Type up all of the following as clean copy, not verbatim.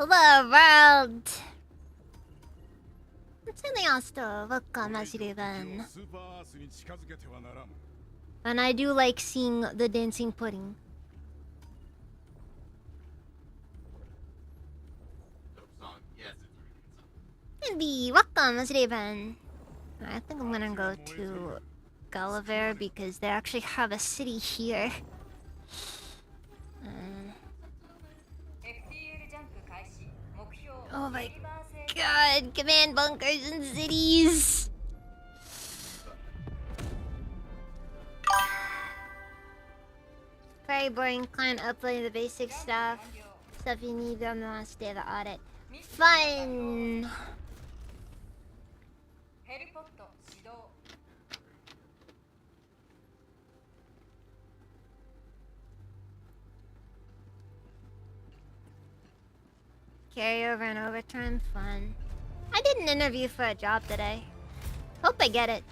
the world. Something else to look on Masiriban. And I do like seeing the dancing pudding. Maybe welcome Masiriban. I think I'm gonna go to Gulliver because they actually have a city here. Oh my god, command bunkers and cities! Very boring client uploading the basic stuff. Stuff you need on the last day of the audit. Fun! Carryover and overtime, fun. I did an interview for a job today. Hope I get it.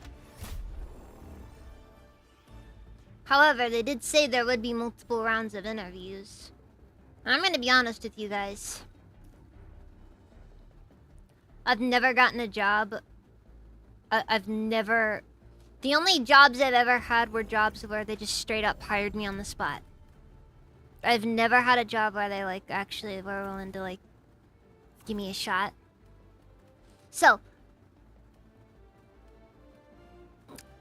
However, they did say there would be multiple rounds of interviews. I'm gonna be honest with you guys. I've never gotten a job. I've never... The only jobs I've ever had were jobs where they just straight up hired me on the spot. I've never had a job where they, like, actually were willing to, like, give me a shot. So,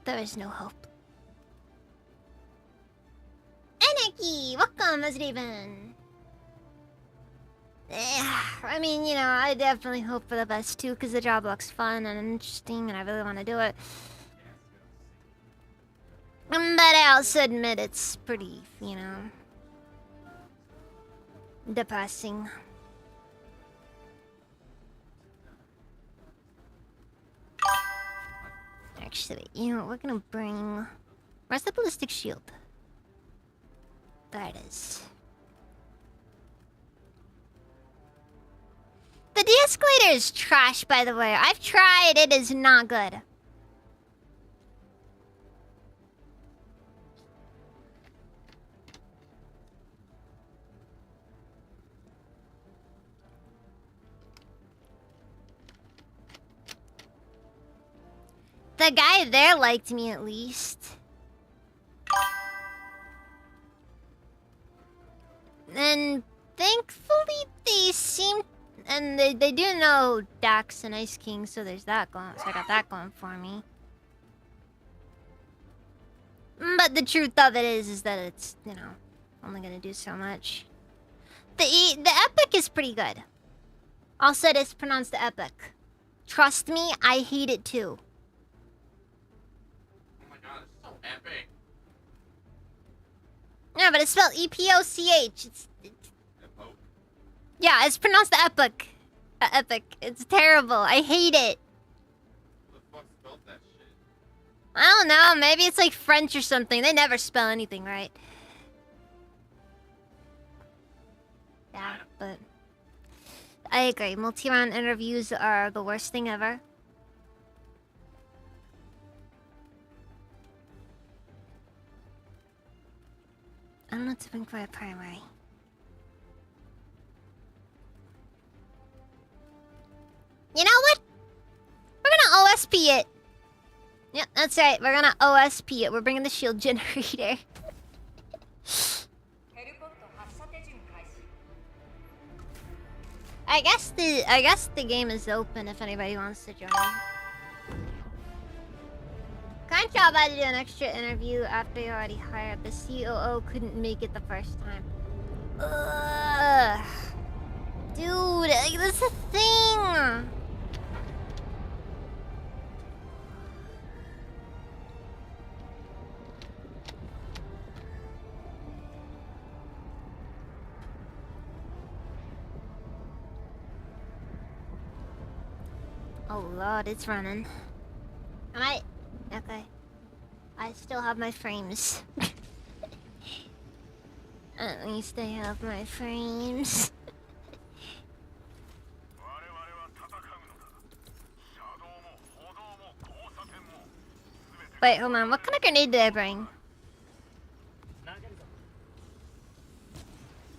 there is no hope. Anarchy! Welcome, Azraven! I mean, you know, I definitely hope for the best too, because the job looks fun and interesting and I really want to do it. But I also admit it's pretty, you know, depressing. Actually, you know, we're gonna bring... Where's the ballistic shield? There it is. The de-escalator is trash, by the way. I've tried, it is not good. The guy there liked me at least. And thankfully they seem... And they do know Dax and Ice King, so there's that going. So I got that going for me. But the truth of it is that it's, you know, only gonna do so much. The epic is pretty good. Also, it is pronounced the epic. Trust me, I hate it too. Oh my god, it's so epic. Yeah, but it's spelled E-P-O-C-H. Yeah, it's pronounced the epic. Epic. It's terrible. I hate it. Who the fuck spelled that shit? I don't know. Maybe it's like French or something. They never spell anything right. Yeah, but... I agree. Multi-round interviews are the worst thing ever. I don't know what to bring for a primary. You know what? We're gonna OSP it. Yep, that's right. We're gonna OSP it. We're bringing the shield generator. I guess the game is open if anybody wants to join. Kind job I had to do an extra interview after you already hired. The COO couldn't make it the first time. Ugh. Dude, like, that's a thing. Oh lord, it's running. Am I... Okay. I still have my frames. At least I have my frames. Wait, hold on. What kind of grenade did I bring?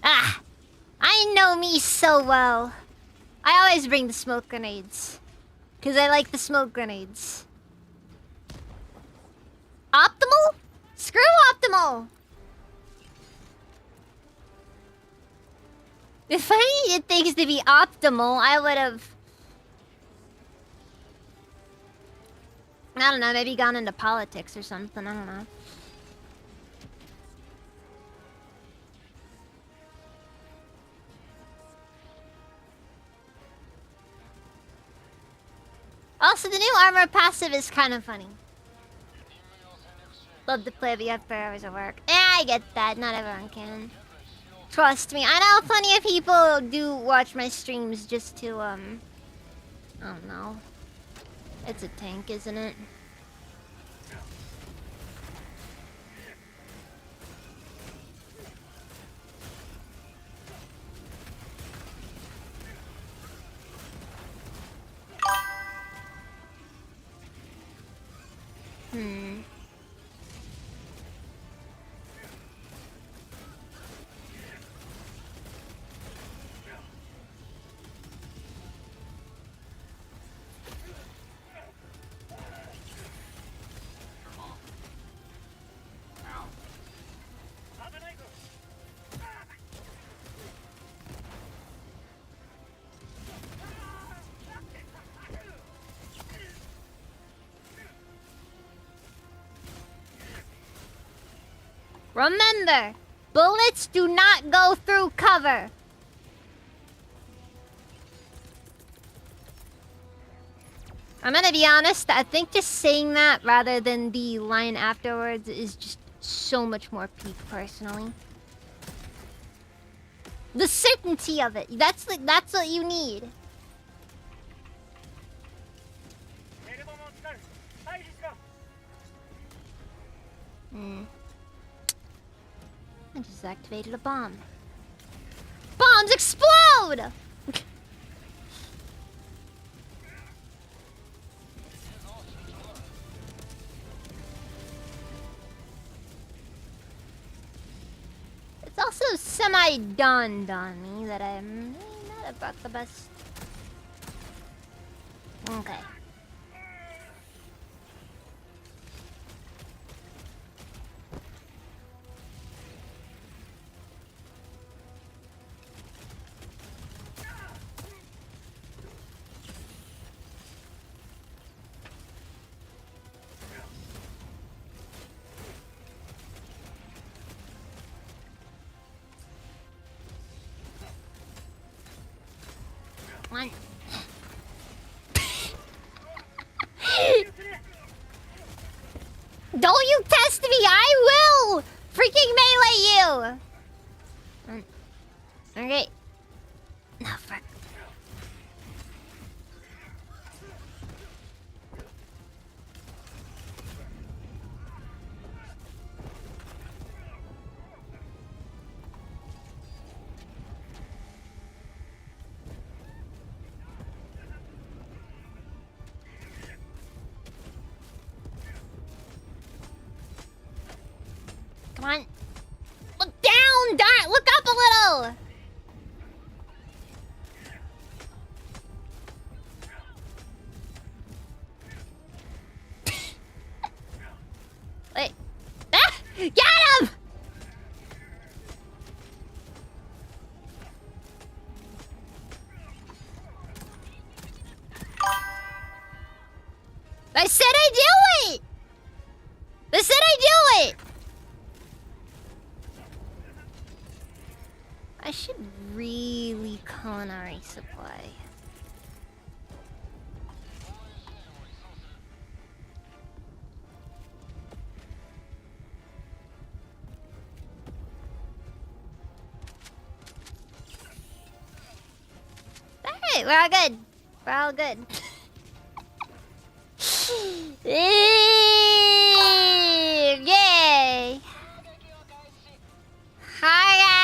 Ah! I know know me so well. I always bring the smoke grenades. Because I like the smoke grenades. Optimal? Screw optimal! If I needed things to be optimal, I would have... I don't know, maybe gone into politics or something, I don't know. Also, the new armor passive is kind of funny. Love to play, but you have 4 hours of work. Yeah, I get that. Not everyone can. Trust me. I know plenty of people do watch my streams just to, I don't know. It's a tank, isn't it? Hmm. Remember, bullets do not go through cover. I'm gonna be honest, I think just saying that rather than the line afterwards is just so much more peak personally. The certainty of it, that's what you need. I just activated a bomb. Bombs explode! It's also semi-dawned on me that I'm not about the best. Okay. One. Don't you test me! I will freaking melee you! Okay. No, fuck. Come on. Look down! Darn! Look up a little! Wait. Ah! Get him! I said I do it! I said I do it! I should really culinary supply. Alright, we're all good. We're all good. Yay! Hi, guy!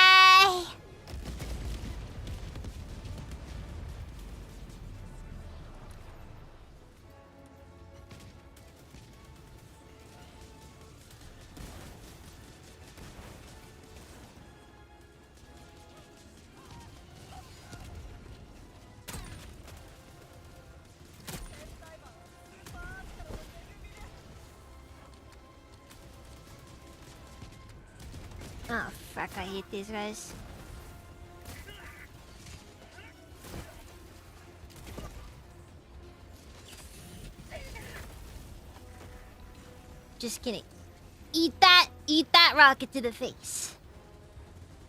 Oh, fuck, I hate these guys. Just kidding. Eat that rocket to the face.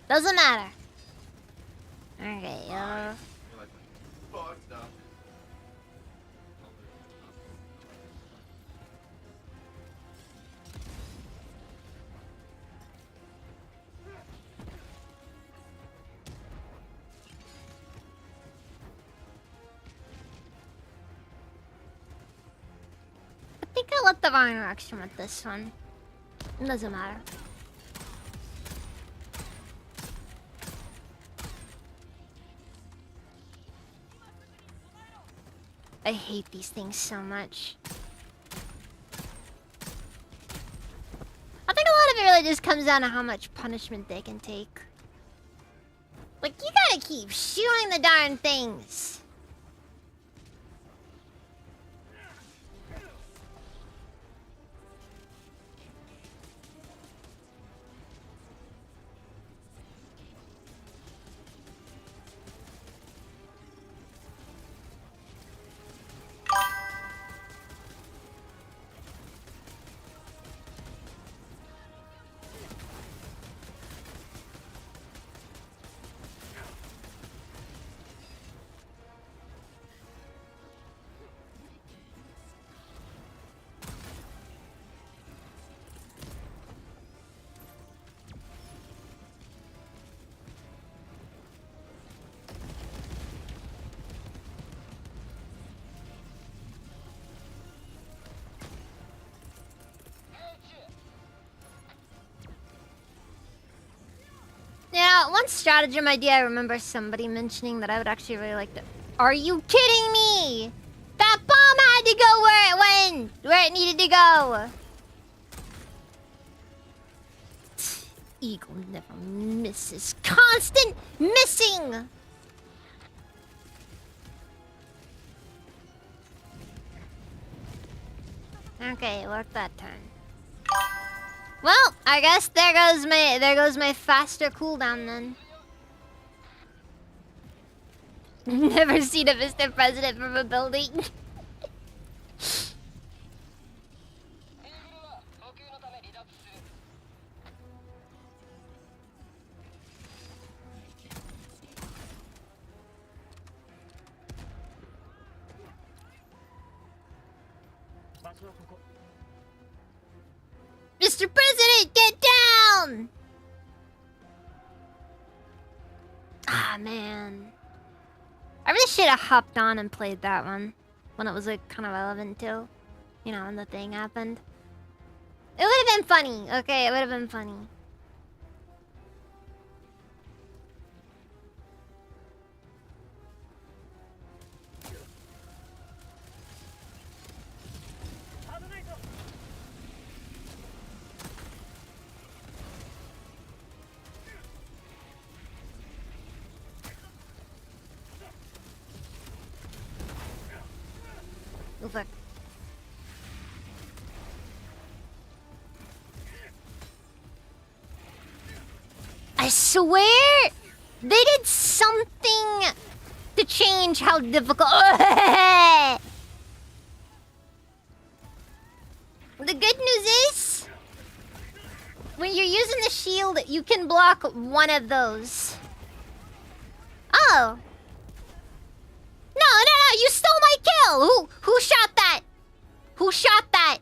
Doesn't matter. Okay, You're like, fucked up. I think I let the Rhino action with this one. It doesn't matter. I hate these things so much. I think a lot of it really just comes down to how much punishment they can take. Like, you gotta keep shooting the darn things. Yeah, one stratagem idea I remember somebody mentioning that I would actually really like to... Are you kidding me? That bomb had to go where it went! Where it needed to go! Eagle never misses. Constant missing! Okay, work that turn. Well, I guess there goes my faster cooldown then. Never seen a Mr. President from a building. Mr. President, get down! Ah, man. I really should have hopped on and played that one. When it was, like, kind of relevant, too. You know, when the thing happened. It would have been funny, okay? It would have been funny. Oh, fuck. I swear they did something to change how difficult. The good news is, when you're using the shield, you can block one of those. Oh. No, you stole my kill! Who shot that? Who shot that?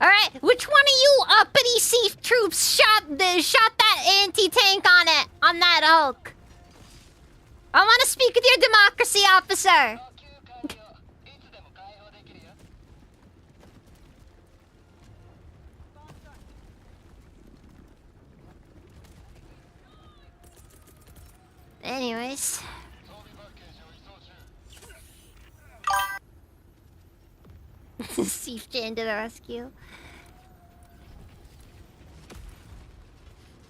Alright, which one of you uppity Seaf troops shot that anti-tank on that Hulk? I wanna speak with your democracy officer! Anyways. Seaf Jin to the rescue.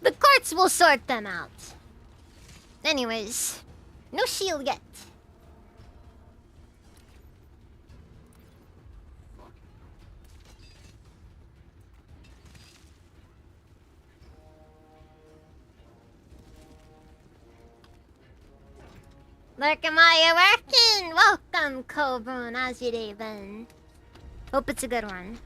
The courts will sort them out. Anyways, no shield yet. Look, am I working? Welcome, Coburn. How's your day been? Hope it's a good one.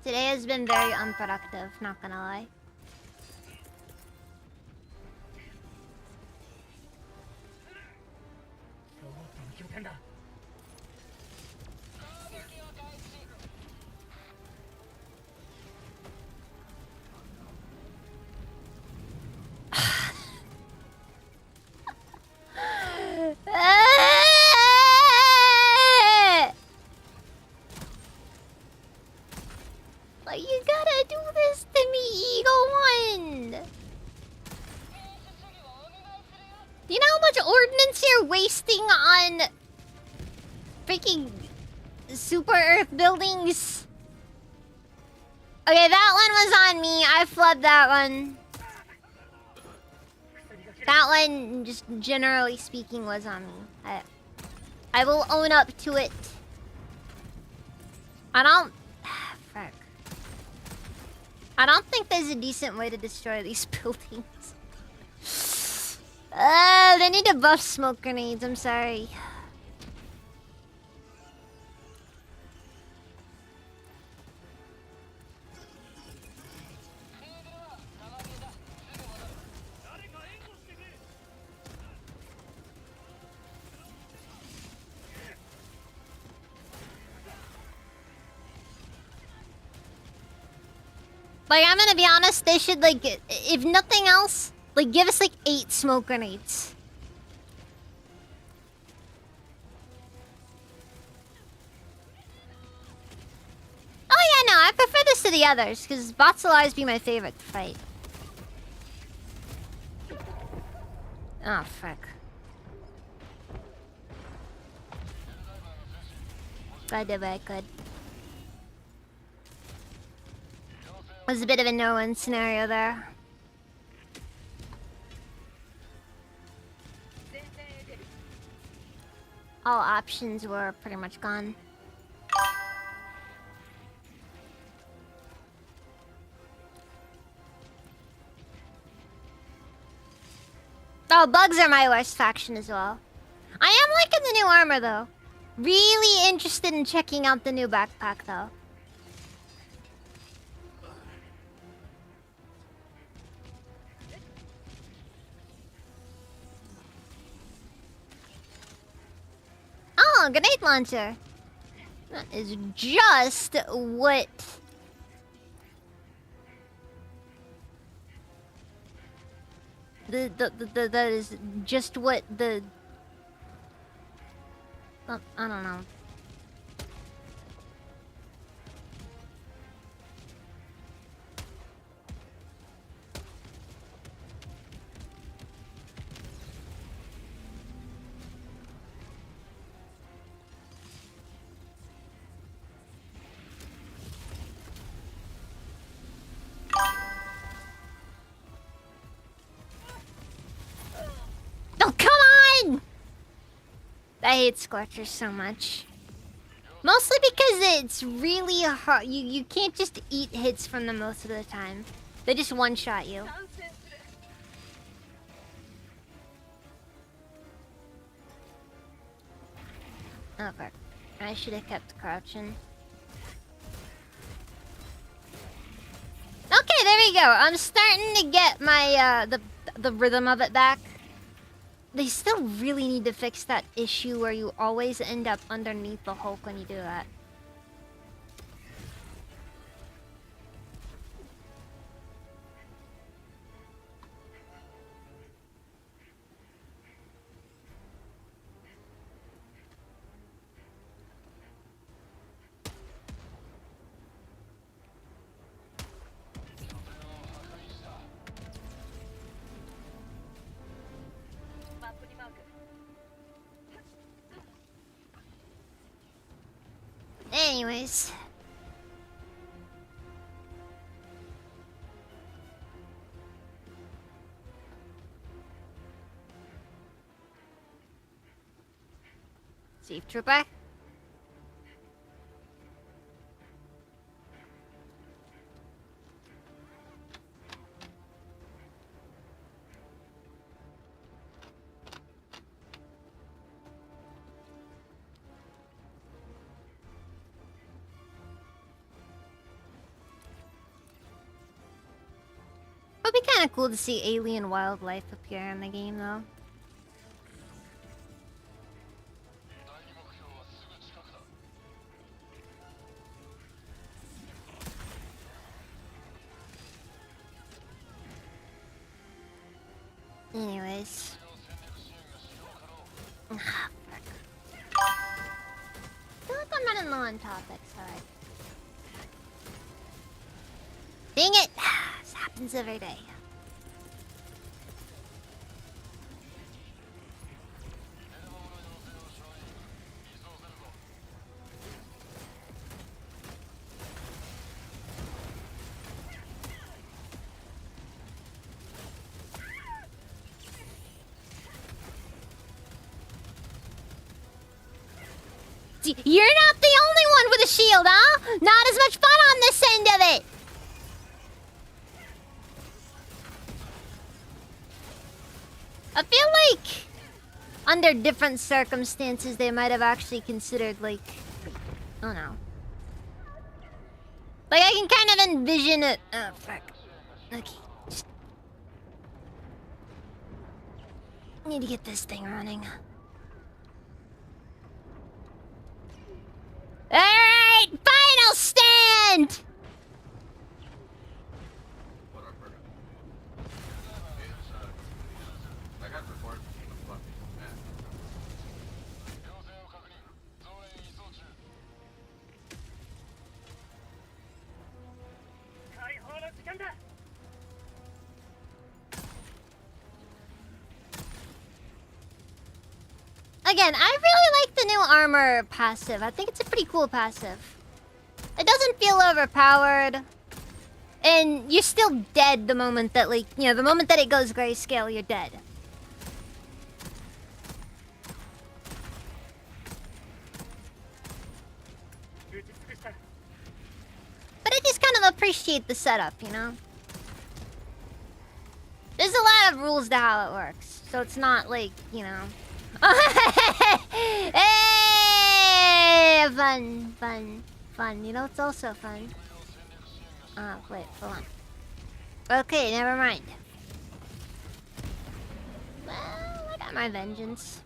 Today has been very unproductive, not gonna lie. Like, you gotta do this to me, Eagle One! Do you know how much ordnance you're wasting on freaking super Earth buildings? Okay, that one was on me. I flubbed that one. That one, just generally speaking, was on me. I will own up to it. I don't... Fuck. I don't think there's a decent way to destroy these buildings. They need to buff smoke grenades, I'm sorry. Like, I'm gonna be honest, they should, like, if nothing else, like, give us, like, 8 smoke grenades. Oh, yeah, no, I prefer this to the others, because bots will always be my favorite to fight. Oh, fuck. I did what I could. Was a bit of a no-win scenario there. All options were pretty much gone. Oh, bugs are my worst faction as well. I am liking the new armor though. Really interested in checking out the new backpack though. Oh, grenade launcher. That is just what... that is just what the... I don't know. Oh, come on! I hate Scorchers so much. Mostly because it's really hard. You can't just eat hits from them most of the time. They just one-shot you. Oh, fuck. I should have kept crouching. Okay, there we go. I'm starting to get my, the rhythm of it back. They still really need to fix that issue where you always end up underneath the Hulk when you do that. Anyways. Safe trooper. would be kind of cool to see alien wildlife appear in the game, though. Anyways. Ah, frick. I feel like I'm running low on topics, alright. Dang it! This happens every day. You're not the only one with a shield, huh? Not as much fun on this end of it! I feel like under different circumstances they might have actually considered, like, I don't know. Like, I can kind of envision it. Oh, fuck. Okay. Just need to get this thing running. Alright! Final stand! What up, Berta? I got reports from the fucking man. Again, I really like the new armor passive. I think it's a pretty cool passive. It doesn't feel overpowered. And you're still dead the moment that, like, you know, the moment that it goes grayscale, you're dead. But I just kind of appreciate the setup, you know? There's a lot of rules to how it works. So it's not like, you know... Hey! Fun, fun, fun. You know what's also fun? Oh, wait, hold on. Okay, never mind. Well, I got my vengeance.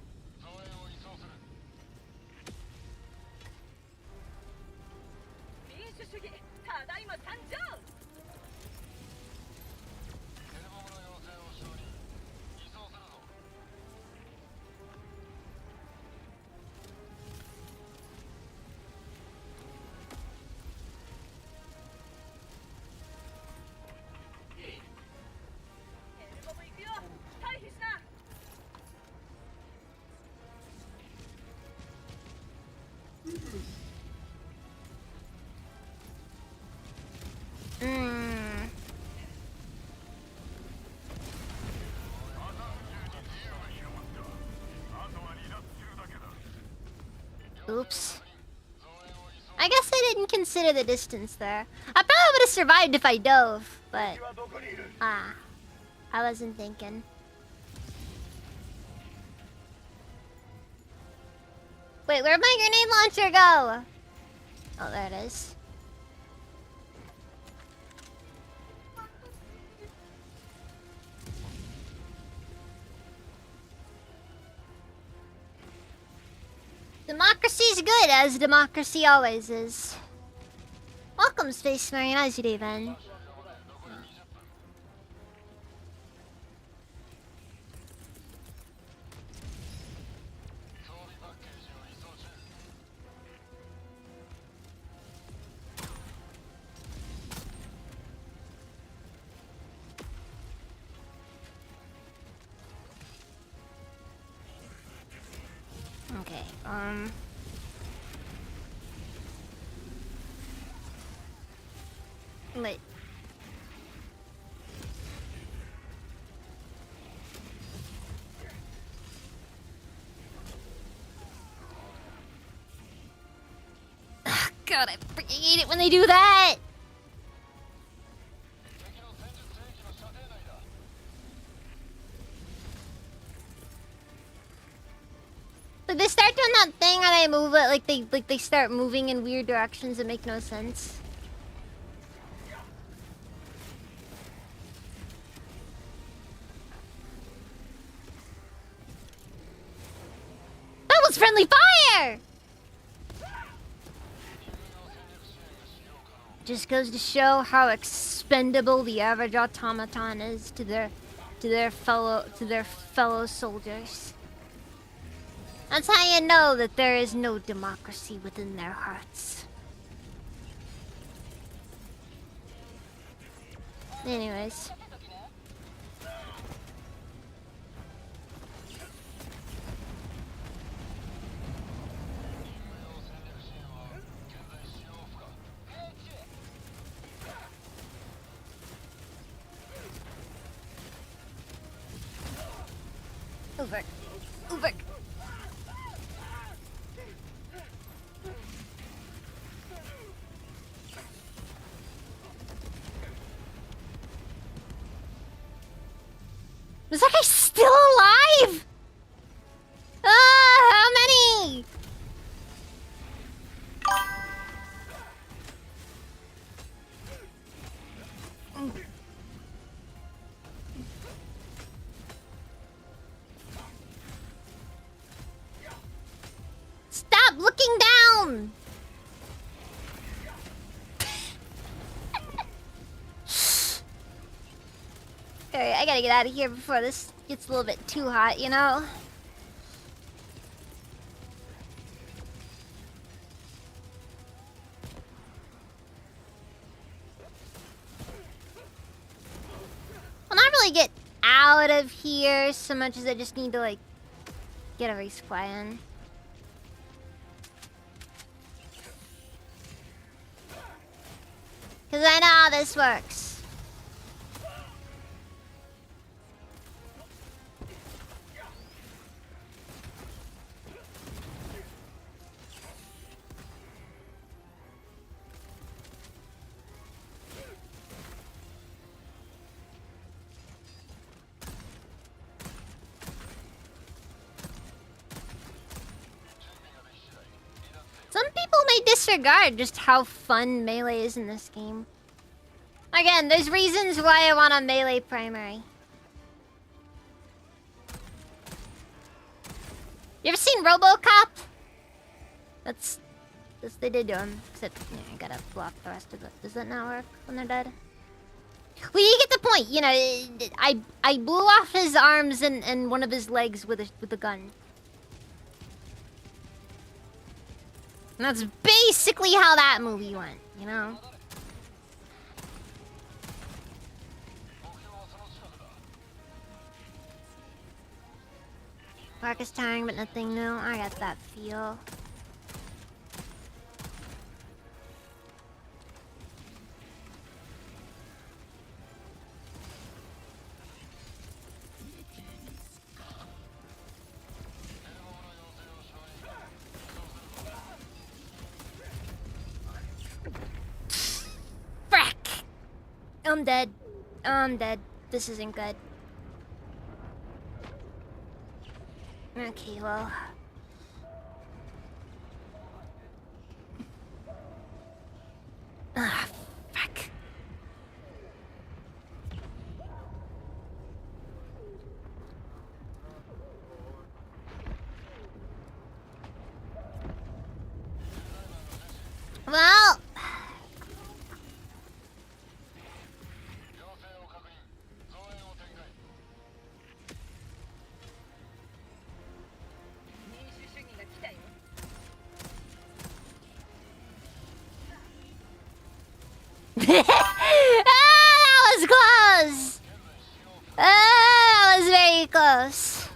Oops. I guess I didn't consider the distance there. I probably would have survived if I dove, but... I wasn't thinking. Wait, where'd my grenade launcher go? Oh, there it is. Democracy's good, as democracy always is. Welcome, Space Marine. How's your day, Ben? Okay, wait. Ugh, God, I freaking hate it when they do that! Like, they start doing that thing and they move it, like they start moving in weird directions that make no sense. That's friendly fire! Just goes to show how expendable the average automaton is to their fellow soldiers. That's how you know that there is no democracy within their hearts. Anyways. Over. Over. Is that guy still alive? Ah, how many? Stop looking down! Alright, I gotta get out of here before this gets a little bit too hot, you know? Well, not really get out of here so much as I just need to, like, get a resupply in. Because I know how this works. Some people may disregard just how fun melee is in this game. Again, there's reasons why I want a melee primary. You ever seen RoboCop? That's they did to him. Except, yeah, I gotta block the rest of it. Does that not work when they're dead? Well, you get the point. You know, I blew off his arms and one of his legs with a gun. And that's basically how that movie went, you know? Work is tiring, but nothing new. I got that feel. Frack! I'm dead. I'm dead. This isn't good. Okay, well. Ah, fuck. Well. That was close! That was very close.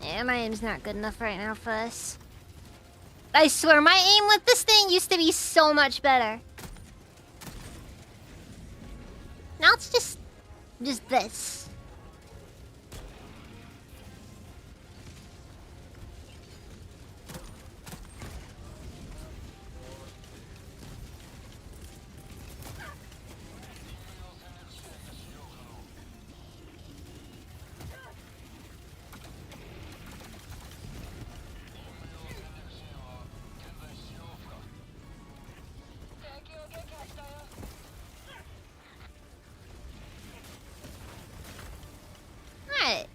Yeah, my aim's not good enough right now for this. I swear, my aim with this thing used to be so much better. Now it's just this.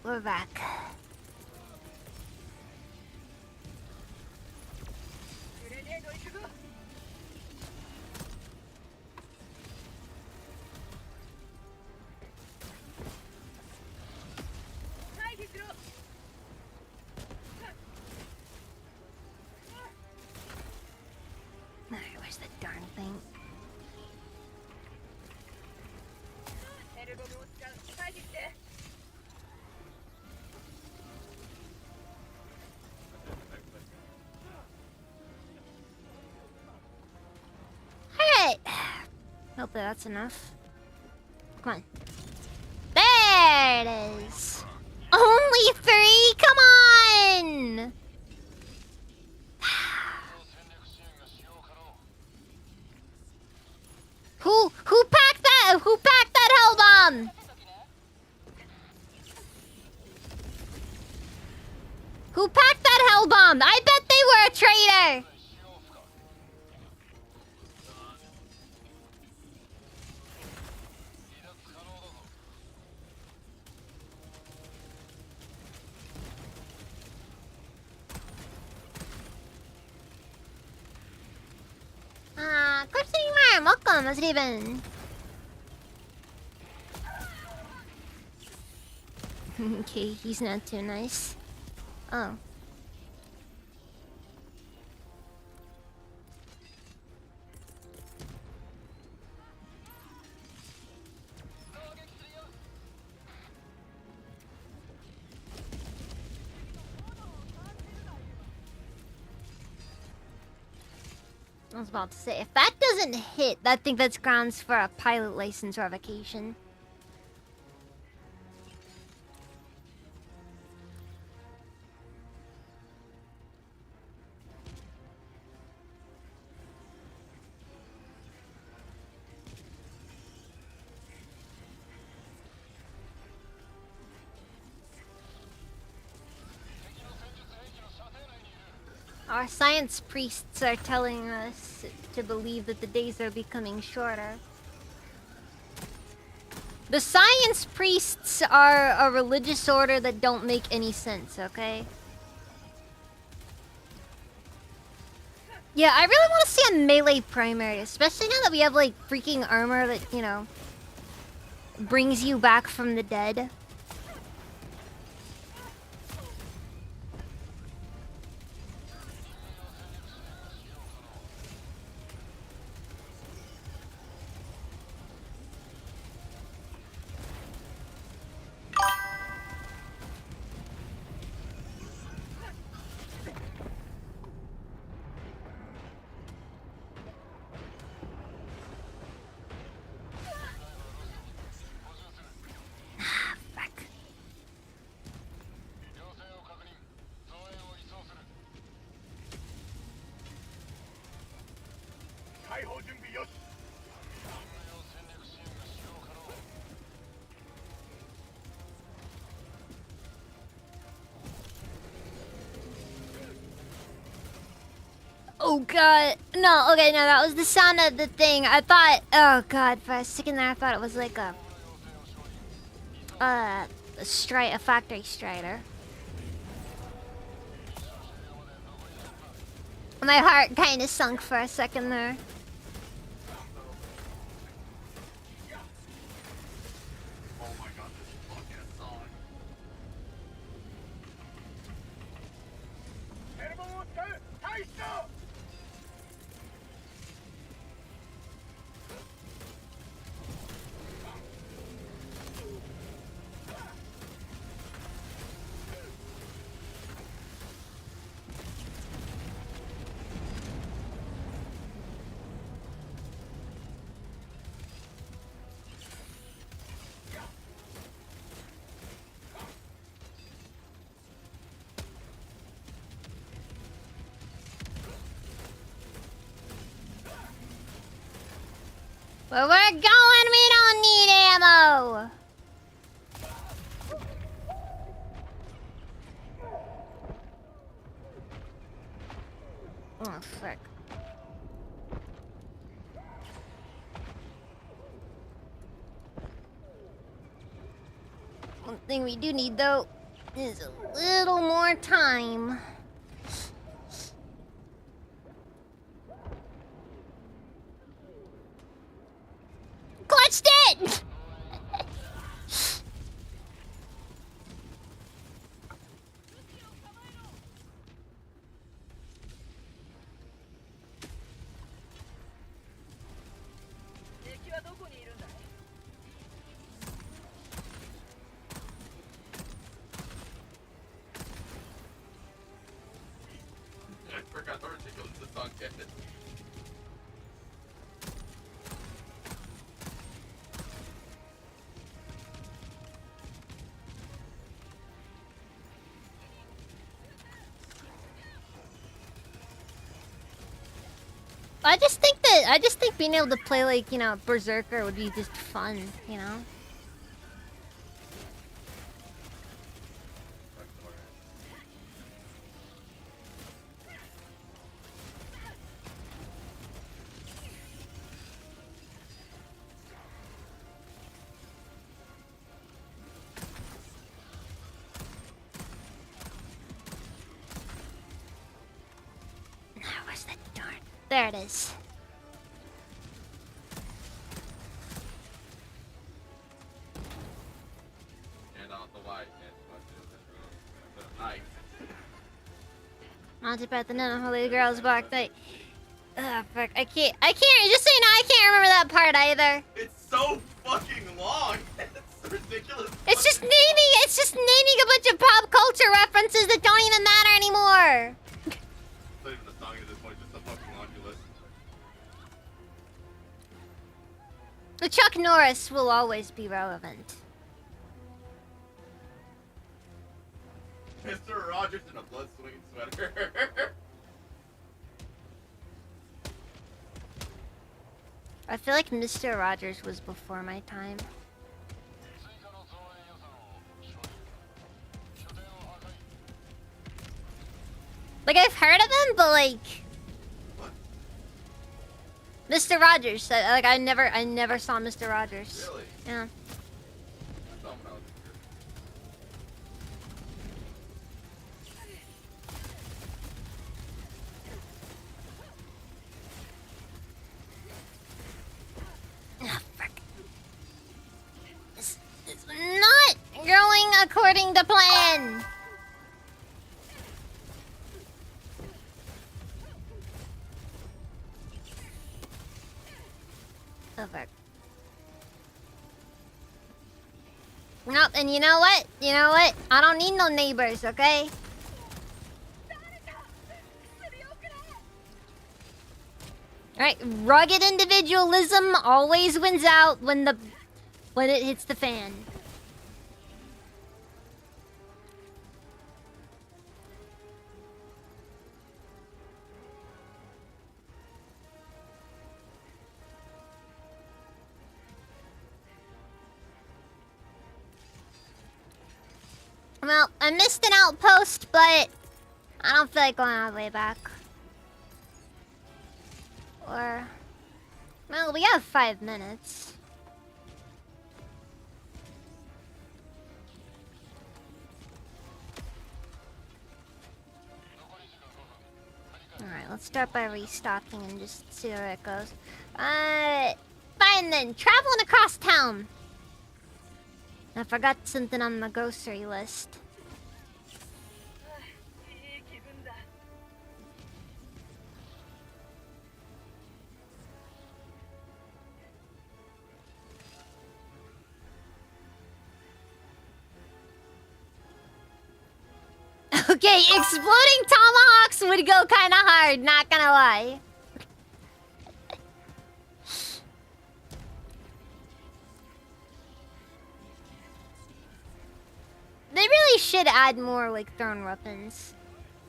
we're back. Alright, where's the darn thing? Alright. Hopefully that's enough. Come on. There it is. Only 3? Come on! Who packed that? Who packed that hell bomb? Who packed that hell bomb? I bet they were a traitor. Christine Marm, welcome, how's it been? Okay, he's not too nice. Oh. I was about to say, if that doesn't hit, I think that's grounds for a pilot license revocation. Our science priests are telling us to believe that the days are becoming shorter. The science priests are a religious order that don't make any sense, okay? Yeah, I really want to see a melee primary, especially now that we have, like, freaking armor that, you know, brings you back from the dead. Oh god. No, okay, no, that was the sound of the thing. I thought, oh god, for a second there I thought it was like a factory strider. My heart kind of sunk for a second there. Where we're going, we don't need ammo! Oh, frick. One thing we do need, though, is a little more time. Clutched it! I forgot how ridiculous the song is. I just think being able to play like, you know, Berserker would be just fun, you know? Where's that door? There it is. And out the light. And the knife. Monty Python and the Holy Girls bark. They. Ugh, fuck. I can't. Just so you know, I can't remember that part either. It's so fucking long. It's ridiculous. It's just naming a bunch of pop culture references that don't even matter anymore. It's not even a song at this point, just a fucking laundry list. The Chuck Norris will always be relevant. Mr. Rogers in a blood swinging sweater. I feel like Mr. Rogers was before my time. Like, I've heard of him, but like... What? Mr. Rogers. Like, I never saw Mr. Rogers. Really? Yeah. I saw him when I was a kid. Ah, frick. This is not going according to plan. Oh, frick. Nope, and you know what? You know what? I don't need no neighbors, okay? Alright, rugged individualism always wins out when it hits the fan. Well, I missed an outpost, but I don't feel like going all the way back. Or... Well, we have 5 minutes. Alright, let's start by restocking and just see where it goes. Fine then. Traveling across town. I forgot something on the grocery list. Okay, exploding tomahawks would go kind of hard, not gonna lie. They really should add more like thrown weapons.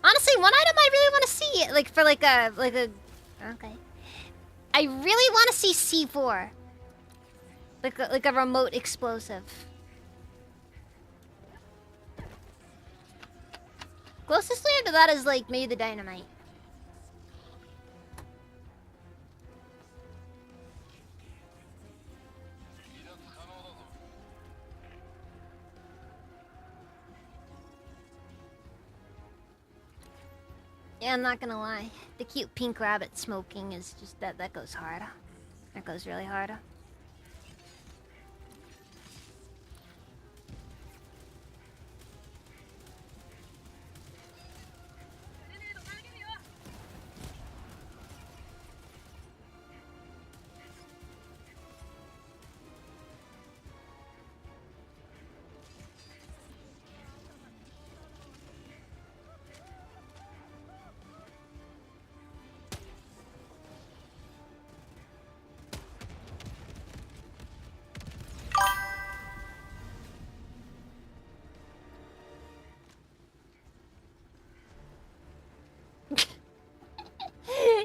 Honestly, one item I really want to see, like for like a okay. I really want to see C4, like a remote explosive. Closest we have to that is like maybe the dynamite. Yeah, I'm not gonna lie. The cute pink rabbit smoking is just that goes hard. That goes really hard.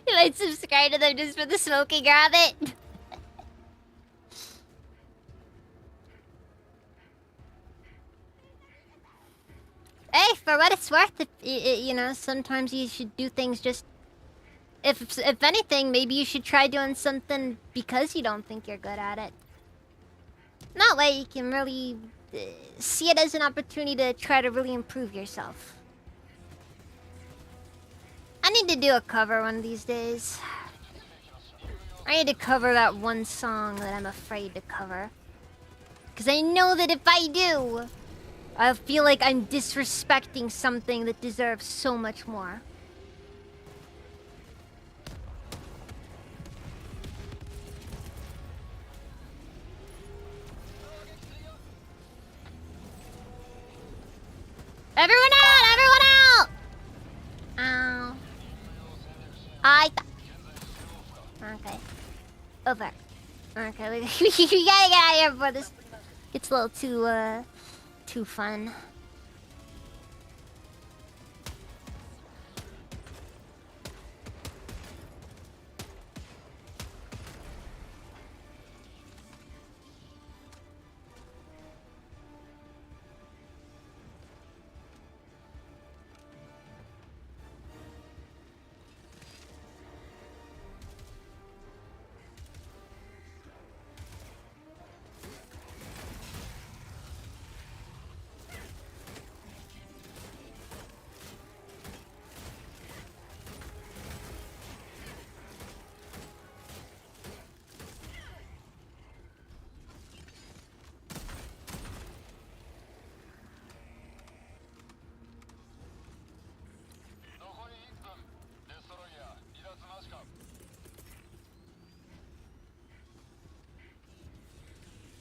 You might subscribe to them just for the smoking rabbit. Hey, for what it's worth, you know, sometimes you should do things just... If anything, maybe you should try doing something because you don't think you're good at it. That way you can really see it as an opportunity to try to really improve yourself. I need to do a cover one of these days. I need to cover that one song that I'm afraid to cover. Because I know that if I do, I feel like I'm disrespecting something that deserves so much more. Everyone out! Everyone out! Ow. Okay. Over. Okay, we gotta get out of here before this gets a little too fun.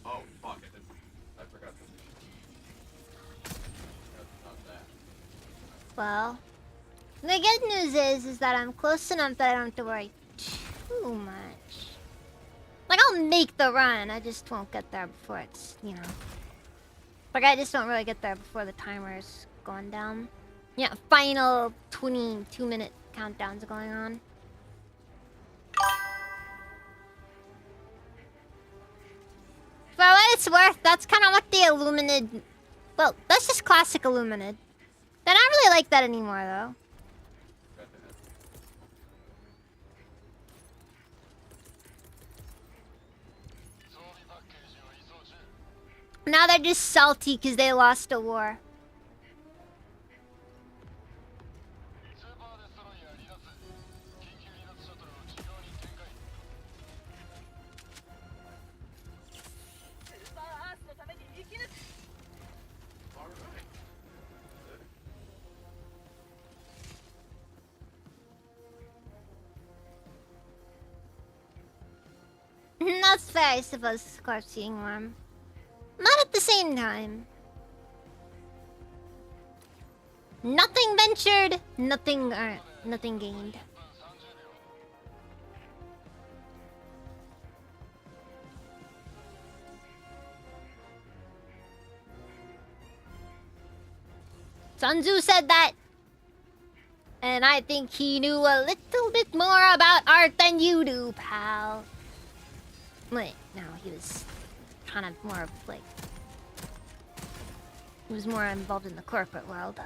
Oh, fuck, I forgot this. Not that. Well, the good news is that I'm close enough that I don't have to worry too much. Like, I'll make the run, I just won't get there before it's, you know... Like, I just don't really get there before the timer's going down. Yeah, final 22-minute countdowns going on. For what it's worth, that's kind of what the Illuminid... Well, that's just classic Illuminid. They're not really like that anymore, though. Now they're just salty because they lost a war. That's fair, I suppose, Scarf seeing warm. Not at the same time. Nothing ventured, nothing gained. Sun Tzu said that. And I think he knew a little bit more about art than you do, pal. Wait, no, he was kind of more like... He was more involved in the corporate world.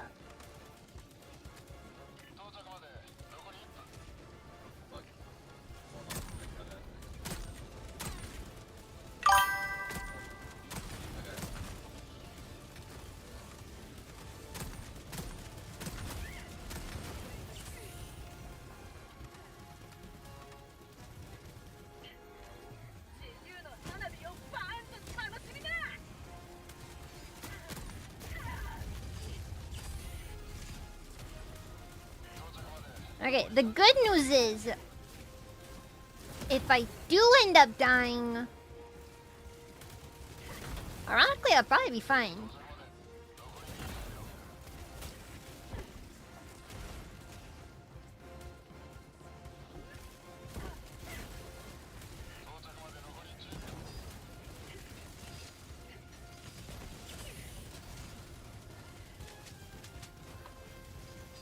Okay, the good news is, if I do end up dying, ironically, I'll probably be fine.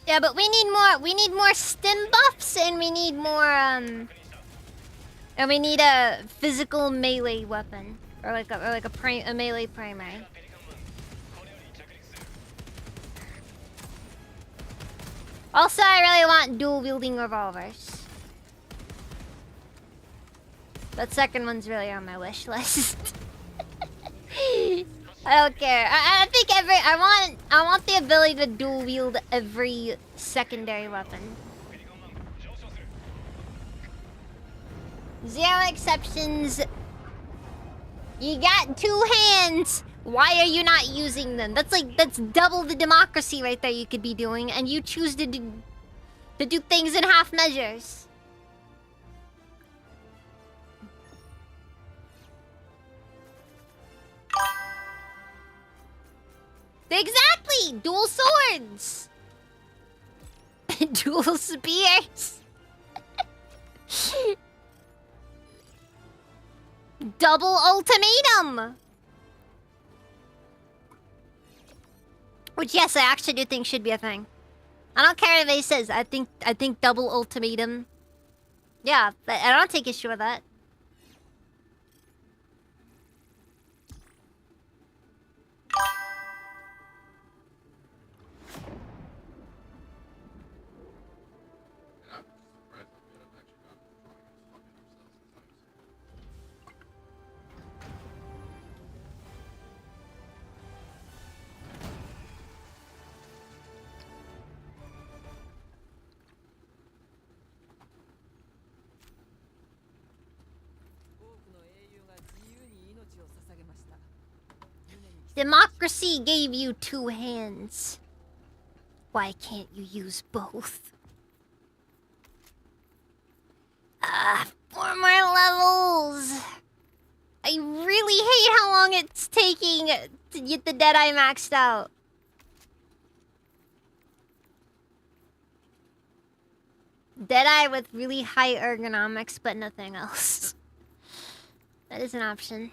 Yeah, but we need more stim buffs, and we need more, and we need a physical melee weapon. Or like a melee primary. Also, I really want dual wielding revolvers. That second one's really on my wish list. I don't care. I think I want the ability to dual wield every secondary weapon. Zero exceptions. You got 2 hands. Why are you not using them? That's double the democracy right there you could be doing, and you choose to do things in half measures. Exactly! Dual swords! Dual spears! Double ultimatum! Which, yes, I actually do think should be a thing. I don't care if anybody says. I think double ultimatum. Yeah, but I don't take issue with that. Democracy gave you 2 hands. Why can't you use both? 4 more levels. I really hate how long it's taking to get the Deadeye maxed out. Deadeye with really high ergonomics, but nothing else. That is an option.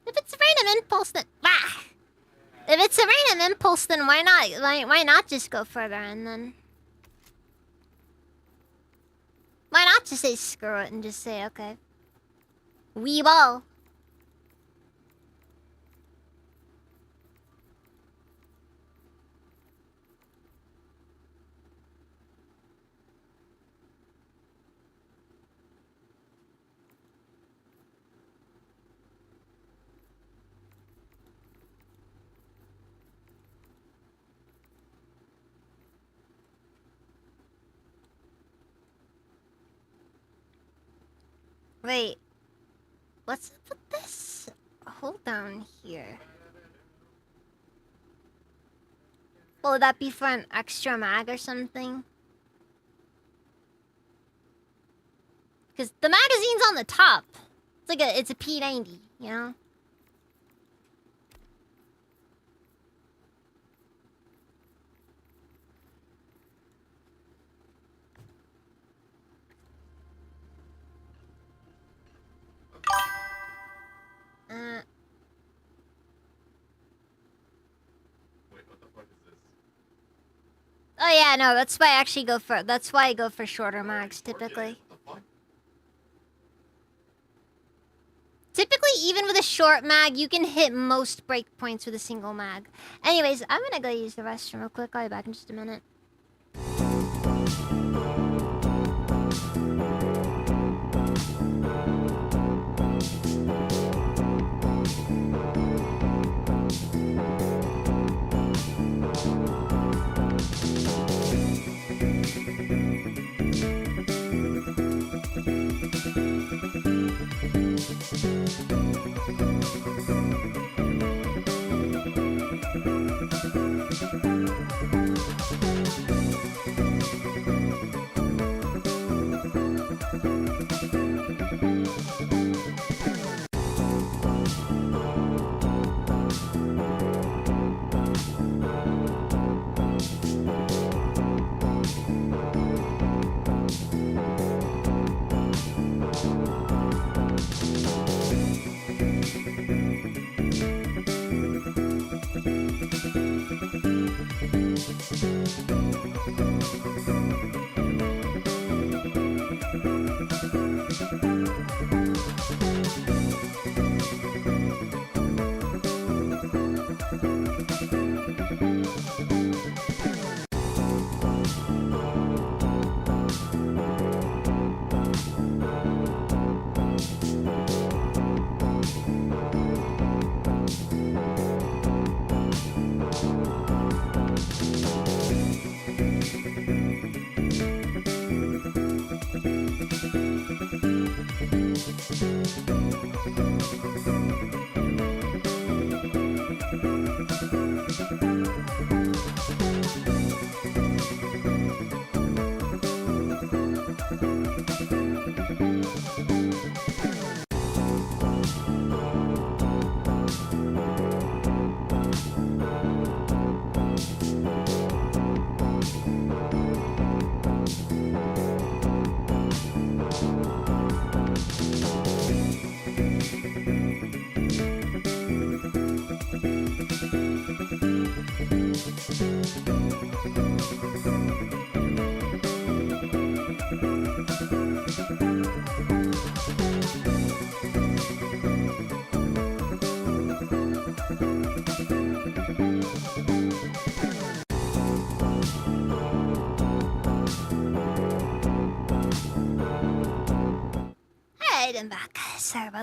If it's a random impulse, then if it's a random impulse, then why not? Why not just go further in then? Why not just say screw it and just say okay? We ball. Wait. What's up with this? Hold down here. Will that be for an extra mag or something? Because the magazine's on the top. It's a P90, you know? Wait, what the fuck is this? Oh yeah, no, that's why I go for shorter mags typically. What the fuck? Typically, even with a short mag, you can hit most breakpoints with a single mag. Anyways, I'm gonna go use the restroom real quick. I'll be back in just a minute.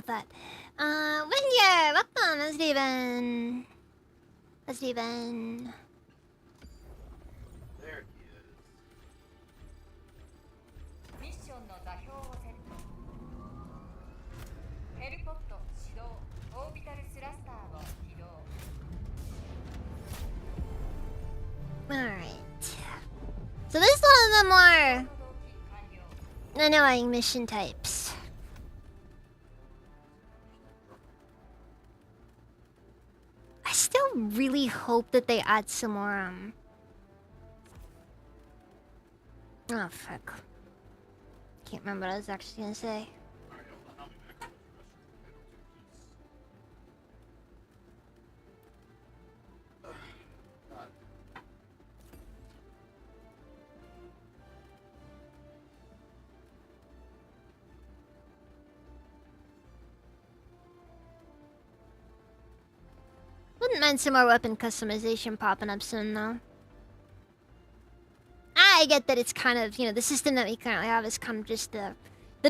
about that. Windier, welcome. How's Steven? How's Steven? There he is. ミッションの座標をセット。ヘルポット始動。オービタルスラスターを起動。Alright. So this is one of the more 動機完了。 annoying mission types. I still really hope that they add some more, Oh, fuck. Can't remember what I was actually gonna say. Wouldn't mind some more weapon customization popping up soon, though. I get that it's kind of, the system that we currently have is kind of just the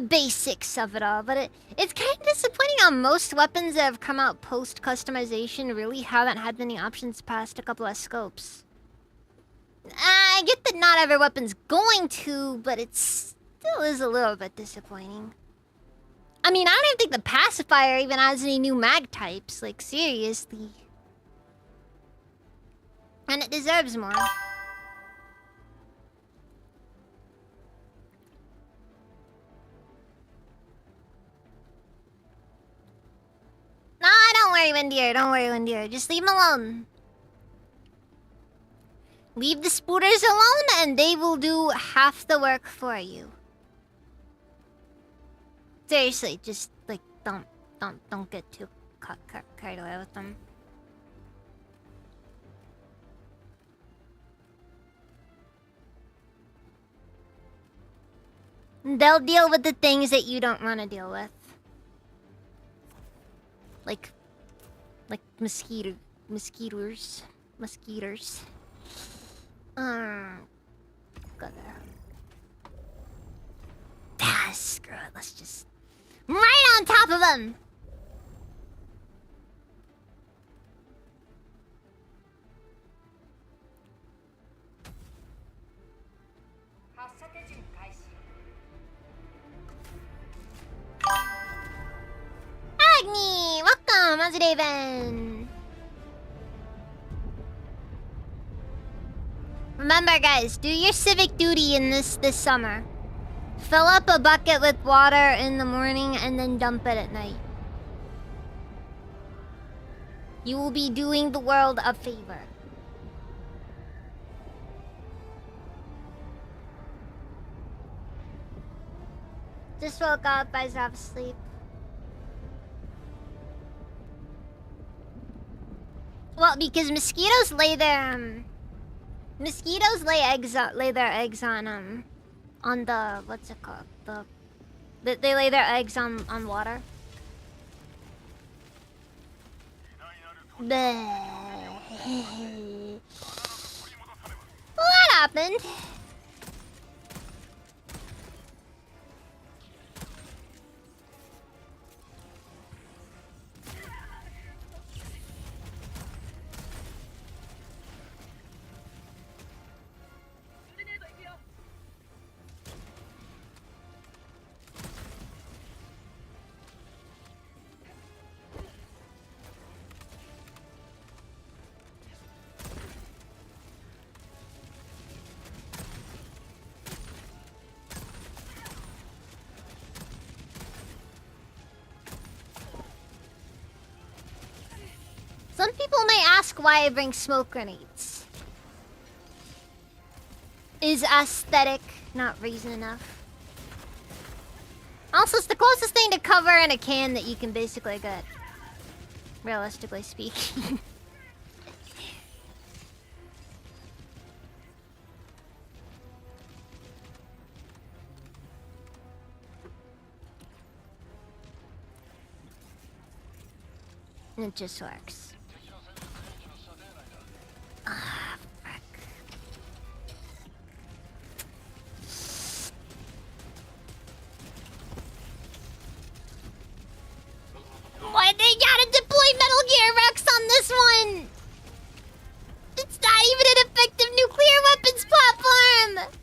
basics of it all, but it's kind of disappointing how most weapons that have come out post-customization really haven't had many options past a couple of scopes. I get that not every weapon's going to, but it still is a little bit disappointing. I mean, I don't even think the pacifier even has any new mag types, like, seriously. And it deserves more. Nah, don't worry, Windier. Don't worry, Windier. Just leave him alone. Leave the spooters alone and they will do half the work for you. Seriously, just, like, don't get too carried away with them. They'll deal with the things that you don't want to deal with. Like mosquitoes. Screw it. Let's just right on top of them. Agni, welcome, how's it even? Remember, guys, do your civic duty in this summer. Fill up a bucket with water in the morning and then dump it at night. You will be doing the world a favor. Just woke up, I was half asleep. Well, because mosquitoes lay their mosquitoes lay their eggs on the what's it called? They lay their eggs on water. What happened? Some people may ask why I bring smoke grenades. Is aesthetic not reason enough? Also, it's the closest thing to cover in a can that you can basically get. Realistically speaking. It just works. Ah, fuck. Metal Gear Rex on this one! It's not even an effective nuclear weapons platform!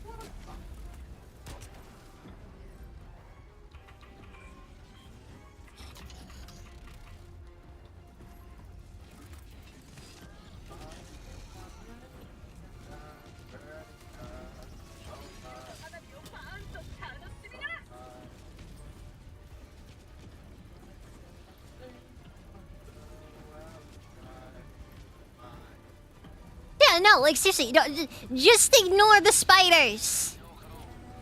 Yeah, no, like seriously, just ignore the spiders.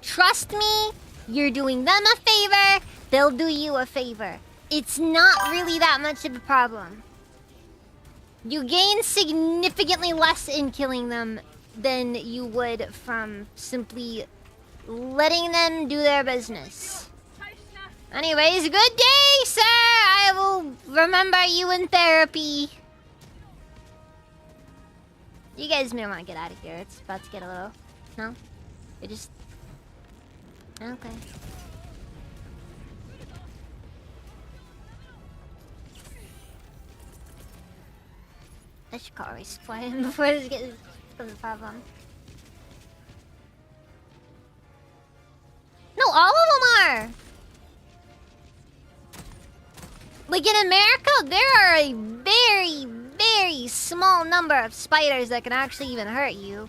Trust me, you're doing them a favor, they'll do you a favor. It's not really that much of a problem. You gain significantly less in killing them than you would from simply letting them do their business. Anyways, good day, sir! I will remember you in therapy. You guys may want to get out of here. It's about to get a little... No? You just... Okay. I should call resupply him before this gets becomes a problem. No, all of them are! Like in America, there are a very, very small number of spiders that can actually even hurt you.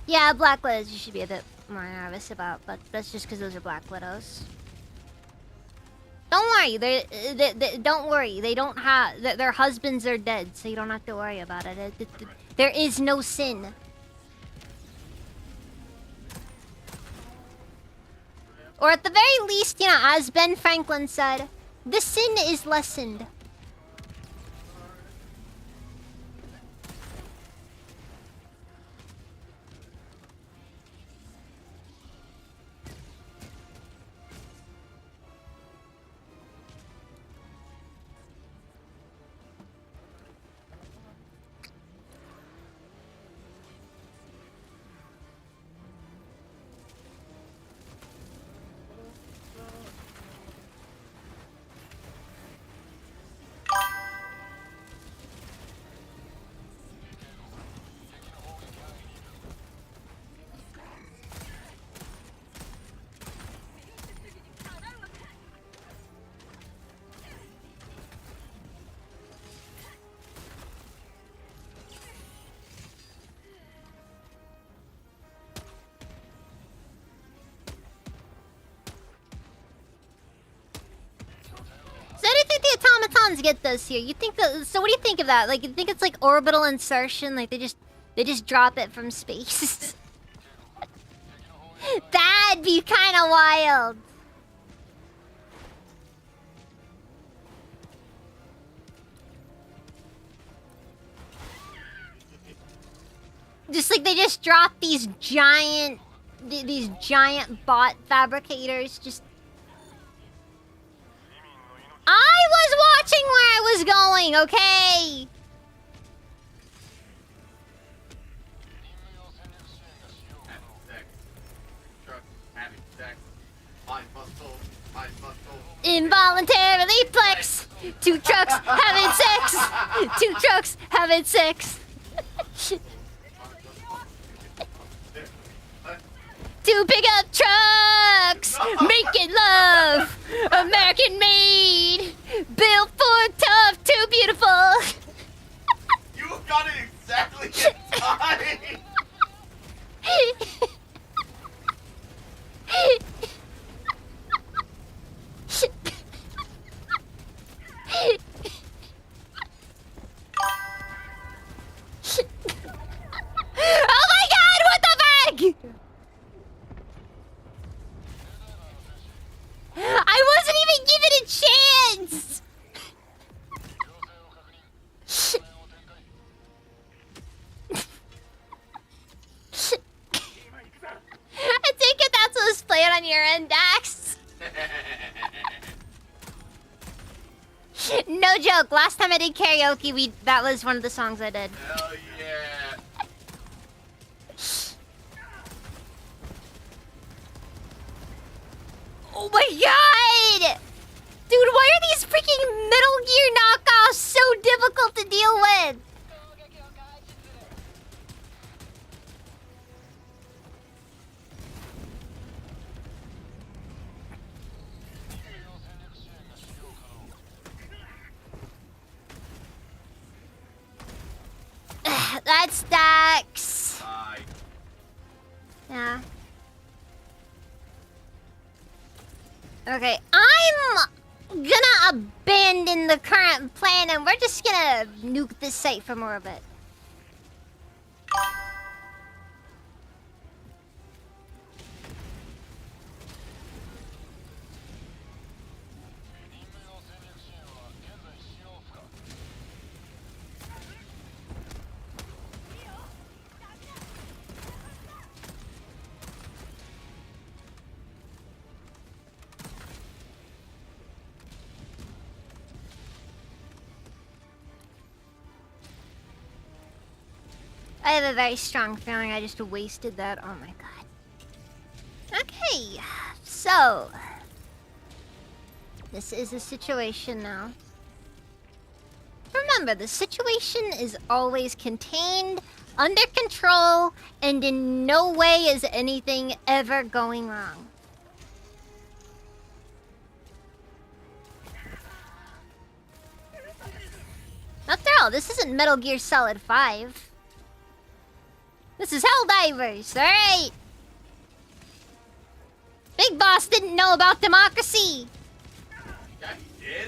Yeah, Black Widows you should be a bit more nervous about, but that's just because those are Black Widows. Don't worry, they don't worry. They don't have their husbands are dead, so you don't have to worry about it. There is no sin. Or at the very least, you know, as Ben Franklin said, the sin is lessened. Get this here. You think that? So what do you think of that? Like, you think it's like orbital insertion? Like they just drop it from space? That'd be kind of wild. Just like they just drop these giant bot fabricators. Just. I was watching where I was going, okay? Involuntarily flex. 2 trucks having sex. 2 trucks having sex. 2 pickup trucks making love. American made. Built for tough, too beautiful. You got it exactly in time. your end, Dax. No joke. Last time I did karaoke, that was one of the songs I did. Hell yeah. Oh my god! Dude, why are these freaking Metal Gear knockoffs so difficult to deal with? That's Dax. Bye. Yeah. Okay, I'm gonna abandon the current plan and we're just gonna nuke this site from orbit. I have a very strong feeling I just wasted that. Oh my god. Okay, so this is the situation now. Remember, the situation is always contained, under control, and in no way is anything ever going wrong. After all, this isn't Metal Gear Solid 5. This is Helldivers, alright? Big Boss didn't know about democracy. Yeah, he did.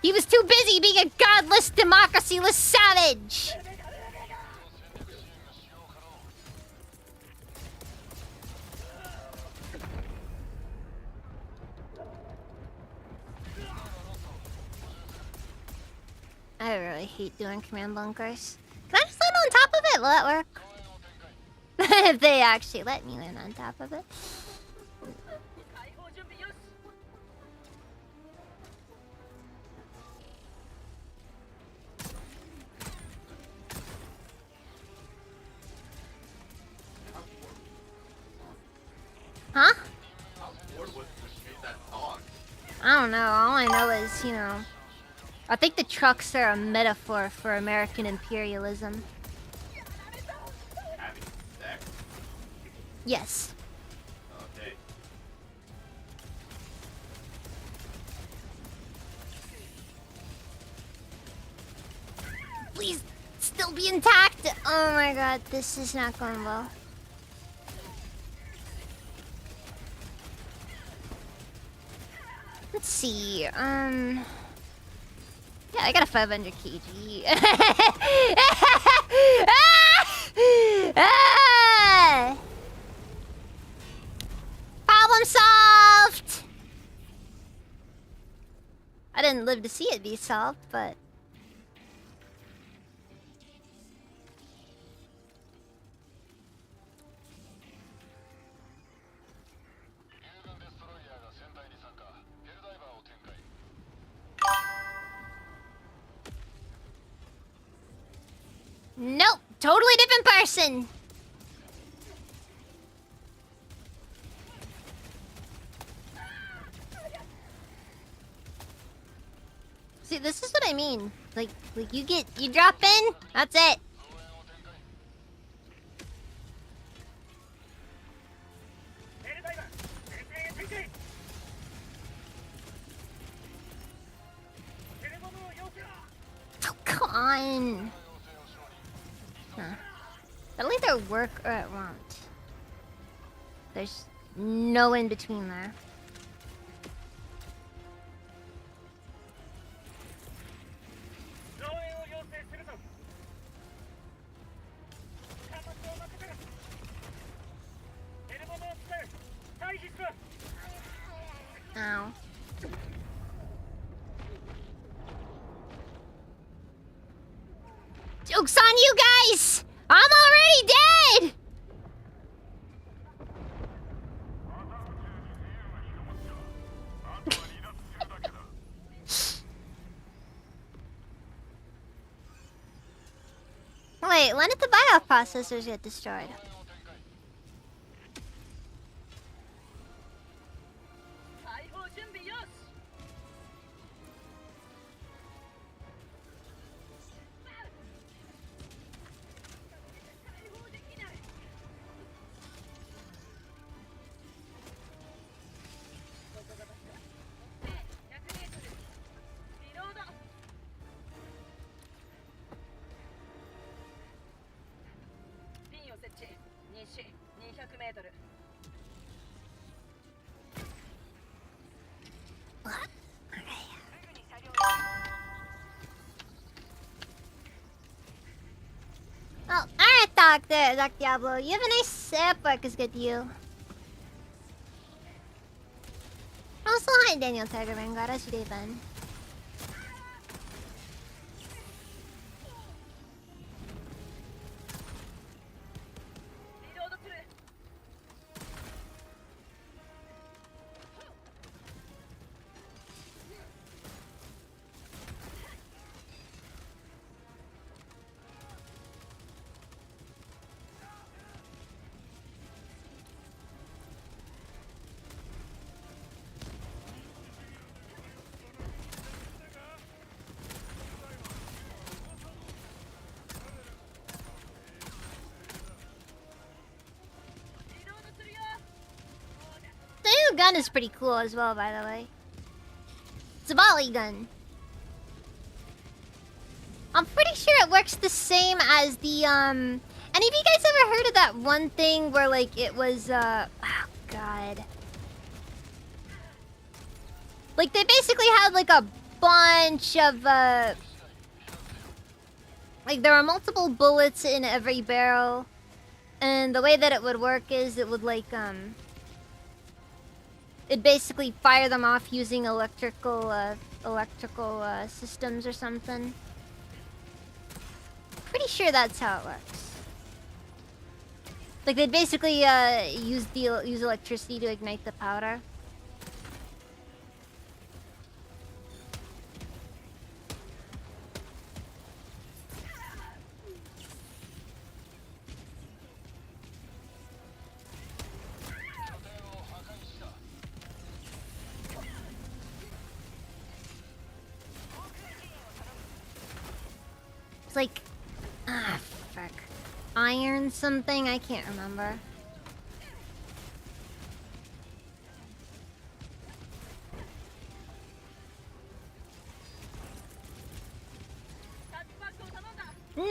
He was too busy being a godless, democracyless savage. I really hate doing command bunkers. Can I just land on top of it? Will that work? If they actually let me land on top of it. Huh? How bored was to shoot that dog? I don't know. All I know is, you know, I think the trucks are a metaphor for American imperialism. Having sex? Yes. Okay. Please still be intact. Oh my god, this is not going well. Let's see. Yeah, I got a 500 kg. Ah! Problem solved. I didn't live to see it be solved, but. Nope, totally different person. See, this is what I mean. Like you drop in, that's it. Oh, come on. Huh. It'll either work or it won't. There's no in between there. Ow. Joke's on you guys! I'm already dead! Wait, when did the BIOS processors get destroyed? Oh, alright, Dr. Diablo. You have a nice work is good to you. Also, hi, Daniel Tiger Vanguard. How's your day been? The new gun is pretty cool as well, by the way. It's a volley gun. I'm pretty sure it works the same as the, Any of you guys ever heard of that one thing where, like, it was, oh, God. Like, they basically had, like, a bunch of, like, there were multiple bullets in every barrel. And the way that it would work is it would, like, it'd basically fire them off using electrical systems or something. Pretty sure that's how it works. Like, they'd basically, use electricity to ignite the powder. It's like, fuck. Iron something? I can't remember. No,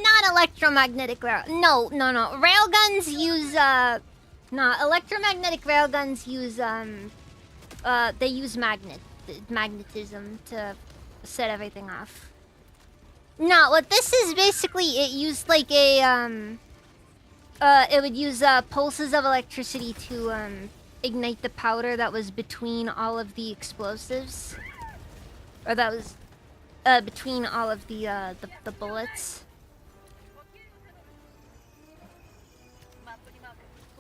not electromagnetic rail. No. Railguns use electromagnetic railguns use they use magnetism to set everything off. No, what this is basically, it used like a it would use pulses of electricity to ignite the powder that was between all of the explosives, or that was between all of the bullets.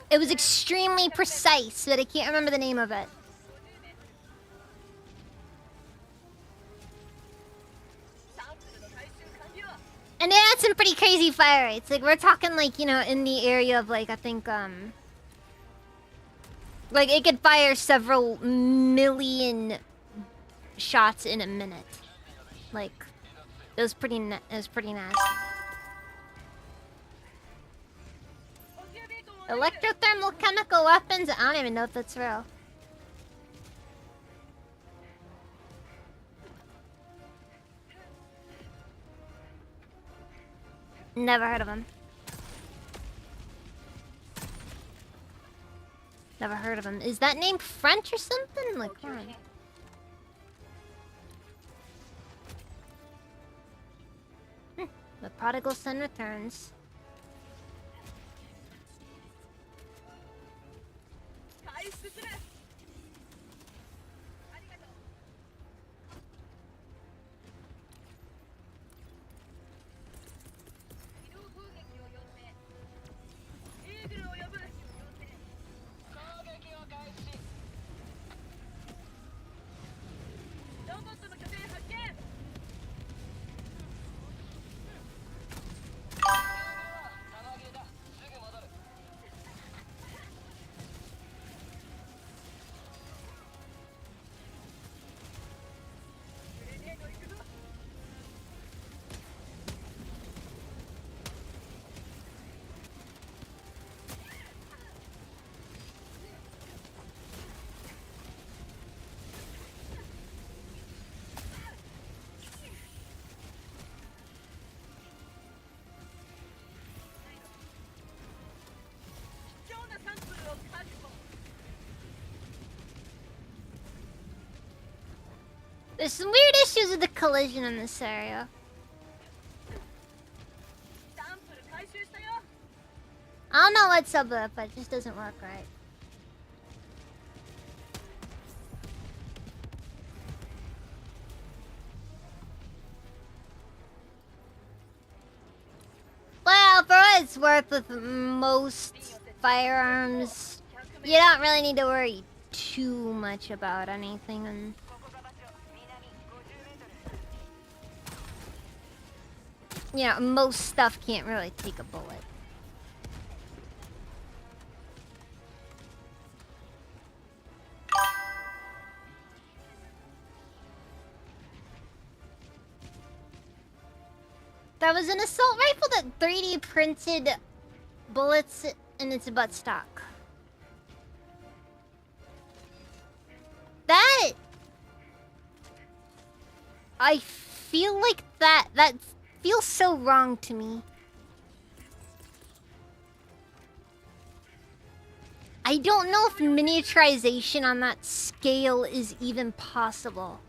It was extremely precise, but I can't remember the name of it. And it had some pretty crazy fire rates. Like, we're talking, like, you know, in the area of, like, I think, like, it could fire several million shots in a minute. Like, it was pretty nasty. Electrothermal chemical weapons? I don't even know if that's real. Never heard of him. Never heard of him. Is that name French or something? Like, come on. The prodigal son returns. There's some weird issues with the collision in this area. I don't know what's up with it, but it just doesn't work right. Well, for what it's worth, with most firearms, you don't really need to worry too much about anything. And you know, most stuff can't really take a bullet. That was an assault rifle that 3D printed bullets in its buttstock. That... I feel like that feels so wrong to me. I don't know if miniaturization on that scale is even possible.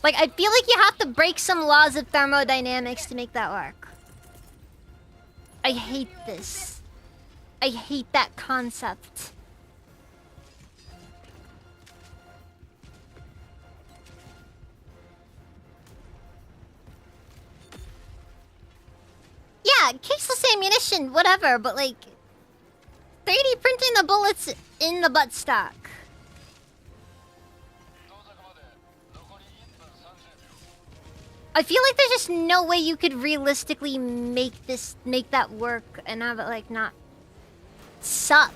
Like, I feel like you have to break some laws of thermodynamics to make that work. I hate this. I hate that concept. Yeah, caseless ammunition, whatever, but like... 3D printing the bullets in the buttstock. I feel like there's just no way you could realistically make that work and have it like not suck.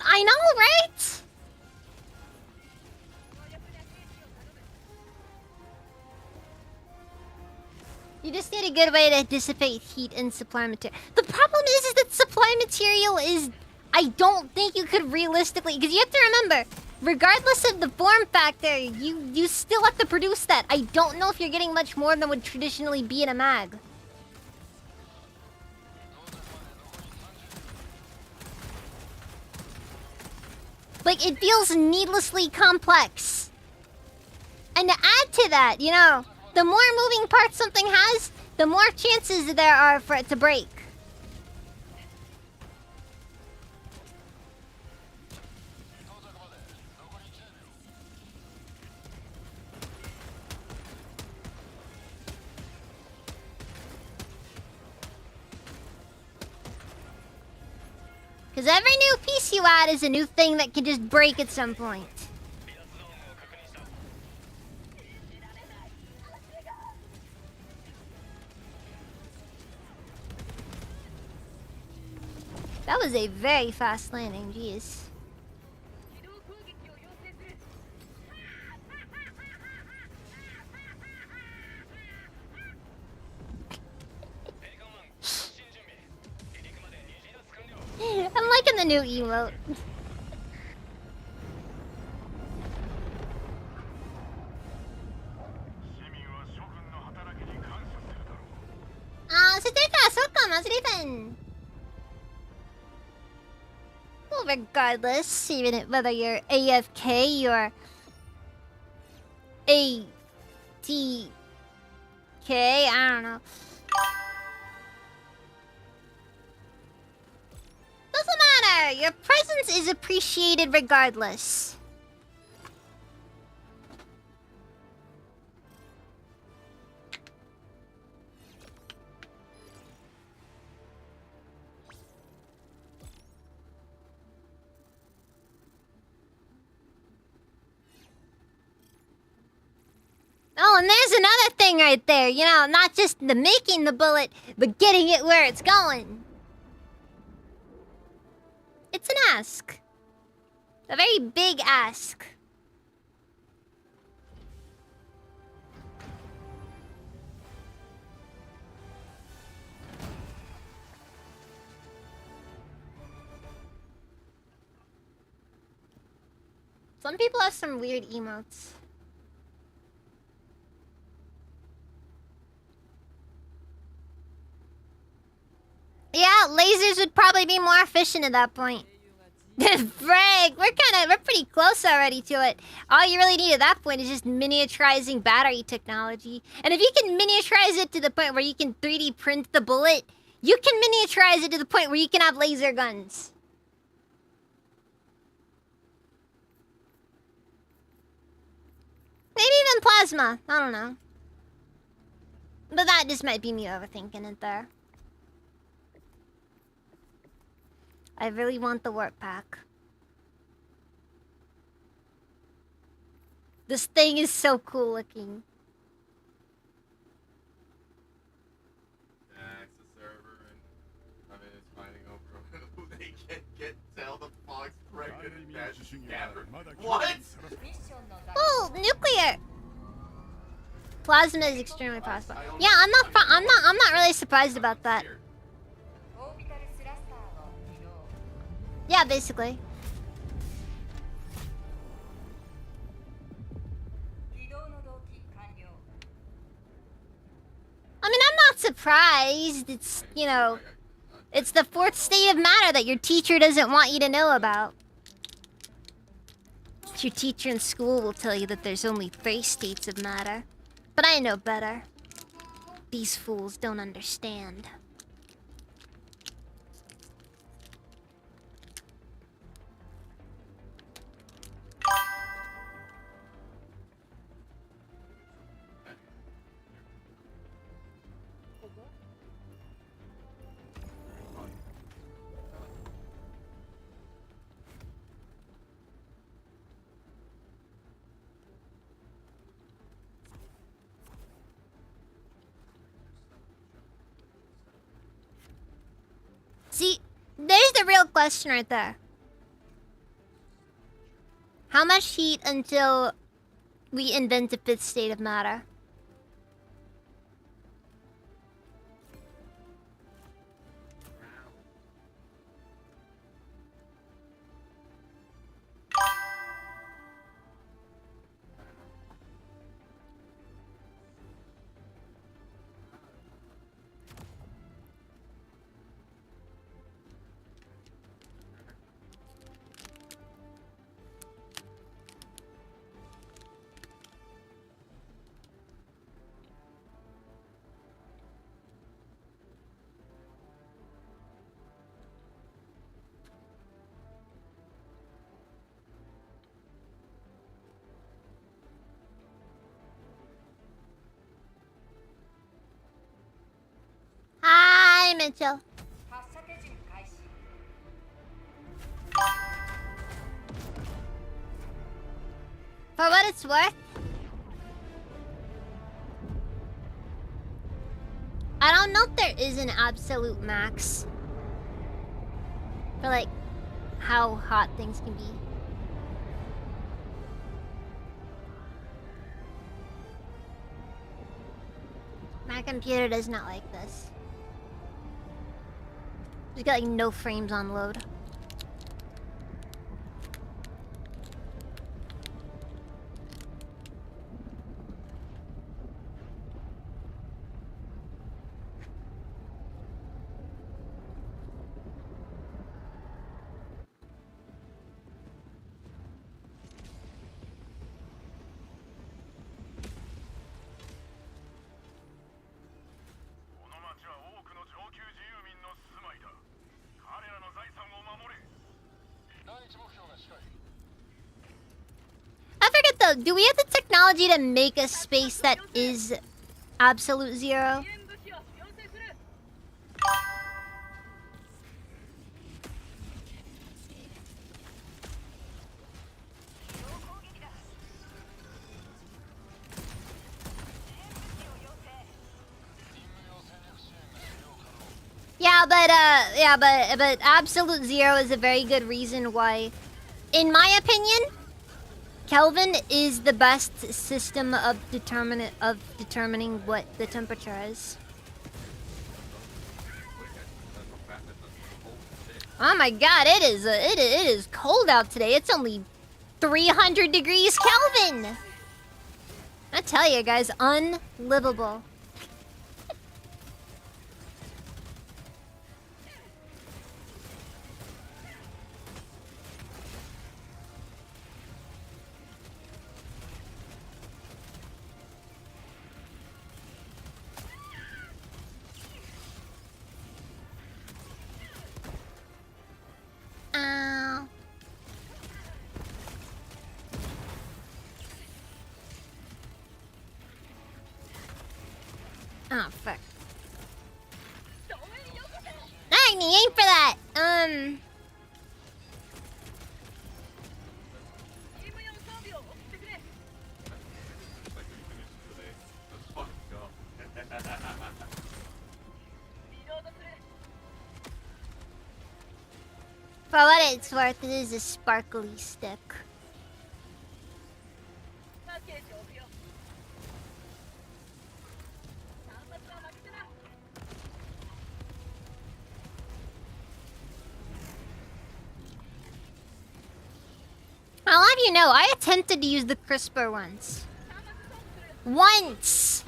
I know, right? You just need a good way to dissipate heat and supply material. The problem is that supply material is... I don't think you could realistically... Because you have to remember, regardless of the form factor, you still have to produce that. I don't know if you're getting much more than would traditionally be in a mag. Like, it feels needlessly complex. And to add to that, you know, the more moving parts something has, the more chances there are for it to break. Because every new piece you add is a new thing that can just break at some point. That was a very fast landing, jeez. I'm liking the new emote. Well, regardless, whether you're AFK or ATK, I don't know. Doesn't matter! Your presence is appreciated regardless. Oh, and there's another thing right there. You know, not just the making the bullet, but getting it where it's going. It's an ask. A very big ask. Some people have some weird emotes. Yeah, lasers would probably be more efficient at that point. Frag, we're pretty close already to it. All you really need at that point is just miniaturizing battery technology. And if you can miniaturize it to the point where you can 3D print the bullet, you can miniaturize it to the point where you can have laser guns. Maybe even plasma. I don't know. But that just might be me overthinking it there. I really want the warp pack. This thing is so cool looking. Yeah, it's a server, and I mean, it's fighting over who they can tell the fox pregnant and dash scattered. What? ミッションの Oh, nuclear. Plasma is extremely possible. Yeah, I'm not really surprised about that. オービタルスラスターを起動 Yeah, basically. 起動の動機完了 I mean, I'm not surprised. It's, you know, it's the fourth state of matter that your teacher doesn't want you to know about. Your teacher in school will tell you that there's only 3 states of matter. But I know better. These fools don't understand. See, there's the real question right there. How much heat until we invent a 5th state of matter? Hi, Mitchell. 発射手順開始 For what it's worth, I don't know if there is an absolute max for like how hot things can be. My computer does not like this. It's got like no frames on load. I forget though, do we have the technology to make a space that is absolute zero? But absolute zero is a very good reason why, in my opinion, Kelvin is the best system of determining what the temperature is. Oh my god, it is cold out today. It's only 300 degrees Kelvin! I tell you guys, unlivable. Ow. Oh, fuck. Dang, he ain't for that. Like we finished today. Let's fucking go. For what it's worth, it is a sparkly stick. I'll have you know, I attempted to use the crisper once. Once!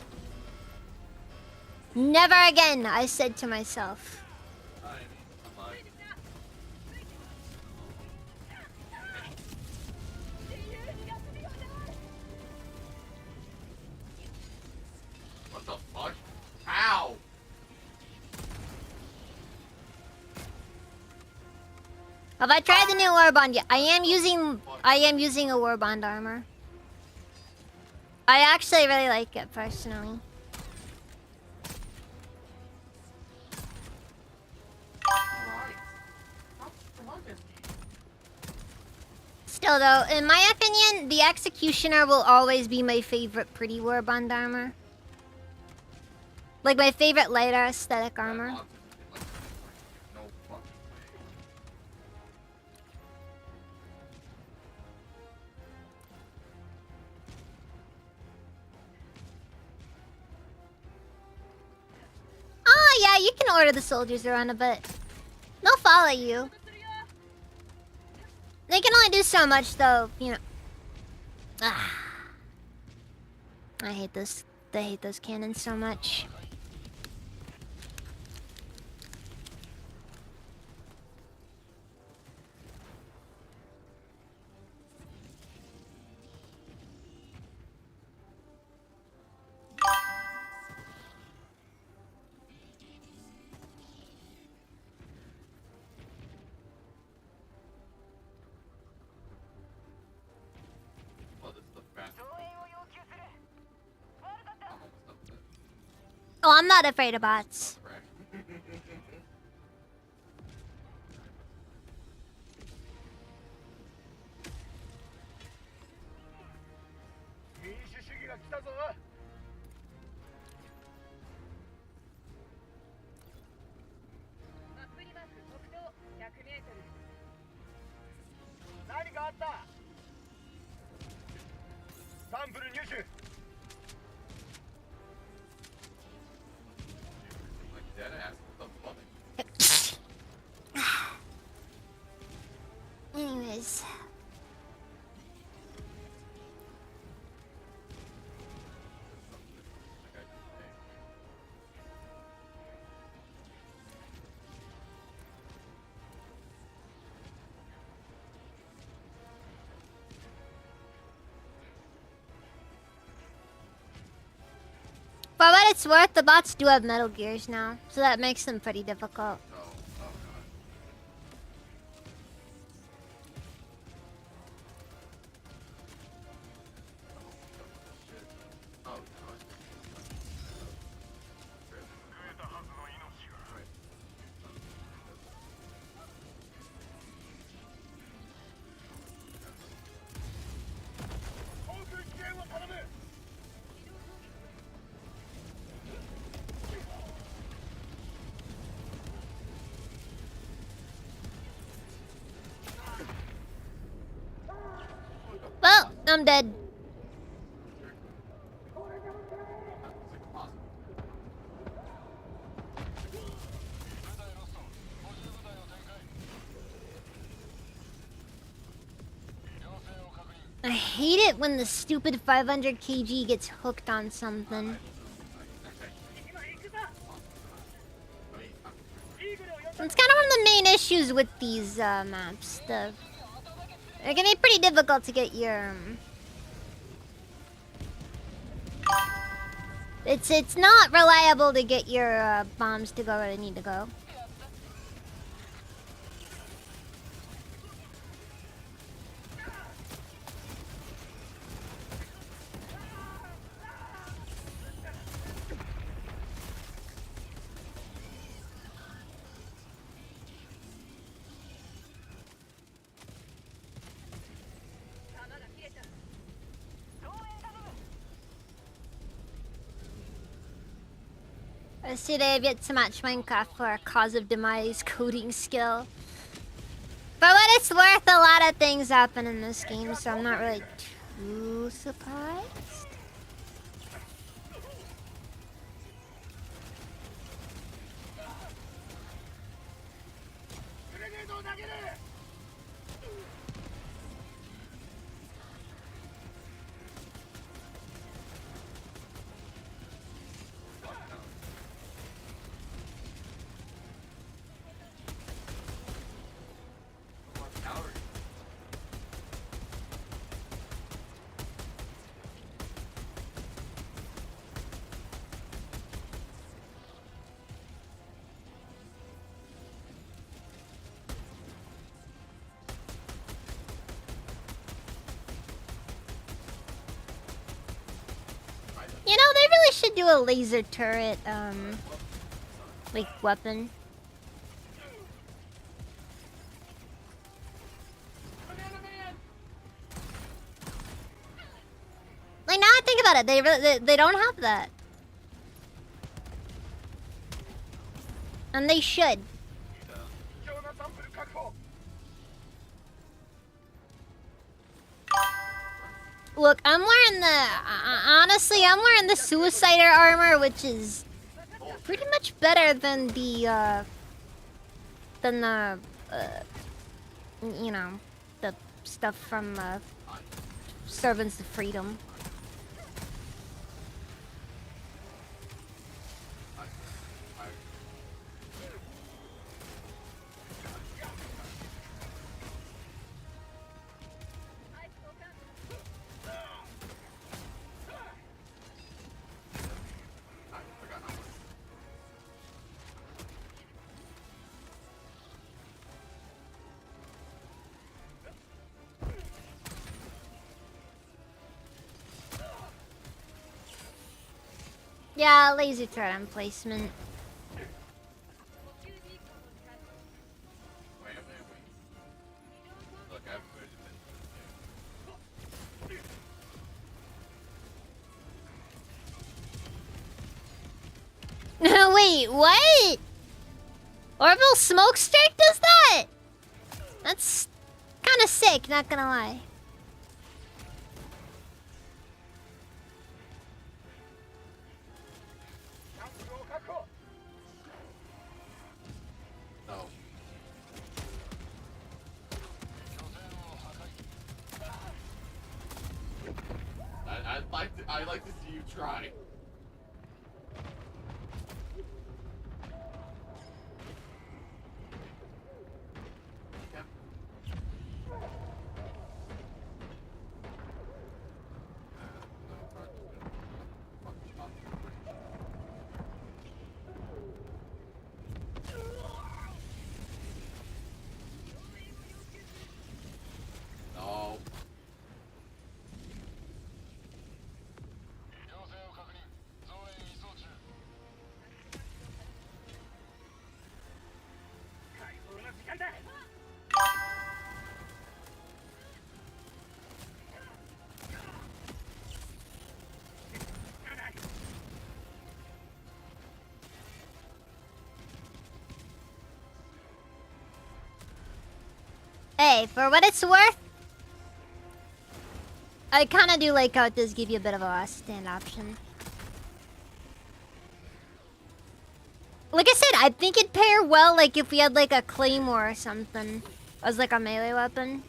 Never again, I said to myself. I'm like, what the fuck? Ow! Have I tried the new Warbond yet? I am using a Warbond armor. I actually really like it personally. Still though, in my opinion, the Executioner will always be my favorite pretty Warbond armor. Like my favorite lighter aesthetic armor. No fucking way. Oh yeah, you can order the soldiers around a bit. They'll follow you. They can only do so much though, you know. Ah. I hate those cannons so much. Oh, this is the fast. Oh, I'm not afraid of bots. Correct. 民主主義が来たぞ。マップリマーク北東100メートル。何があった？サンプル入手。 Like dead ass. What the fuck? Anyways. Like I can say. For what it's worth, the bots do have Metal Gears now, so that makes them pretty difficult. Oh, oh god. Oh god. Well, I'm dead. I hate it when the stupid 500 kg gets hooked on something. 今行くぞ I mean, イーグルを呼んだ It's kind of one of the main issues with these maps. They're gonna be pretty difficult to get your. It's not reliable to get your bombs to go where they need to go. I see they have yet to match Minecraft for a cause of demise coding skill. For what it's worth, a lot of things happen in this game, so I'm not really too surprised. You know, they really should do a laser turret, like, weapon. Like, now I think about it, they don't have that. And they should. 貴重なサンプル確保 Look, I'm wearing the... honestly, I'm wearing the Suicider armor, which is pretty much better than the, you know, the stuff from, Servants of Freedom. Yeah, laser turret emplacement. wait. Look, I've been... Wait, what? Orbital Smokestack does that? That's kind of sick, not gonna lie. No. I'd like to see you try. Yep. No. Hey, for what it's worth, I kind of do like how it does give you a bit of a last stand option. Like I said, I think it'd pair well like if we had like a claymore or something as like a melee weapon.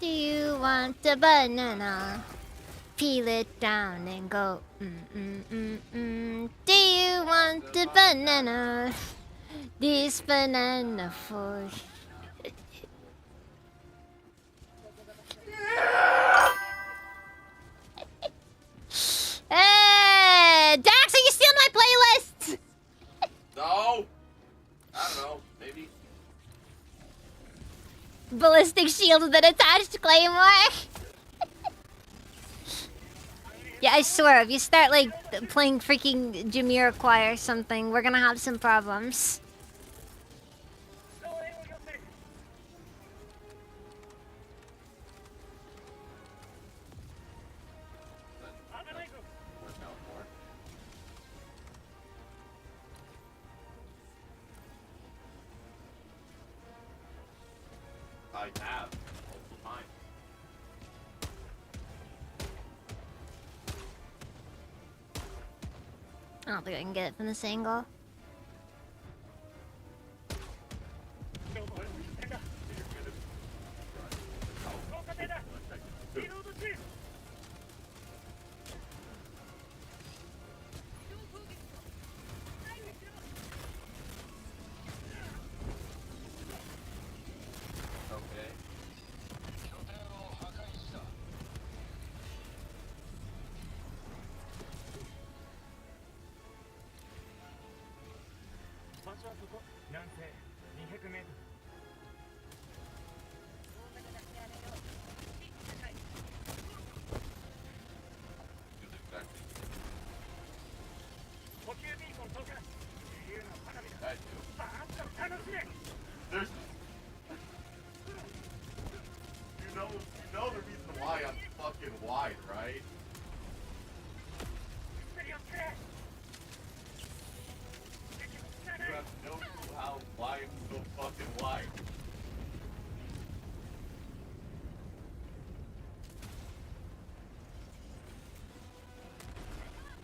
Do you want a banana? Peel it down and go. Do you want a banana? This banana for. Hey, Dax, are you stealing my playlist? No. I don't know. Maybe. Ballistic shield with an attached claymore. Yeah, I swear, if you start like playing freaking Jamiroquai or something, we're gonna have some problems. 応援を要請 危ないぞ Where's now for? I have multiple times. I don't think I can get it from this angle. どうも変だ効果艇だリロード中 Okay. Use exactly. 補給ビーコン投下自由の花火だ That too. バーッと楽しめ There's. You know the reason why I'm fucking wide, right? 薬をつけ敵も死な You ない have no clue how why I'm so fucking wide.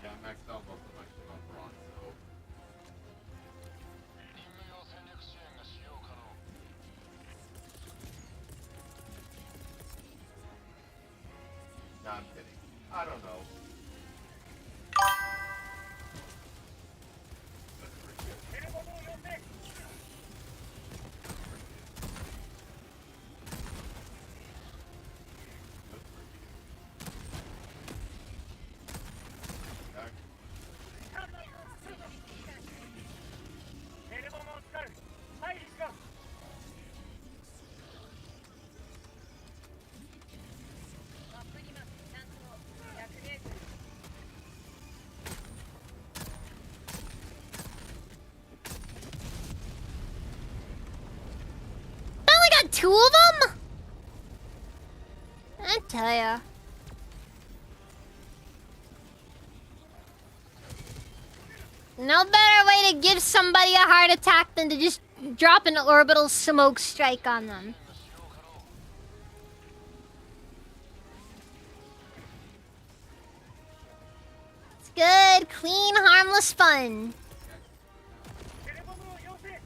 Yeah, I maxed out most of my shit on bronze, so. Nah, I'm kidding. I don't know. That's pretty good. テレボムを要請 Okay. テレボムを使う回避しろ マップにますチャンスを100メートル I only got 2 of them? I tell ya. No better way to give somebody a heart attack than to just drop an orbital smoke strike on them. It's good, clean, harmless fun. テレボムを要請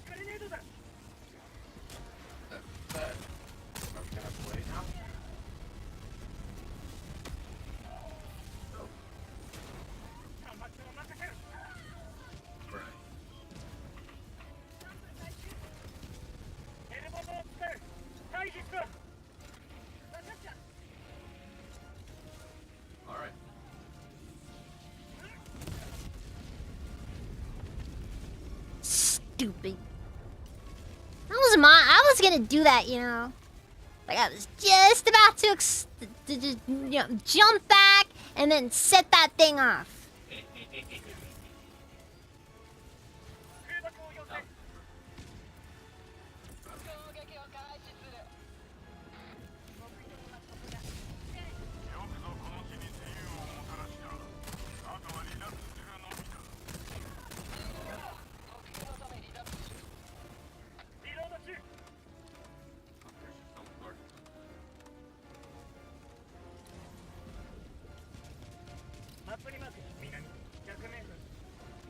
グレネードだ That's that. Are we gonna play now? Oh, 端末を任せる right. テレボムを使う回避しろ分かった Alright. Stupid. I was gonna do that, you know. Like I was just about to just, jump back and then set that thing off. 空爆を要請 リロード中 Here's some sort. マップにマーク南100メートル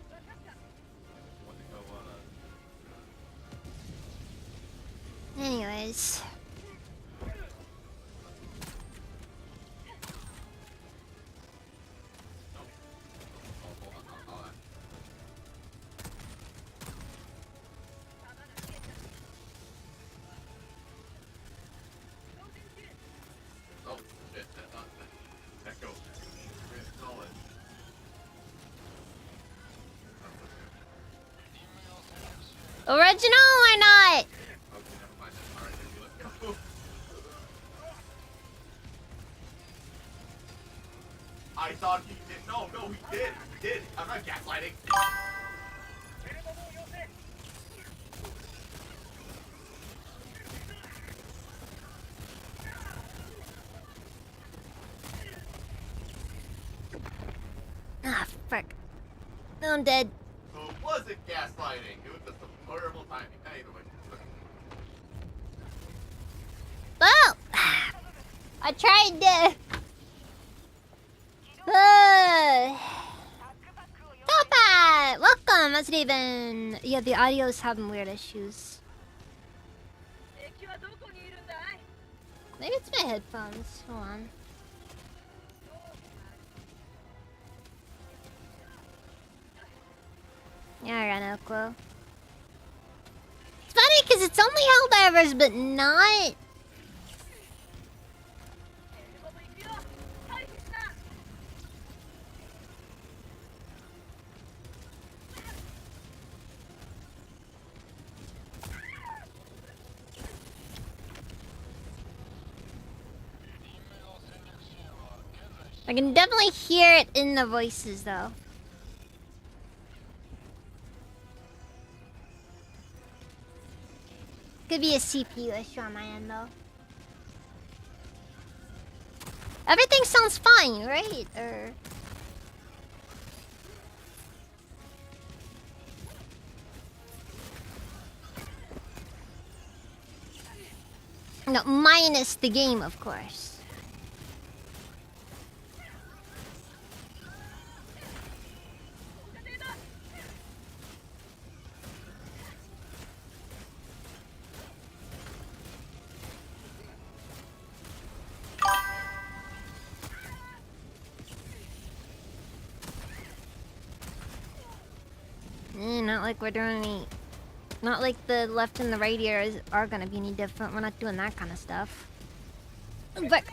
分かった Want to go, Anyways, Original or not? Okay, never mind then. Alright, let's go. I thought he did. No, he did. He did. I'm not gaslighting. Ah, frick. I'm dead. So it wasn't gaslighting. It was just a horrible timing. Either way. Well, I tried to. Papa, welcome, that's Raven. Yeah, the audio's having weird issues. 敵はどこにいるんだい？ Maybe it's my headphones. Hold on. Yeah, I got no clue. It's funny because it's only Helldivers, but not. ここ行くよ。回避した。 I can definitely hear it in the voices, though. Could be a CPU issue on my end, though. Everything sounds fine, right? Or... No, minus the game, of course. Not like we're doing any... Not like the left and the right ears are gonna be any different. We're not doing that kind of stuff. But...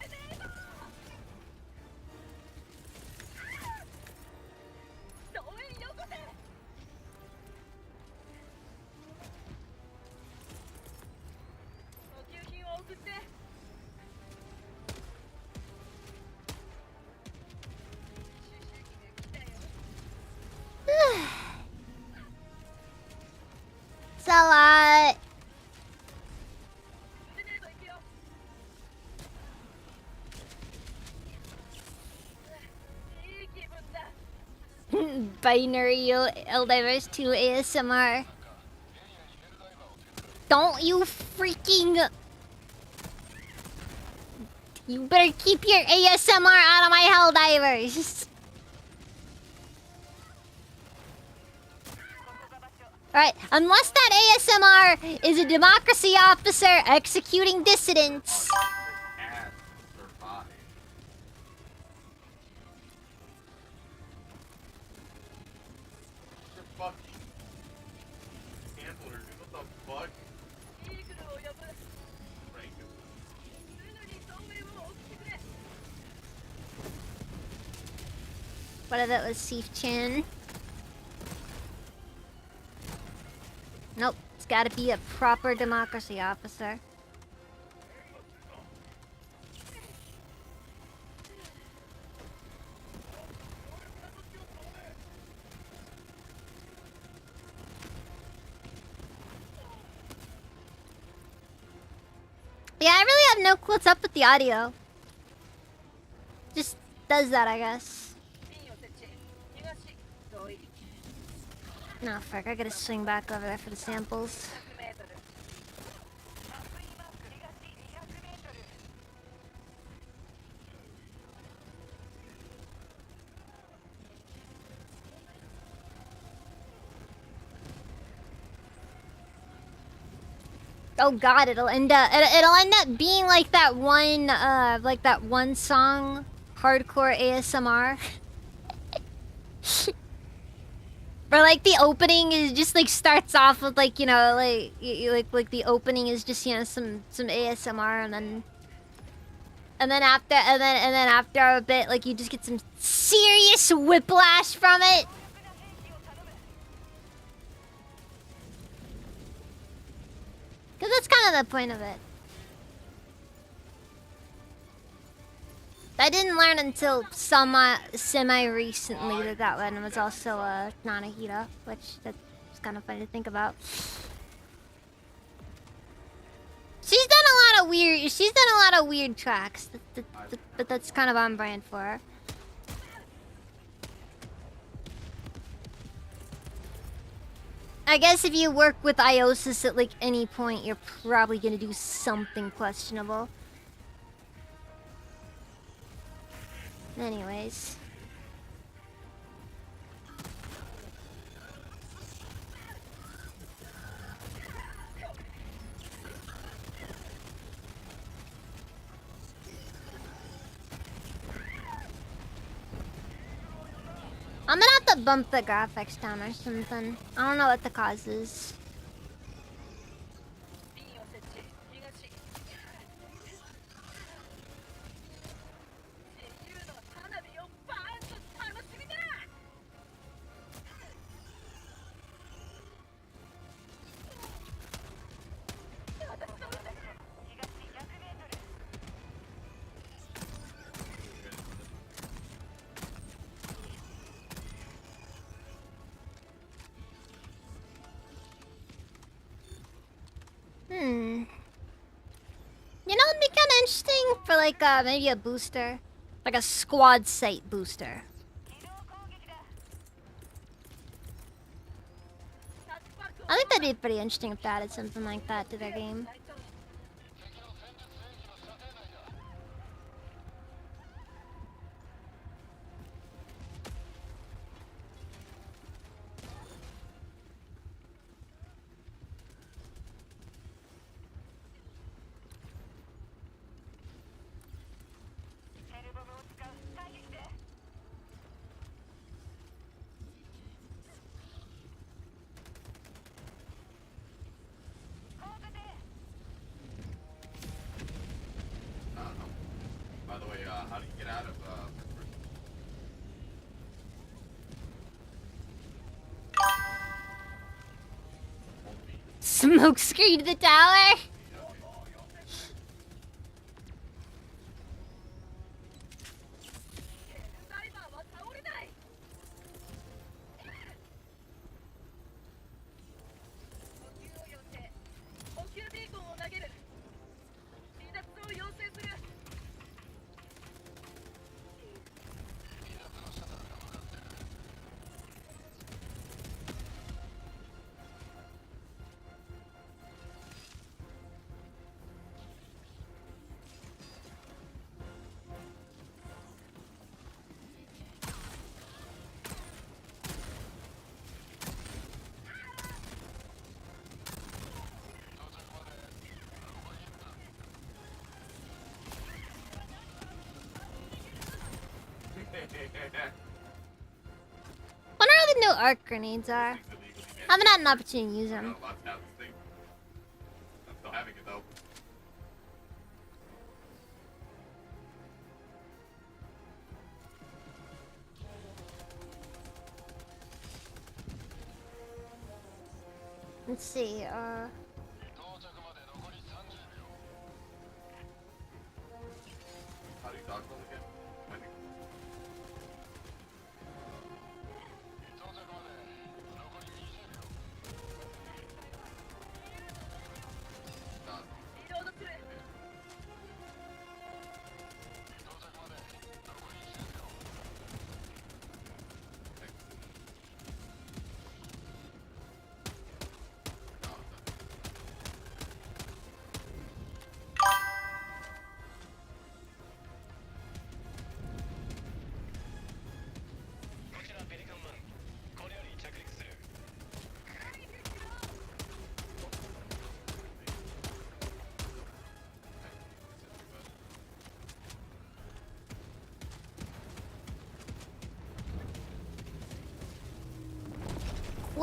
It's a lot. Binary Helldivers 2 ASMR. Don't you freaking... You better keep your ASMR out of my Helldivers. Alright, unless that ASMR is a democracy officer executing dissidents. And survive. You're fucking handler, dude. What the fuck? Rank him. What if it was Seif Chin? Nope, it's gotta be a proper democracy officer. Yeah, I really have no clue what's up with the audio. Just does that, I guess. No, frick, I gotta swing back over there for the samples. Oh god, it'll end up being like that one song, hardcore ASMR. Or like the opening is just like starts off with like, you know, like the opening is just, you know, some ASMR and then after a bit like you just get some serious whiplash from it. 'Cause that's kind of the point of it. I didn't learn until semi recently that that one was also a Nanahita, which that's kind of funny to think about. She's done a lot of weird. She's done a lot of weird tracks, but that's kind of on brand for her. I guess if you work with Iosis at like any point, you're probably gonna do something questionable. Anyways. I'm gonna have to bump the graphics down or something. I don't know what the cause is. ピンを設置東自由の花火をバーンと楽しみだな。 You know, it'd be kind of interesting for like maybe a booster, like a squad site booster. I think that'd be pretty interesting if they added something like that to their game. By the way, how do you get out of Smoke screen to the tower. Wonder how the new arc grenades are. Haven't had an opportunity to use them. I'm still having it though. Let's see, How do you talk about it again?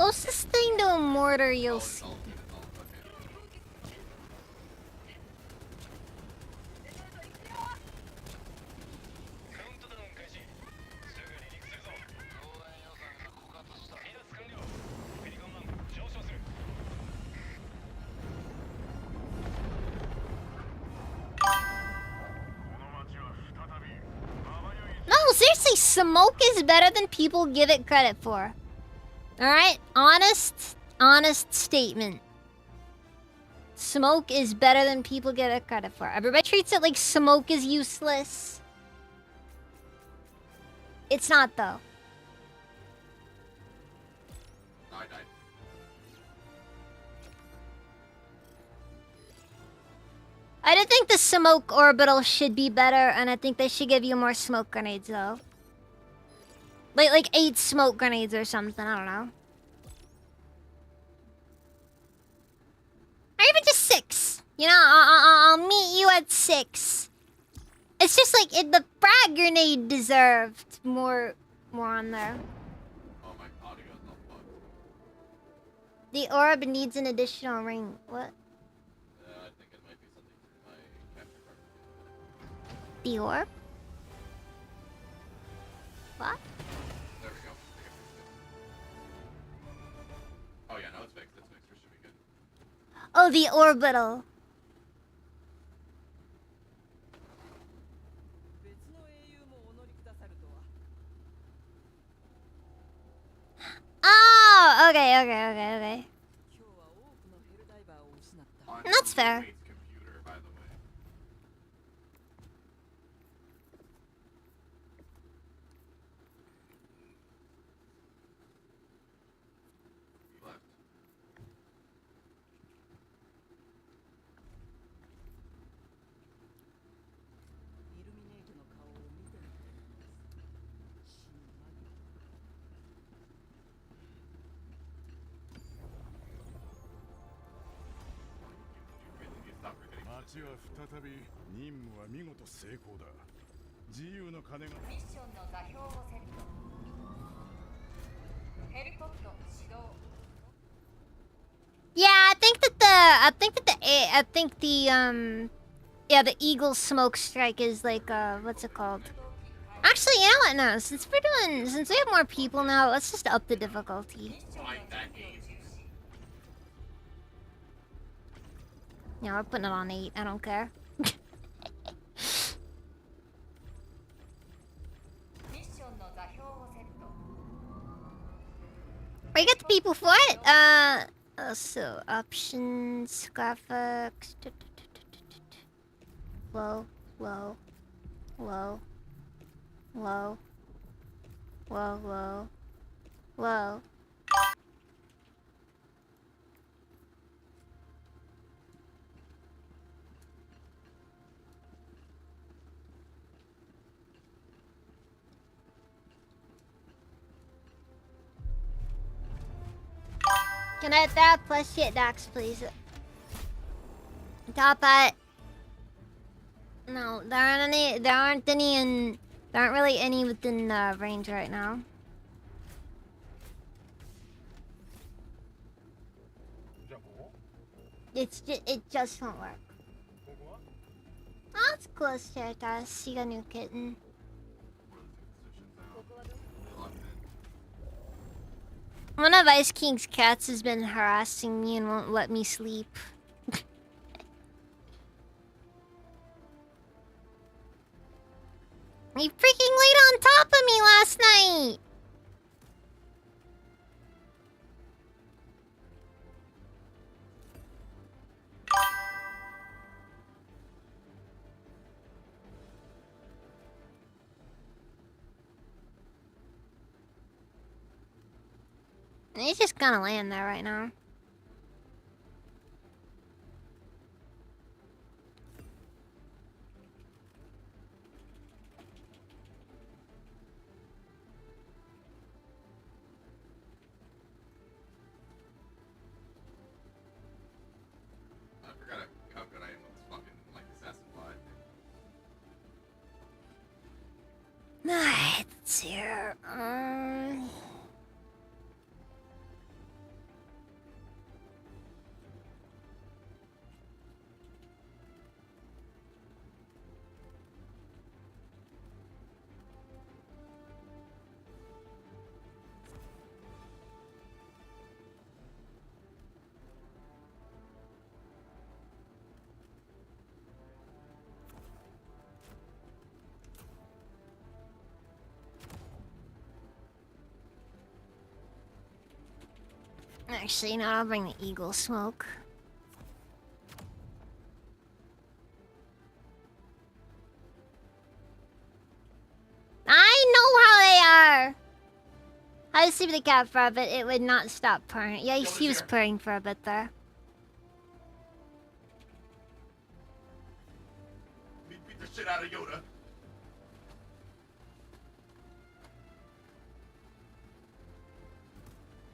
closest thing to a mortar you'll see. honestly, smoke is better than people give it credit for. Alright? Honest statement. Smoke is better than people give it credit for. Everybody treats it like smoke is useless. It's not, though. No, I died. I do think the smoke orbital should be better, and I think they should give you more smoke grenades, though. Like 8 smoke grenades or something, I don't know. Or even just 6. You know, I'll meet you at 6. It's just like, the frag grenade deserved more on there. Oh, my audio's not fucked. The orb needs an additional ring. What? I think it might be something from my capture card. The orb? What? There we go. I think I fixed it. Oh yeah, no, it's fixed. It's fixed. We should be good. Oh, the orbital. Oh, okay. That's fair. Wade's computer, by the way. He left. You stop forgetting. 町は再び任務は見事成功だ。自由の鐘がミッションの座標をセット。ヘリコプター始動。Yeah, I think yeah, the Eagle Smoke Strike is like, what's it called? Actually, you know what? No, since we have more people now, let's just up the difficulty. Find that game. Yeah, we're putting it on 8. I don't care. ミッションの座標をセット。 We get the people for it. So options, graphics. Whoa. Can I hit that plus shit Dax, please? Top hat. No, there aren't really any within range right now. It just won't work. Oh, it's close to us. You got a new kitten. One of Ice King's cats has been harassing me and won't let me sleep. He freaking laid on top of me last night! He's just gonna land there right now. I forgot how good I am with this fucking, like, assassin bot. Alright, let's see here. Actually, no, I'll bring the eagle smoke. I know how they are! I was sleeping the cat for a bit, it would not stop purring. Yeah, he was purring for a bit there. Beat the shit out of Yoda.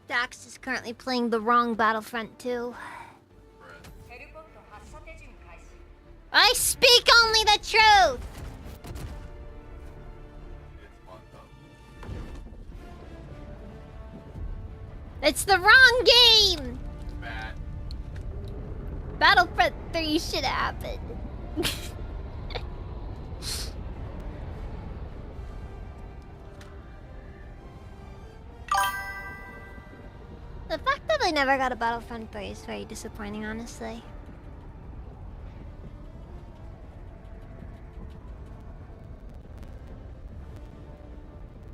Dax is currently playing the wrong Battlefront 2. I speak only the truth! It's the wrong game! Bad. Battlefront 3 should happen. The fact that I never got a Battlefront 3 is very disappointing, honestly.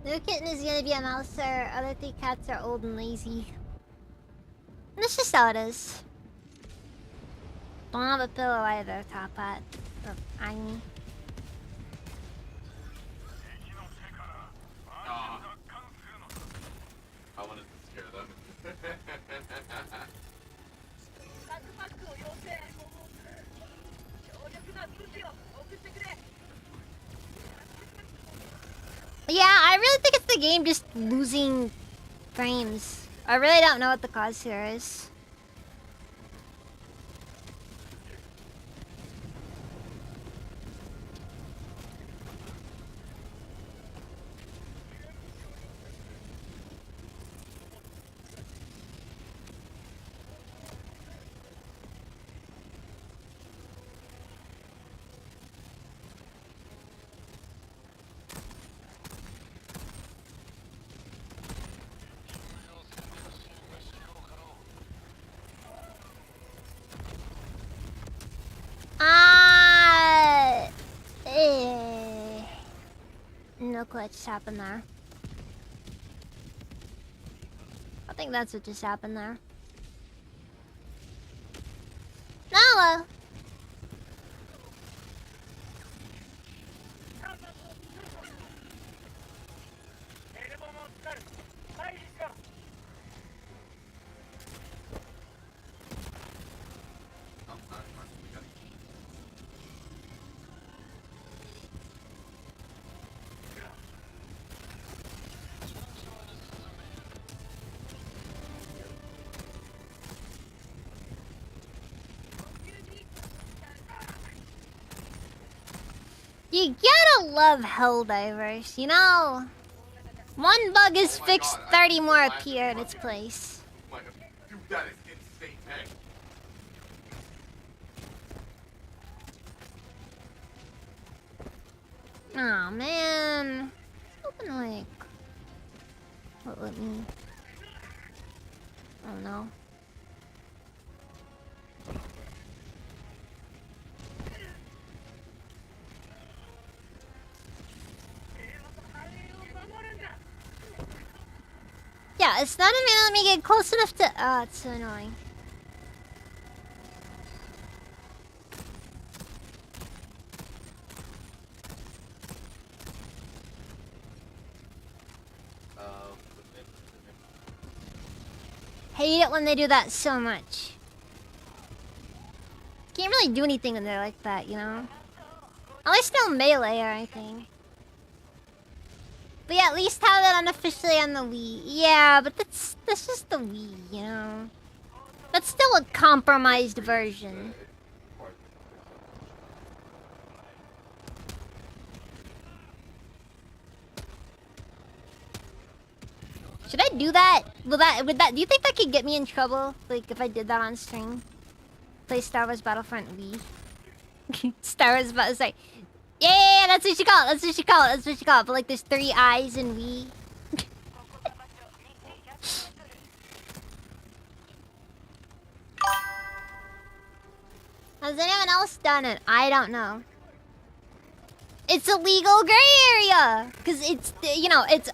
New Kitten is gonna be a mouser, other 3 cats are old and lazy. That's just how it is. Don't have a pillow either, Top Hat. Or Agni. I wanted to scare them. バックパックを要請強力な武器を送ってくれ Yeah, I really think it's the game just losing frames. I really don't know what the cause here is. No clue what just happened there. I think that's what just happened there. Nala! You gotta love Helldivers, you know? One bug is fixed, 30 more appear in its place. Dude, that is insane, man. Aw, man. Open like... What let me... Oh no. Yeah, it's not even let me get close enough to... Oh, it's so annoying. Hate it when they do that so much. Can't really do anything when they're like that, you know? At least no melee or anything. But yeah, at least have it unofficially on the Wii. Yeah, but that's just the Wii, you know? That's still a compromised version. Should I do that? Would that do you think that could get me in trouble? Like if I did that on stream? Play Star Wars Battlefront Wii. Star Wars sorry. Yeah, that's what you call it. That's what you call it. That's what you call it. But like there's 3 eyes in Wii. Has anyone else done it? I don't know. It's a legal gray area! Because it's, you know, it's...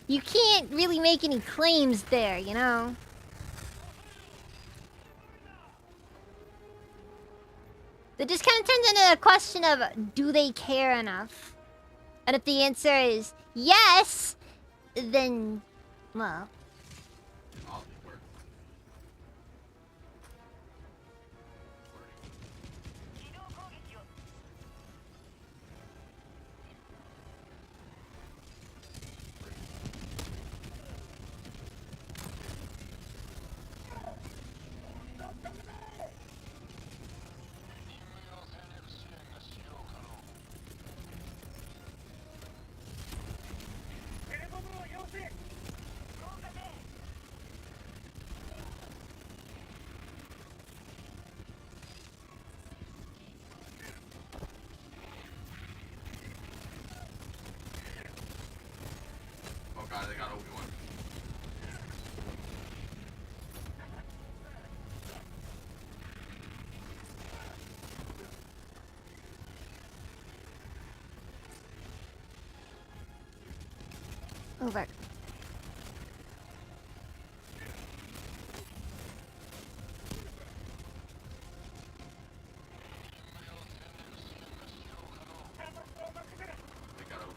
you can't really make any claims there, you know? That just kind of turns into a question of, do they care enough? And if the answer is yes, then, well, I'll be working. Oh god, they got Obi-Wan. over. They got Obi.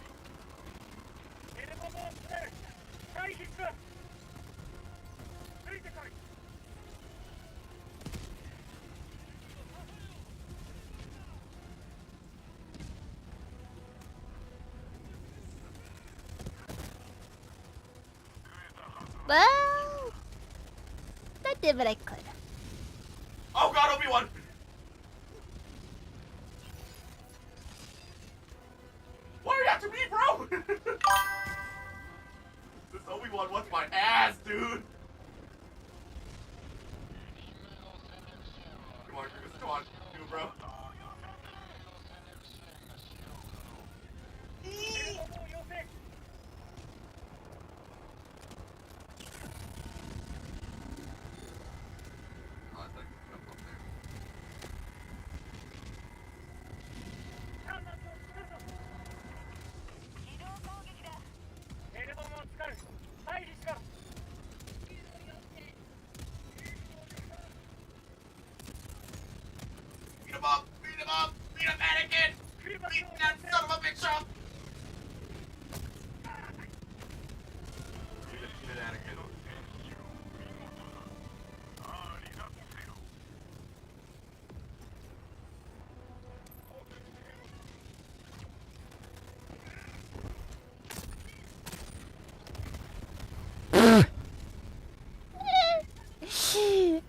Well, I did what I could. Oh god, Obi-Wan! Why are you after me, bro? This Obi-Wan wants my ass, dude! Come on, Chris, come on. Do it, bro. Oh, I thought you could jump up there. Beat him up! Beat him up! Beat him, Anakin! Beat that son of a bitch up! Beat it, Anakin.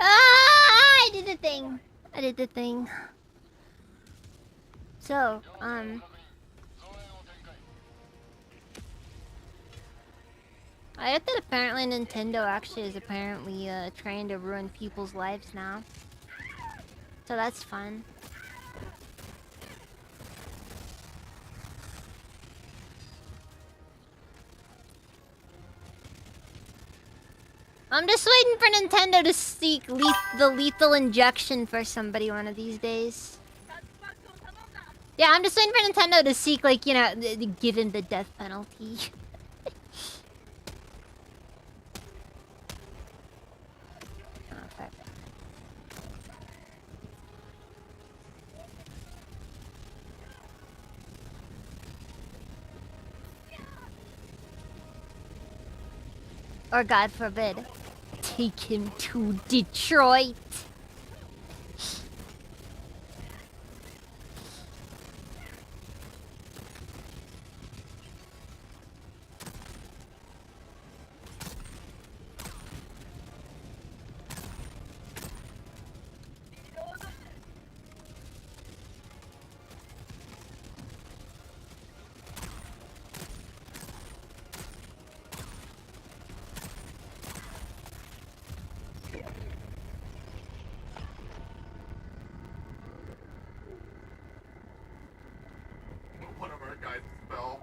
I did the thing. I did the thing. So, I heard that apparently Nintendo actually is apparently trying to ruin people's lives now. So that's fun. I'm just waiting for Nintendo to seek the lethal injection for somebody one of these days. Yeah, I'm just waiting for Nintendo to seek, like, you know, give him the death penalty. Oh, fuck. Or God forbid, take him to Detroit. One of our guys fell.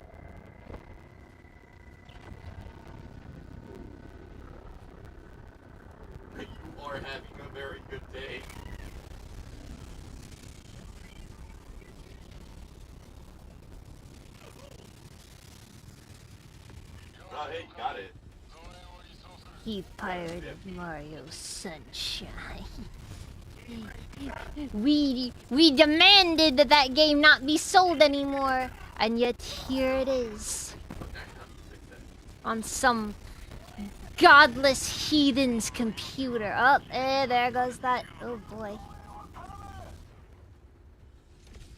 You are having a very good day. Oh, hey, got it. He pirated Mario Sunshine. We demanded that that game not be sold anymore, and yet here it is. On some godless heathen's computer. Oh, there goes that. Oh boy.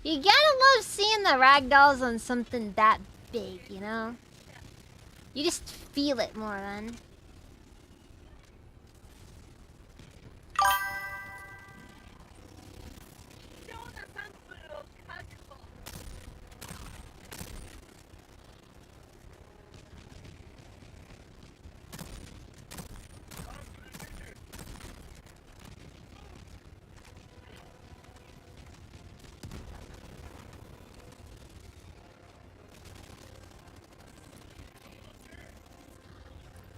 You gotta love seeing the ragdolls on something that big, you know? You just feel it more then.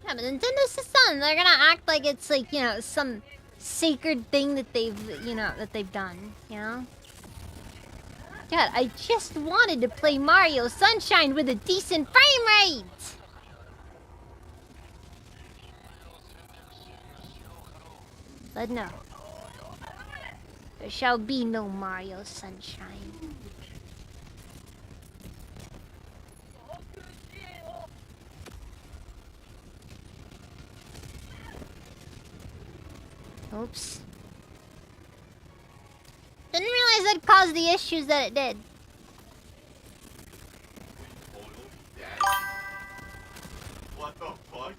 Yeah, but Nintendo System, they're gonna act like it's like, you know, some sacred thing that they've, you know, that they've done, you know? God, I just wanted to play Mario Sunshine with a decent frame rate! But no. There shall be no Mario Sunshine. Oops. Didn't realize that caused the issues that it did. What the fuck?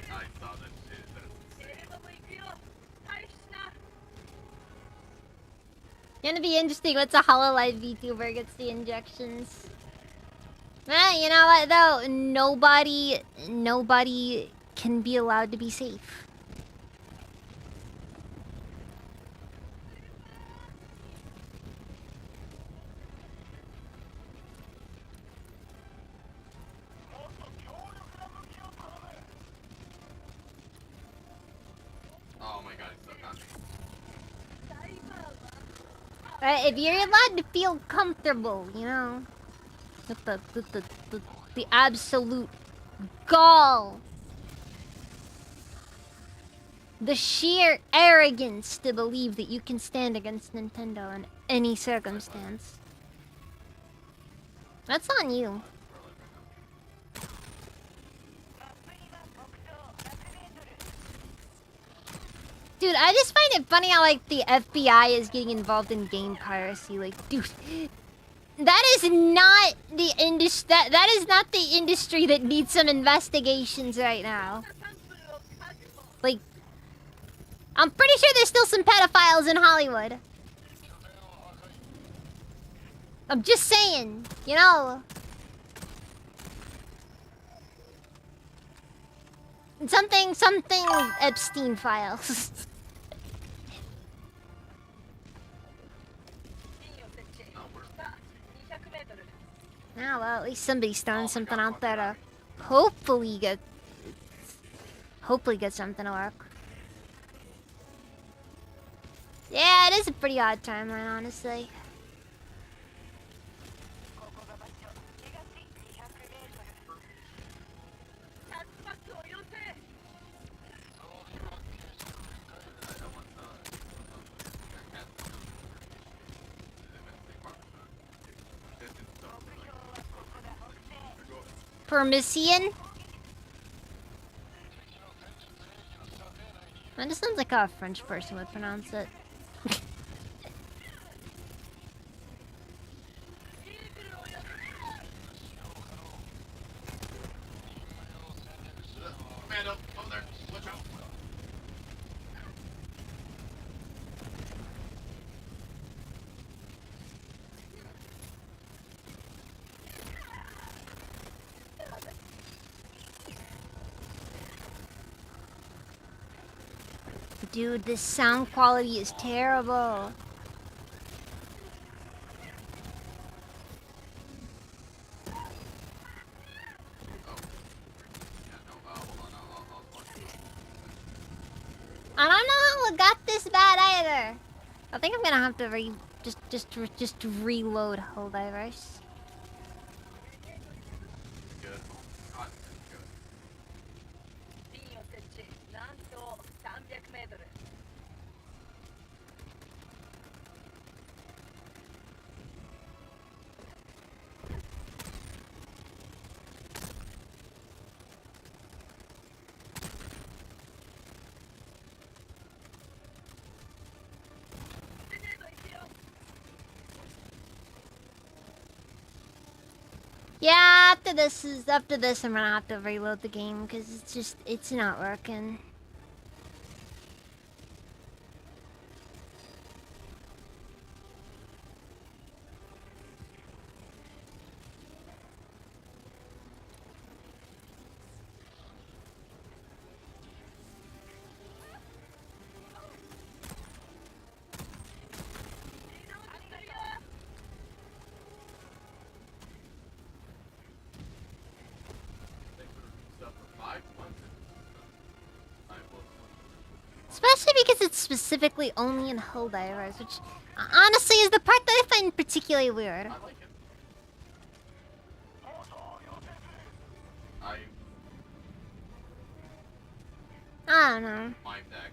I saw that shit. Gonna be interesting. What's a HoloLive VTuber gets the injections? You know what though? Nobody can be allowed to be safe. Oh my god, it's stuck on me. If you're allowed to feel comfortable, you know, with the absolute gall, the sheer arrogance to believe that you can stand against Nintendo in any circumstance. That's on you. Dude, I just find it funny how, like, the FBI is getting involved in game piracy. Like, dude, that is not the that is not the industry that needs some investigations right now. Like, I'm pretty sure there's still some pedophiles in Hollywood. I'm just saying, you know. Something Epstein files. Ah, well, at least somebody's throwing something out there to hopefully get something to work. Yeah, it is a pretty odd timeline, honestly. Permission? That just sounds like how a French person would pronounce it. Man up, over there. Watch out. Dude, this sound quality is terrible. I don't know how it got this bad either. I think I'm gonna have to just reload Helldivers. Good. God, good. ピンを設置。南東300メートル。Yeah, after this, I'm gonna have to reload the game because it's not working. They could have stuff for 5 months. I will. Especially because it's specifically only in Helldivers, which honestly is the part that I find particularly weird. I like it. I I don't know. mind decks.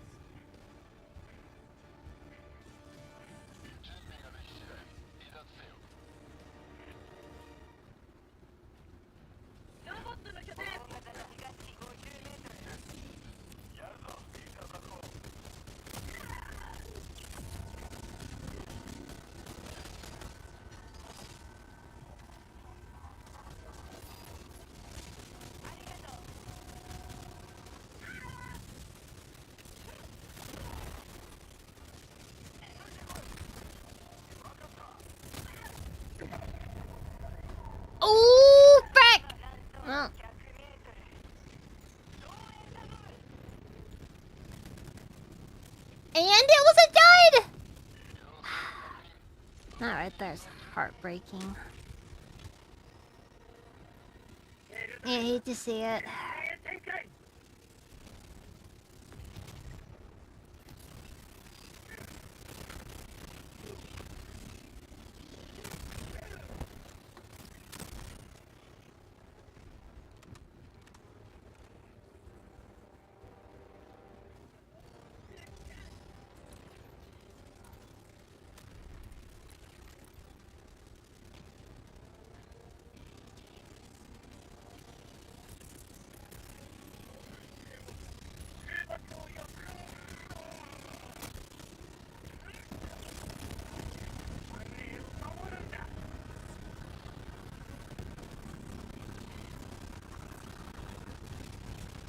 Oh, frick! Oh. And it wasn't died! That right there's heartbreaking. I hate to see it.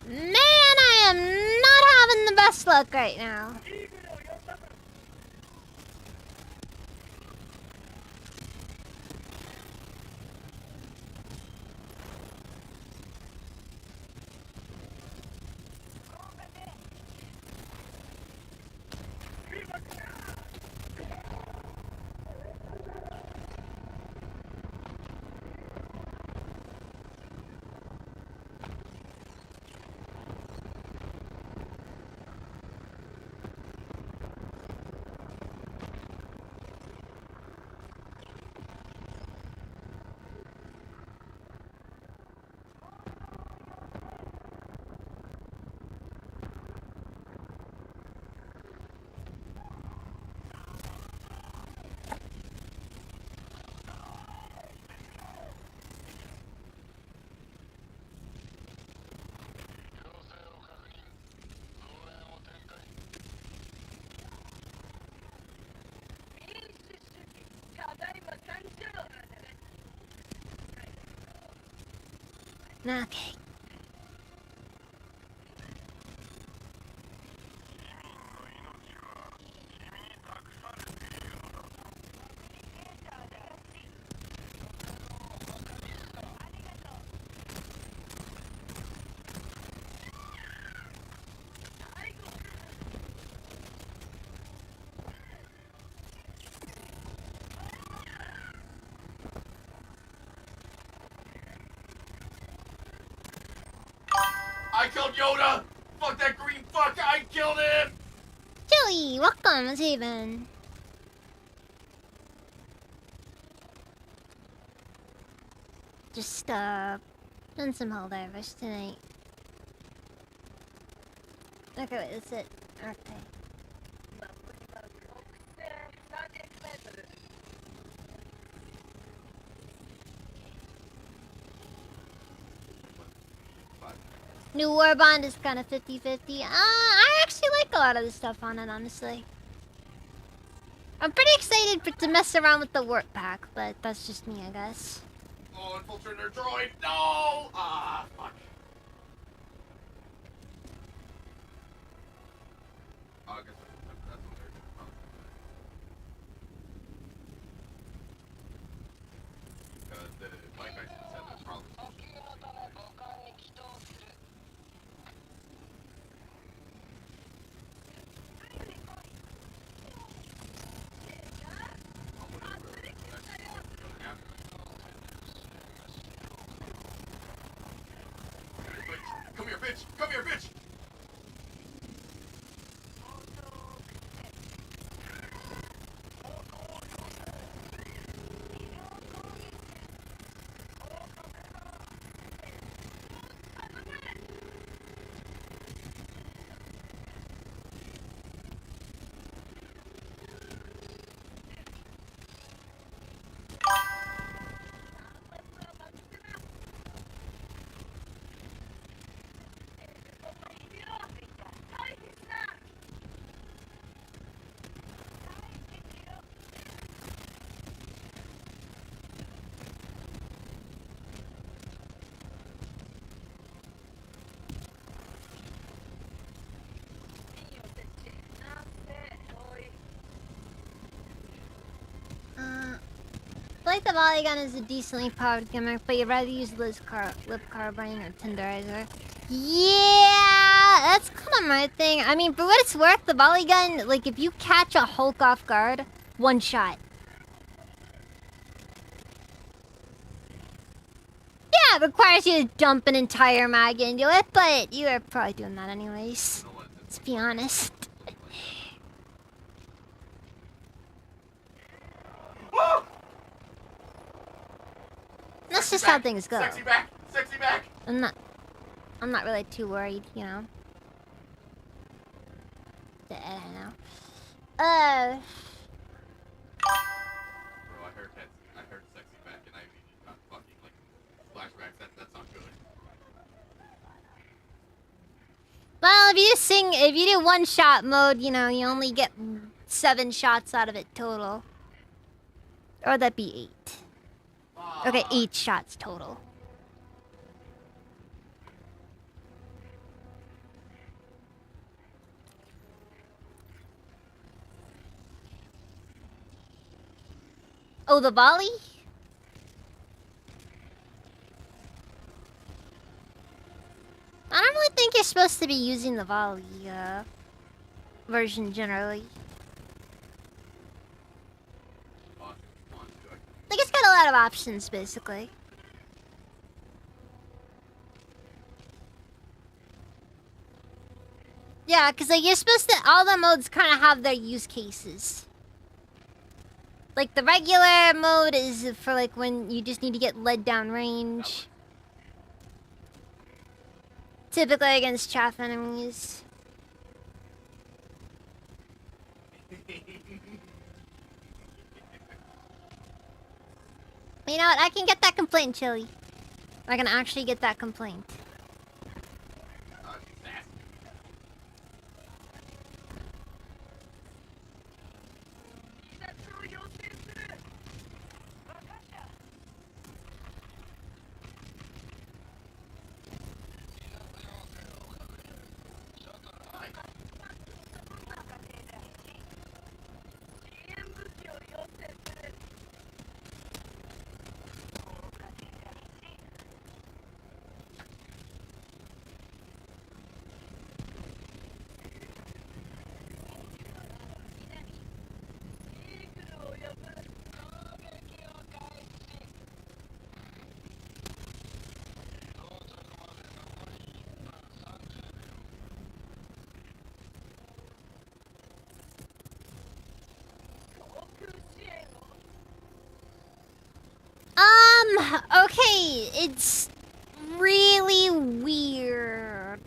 Man, I am not having the best luck right now. Okay. I killed Yoda! Fuck that green fuck! I killed him! Chili, welcome, it's Haven. Just doing some Helldivers tonight. Okay, wait, that's it. Okay. 6000m。 New Warbond is kind of 50-50. I actually like a lot of the stuff on it, honestly. I'm pretty excited to mess around with the warp pack, but that's just me, I guess. Oh, infiltrator droid! No! Ah, fuck. Oh, I guess that's what they're doing. Because, like I said, that's probably... Come here, bitch! Come here, bitch! I feel like the volley gun is a decently powered gimmick, but you'd rather use lip carbine or tenderizer. Yeah, that's kind of my thing. I mean, for what it's worth, the volley gun, like, if you catch a Hulk off guard, one shot. Yeah, it requires you to dump an entire mag into it, but you are probably doing that anyways. Let's be honest. That's just how things go. Sexy back! Sexy back! I'm not really too worried, you know. I don't know. Bro, I heard sexy back and I immediately got fucking like flashbacks. That's not good. Well, if you do one shot mode, you know, you only get 7 shots out of it total. Or that'd be 8. Okay, 8 shots total. Oh, the volley? I don't really think you're supposed to be using the volley version generally. Like, it's got a lot of options, basically. Yeah, because, like, you're supposed to... All the modes kind of have their use cases. Like, the regular mode is for, like, when you just need to get led down range. Typically against chaff enemies. You know what? I can get that complaint, Chili. I can actually get that complaint. Okay, it's really weird.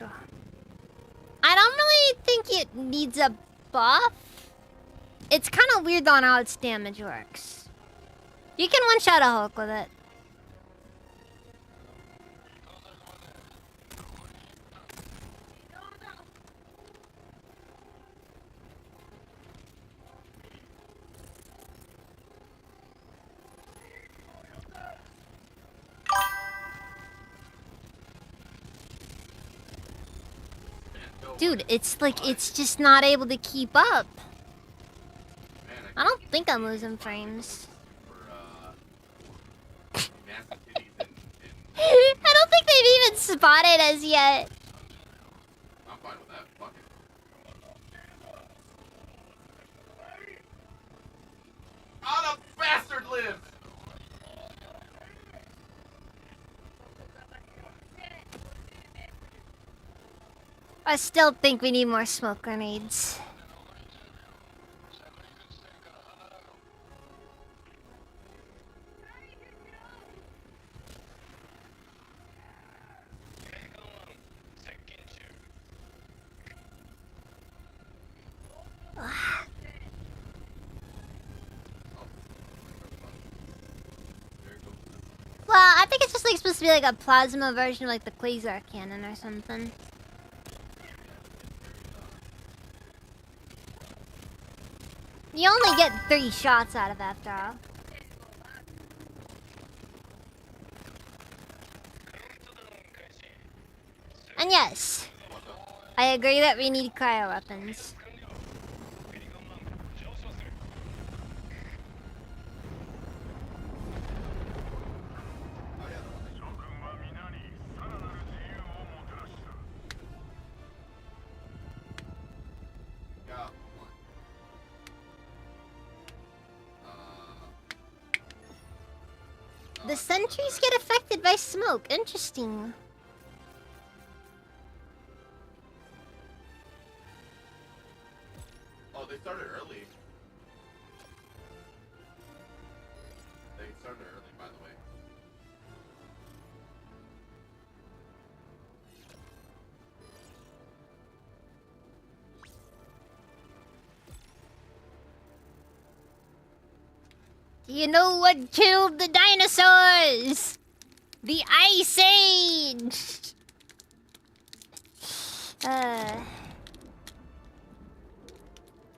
I don't really think it needs a buff. It's kind of weird on how its damage works. You can one-shot a Hulk with it. Dude, it's like, it's just not able to keep up. I don't think I'm losing frames. I don't think they've even spotted us yet. I'm fine with that. Fuck it. How the bastard lives! I still think we need more smoke grenades. Well, I think it's just like supposed to be like a plasma version of like the Quasar cannon or something. You only get 3 shots out of after all. And yes, I agree that we need cryo weapons. The sentries get affected by smoke. Interesting. Oh, they started early. They started early, by the way. Do you know what killed the dinosaurs? The Ice Age!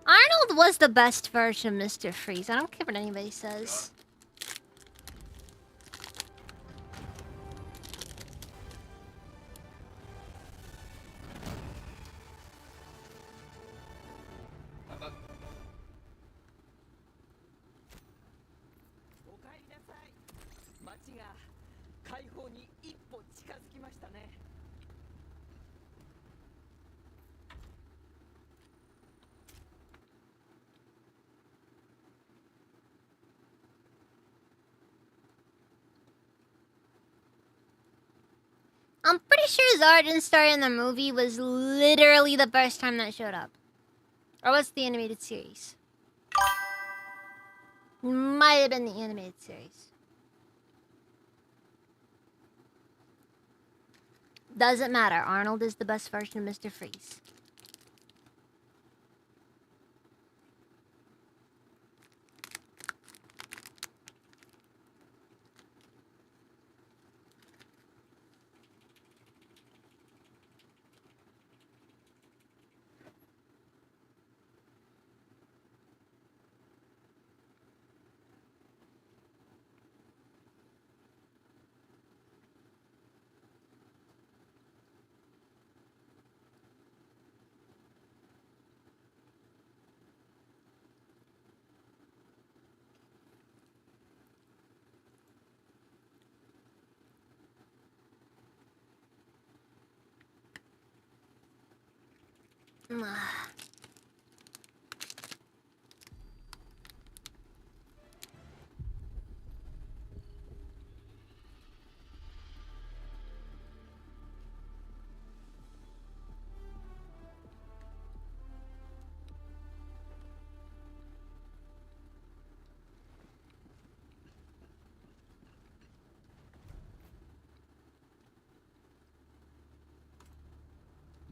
Arnold was the best version of Mr. Freeze. I don't care what anybody says. I'm pretty sure his origin story in the movie was literally the first time that showed up. Or was it the animated series? Might have been the animated series. Doesn't matter. Arnold is the best version of Mr. Freeze.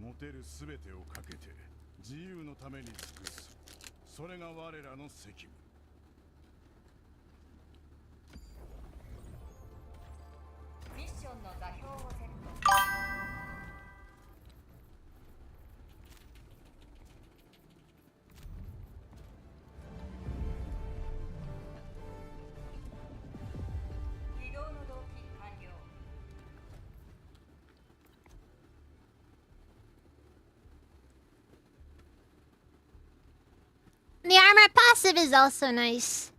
持てるすべてをかけて自由のために尽くす。それが我らの責務。ミッションの座標をセット。起動の動機完了。The armor passive is also nice.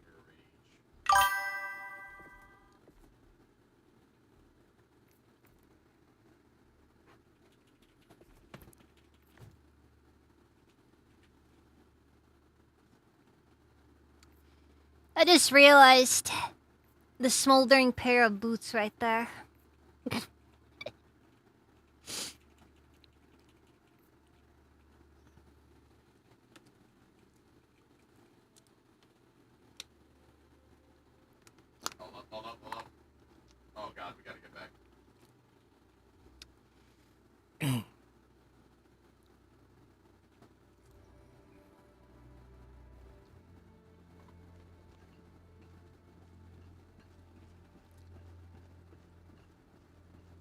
Demon Rage. I just realized the smoldering pair of boots right there. Hold up. Oh god, we gotta get back.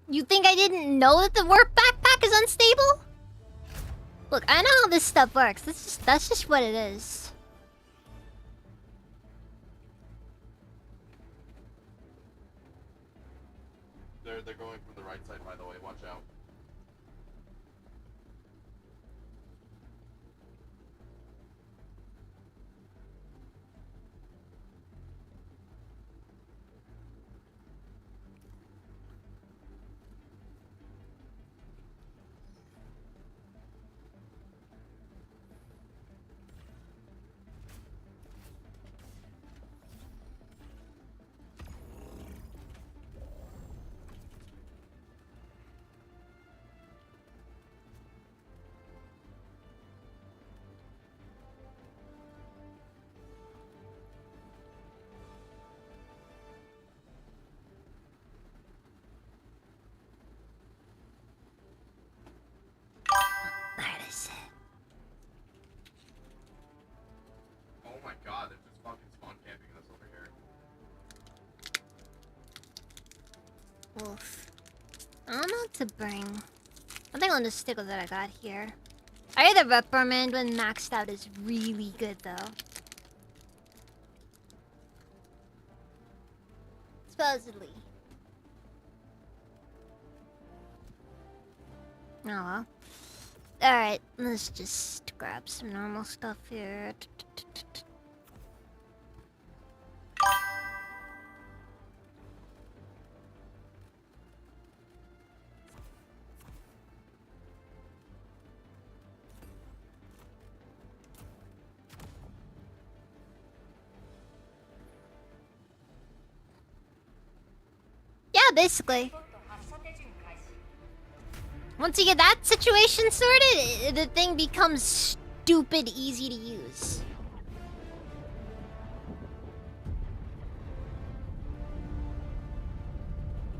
You think I didn't know that the warp backpack is unstable? Look, I know how this stuff works. That's just what it is. They're going from the right side, by the way. Watch out. There it is. Oh my god, they're just fucking spawn camping us over here. Wolf. I don't know what to bring. I think I'll just stick with what I got here. I hear the reprimand when maxed out is really good though. Supposedly. Oh well. Alright, let's just grab some normal stuff here. Yeah, basically. 発射手順開始。 Once you get that situation sorted, the thing becomes stupid easy to use.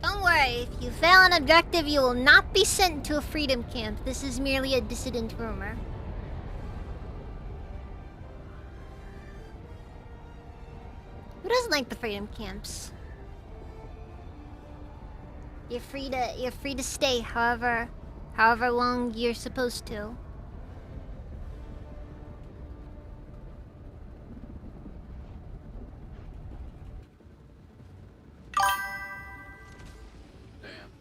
Don't worry, if you fail an objective, you will not be sent to a freedom camp. This is merely a dissident rumor. Who doesn't like the freedom camps? You're free to stay however long you're supposed to. Damn.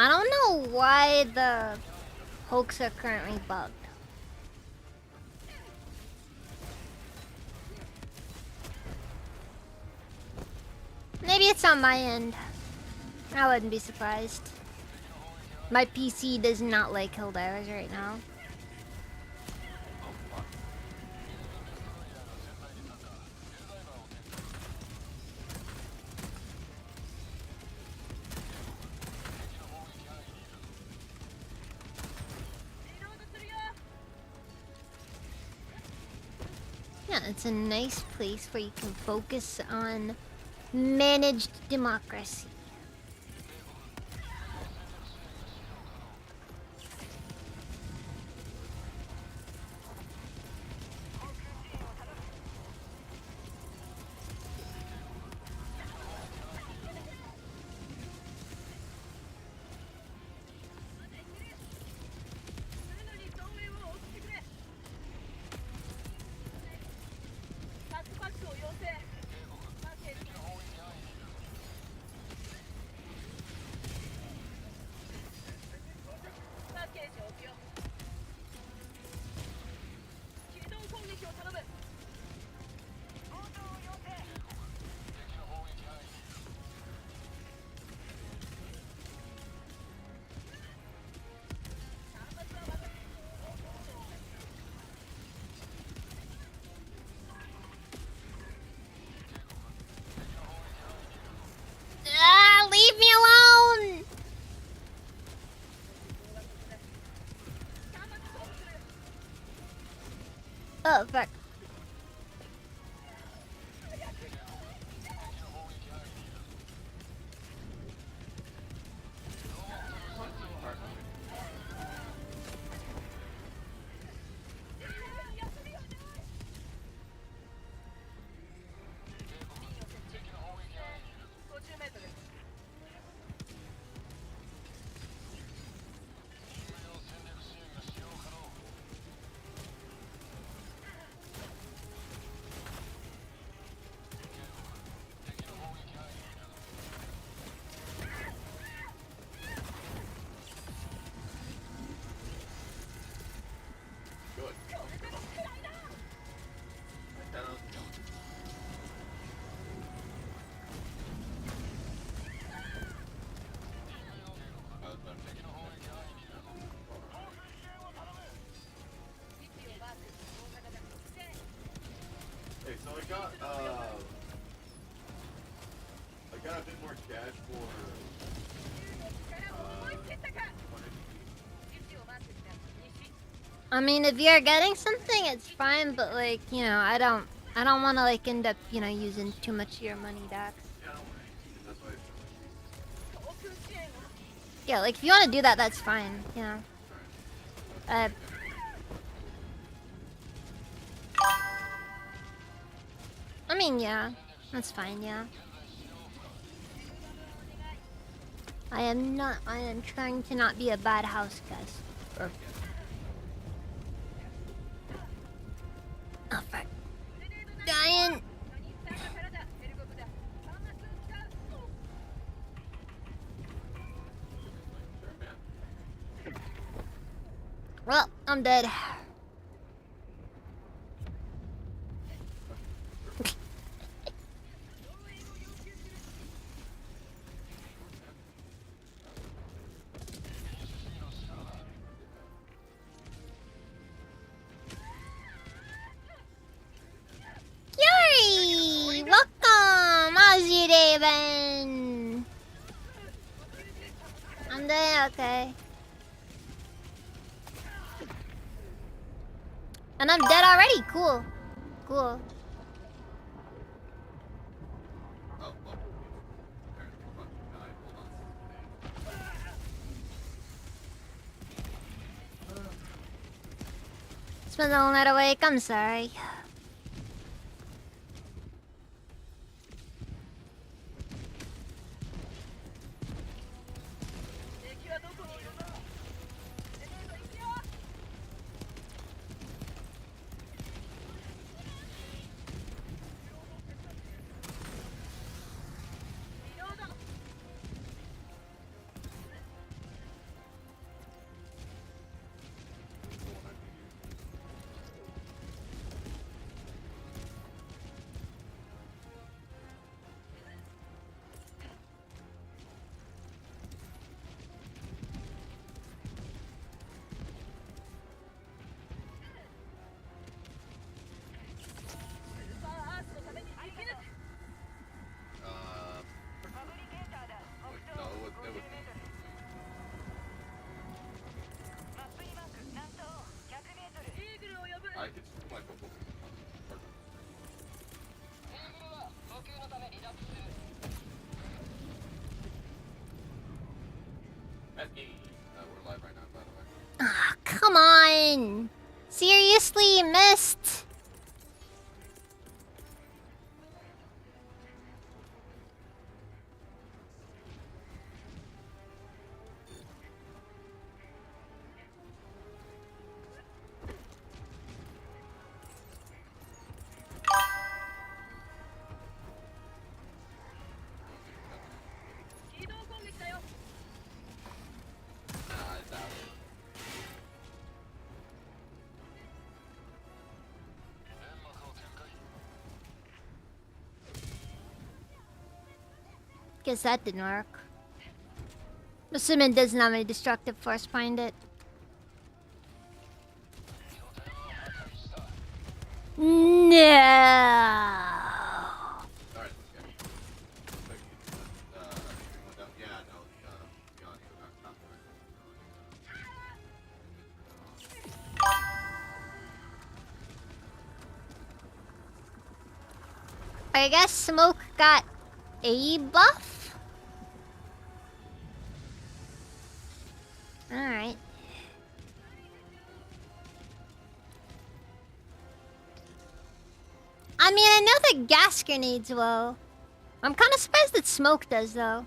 I don't know why the Hulks are currently bugged. Maybe it's on my end. I wouldn't be surprised. My PC does not like Helldivers right now. Yeah, it's a nice place where you can focus on managed democracy. Ah, leave me alone! Oh, fuck. Good. Hey, so I got a bit more cash for I mean, if you're getting something, it's fine, but like, you know, I don't want to like end up, you know, using too much of your money, Dax. that's why Yeah, like if you want to do that, that's fine, you know. I mean, yeah, that's fine, yeah. I am trying to not be a bad house guest. Oh, fuck. Dying! Well, I'm dead. Yuri! Welcome! How's your day been? I'm doing okay. And I'm dead already. Cool. Cool. Spend the whole night awake. I'm sorry. We're live right now, by the way. Ah, come on! Seriously, missed! Nah, I doubt it. Guess that didn't work. Assuming doesn't have any destructive force behind it. No. Alright, let's go. Everything went down. Yeah, no, the audio got copyrighted. I guess Smoke got a buff? Alright. I mean, I know the gas grenades will. I'm kind of surprised that Smoke does, though.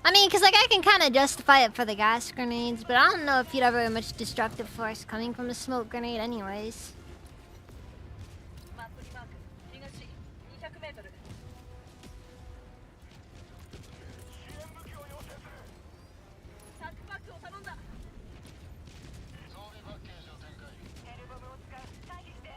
I mean, because, like, I can kind of justify it for the gas grenades, but I don't know if you'd ever have much destructive force coming from a smoke grenade anyways. マップにマーク東200メートルタックパックを頼んだエルボムを使う退避して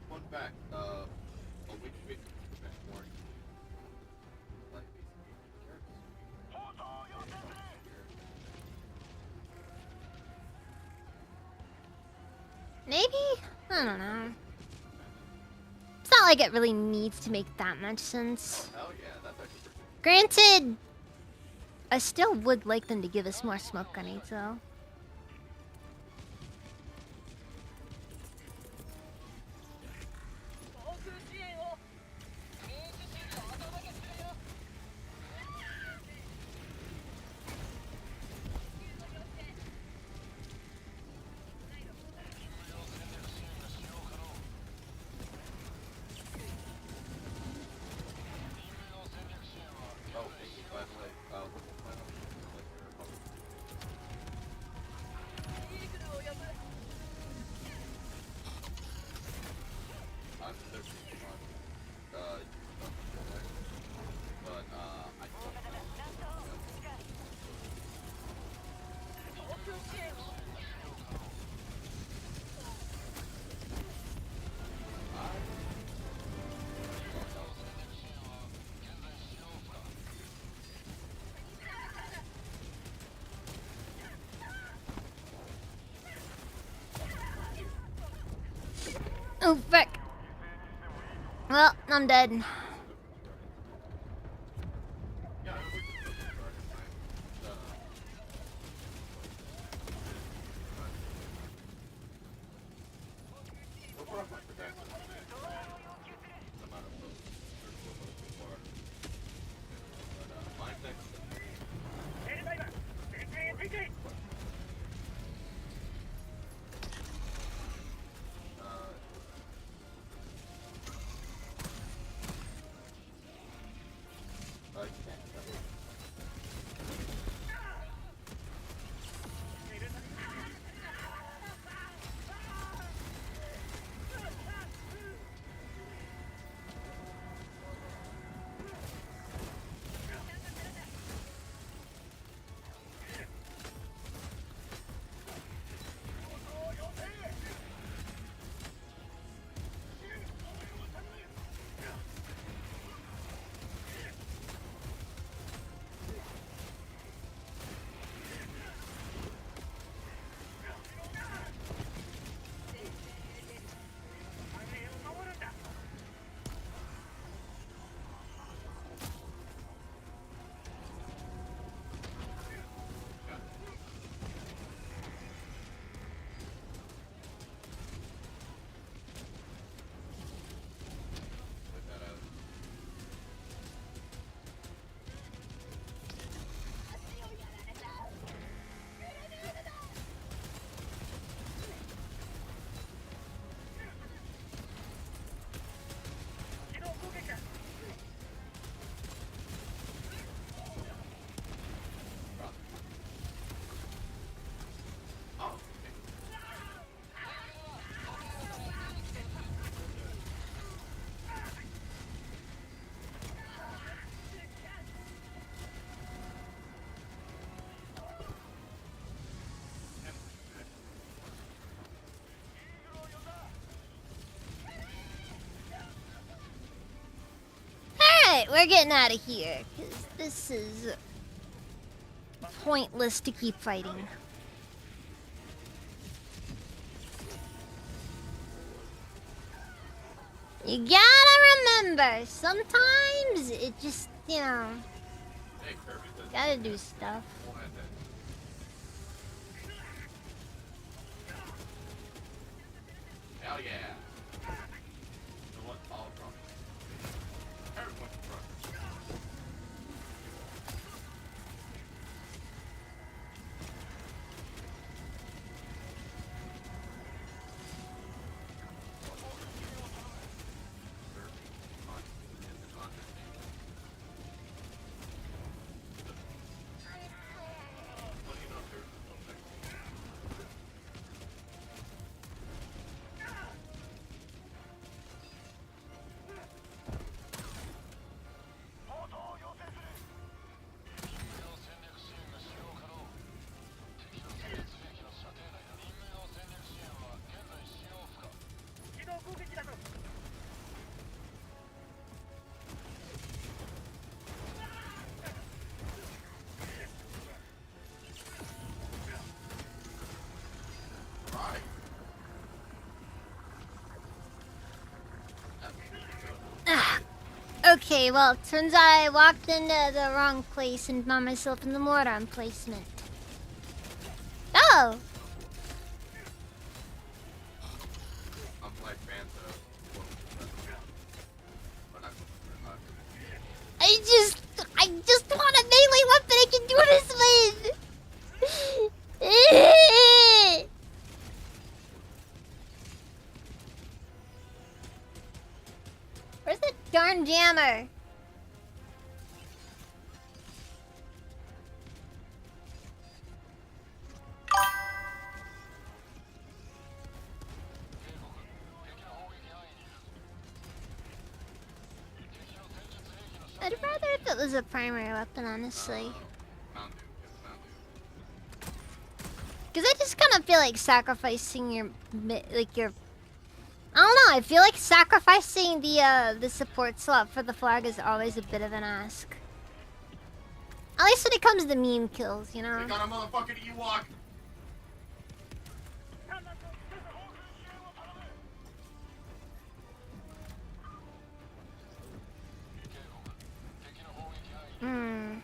Fun fact, which bit more like Maybe? I don't know. It's not like it really needs to make that much sense. hell yeah, that's actually pretty Granted, I still would like them to give us more smoke grenades, though. Oh, by the way, what's the plan on like your Republic? イーグルを呼ぶ I'm searching on but I don't know. 航空支援を Oh, frick. Well, I'm dead. Yeah, I was looking for the starting time. We'll put up my protection on it. I'm out of those. There's a little too far. But, mine next. Alright, we're getting out of here. Because this is pointless to keep fighting. You gotta remember, sometimes it just, you know, Hey, Kirby says gotta do stuff. we'll end it. Hell yeah. So what? All from everyone's from. Right. Okay, well, turns out I walked into the wrong place and found myself in the mortar emplacement. Oh! I'm Black Panther. Or not, I just want a melee weapon I can do this with! Where's that darn jammer? I'd rather if it was a primary weapon, honestly. Mountain Dew. It's Mountain Dew. Because I just kind of feel like sacrificing your, like your... I don't know, I feel like sacrificing the support slot for the flag is always a bit of an ask. At least when it comes to meme kills, you know? We got a motherfucking Ewok. Hmm.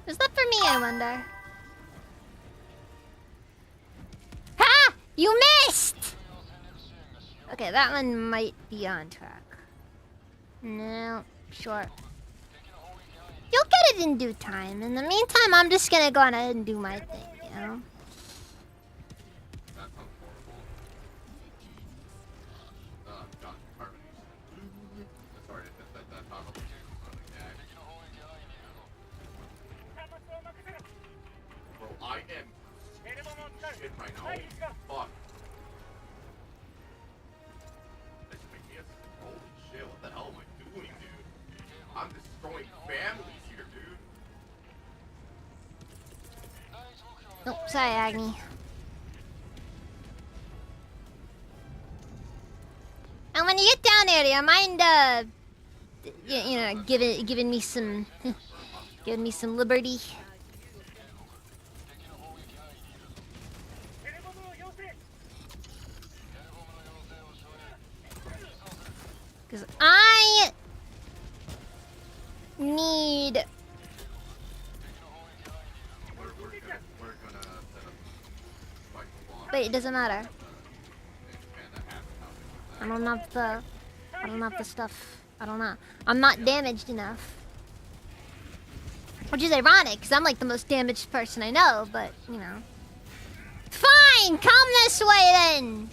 Is that for me, I wonder? Ha! You missed! Okay, that one might be on track. No, sure. You'll get it in due time. In the meantime, I'm just gonna go on ahead and do my thing, you know? That sounds horrible. John carbonation. Sorry, that probably on the gag. Bro, I am shit right now. Fuck. This make me a... Holy shit, what the hell am I doing, dude? I'm destroying families here, dude. Oh, sorry, Agni. And when you get down there, do you mind, you know, giving me some, giving me some liberty? Because I need... We're gonna set up spike along Wait, it doesn't matter. and expand that half of I don't have the... I don't have the stuff. I don't know. I'm not damaged enough. Which is ironic, because I'm like the most damaged person I know, but, you know. Fine! Come this way then!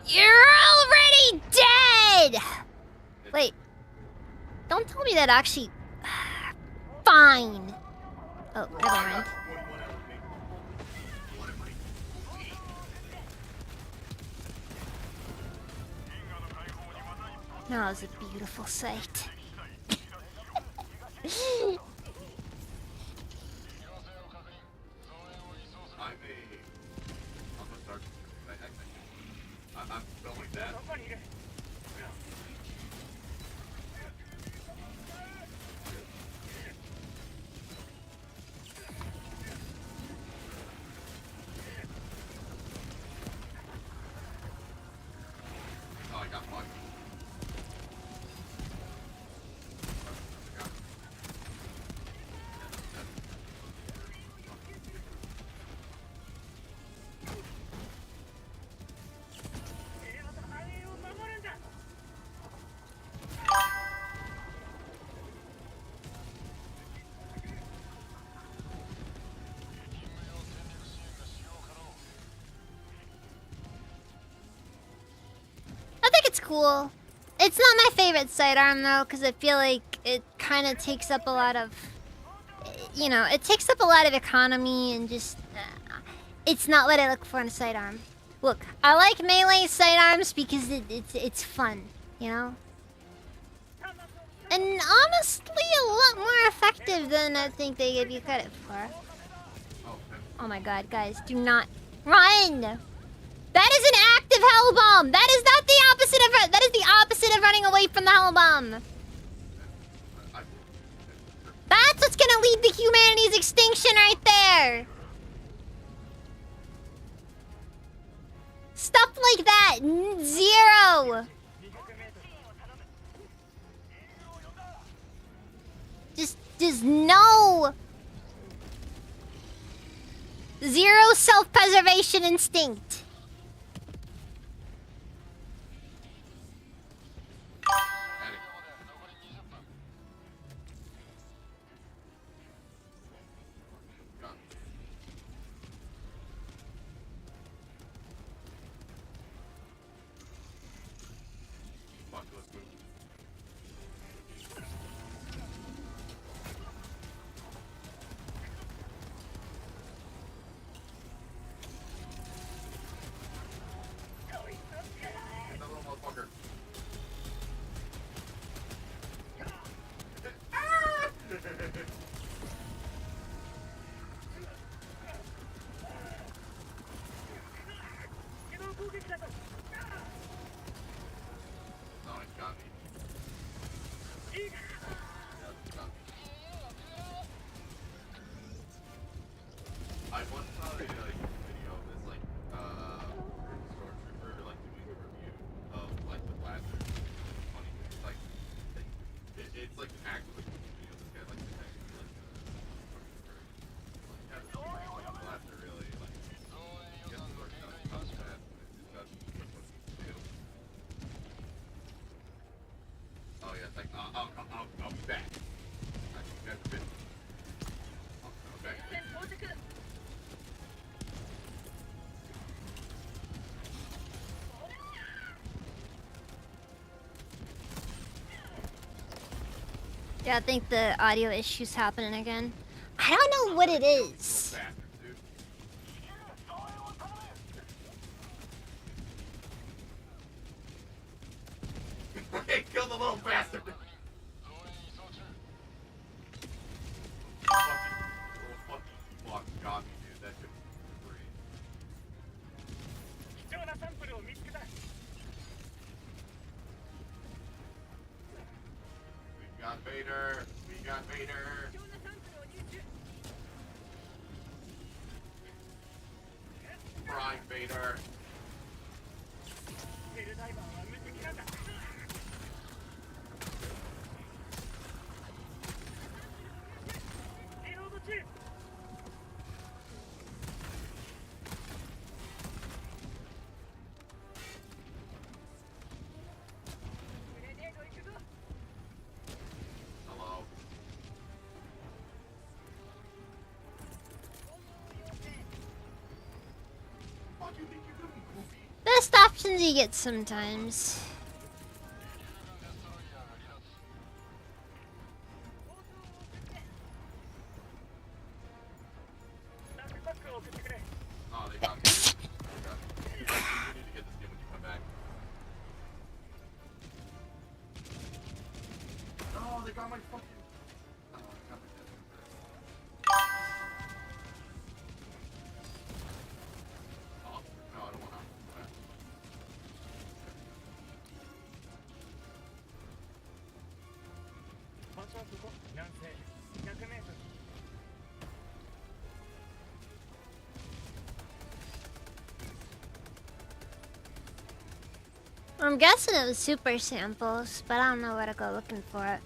You're already dead! Wait. Don't tell me that actually... Fine. Oh, never mind. That was a beautiful sight. I'm filming that. どこにいる Oh, I got fucked. I think it's cool. It's not my favorite sidearm though, because I feel like it kind of takes up a lot of, you know, it takes up a lot of economy and just, it's not what I look for in a sidearm. Look, I like melee sidearms because it's fun, you know? And honestly, a lot more effective than I think they give you credit for. Oh my god, guys, do not run! That is an active hell bomb! That is not the opposite of that is the opposite of running away from the hell bomb. That's what's gonna lead to humanity's extinction right there! Stuff like that! Zero! Just no! Zero self-preservation instinct. I once saw a video of this stormtrooper doing a review of the blaster. It's funny. It's actually this guy the blaster really gets the work done fast. It does what it do. Oh yeah, it's I'll be back. That's a bit. Okay. Yeah, I think the audio issue's happening again. I don't know what it is. Hey, kill the little bastard! Fucking got me, dude. That could be free. 貴重なサンプルを見つけた We got Vader. We got Vader. 貴重なサンプルを入手 Prime Vader. ベルダイバーは無敵なんだリロード中 グレネード行くぞ Hello. Fuck you think you're doing, Goofy? The best options you get sometimes. バックパックを送ってくれ Oh, they got me. They got me. You need to get this game when you come back. Oh, they got my fucking. Oh, they got my death first. Oh, no, I don't want to. 場所はここ南西 100m I'm guessing it was super samples, but I don't know where to go looking for it.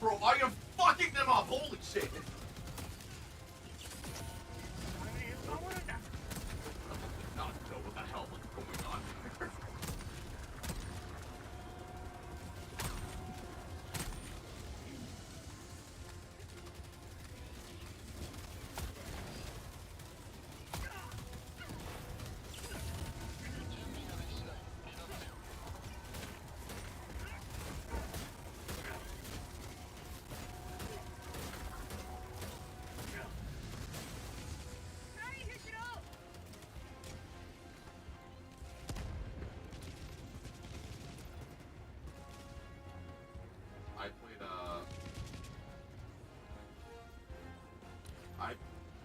Bro, I am fucking them up. Holy shit. 守るんだ Not know what the hell was going on. I played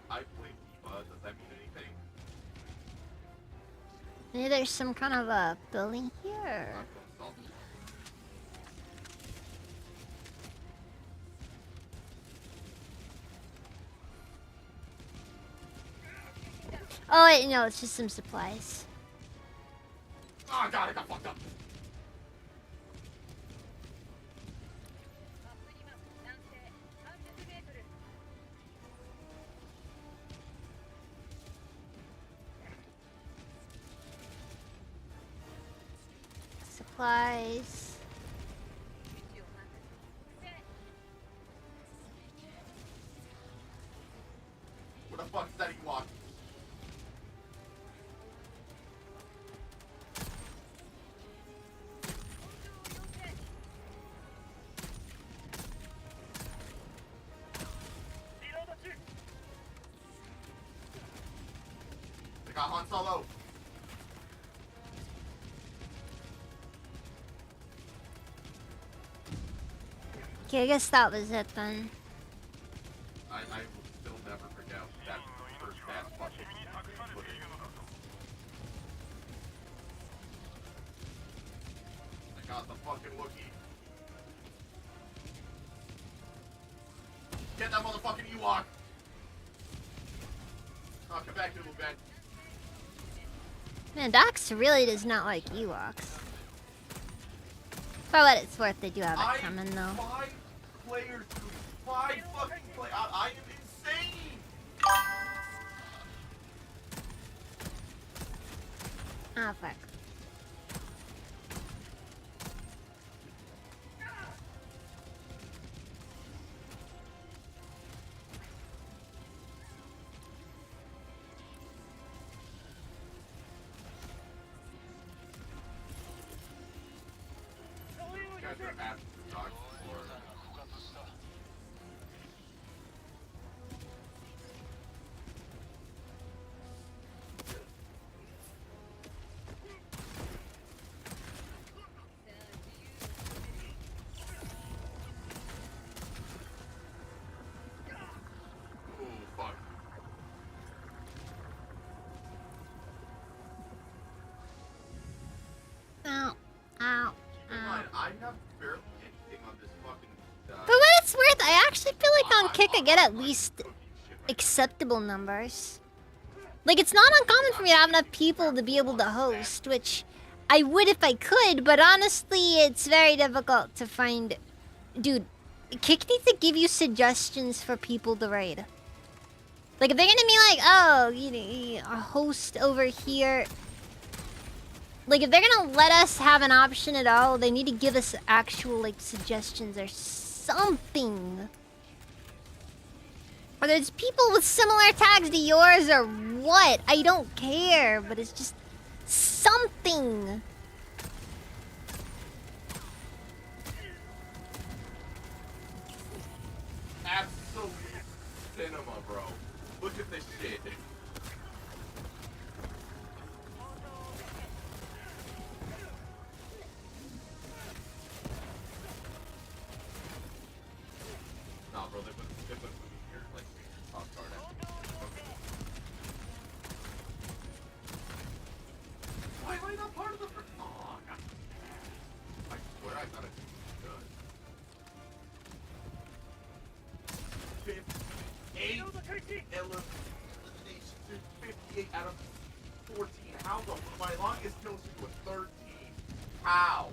I played Eva. Does that mean anything? Maybe there's some kind of a building here. I'm going salty. Oh wait, no, it's just some supplies. Oh god, I got fucked up. アップリマ南西 300m Supplies. What the fuck is that Ewok? They got Han Solo. Okay, I guess that was it then. I will still never forget that first pass fucking footage. I got the fucking Wookiee. Get that motherfucking Ewok! Oh, come back, little bit. Man, Docs really does not like Ewoks. For what it's worth, they do have it coming though. 5 players, dude. 5 fucking players. I am insane! Ah, fuck. You guys are absolute dogs for Ooh, fuck. Ow. Ow. Keep in mind, I have barely anything on this fucking. For what it's worth, I actually feel like on Kick I get at least acceptable numbers. Like, it's not uncommon for me to have enough people to be able to host, which I would if I could, but honestly, it's very difficult to find... Dude, Kick needs to give you suggestions for people to raid. Like, if they're gonna be like, oh, you know, a host over here... Like, if they're gonna let us have an option at all, they need to give us actual, like, suggestions or something. Are there's people with similar tags to yours or what? I don't care, but it's just something. Absolute cinema, bro. Look at this shit. Nah, bro, they put food here, like, top card. Why am I not part of the first? Oh, God. I swear I thought it was good. 58 eliminations. 58 out of 14. How the my longest kill streak was 13? How?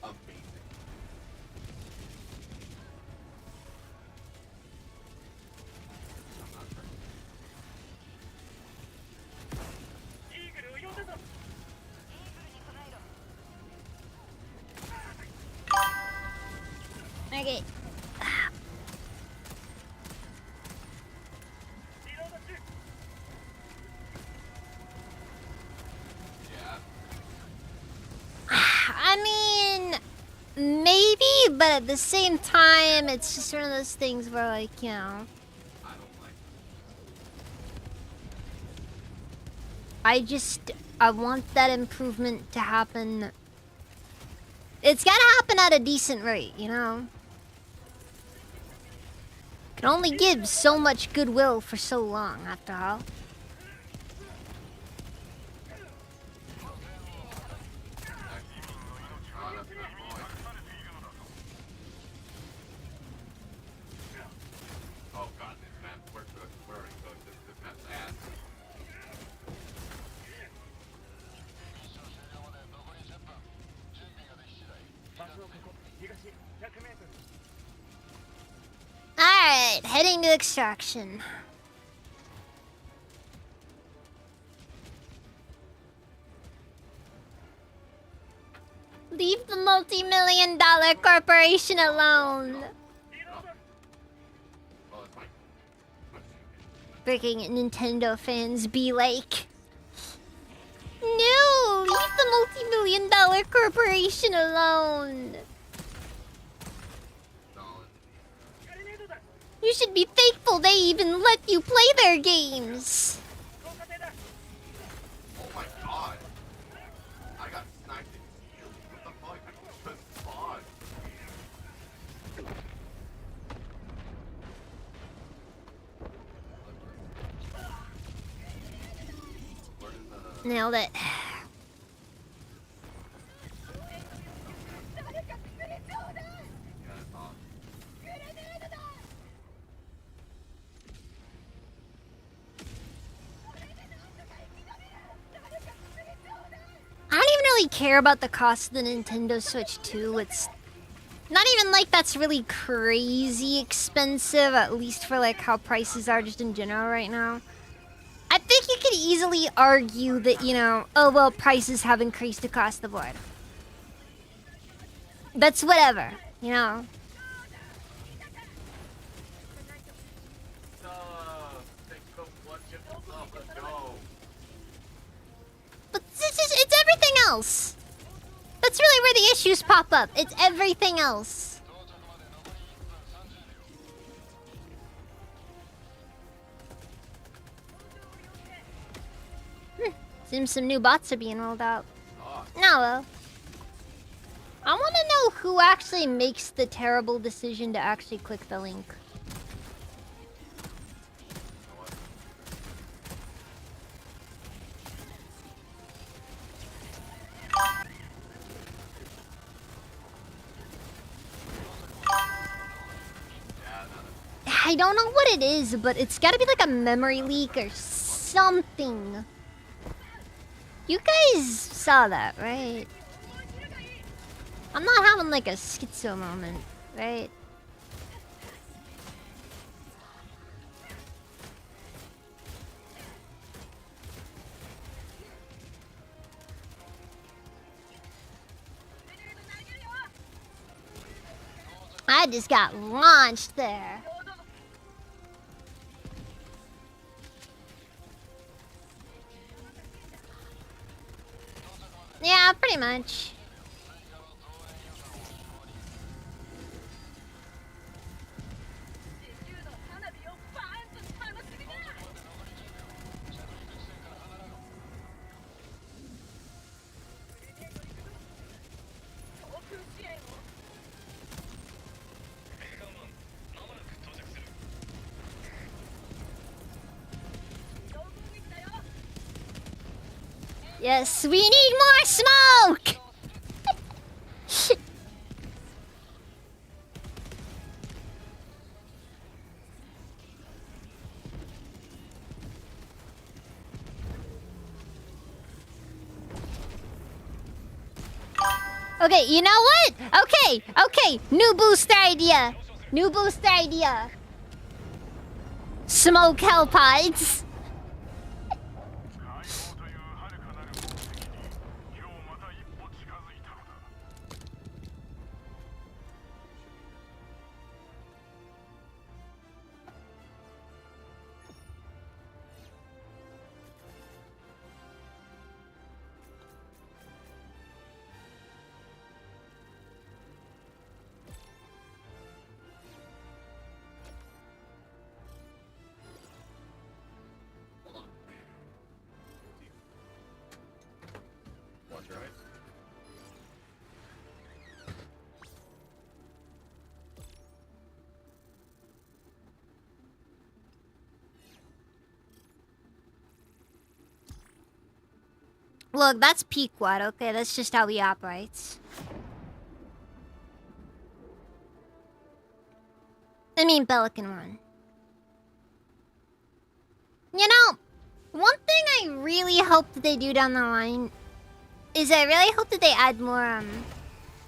Amazing. I'm not trying. Okay. Yeah. I mean, maybe, but at the same time, it's just one of those things where, like, you know, I don't like I want that improvement to happen. It's gotta happen at a decent rate, you know? Can only give so much goodwill for so long, after all. Oh god, this map. We're already cooked. This map's ass. Alright, heading to extraction. Leave the multi-million-dollar corporation alone. Well, it's fine. Freaking Nintendo fans be like, no, leave the multi-million-dollar corporation alone. You should be thankful they even let you play their games. Oh my god. I got sniped and healed. What the fuck? I just spawned. Where is the... Nailed it. Yeah, I thought. I don't even really care about the cost of the Nintendo Switch 2. It's not even like that's really crazy expensive, at least for like how prices are just in general right now. I think you could easily argue that, you know, oh well, prices have increased across the board. That's whatever, you know. Let's go. But it's everything else. That's really where the issues pop up. It's everything else. Seems some new bots are being rolled out. No, well. I want to know who actually makes the terrible decision to actually click the link. I don't know what it is, but it's gotta be like a memory leak or something. You guys saw that, right? I'm not having like a schizo moment, right? I just got launched there. Yeah, pretty much. Yes, we need more smoke! Okay, you know what? Okay, new booster idea. New booster idea. Smoke hellpides. 解放という遥かなる目的に今日また一歩近づいたのだ。Watch your eyes. Look, that's Pequod, okay? That's just how he operates. I mean, Pelican Run. You know, one thing I really hope that they do down the line is I really hope that they add more,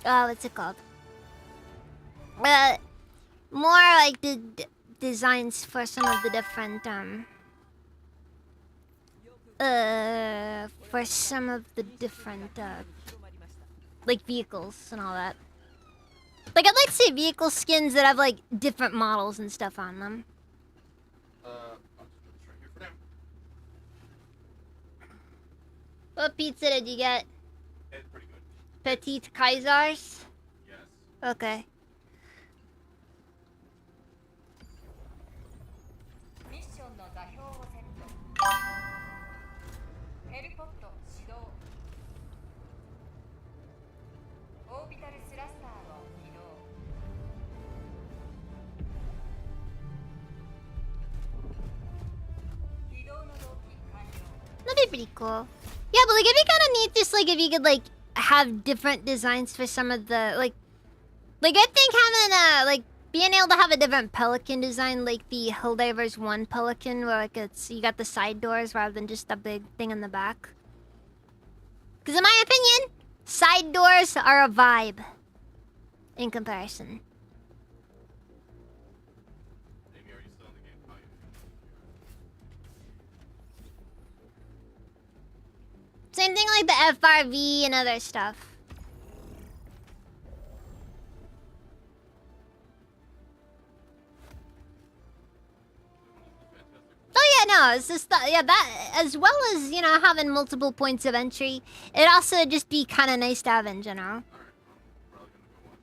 what's it called? More like the designs for some of the different, for some of the different, like vehicles and all that. Like, I'd like to see vehicle skins that have, like, different models and stuff on them. I'll just put this right here for now. What pizza did you get? It's pretty good. Petite Kaisers? Yes. Okay. ミッションの座標をセット。ヘルポット始動。オービタルスラスターを起動。起動の動機完了。 That'd be pretty cool. Yeah, but like, it'd be kind of neat just like if you could like have different designs for some of the like I think having like being able to have a different Pelican design, like the Helldivers 1 Pelican, where like it's you got the side doors rather than just a big thing in the back. Because in my opinion, side doors are a vibe in comparison. Amy, are you still in the game? Oh, yeah. Same thing like the FRV and other stuff. Oh yeah, no, it's just yeah, that as well as, you know, having multiple points of entry, it also just be kind of nice to have in general. Alright, I'm probably gonna go watch.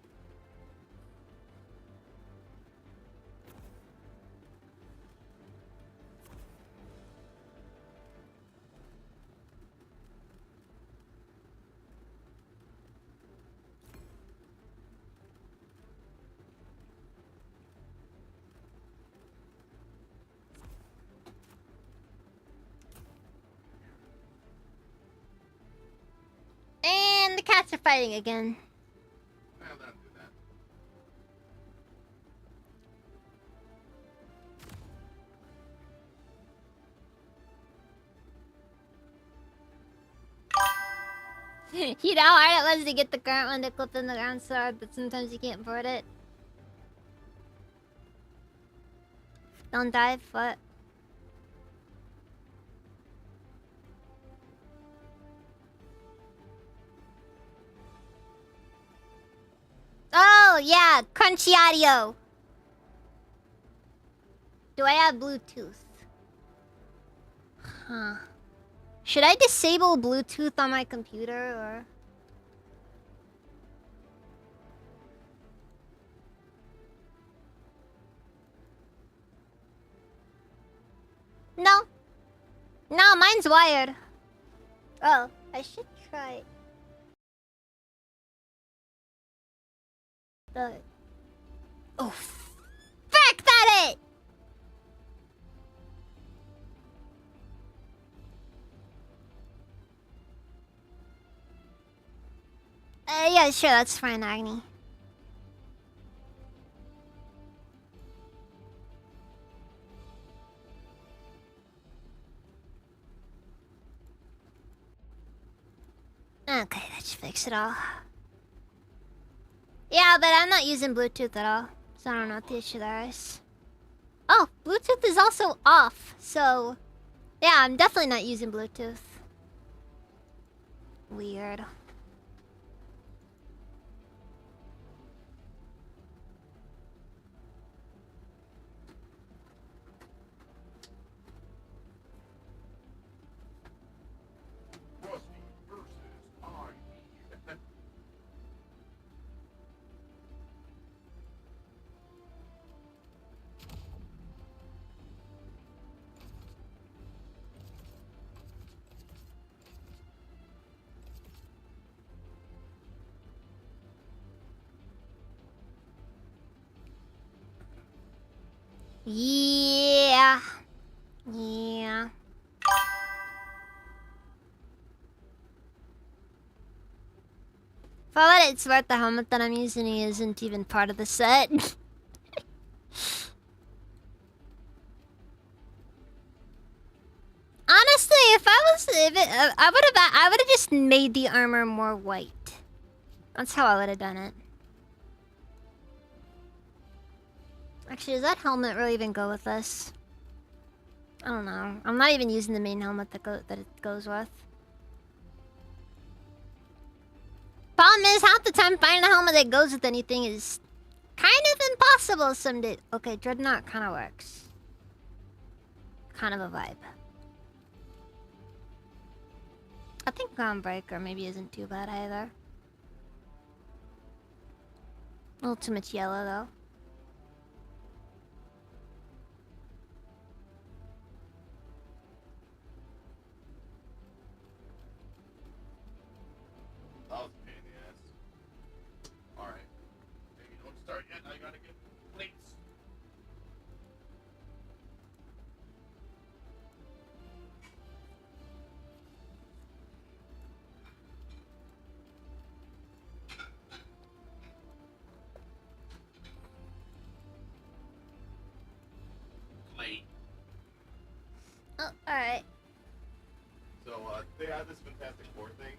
And the cats are fighting again. Well, don't do that. You know how hard it was to get the current one to clip in the ground so hard, but sometimes you can't board it. Don't dive, what? Oh, Oh, yeah, crunchy audio. Do I have Bluetooth? Huh. Should I disable Bluetooth on my computer, or...? No. No, mine's wired. Oh, I should try... the... Oh, frick that it! Yeah, sure, that's fine, Agni. Okay, that should fix it all. Yeah, but I'm not using Bluetooth at all, so I don't know what the issue there is. Oh, Bluetooth is also off, so... yeah, I'm definitely not using Bluetooth. Weird. Rusty versus Ivy. Yeah. Yeah. For what it's worth, the helmet that I'm using isn't even part of the set. Honestly, if I would have just made the armor more white. That's how I would have done it. Actually, does that helmet really even go with this? I don't know. I'm not even using the main helmet that it goes with. Problem is, half the time finding a helmet that goes with anything is kind of impossible some days. Okay, Dreadnought kind of works. Kind of a vibe. I think Groundbreaker maybe isn't too bad either. A little too much yellow though. That was a pain in the ass. Alright. Maybe don't start yet. I gotta get plates. Plate. Oh, alright. So, they have this Fantastic Four thing.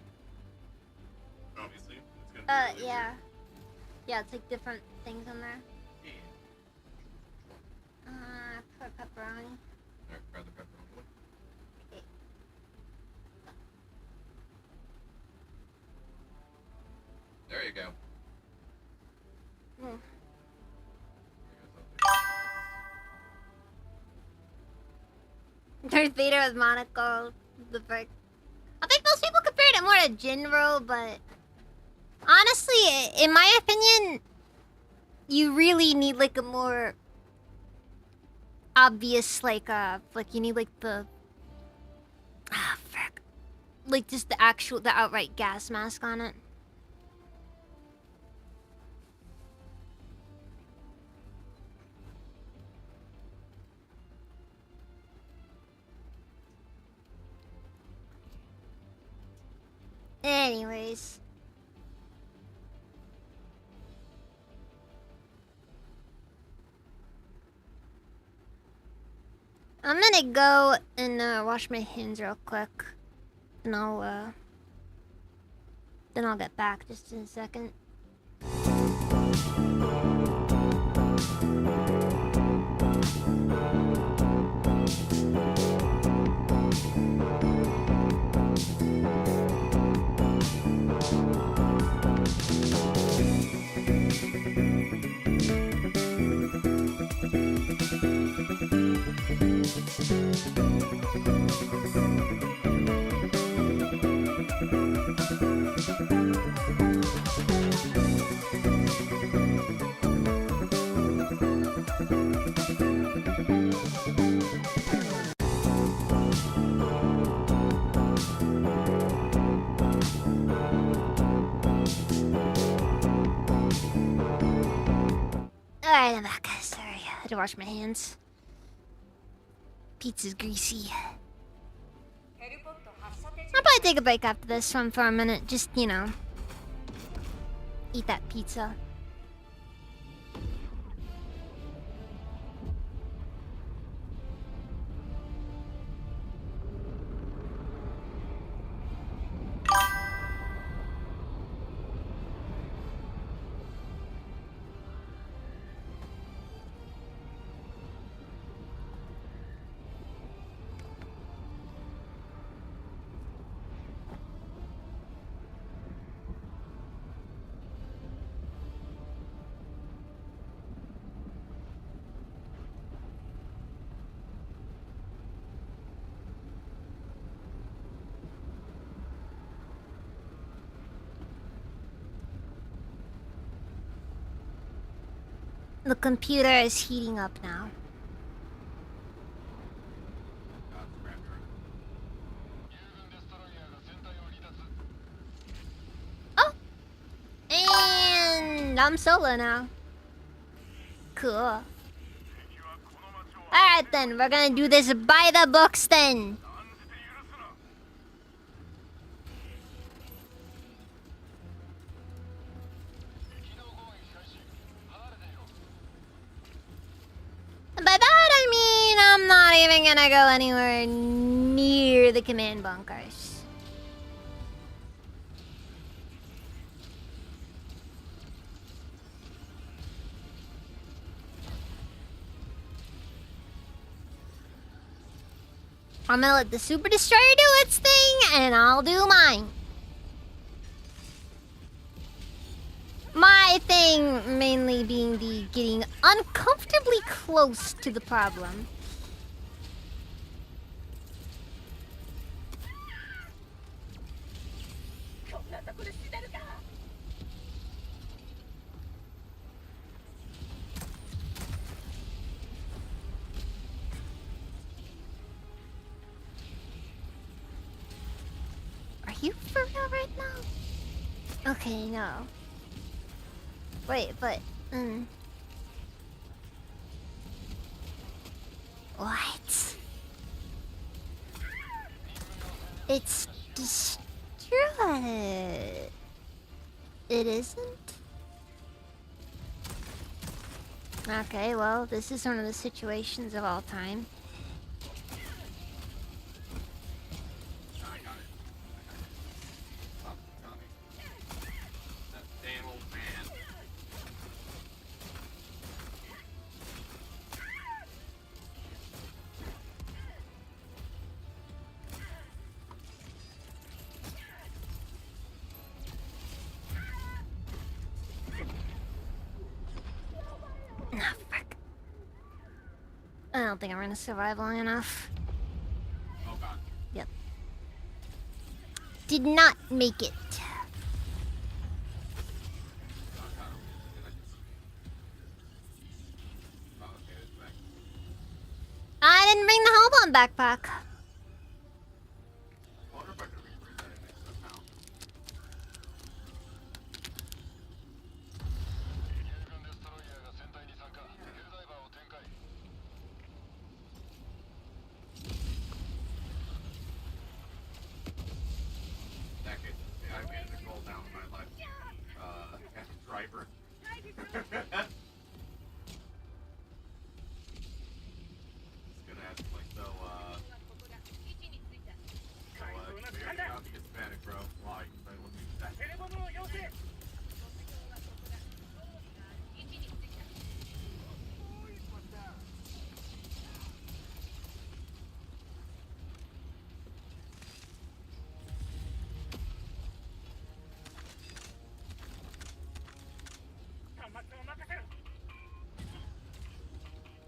Obviously, it's gonna be really Yeah. Yeah, it's like different things on there. weird. For pepperoni. Alright, grab the pepperoni. Okay. There you go. Hmm. Darth Vader with monocle, the brick. I think most people compared it more to Jinro, but honestly, in my opinion, you really need like a more obvious, like you need like the frick, like just the outright gas mask on it. Anyways. I'm gonna go and wash my hands real quick. And then I'll get back just in a second. Alright, I'm back. Sorry, I had to wash my hands. Pizza's greasy. I'll probably take a break after this one for a minute. Just, you know, eat that pizza. The computer is heating up now. Oh! And I'm solo now. Cool. Alright then, we're gonna do this by the books then. By that I mean I'm not even gonna go anywhere near the command bunkers. I'm gonna let the Super Destroyer do its thing, and I'll do mine. My thing mainly being the getting uncomfortably close to the problem. Are you for real right now? Okay, no. Wait, but... What? It's destroyed. It isn't? Okay, well, this is one of the situations of all time. I don't think I'm gonna survive long enough. Oh god. Yep. Did not make it. I didn't bring the Hellbound backpack. I wonder if I could rebring that in next somehow. That case, I made a goal down in my life. As a driver. It's gonna ask like, so, you're not the Hispanic, bro. Why? I look at that.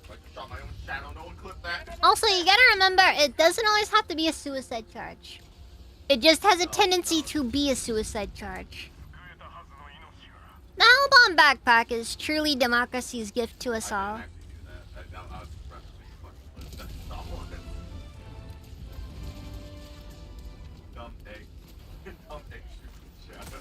Like, I shot my own shadow, no one clipped that. Also, you gotta remember, it doesn't always have to be a suicide charge. It just has a tendency to be a suicide charge. The Hellbound backpack is truly democracy's gift to us all. I didn't actually do that. I was practicing fucking list. That's all. Dumb egg. Dumb egg shooting shadow.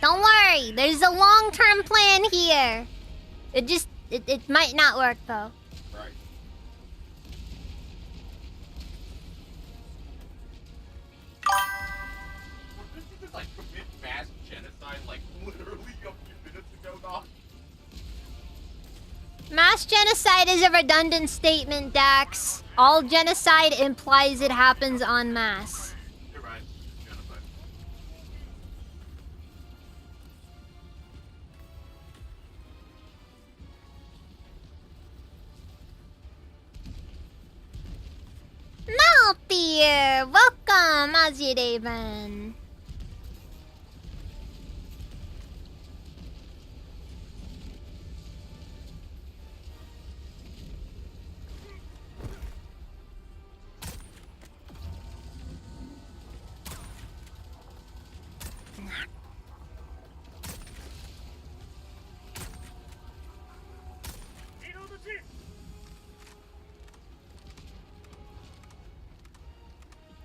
Don't worry, there's a long-term plan here. It might not work though. Right. Well, didn't you just like commit mass genocide like literally a few minutes ago, dog? Mass genocide is a redundant statement, Dax. All genocide implies it happens en masse. You're right. Genocide. Malthier! Welcome, Ozzy Raven.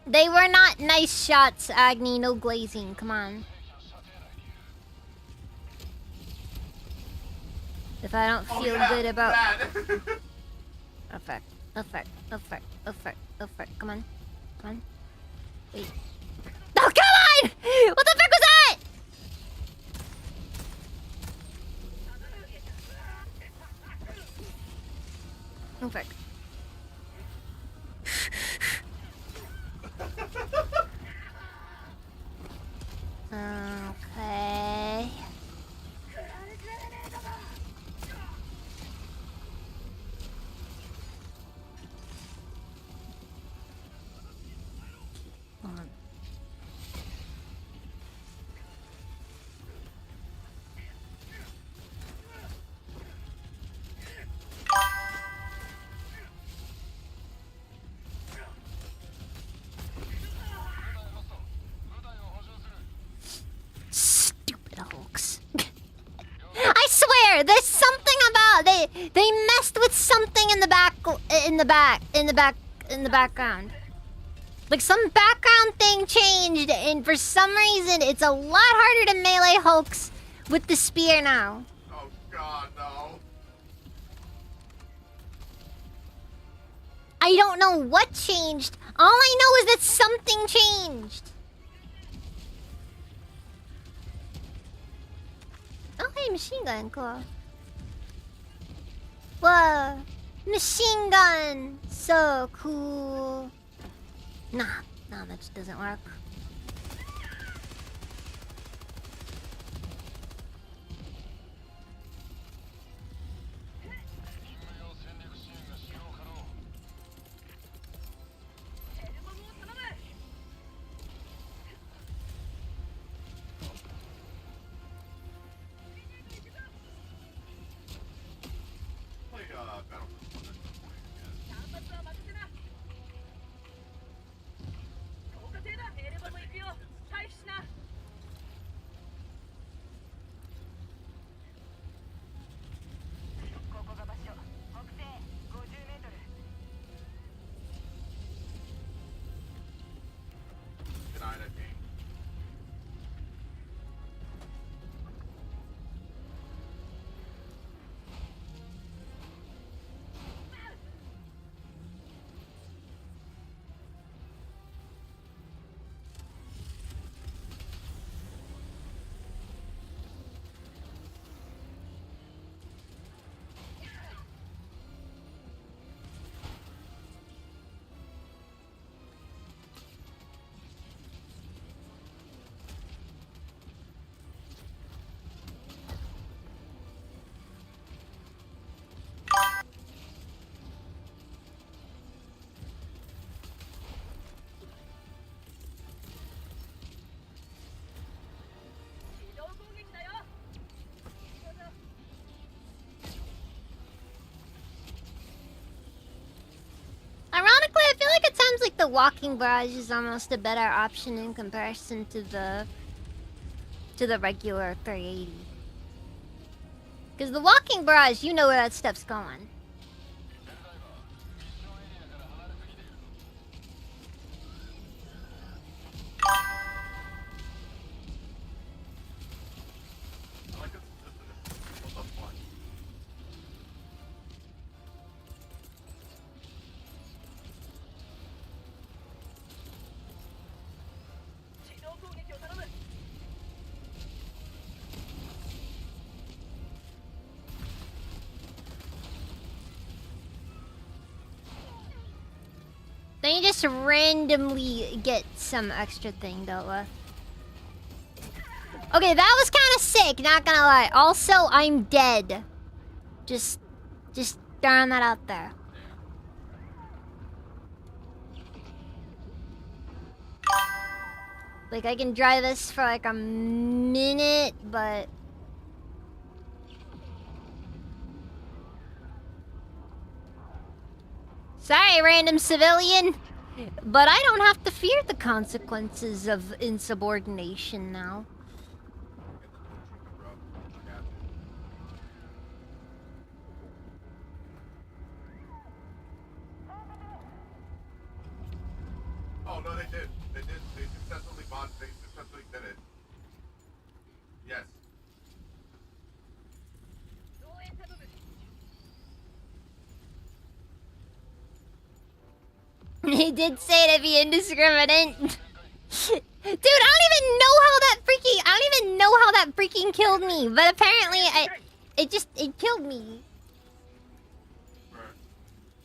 They were not nice shots, Agni. No glazing. Come on. If I don't feel good about... Effect. Come on. Wait. Oh, come on! What the fuck was that? Effect. Okay. Hold on. Stupid Hulks. I swear, there's something about they messed with something in the background. Like some background thing changed, and for some reason, it's a lot harder to melee Hulks with the spear now. Oh god, no. I don't know what changed. All I know is that something changed. Oh, hey, machine gun, cool. Whoa, machine gun, so cool. Nah, that just doesn't work. Play Battlefield 1 again. 端末は任せな効果性だエレバも行くよ回避しなここが場所北西50メートル Deny that game. Ironically, I feel like at times like the walking barrage is almost a better option in comparison to the regular 380. Because the walking barrage, you know where that stuff's going. 攻撃を頼む。 Then you just randomly get some extra thing dealt with. Okay, that was kind of sick, not gonna lie. Also, I'm dead. Just throwing that out there. Like, I can drive this for like a minute, but... Sorry, random civilian. But I don't have to fear the consequences of insubordination now. Oh no, they did. They did. They successfully bought. They successfully did it. Yes. 増援頼む。 He did say to be indiscriminate. Dude, I don't even know how that freaking killed me. But apparently, it killed me.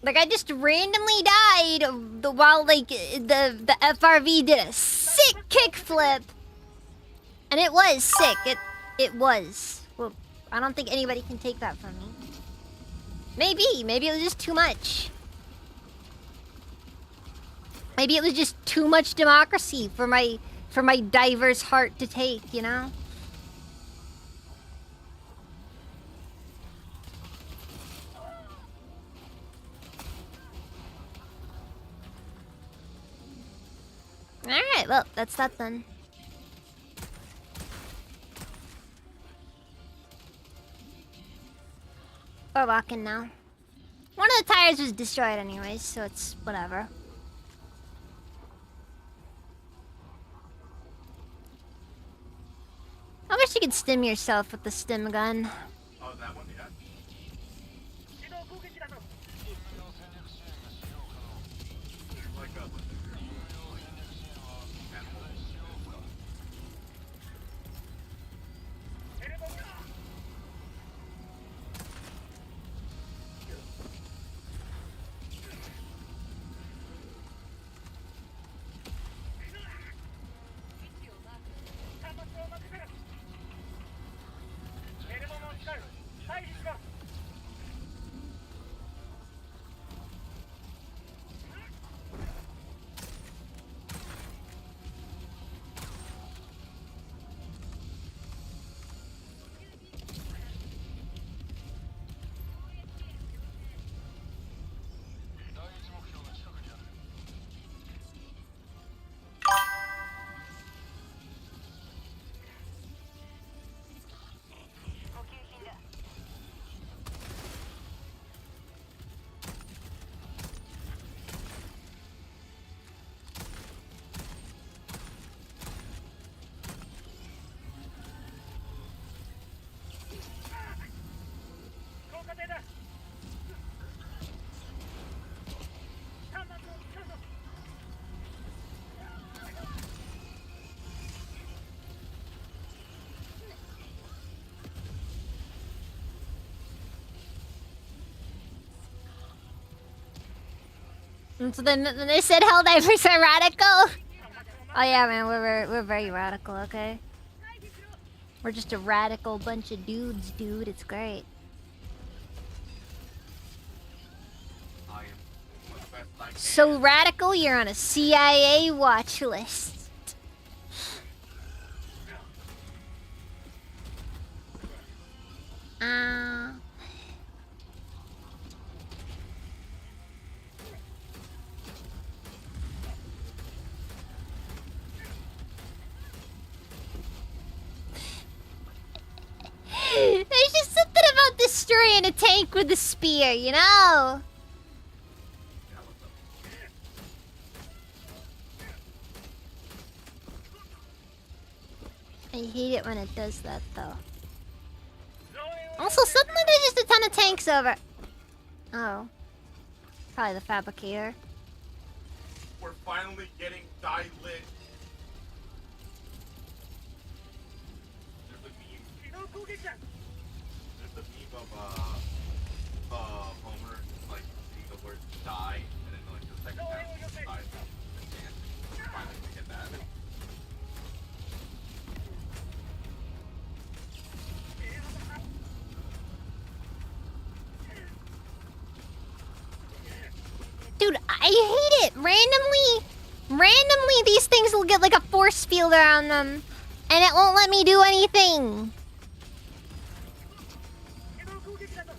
Like, I just randomly died while, like, the FRV did a sick kickflip. And it was sick. It was. Well, I don't think anybody can take that from me. Maybe it was just too much. Maybe it was just too much democracy for my diver's heart to take, you know? Alright, well, that's that then. We're walking now. One of the tires was destroyed anyways, so it's whatever. I wish you could stim yourself with the stim gun. Oh, that one, yeah. 自動攻撃だぞ。 Like a. And so then they said Helldivers are radical. Oh yeah, man, we're very radical, okay? We're just a radical bunch of dudes, dude. It's great. I am the best I can. So radical, you're on a CIA watch list. There's just something about destroying a tank with a spear, you know? I hate it when it does that, though. Also, suddenly there's just a ton of tanks over. Oh. Probably the fabricator. We're finally getting die lit. 攻撃だ There's the meme of Homer like seeing the word die and then like the second half dies and dancing. Finally we get that. Dude, I hate it. Randomly, these things will get like a force field around them, and it won't let me do anything. 手動攻撃だと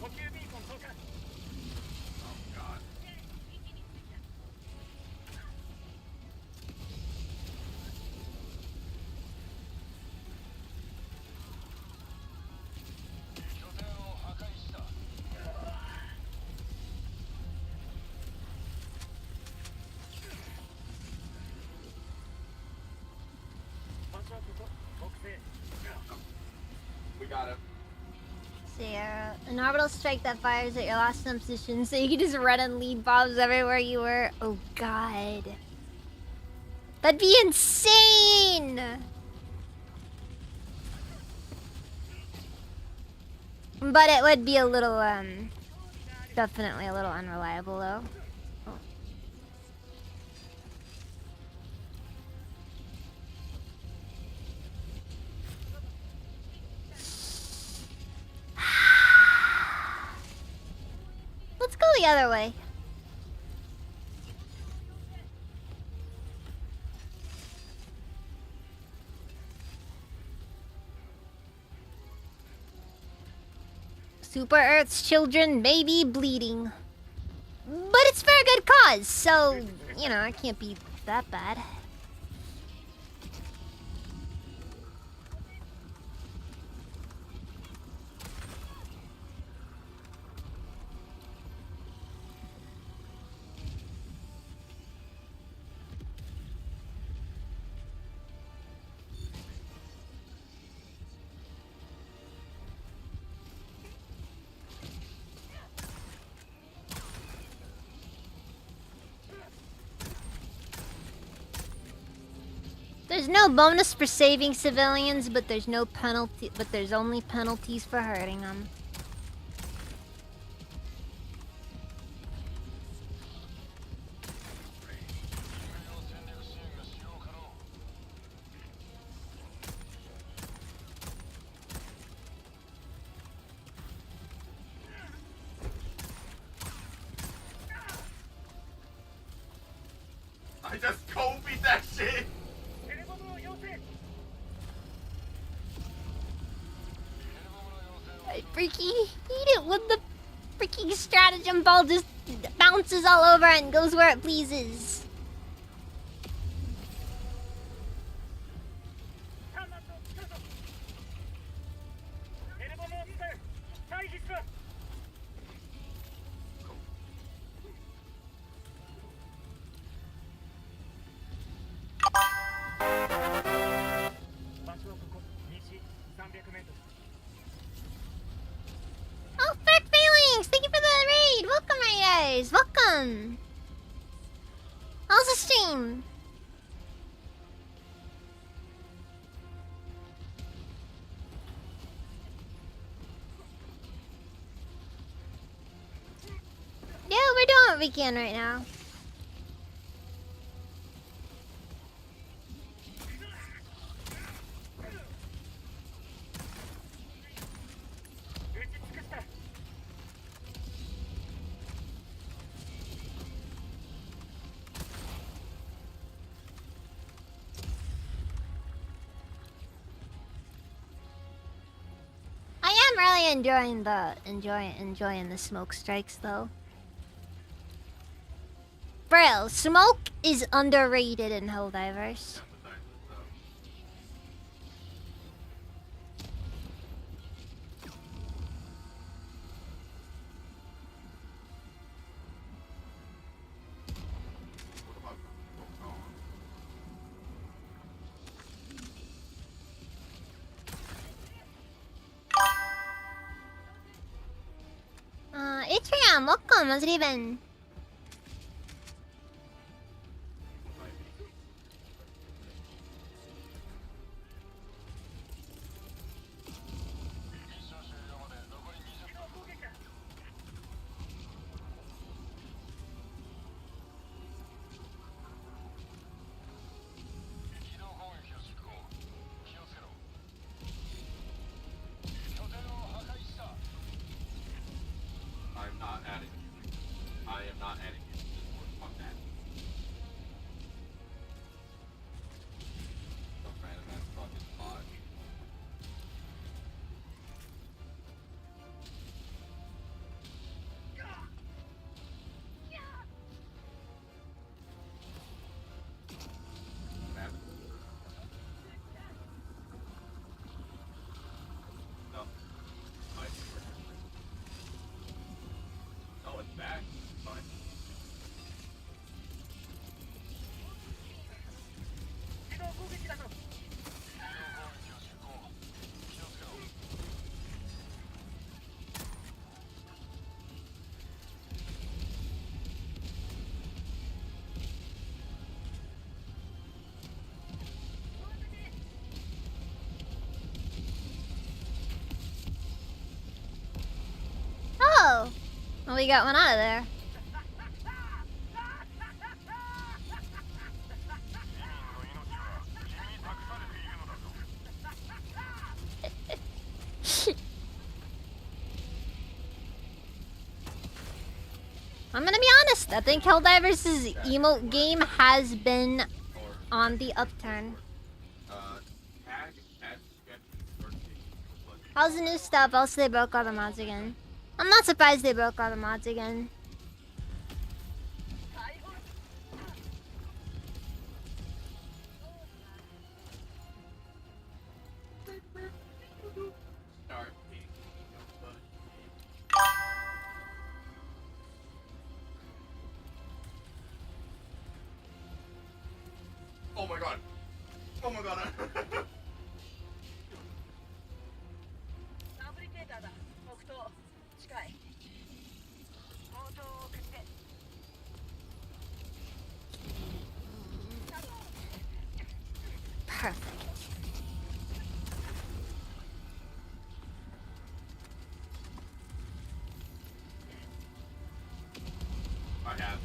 補給ビーコン投下 Oh god. 場所はここ北西 We got it. Sarah, an orbital strike that fires at your last position, so you can just run and lead bombs everywhere you were. Oh god. That'd be insane! But it would be a little, definitely a little unreliable though. Oh. Let's go the other way. Super Earth's children may be bleeding. But it's for a good cause, so, you know, it can't be that bad. There's no bonus for saving civilians, but there's no penalty. But there's only penalties for hurting them. I just Kobe that shit. テレボムを要請 I freaking hate it when the freaking stratagem ball just bounces all over and goes where it pleases. 3番と来るぞテレボムを使う退避しろ 場所はここ西300メートル Oh, Fact Feelings! Thank you for the raid! Welcome, raiders! Welcome! How's the stream? Yeah, we're doing what we can right now. I am really enjoying the smoke strikes though. Braille, smoke is underrated in Helldivers. What about Patreon, welcome. How's it even? I'm not adding you. I am not adding you to Discord. Fuck that. Some random ass fucking bot. No. No, it's back. It's fine. Oh! Well, we got one out of there. I'm gonna be honest, I think Helldivers' emote game has been Or on the upturn. tag at sketchy searching. How's the new stuff? Also, they broke all the mods again. I'm not surprised they broke all the mods again. Start taking Oh my god. Oh my god. アプリケーターだ。北東近い。応答決定。 Perfect. I have.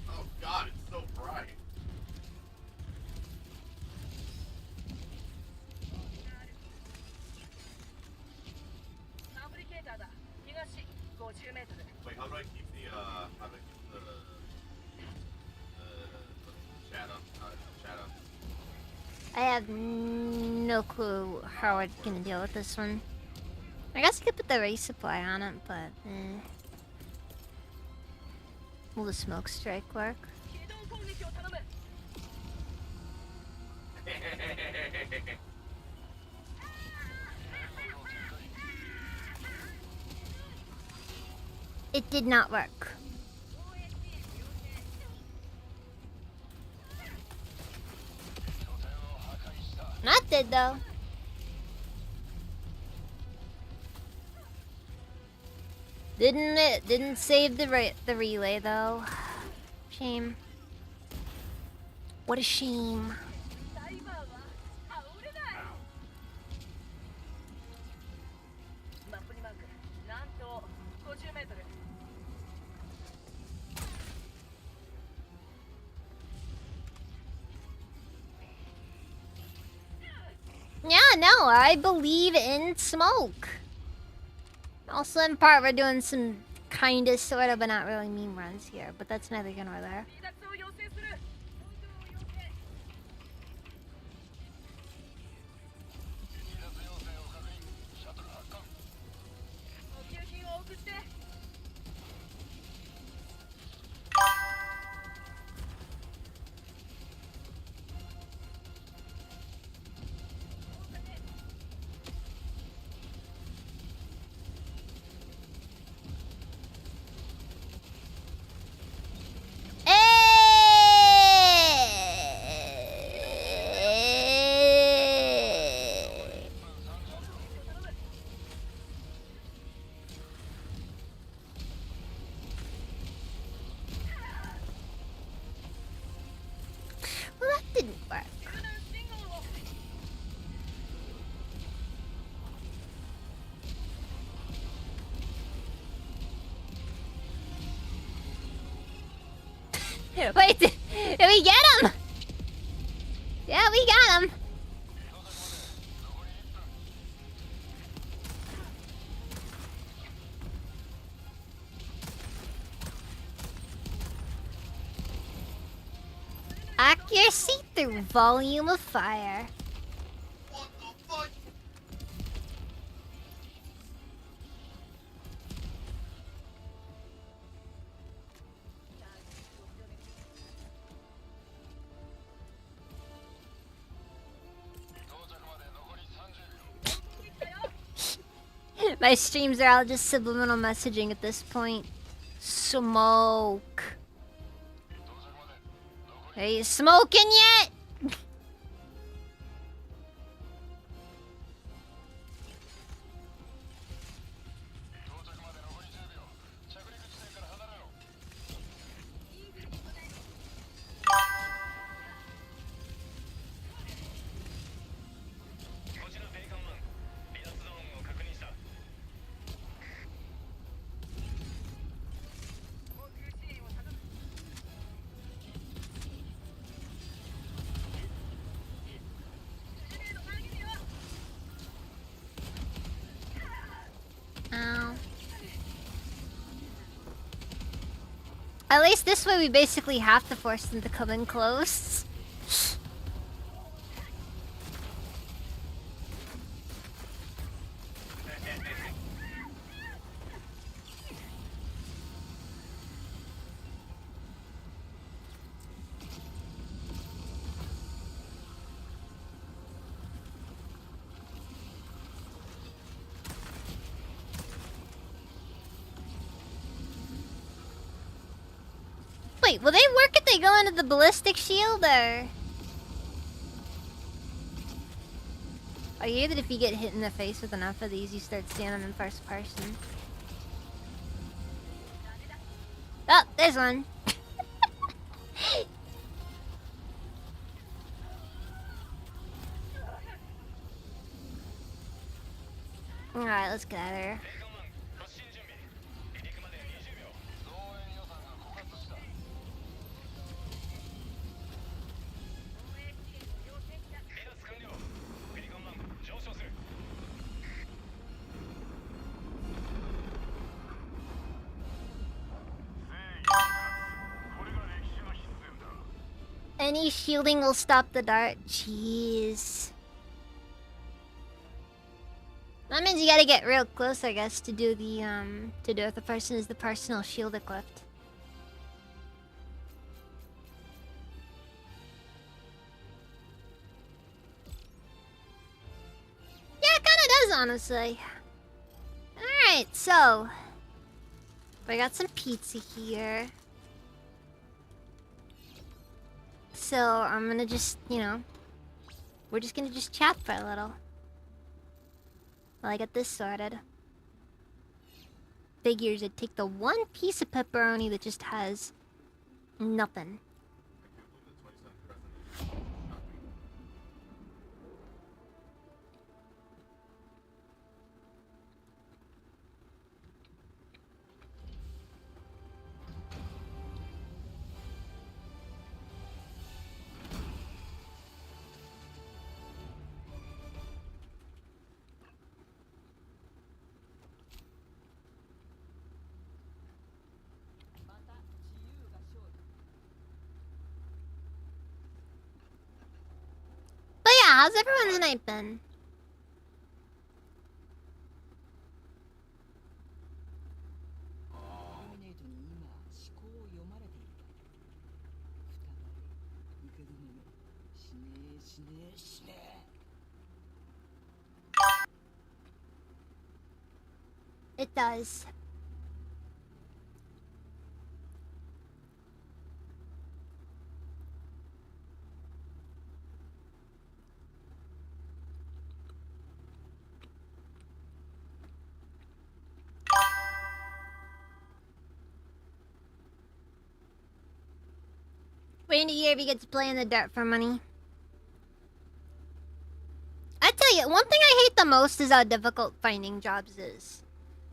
Oh god, it's so bright. Wait, how do I keep the chat up? Chat up. I have no clue how we're gonna deal with this one. I guess I could put the race supply on it, but will the smoke strike work? It did not work. Not did though. Didn't save the relay though. Shame. What a shame. マップにマーク。南東50メートル。 Yeah, no, I believe in smoke. Also, in part, we're doing some kinda, sorta, but not really meme runs here. But that's neither here nor there. 離脱を要請する。応答要請。補給品を送って。 Hey! Wait, did we get him? Yeah, we got him. Accuracy through volume of fire. What the fuck? My streams are all just subliminal messaging at this point. Smoke. Are you smoking yet? Ow. At least this way we basically have to force them to come in close. Wait, will they work if they go into the ballistic shield, or...? I hear that if you get hit in the face with enough of these, you start standing in first person. Oh, there's one. Alright, let's get out of here. Any shielding will stop the dart. Jeez. That means you gotta get real close, I guess, to do the to do if the person is the personal shield equipped. Yeah, it kinda does, honestly. Alright, so we got some pizza here. So I'm gonna just, you know, we're just gonna just chat for a little while I get this sorted. Figures it'd take the one piece of pepperoni that just has nothing. But yeah, how's everyone's night been? It does. Waiting to hear if he gets to play in the dirt for money. I tell you, one thing I hate the most is how difficult finding jobs is.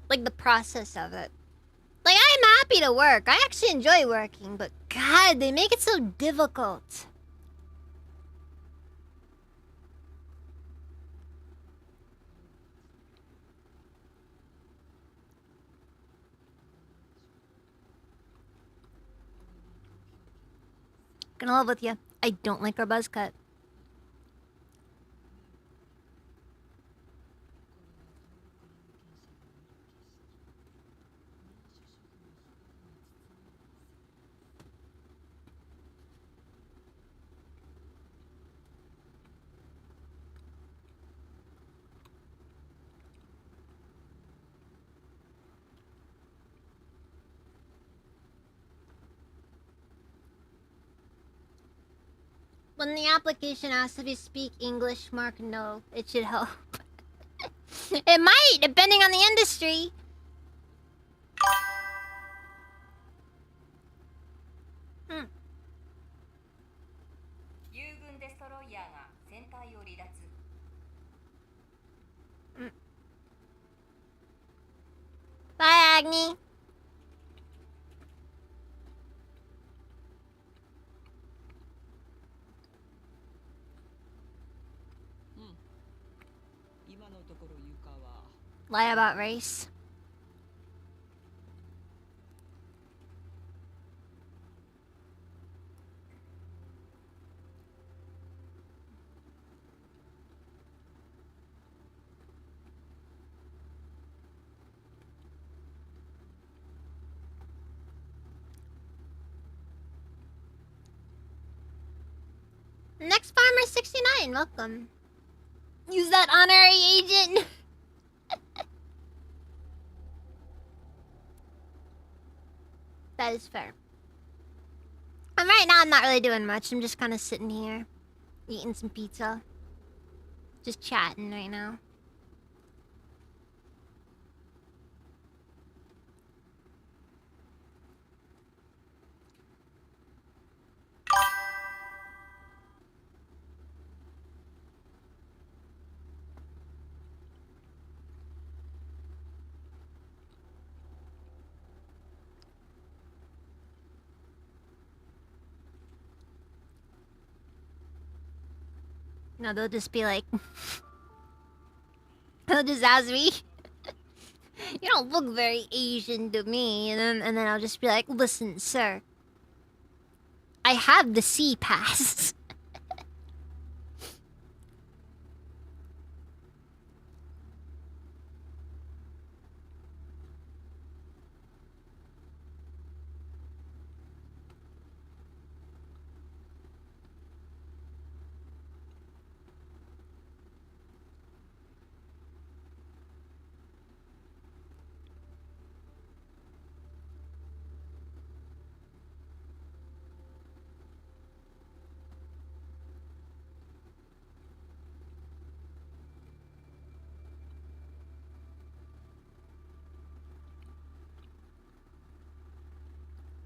Like, the process of it. Like, I'm happy to work. I actually enjoy working, but God, they make it so difficult. Gonna live with you. I don't like our buzz cut. When the application asks if you speak English, mark no. It should help. It might, depending on the industry. 友軍デストロイヤーが船体を離脱。Bye, Agni. Lie about race. Next Farmer 69, welcome. Use that honorary agent. That is fair. And right now I'm not really doing much. I'm just kind of sitting here, eating some pizza. Just chatting right now. No, they'll just be like... They'll just ask me... You don't look very Asian to me. And then I'll just be like, listen, sir. I have the sea pass.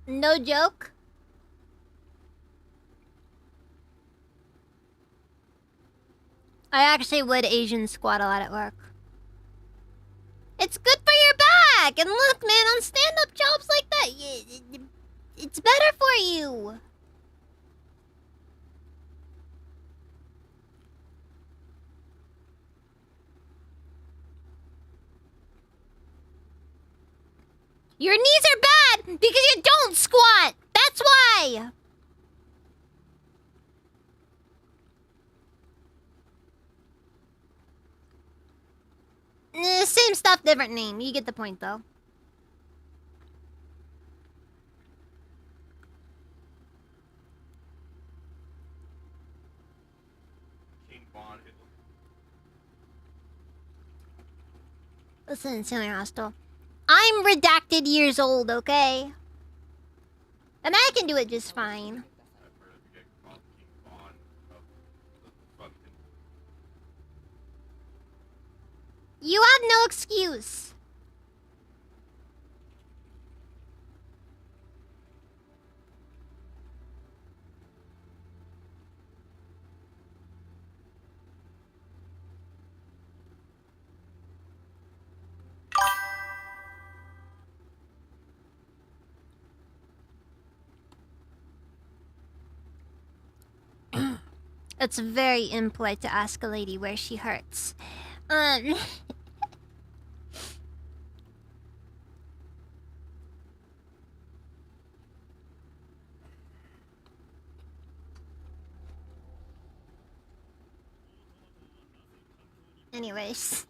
No joke. I actually would Asian squat a lot at work. It's good for your back! And look, man, on stand-up jobs like that, it's better for you. Your knees are bad because you don't squat! That's why! Same stuff, different name. You get the point, though. King Von Hitler. Listen, Sailor Hostile. I'm redacted years old, okay? And I can do it just fine. I've heard of you get called King Von of the fucking. You have no excuse. It's very impolite to ask a lady where she hurts. Um... Anyways.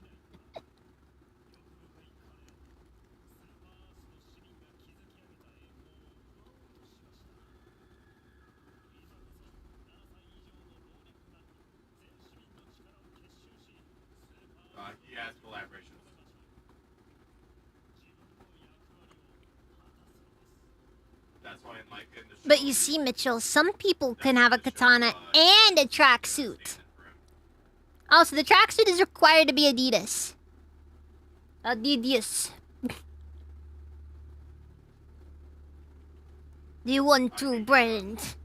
He has collaborations. That's why in like in the show, But you see, Mitchell, some people can have a katana and a tracksuit. Oh, so the tracksuit is required to be Adidas. Adidas. The 1-2 brand.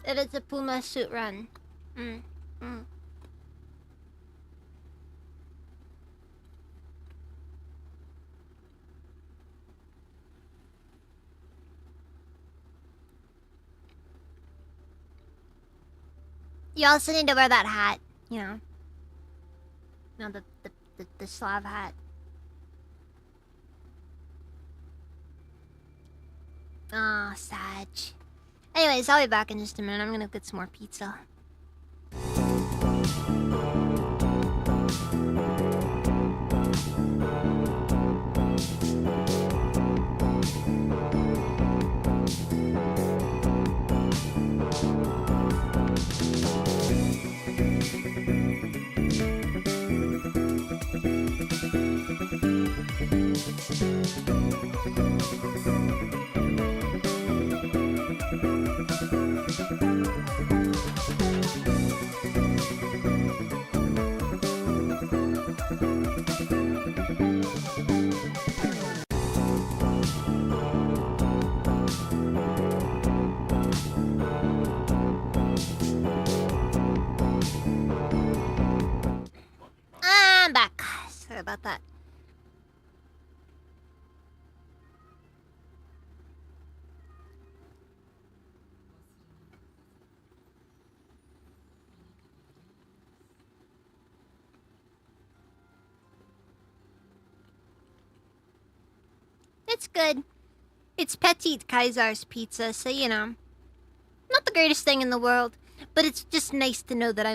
It is a Puma suit run. You also need to wear that hat, you know. No, the Slav hat. Ah, Sag. Anyways, I'll be back in just a minute. I'm gonna get some more pizza. I'm back. Sorry about that. It's good. It's Petite Kaiser's pizza, so you know. Not the greatest thing in the world, but it's just nice to know that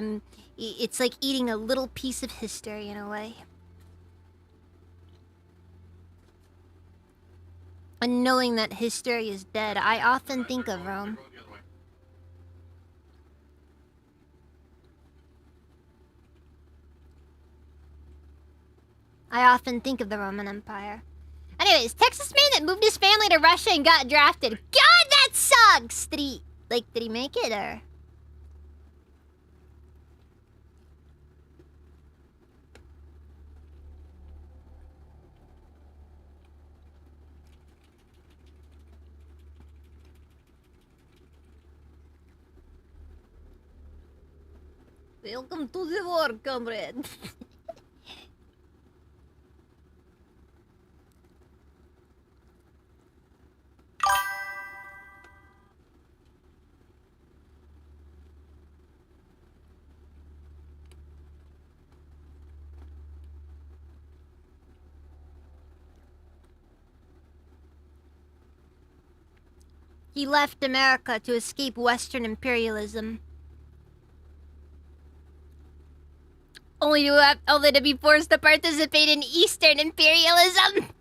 it's like eating a little piece of history in a way. And knowing that history is dead, I often think of Rome. I often think of the Roman Empire. Anyways, Texas man that moved his family to Russia and got drafted. God, that sucks! Did he make it, or...? Welcome to the war, comrade. He left America to escape Western imperialism. Only to be forced to participate in Eastern imperialism.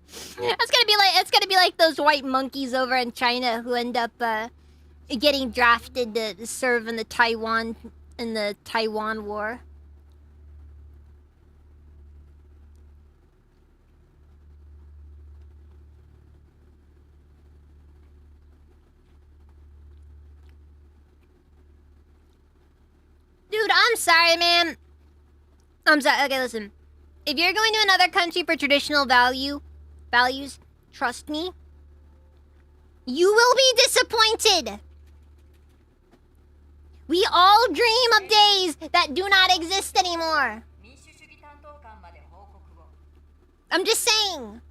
It's gonna be like those white monkeys over in China who end up getting drafted to serve in the Taiwan War. Dude, I'm sorry, man. I'm sorry. Okay, listen. If you're going to another country for traditional values, trust me, you will be disappointed. We all dream of days that do not exist anymore. 民主主義担当官まで報告を。 I'm just saying.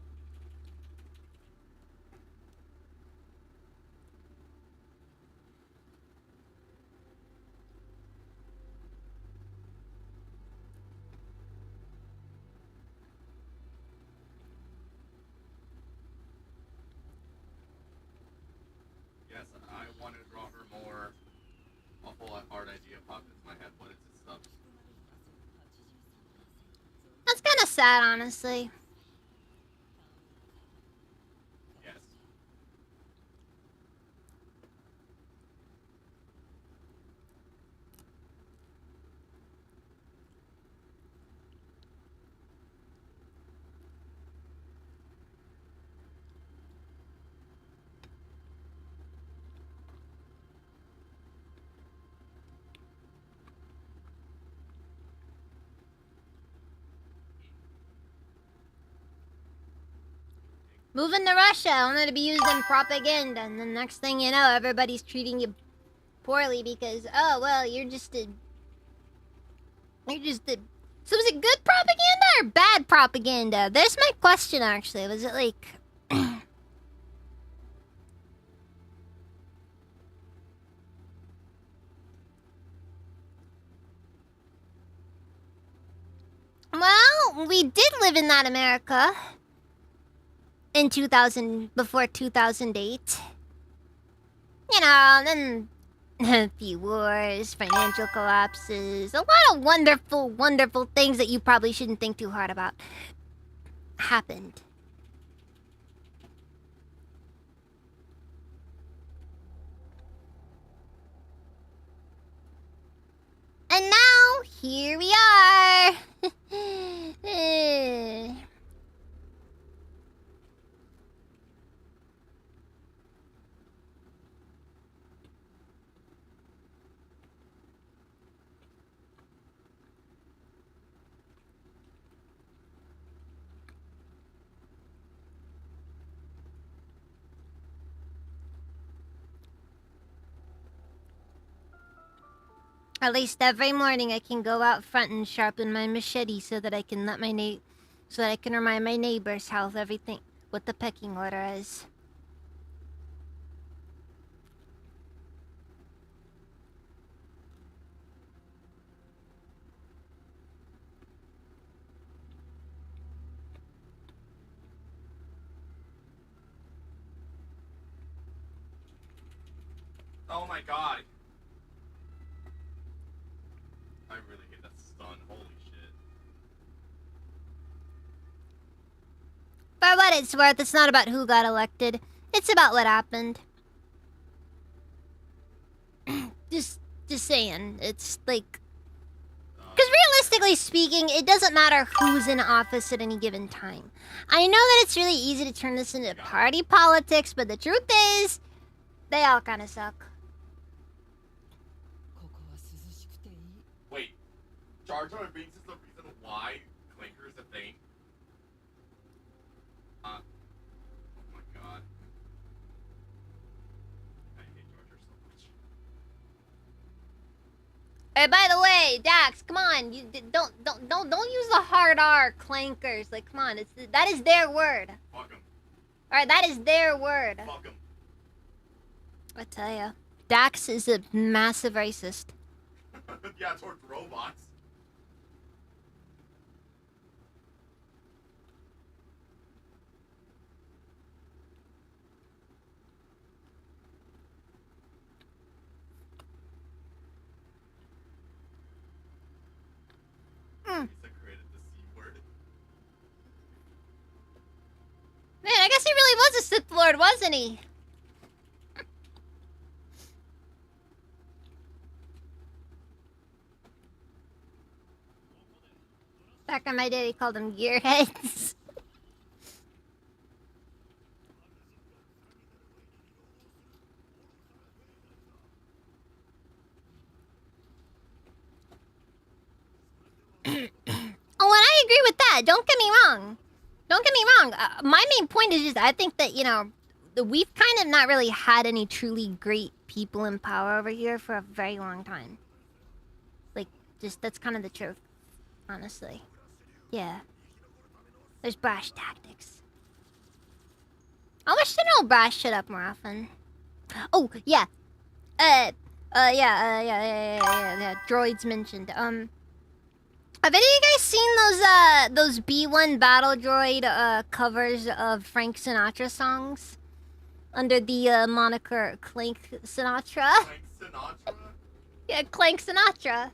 Yes, I want to draw her more. A whole hard idea popped into my head. What is this stuff? That's kind of sad, honestly. Yes. Moving to Russia, only to be used in propaganda, and the next thing you know, everybody's treating you poorly because, oh, well, you're just a... So was it good propaganda or bad propaganda? There's my question, actually. Was it like... Well, we did live in that America. In 2000, before 2008. You know, then a few wars, financial collapses, a lot of wonderful, wonderful things that you probably shouldn't think too hard about happened. And now, here we are. At least every morning I can go out front and sharpen my machete so that I can remind my neighbors how everything what the pecking order is. Oh my god. I really hate that stun. Holy shit. For what it's worth, it's not about who got elected. It's about what happened. just saying. It's like... Because realistically speaking, it doesn't matter who's in office at any given time. I know that it's really easy to turn this into party politics, but the truth is, they all kind of suck. Wait, Jar Jar Binks is the reason why Clinker is a thing? Oh my god. I hate Jar Jar so much. Hey, by the way, Dax, come on, you don't use the hard R clankers. Like, come on, that is their word. Fuck 'em. All right, that is their word. Fuck 'em. I tell ya, Dax is a massive racist. Yeah, towards robots. Mm. He's created the C word. Man, I guess he really was a Sith Lord, wasn't he? Back in my day, they called them gearheads. Oh, and I agree with that. Don't get me wrong. Don't get me wrong. My main point is just I think that, you know, we've kind of not really had any truly great people in power over here for a very long time. Like, just that's kind of the truth, honestly. Yeah. There's brash tactics. I wish General Brash shut up more often. Oh, yeah. Yeah. Droids mentioned. Have any of you guys seen those B1 battle droid covers of Frank Sinatra songs under the moniker Clank Sinatra? Frank Sinatra? Yeah, Clank Sinatra.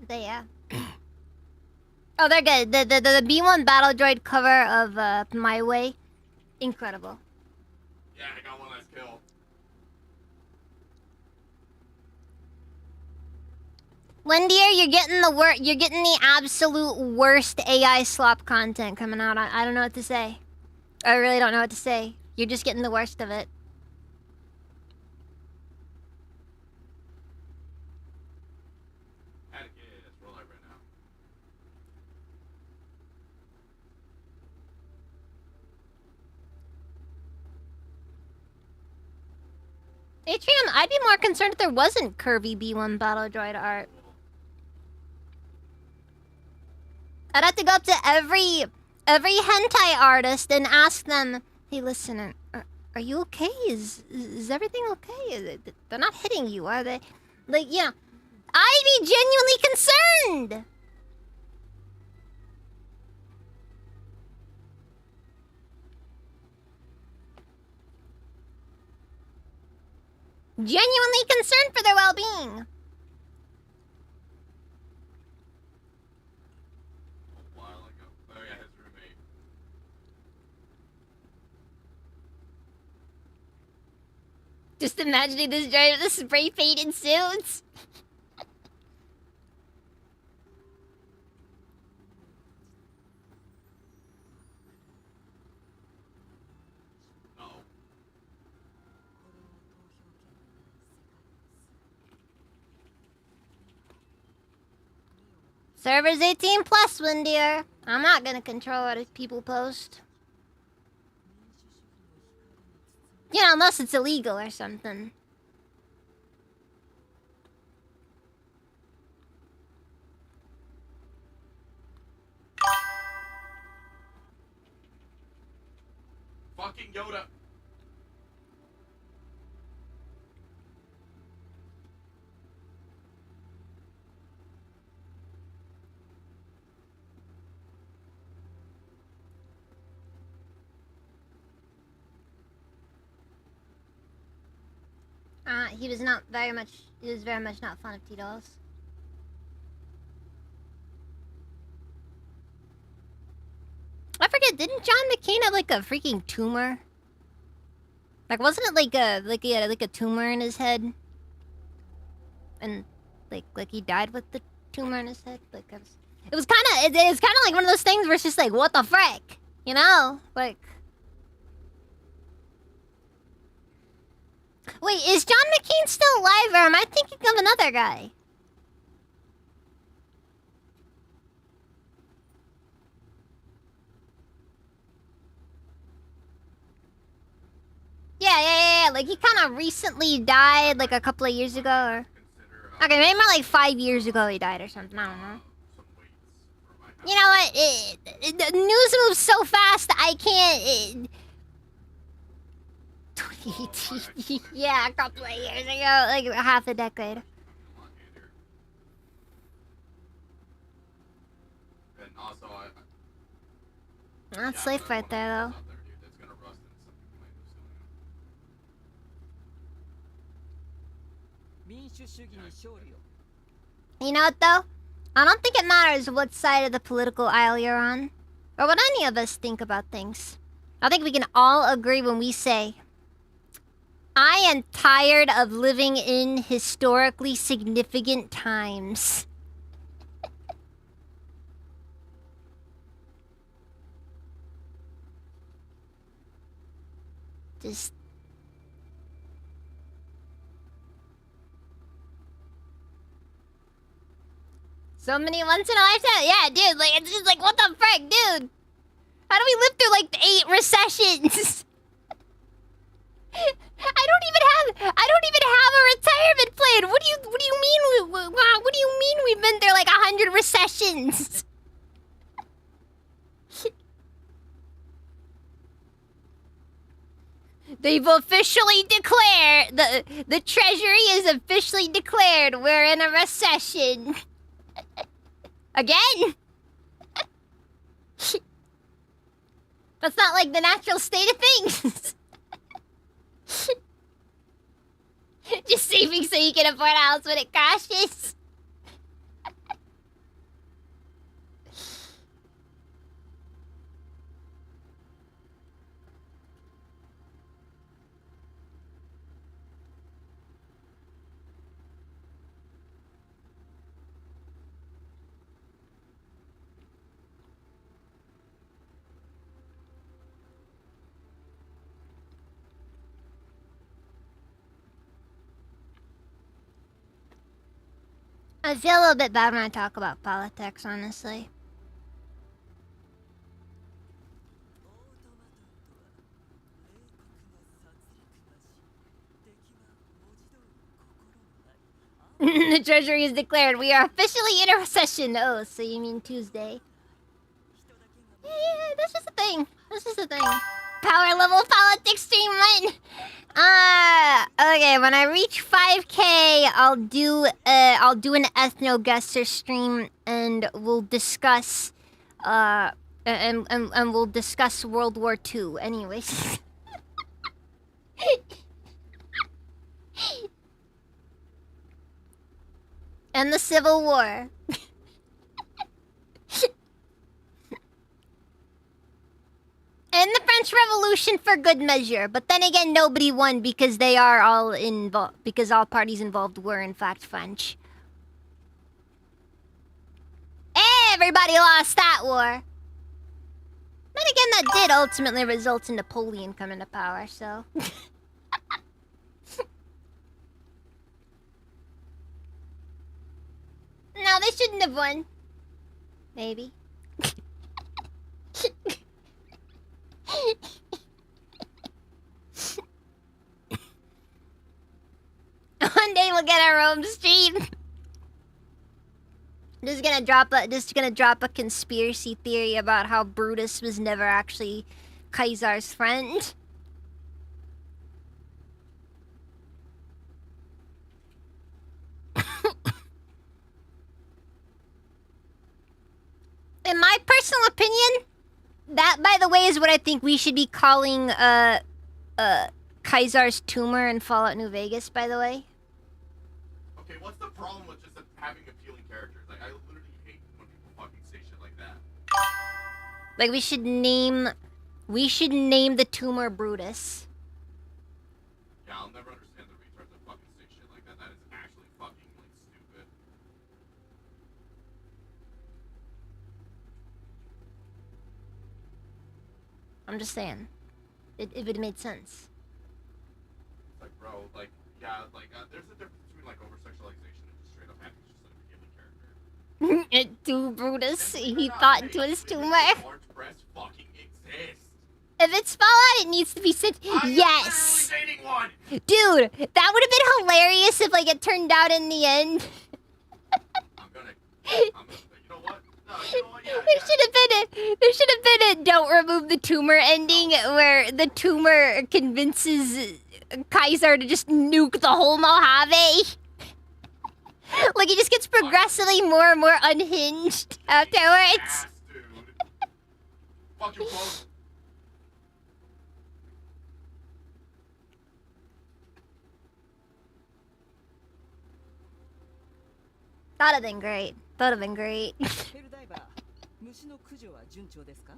Yeah. Oh, they're good. The B1 Battle Droid cover of My Way, incredible. Yeah, I got one last kill. Lindier, you're getting the absolute worst AI slop content coming out. I don't know what to say. I really don't know what to say. You're just getting the worst of it. Atrium, I'd be more concerned if there wasn't curvy B1 Battle Droid art. I'd have to go up to every hentai artist and ask them, "Hey, listen, are you okay? Is everything okay? They're not hitting you, are they?" Like, yeah, I'd be genuinely concerned. Genuinely concerned for their well-being. A while ago. Oh yeah, his roommate. Just imagining this droid with the spray painted suits. Server's 18 plus, Windier. I'm not gonna control what people post. You know, unless it's illegal or something. Fucking Yoda. He was very much not fond of T-Dolls. I forget, didn't John McCain have like a freaking tumor? Like, wasn't it he had a tumor in his head? And like he died with the tumor in his head? Like, it was kinda like one of those things where it's just like, what the frick? You know? Like, wait, is John McCain still alive, or am I thinking of another guy? Yeah. Like, he kind of recently died, like, a couple of years ago, or... Okay, maybe more like 5 years ago he died or something, I don't know. You know what? The news moves so fast, I can't... Yeah, a couple of years ago, like half a decade. And also, That's safe right there, though. It's gonna rust into something You know what, though? I don't think it matters what side of the political aisle you're on, or what any of us think about things. I think we can all agree when we say I am tired of living in historically significant times. Just... So many once in a lifetime. Yeah, dude, like, it's just like, what the frick, dude? How do we live through, like, 8 recessions? I don't even have a retirement plan. What do you mean? What do you mean we've been through like 100 recessions? They've officially declared the Treasury is officially declared we're in a recession. Again? That's not like the natural state of things. Just saving so you can afford a house when it crashes. I feel a little bit bad when I talk about politics, honestly. The Treasury is declared. We are officially in a recession. Oh, so you mean Tuesday? Yeah, that's just a thing. That's just a thing. Power level politics stream 1. Okay, when I reach 5K, I'll do an Ethnoguesser stream and we'll discuss and we'll discuss World War II anyways. And the Civil War. And the French Revolution for good measure, but then again, nobody won because they are all involved. Because all parties involved were in fact French. Everybody lost that war. Then again, that did ultimately result in Napoleon coming to power. So. No, they shouldn't have won. Maybe. One day we'll get our own stream. Just gonna drop a conspiracy theory about how Brutus was never actually Caesar's friend. In my personal opinion, that, by the way, is what I think we should be calling Caesar's tumor in Fallout New Vegas, by the way. Okay, what's the problem with just having appealing characters? Like, I literally hate when people fucking say shit like that. Like, we should name the tumor Brutus. Yeah, I'll never understand the retards that fucking say shit like that. That is actually fucking, like, stupid. I'm just saying. It would have made sense. It's like, bro, like, yeah, like, there's a difference between, like, over-sexualization and just straight up having just, like, a appealing character. To Brutus, he thought into his tumor. Large breasts fucking exist. If it's Fallout, it needs to be said. Yes! I'm literally dating one! Dude, that would have been hilarious if, like, it turned out in the end. You know what? No, you know what? Yeah, There should have been a don't remove the tumor ending where the tumor convinces Kaiser to just nuke the whole Mojave. Like, he just gets progressively more and more unhinged afterwards. ass, dude. Fuck you both. That'd have been great. That'd have been great. ヘルダイバー、虫の駆除は順調ですか？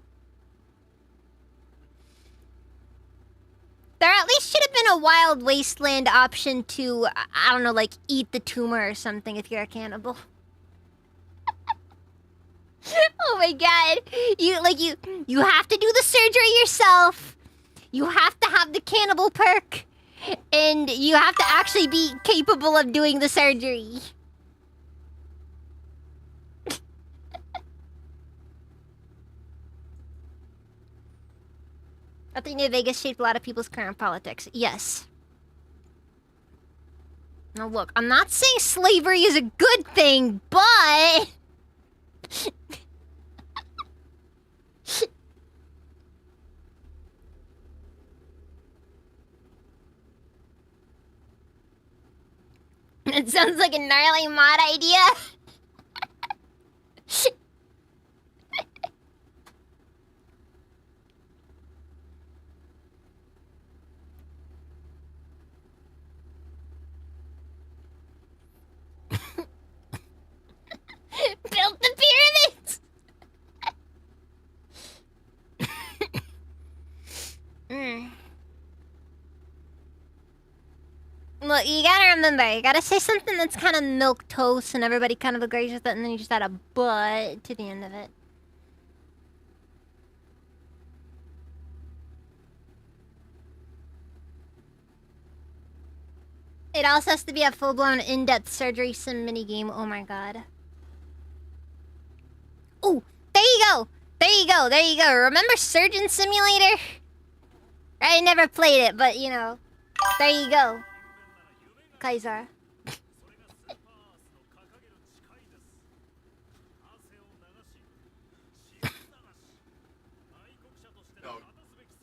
There at least should have been a wild wasteland option to, I don't know, like eat the tumor or something if you're a cannibal. Oh my god. You have to do the surgery yourself. You have to have the cannibal perk. And you have to actually be capable of doing the surgery. I think New Vegas shaped a lot of people's current politics. Yes. Now look, I'm not saying slavery is a good thing, but... It sounds like a gnarly mod idea. Built the pyramids. Look, you gotta remember, you gotta say something that's kind of milquetoast and everybody kind of agrees with it, and then you just add a but to the end of it. It also has to be a full-blown in-depth surgery sim minigame. Oh my god. Oh, there you go! There you go, there you go. Remember Surgeon Simulator? I never played it, but you know. There you go. Kaiser.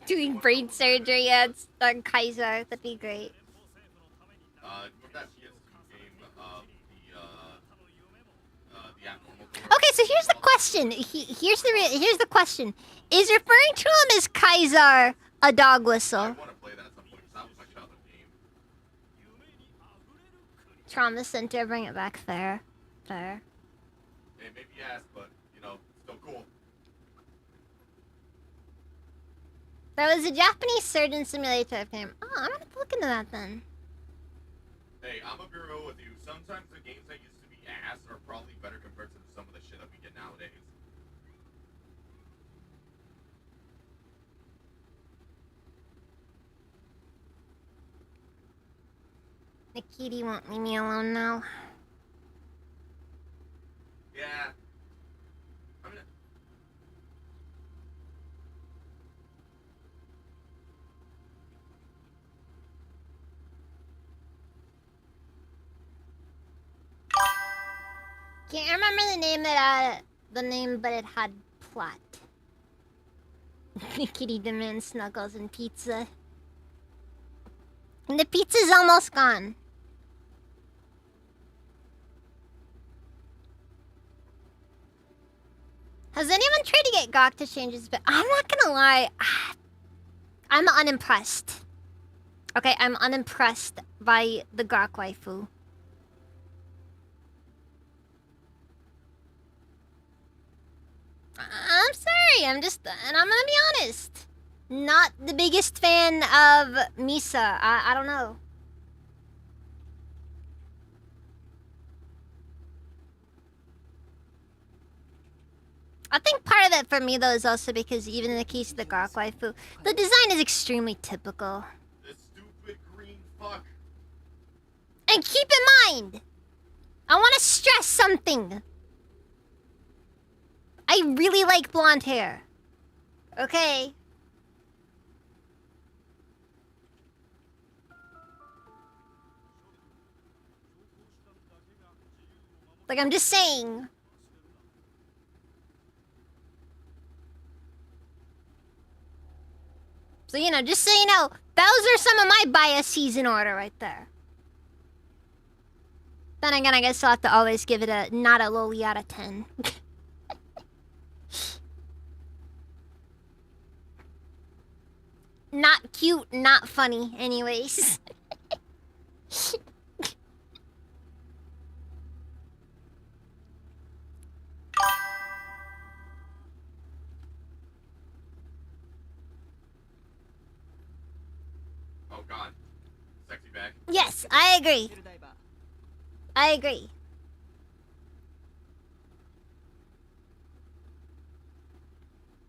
Doing brain surgery at Kaiser, that'd be great. Okay, so here's the question. Here's the question. Is referring to him as Kaiser a dog whistle? Trauma Center, bring it back. Fair. Fair. Hey, maybe yes, but, you know, still cool. There was a Japanese surgeon simulator game. Oh, I'm gonna look into that then. Hey, I'm gonna be real with you. Sometimes the games that used to be ass are probably better compared to some of the shit that we get nowadays. The kitty won't leave me alone now. Yeah. I mean, Can't remember the name, but it had plot. The kitty demands snuggles and pizza. And the pizza's almost gone. Has anyone tried to get Gawk to change his bit? I'm not gonna lie. I'm unimpressed. Okay, I'm unimpressed by the Gawk waifu. I'm sorry, and I'm gonna be honest. Not the biggest fan of Misa. I don't know. I think part of it for me though is also because even in the case of the Gawk waifu, the design is extremely typical. this stupid green fuck. And keep in mind, I want to stress something. I really like blonde hair. Okay? Like, I'm just saying. So, you know, just so you know, those are some of my biases in order right there. Then again, I guess I'll have to always give it a not a loli out of 10. Not cute, not funny, anyways. Oh god. back. Yes, I agree. エルダイバー I agree.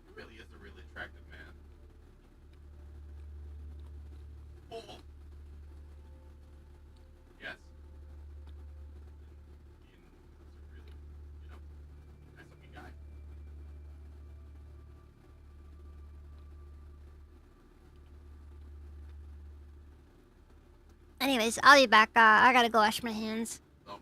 He really is a really attractive man. Oh. Yes. Ian was a really, nice looking guy. Anyways, I'll be back. I gotta go wash my hands. So,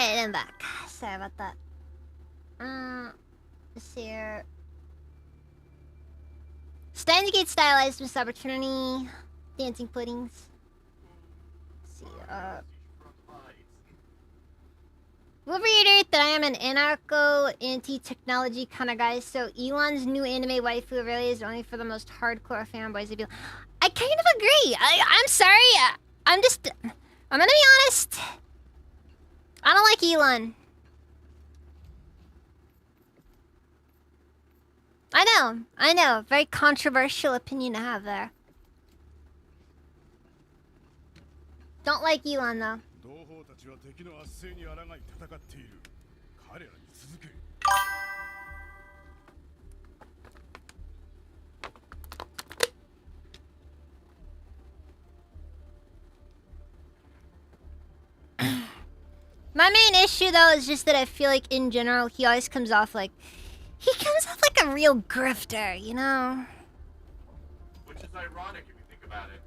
Alright, I'm back. Sorry about that. This here. Steins Gate stylized missed opportunity. Dancing puddings. Let's see, we'll reiterate that I am an anarcho anti-technology kind of guy, so Elon's new anime waifu really is only for the most hardcore fanboys. I kind of agree. I'm sorry. I'm gonna be honest. I don't like Elon. I know. Very controversial opinion to have there. Don't like Elon though. 同胞たちは敵の圧政に抗い戦っている。彼らに続け。My main issue though is just that I feel like in general he always comes off like a real grifter, you know? which is ironic if you think about it.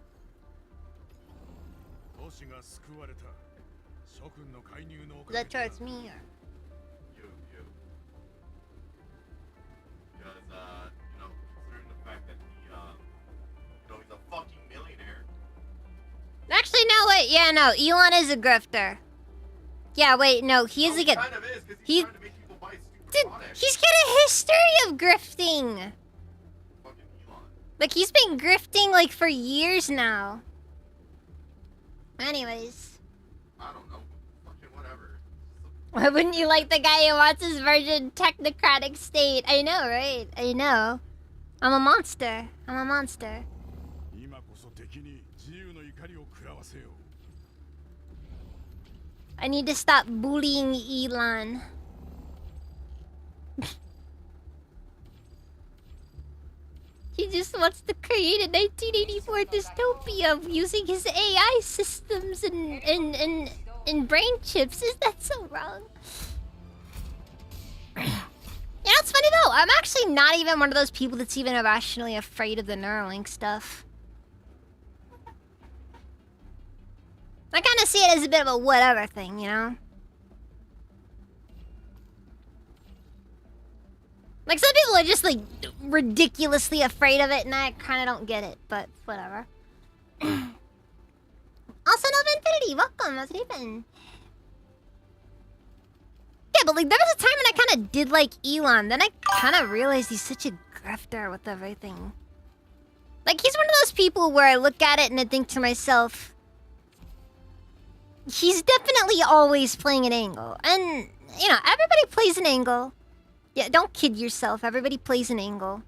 都市が救われた。諸君の介入のお Is かげ that で towards me or? You. Because, considering the fact that shit. Yeah, no. Elon is a grifter. Yeah, wait, no. He is like a... Kind of is, because he- he's trying to make people buy stupid Dude, products. he's got a history of grifting. Fucking Elon. Like, he's been grifting, like, for years now. Anyways. I don't know. Fucking whatever. Why wouldn't you like the guy who wants his virgin technocratic state? I know, right? I know. I'm a monster. I'm a monster. 今こそ敵に自由の怒りを食らわせよう。 I need to stop bullying Elon. He just wants to create a 1984 dystopia using his AI systems and brain chips. Is that so wrong? You know, it's funny though. I'm actually not even one of those people that's even irrationally afraid of the Neuralink stuff. I kind of see it as a bit of a whatever thing, you know? Like, some people are just, like, ridiculously afraid of it, and I kind of don't get it, but whatever. Also, Nova Infinity, welcome, how's it been? Yeah, but, like, there was a time when I kind of did like Elon, then I kind of realized he's such a grifter with everything. Like, he's one of those people where I look at it and I think to myself, he's definitely always playing an angle. And, you know, everybody plays an angle. Yeah, don't kid yourself. Everybody plays an angle.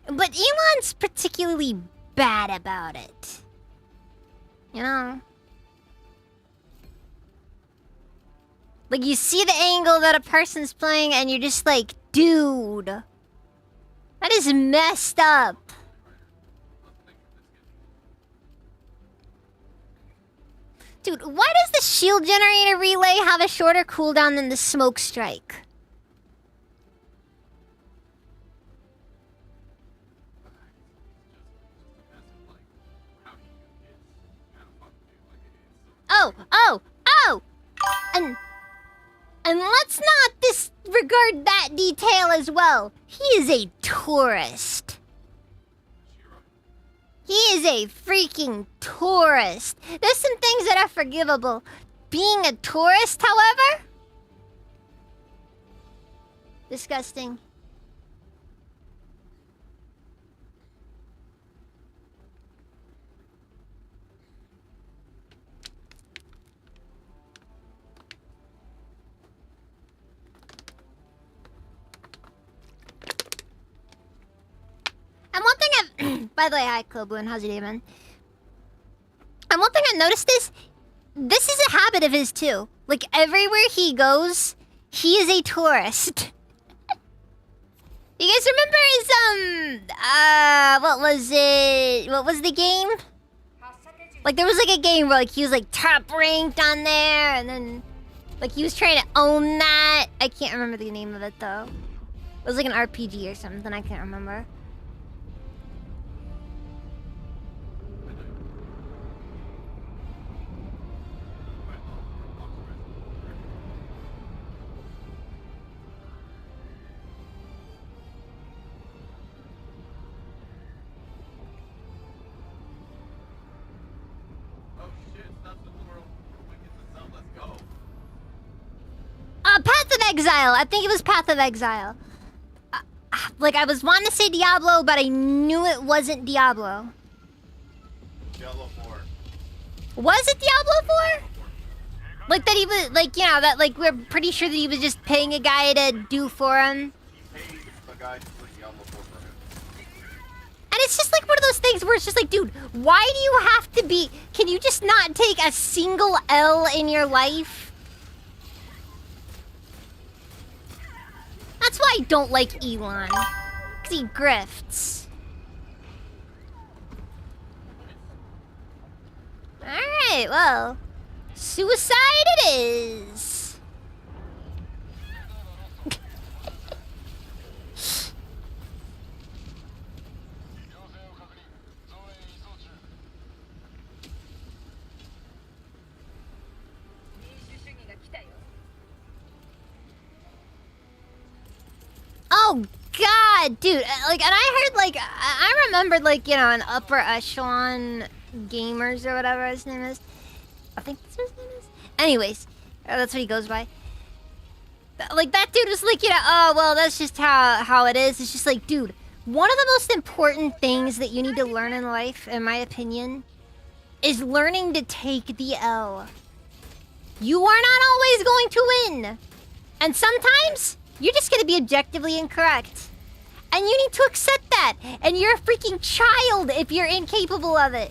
But Elon's particularly bad about it. You know? Like, you see the angle that a person's playing and you're just like, dude. That is messed up. Dude, why does the shield generator relay have a shorter cooldown than the smoke strike? Oh! And let's not disregard that detail as well. He is a tourist. He is a freaking tourist. There's some things that are forgivable. Being a tourist, however? Disgusting. And one thing I've... By the way, hi, Kloboon. How's your day, man? And one thing I've noticed is... This is a habit of his, too. Like, everywhere he goes, he is a tourist. You guys remember his, what was it? What was the game? Like, there was, like, a game where, like, he was, like, top ranked on there, and then... Like, he was trying to own that. I can't remember the name of it, though. It was, like, an RPG or something. I can't remember. Path of Exile. I think it was Path of Exile. Like, I was wanting to say Diablo, but I knew it wasn't Diablo. Diablo 4. Was it Diablo 4? Like, that he was, like, you know, that, like, we're pretty sure that he was just paying a guy to do for him. He paid the guy to put Diablo 4 for him. And it's just like one of those things where it's just like, dude, why do you have to be... Can you just not take a single L in your life? That's why I don't like Elon. Because he grifts. Alright, well. Suicide it is. Oh God, dude! Like, and I heard, like, I remembered, like, you know, an upper echelon gamers or whatever his name is. I think that's what his name is. Anyways, that's what he goes by. Like, that dude was like, you know, oh, well, that's just how it is. It's just like, dude, one of the most important things that you need to learn in life, in my opinion, is learning to take the L. You are not always going to win. And sometimes, you're just going to be objectively incorrect. And you need to accept that. And you're a freaking child if you're incapable of it.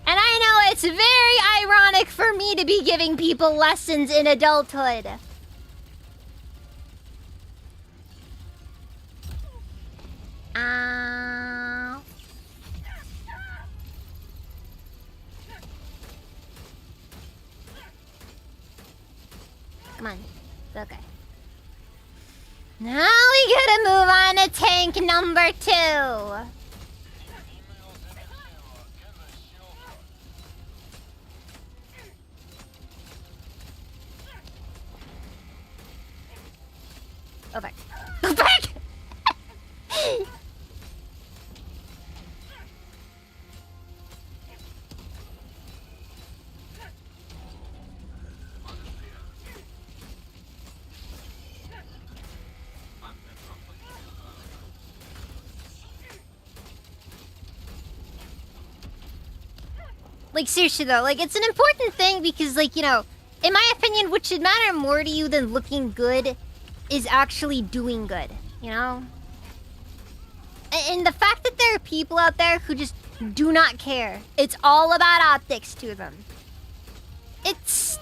And I know it's very ironic for me to be giving people lessons in adulthood. Come on. Okay. Now we gotta move on to tank number 2. Go back. Go back! Like, seriously though, like, it's an important thing because, like, you know, in my opinion, what should matter more to you than looking good is actually doing good, you know? And the fact that there are people out there who just do not care. It's all about optics to them. It's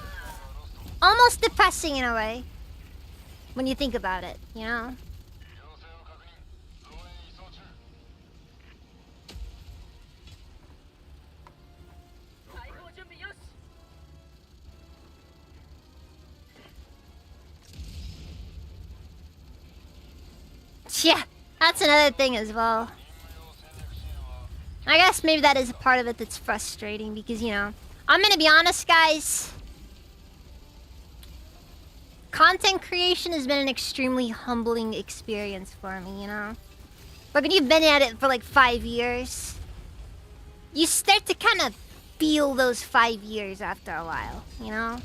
almost depressing in a way when you think about it, you know? Yeah, that's another thing as well. I guess maybe that is a part of it that's frustrating because, you know, I'm gonna be honest, guys. Content creation has been an extremely humbling experience for me, you know? But when you've been at it for like 5 years, you start to kind of feel those 5 years after a while, you know?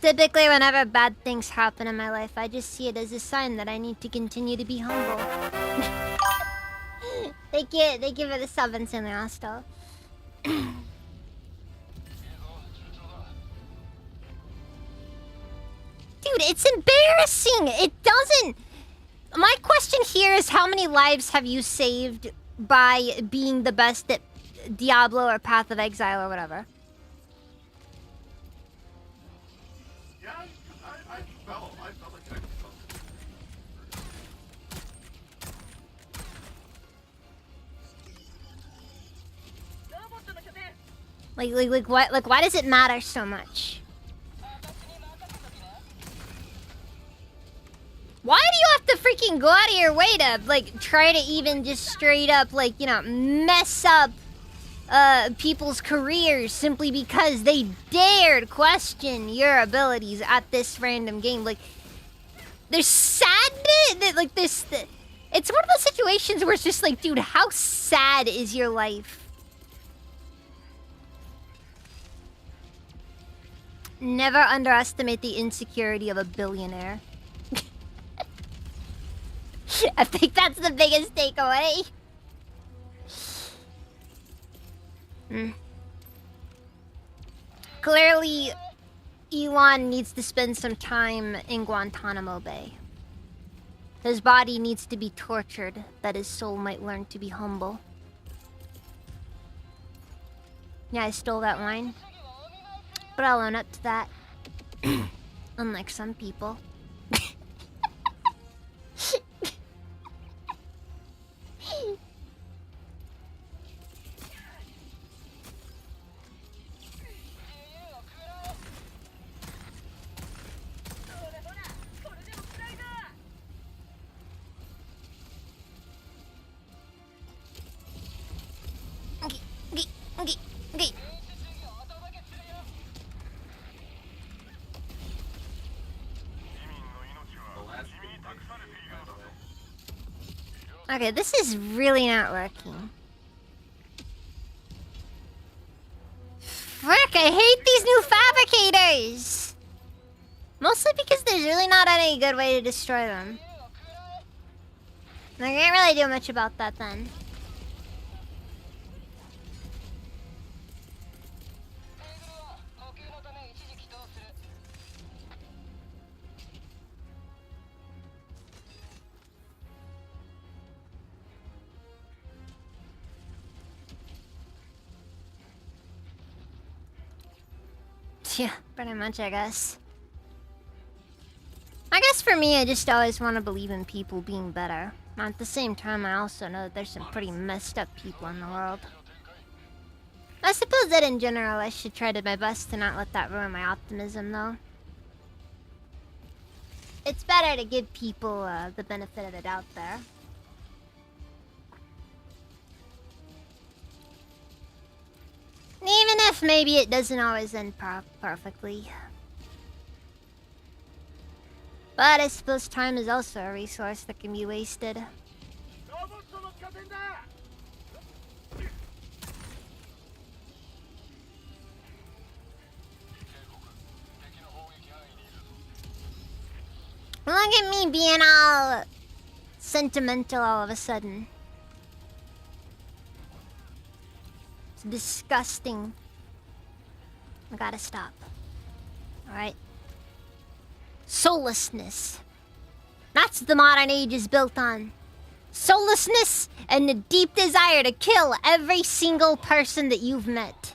Typically, whenever bad things happen in my life, I just see it as a sign that I need to continue to be humble. Thank you for the sub and Hostel. Dude, it's embarrassing! It doesn't... My question here is how many lives have you saved by being the best at Diablo or Path of Exile or whatever? Like what? Like, why does it matter so much? Why do you have to freaking go out of your way to, like, try to even just straight up, like, you know, mess up people's careers simply because they dared question your abilities at this random game? Like, there's sadness, like, this... It's one of those situations where it's just like, dude, how sad is your life? Never underestimate the insecurity of a billionaire. I think that's the biggest takeaway. Clearly, Elon needs to spend some time in Guantanamo Bay. His body needs to be tortured, that his soul might learn to be humble. Yeah, I stole that line. But I'll own up to that. Unlike some people. Okay. Okay, this is really not working. Frick, I hate these new fabricators! Mostly because there's really not any good way to destroy them. I can't really do much about that then. Yeah, pretty much, I guess. I guess for me, I just always want to believe in people being better. At the same time, I also know that there's some pretty messed up people in the world. I suppose that in general, I should try to my best to not let that ruin my optimism, though. It's better to give people the benefit of the doubt there. Even if maybe it doesn't always end perfectly. But I suppose time is also a resource that can be wasted. Look at me being all sentimental all of a sudden. It's disgusting. I gotta stop. Alright. Soullessness. That's the modern age is built on. Soullessness and the deep desire to kill every single person that you've met.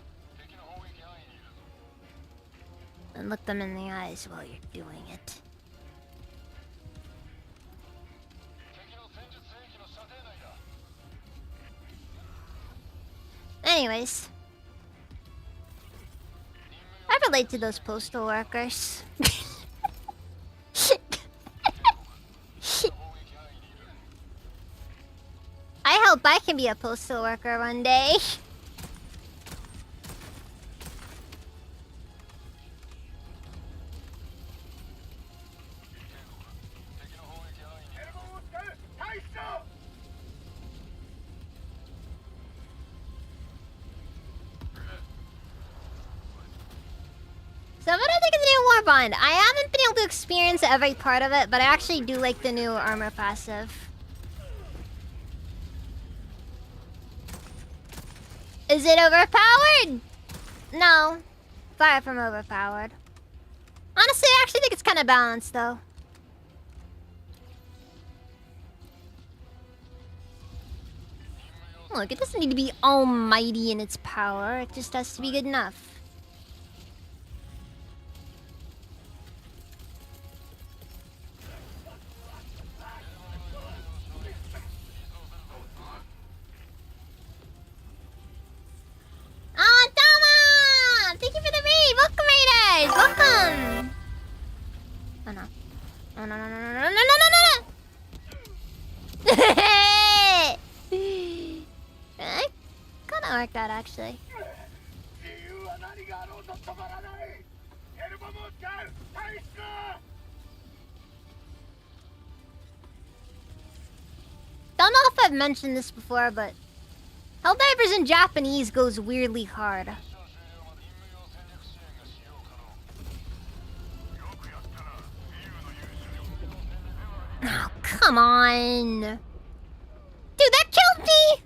And look them in the eyes while you're doing it. Anyways. I relate to those postal workers. I hope I can be a postal worker one day. So what do I think of the new War Bond? I haven't been able to experience every part of it, but I actually do like the new armor passive. Is it overpowered? No. Far from overpowered. Honestly, I actually think it's kind of balanced, though. Look, it doesn't need to be almighty in its power. It just has to be good enough. Oh, Dama! Thank you for the raid! Welcome, Raiders! Welcome! Oh, no. Oh, no, no, no, no, no, no, no, no, no! Kinda worked out, actually. Don't know if I've mentioned this before, but Helldivers in Japanese goes weirdly hard. Oh, come on. Dude, that killed me!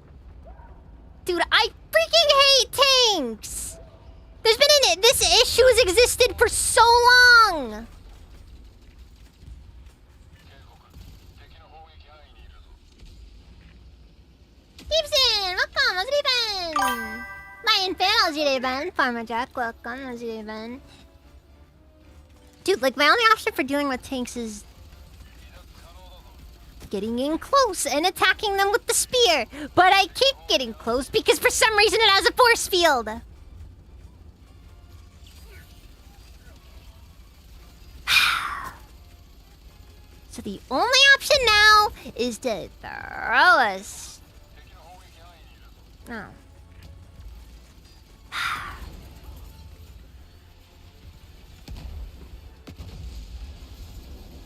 Dude, I freaking hate tanks! There's been this issue has existed for so long! Gibson, welcome, how's it been? Lion fan, how's it been? Farmer Jack, welcome, how's it been? Dude, like, my only option for dealing with tanks is getting in close and attacking them with the spear. But I keep getting close because for some reason it has a force field. So the only option now is to throw us. No.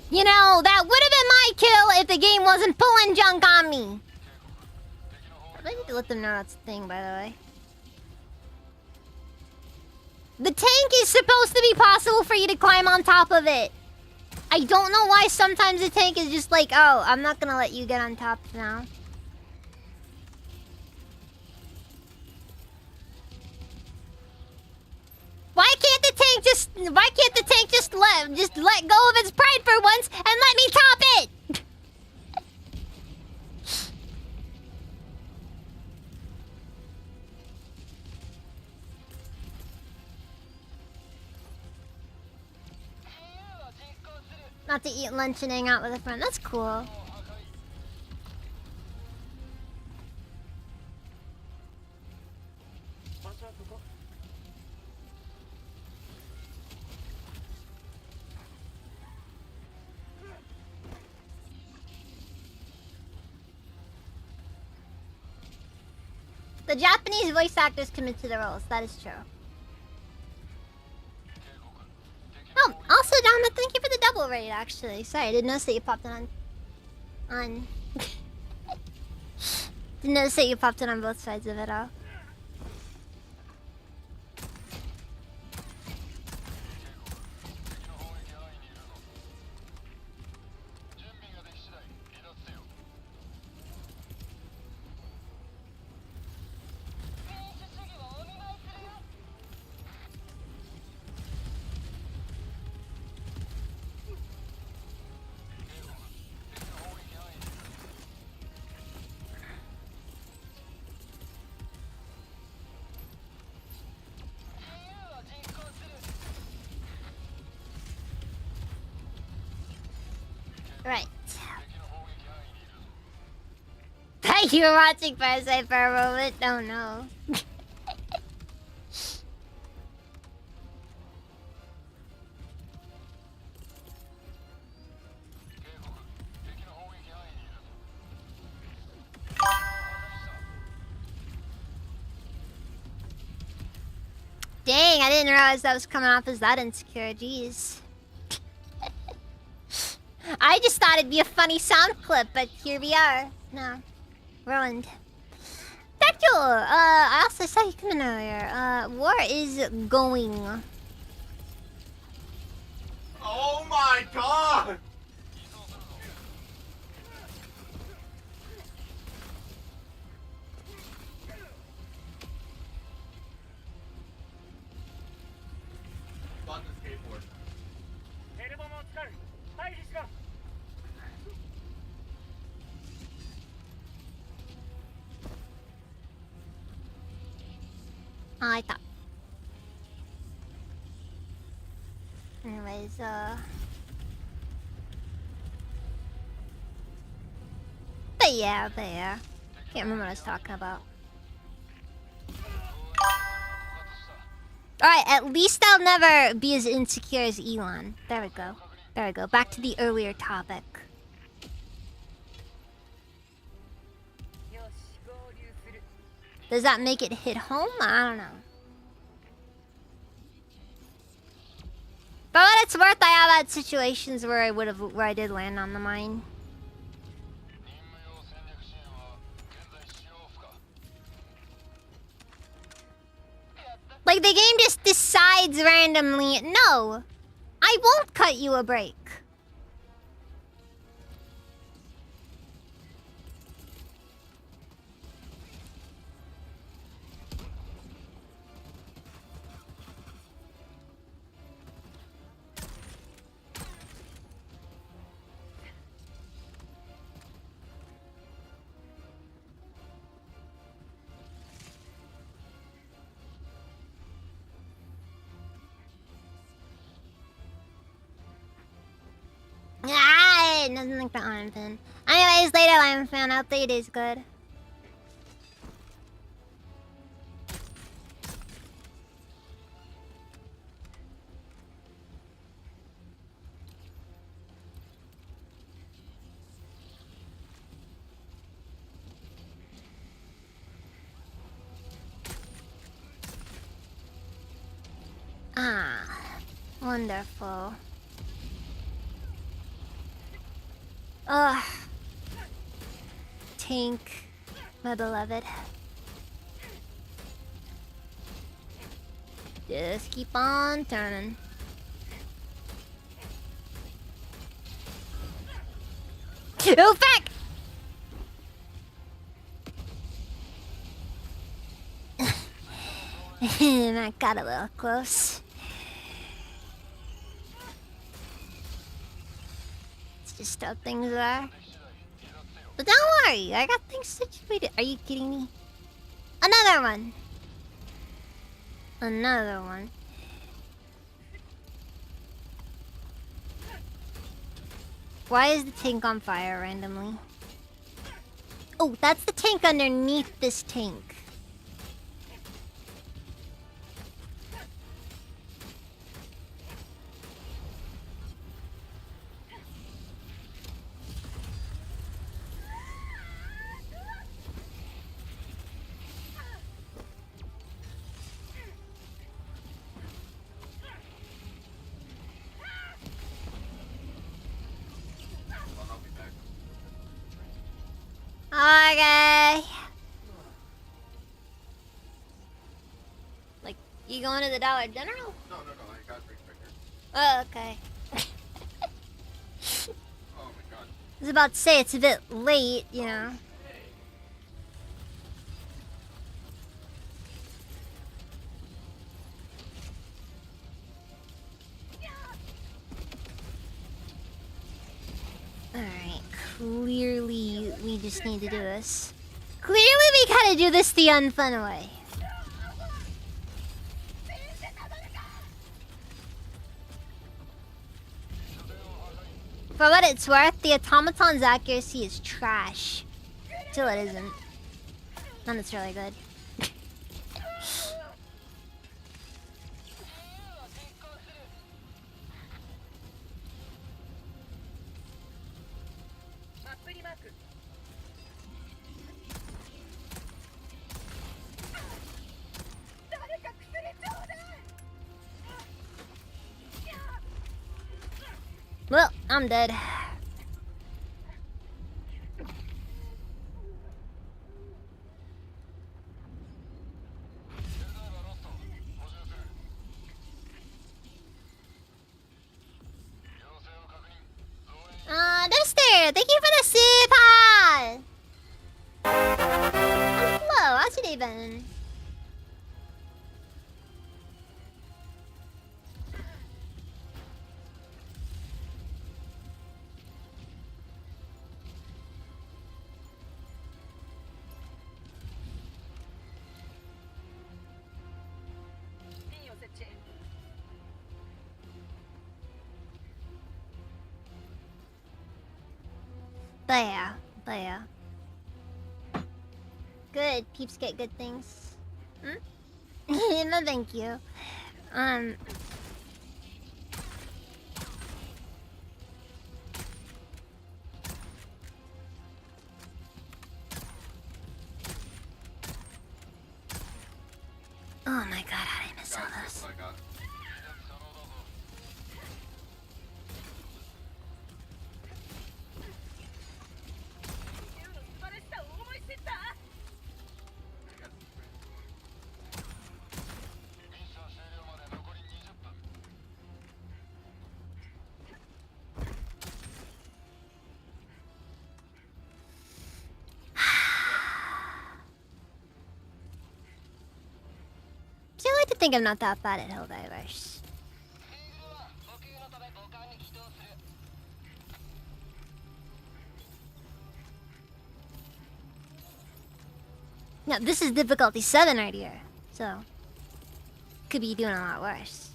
You know, that would have been my kill if the game wasn't pulling junk on me. let them know that's the thing, by the way. The tank is supposed to be possible for you to climb on top of it. I don't know why sometimes the tank is just like, oh, I'm not gonna let you get on top now. Why can't the tank just let go of its pride for once and let me top it? Not to eat lunch and hang out with a friend. That's cool. The Japanese voice actors commit to the roles. That is true. Oh, also, Donna, thank you for the double raid, actually. Sorry, I didn't notice that you popped it on... Didn't notice that you popped it on both sides of it all. Right. Thank you for watching Parasite for a moment. Oh no. Dang, I didn't realize that was coming off as that insecure. Jeez. I just thought it'd be a funny sound clip, but here we are. No. Ruined. Tactual! I also saw you coming earlier. War is going. Oh my god! On the skateboard. Oh, I thought. Anyways, But yeah. Can't remember what I was talking about. Alright, at least I'll never be as insecure as Elon. There we go. There we go. Back to the earlier topic. Does that make it hit home? I don't know. But what it's worth, I have had situations where I did land on the mine. Like the game just decides randomly, no, I won't cut you a break. Ah, nothing like the Iron Pin. Anyways, later, Iron Fan. I hope that your day's good. Ah, wonderful. Ugh. Tank, my beloved. Just keep on turning. Oh, fuck! That got a little close. It's just how things are. But don't worry, I got things situated. Are you kidding me? Another one! Another one. Why is the tank on fire randomly? Oh, that's the tank underneath this tank. I'll be back. Okay. Like, you going to the Dollar General? No, I got drink breaker. Oh, okay. Oh my god. I was about to say it's a bit late, you know. Alright, clearly we just need to do this. Clearly we gotta do this the unfun way. For what it's worth, the automaton's accuracy is trash. Till it isn't. Then it's really good. Well, I'm dead. Duster, thank you for the super! Hello, how's your day been? But yeah. Good, peeps get good things. Hmm? No, thank you. Oh my god, how did I miss all Guys, those? that's what I got. I got some friends. See, I like to think I'm not that bad at Helldivers. Now, this is difficulty 7 right here, so could be doing a lot worse.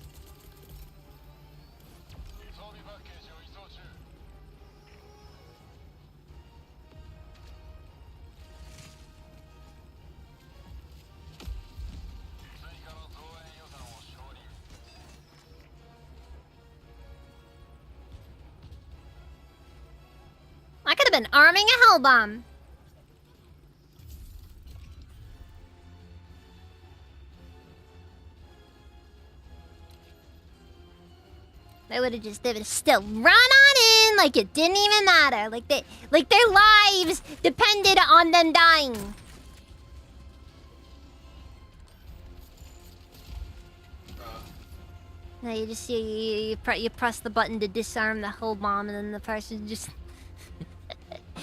I could have been arming a hell bomb. They would have just, they would have still run on in like it didn't even matter. Like their lives depended on them dying. No, you just you press the button to disarm the whole bomb, and then the person just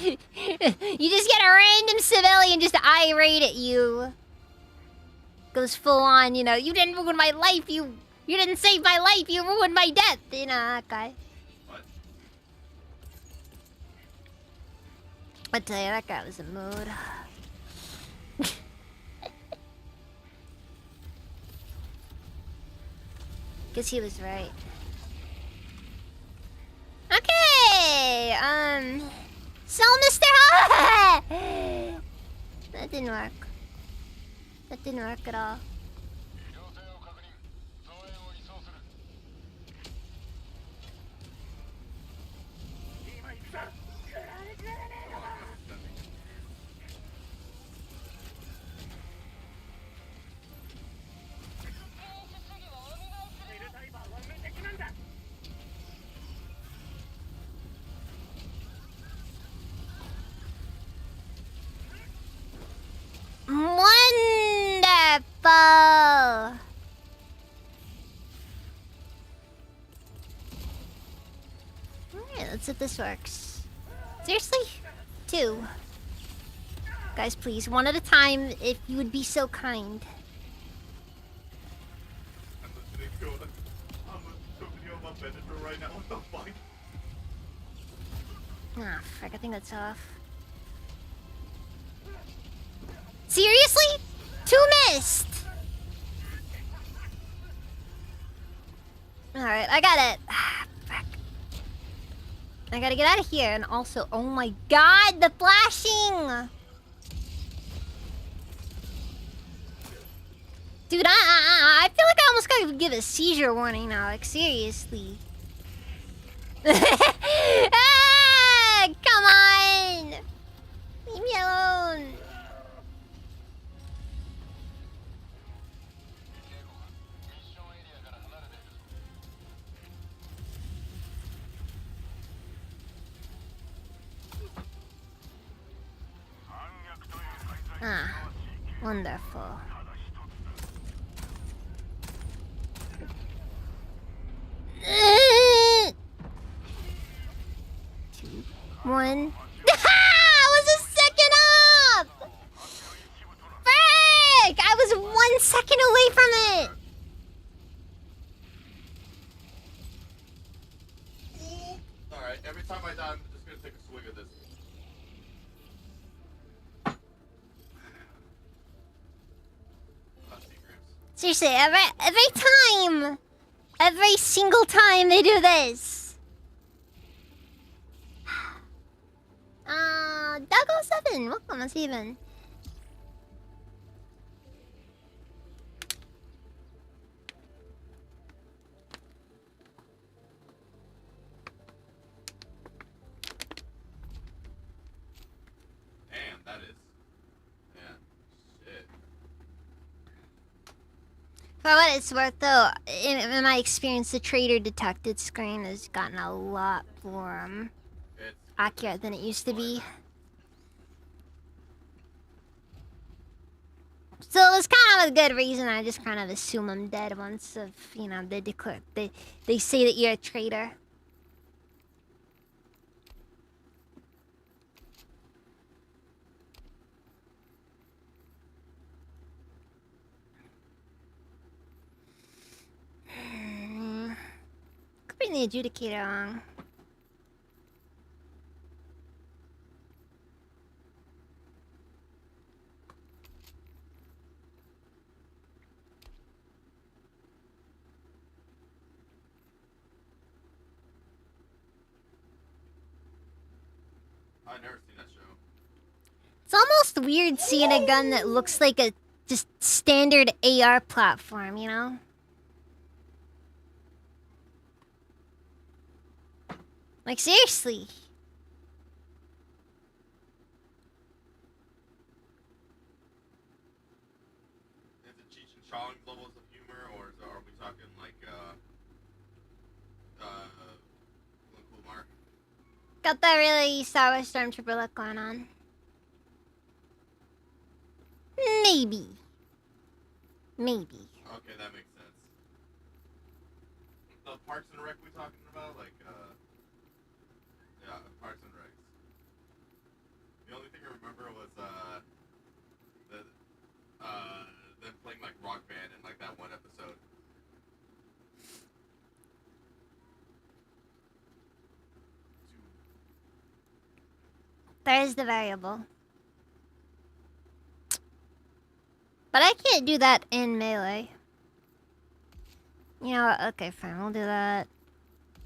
you just get a random civilian just irate at you. Goes full on, you know. You didn't ruin my life. You didn't save my life. You ruined my death. You know that guy. What? I tell you, that guy was in mood. Guess he was right. Okay, so Mr. That didn't work. That didn't work at all. Wonderful! Alright, let's see if this works. Seriously? 2. Guys, please, 1 at a time, if you would be so kind. I'm listening to a video about Benadryl right now. What the fuck? Ah, frick, I think that's off. Seriously? 2 missed! Alright, I got it. Ah, frick. I gotta get out of here, and also, oh my god, the flashing! Dude, I feel like I almost gotta give a seizure warning now, like, seriously. Ah, come on! Leave me alone. Ah, wonderful. 2, 1. I was a second up! Frick! I was 1 second away from it! Alright, every time I die, I'm just gonna take a swig of this. Seriously, every single time they do this. Doug07, welcome, let's even. Damn, that is. Yeah. Shit. For what it's worth, though, in my experience, the trader detected screen has gotten a lot more It's accurate than it used to be. So it's kind of a good reason. I just kind of assume I'm dead once they declare they say that you're a traitor. Could bring the adjudicator on. I've never seen that show. It's almost weird seeing a gun that looks like a just standard AR platform, you know? Like, seriously. Is it Cheech and Chong's levels of humor, or are we talking like, Kumar? Got that really Star Wars Stormtrooper look going on. Maybe. Maybe. Okay, that makes sense. Parks and Rec we talking about? Like, yeah, Parks and Rec. The only thing I remember was, them playing, like, Rock Band in, like, that one episode. There's the variable. But I can't do that in Melee. You know what? Okay, fine. We'll do that.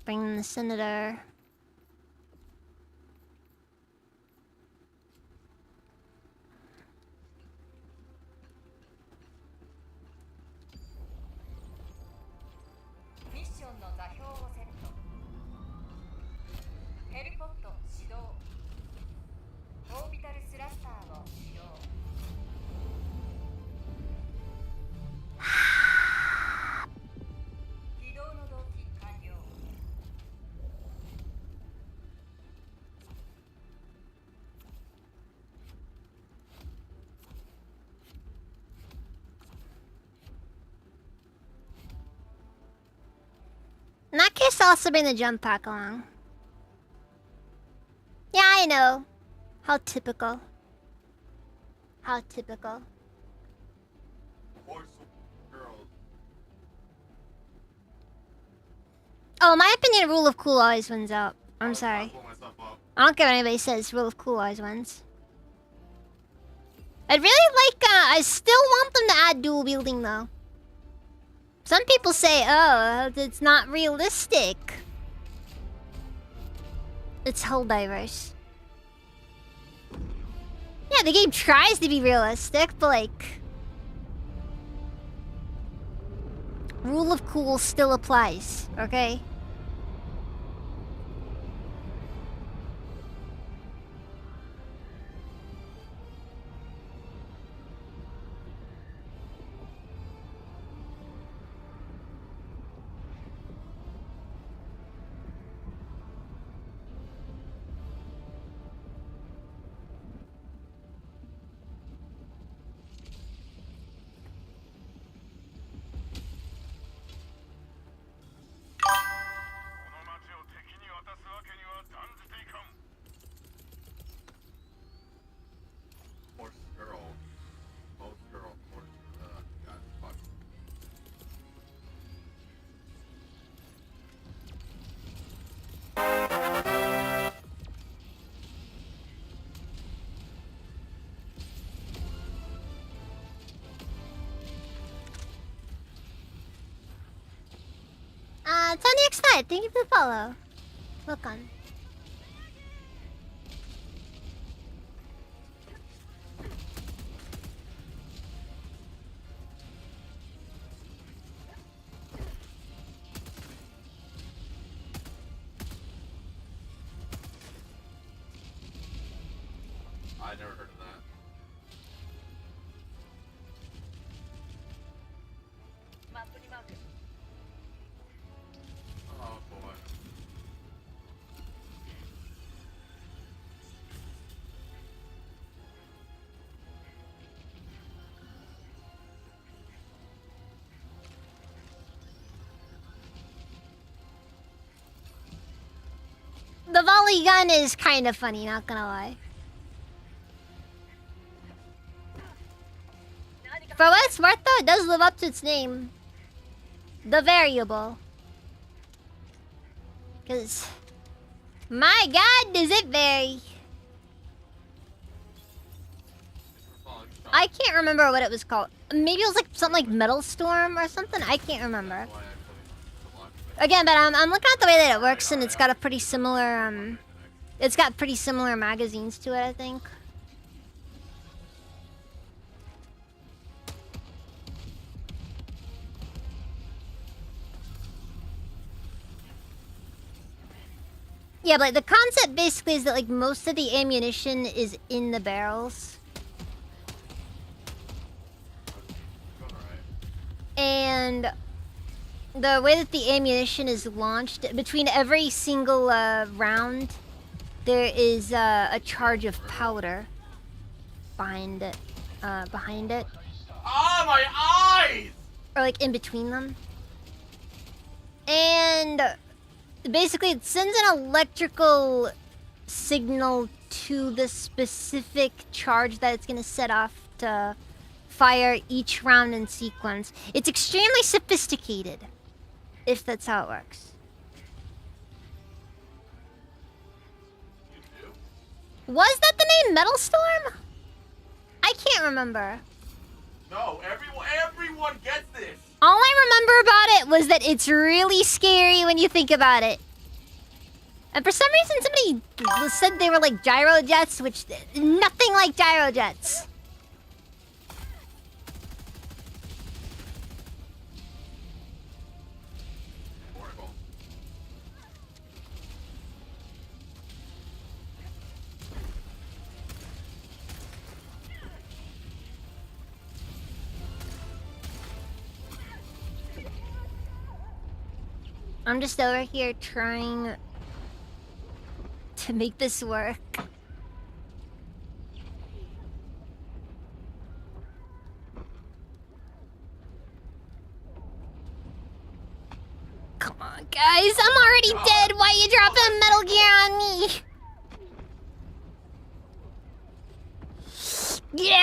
Bring in the Senator. Mission の座標をセット。ヘルポット始動。オービタルスラスターを使用。起動の動機完了。In that case, I'll also bring the jump pack along. Yeah, I know. How typical. How typical. Horse girls. Oh, in my opinion, Rule of Cool always wins out. I'm sorry. Pull myself up. I don't care what anybody says. Rule of Cool always wins. I'd really like, I still want them to add dual wielding though. Some people say, oh, it's not realistic. It's Helldivers. Yeah, the game tries to be realistic, but like... Rule of Cool still applies, okay? Horse girl. Horse girl. Horse. God, fuck. Tony X5, thank you for the follow. Welcome. I never heard of that. Oh boy. The volley gun is kind of funny, not gonna lie. For what it's worth though, it does live up to its name. The variable. Cause... My god, does it vary. I can't remember what it was called. Maybe it was like something like Metal Storm or something? I can't remember. Again, but I'm looking at the way that it works and it's got a pretty similar, it's got pretty similar magazines to it, I think. Yeah, but like, the concept basically is that like most of the ammunition is in the barrels. And the way that the ammunition is launched, between every single round, there is a charge of powder behind it. Ah, my eyes! Or like in between them. And basically it sends an electrical signal to the specific charge that it's gonna set off to fire each round in sequence. It's extremely sophisticated, if that's how it works. Was that the name Metal Storm? I can't remember. No, everyone gets this. All I remember about it was that it's really scary when you think about it. And for some reason, somebody said they were like gyro jets, which nothing like gyro jets. Horrible. I'm just over here trying to make this work. Come on, guys. I'm already dead. Why are you dropping Metal Gear on me? Yeah!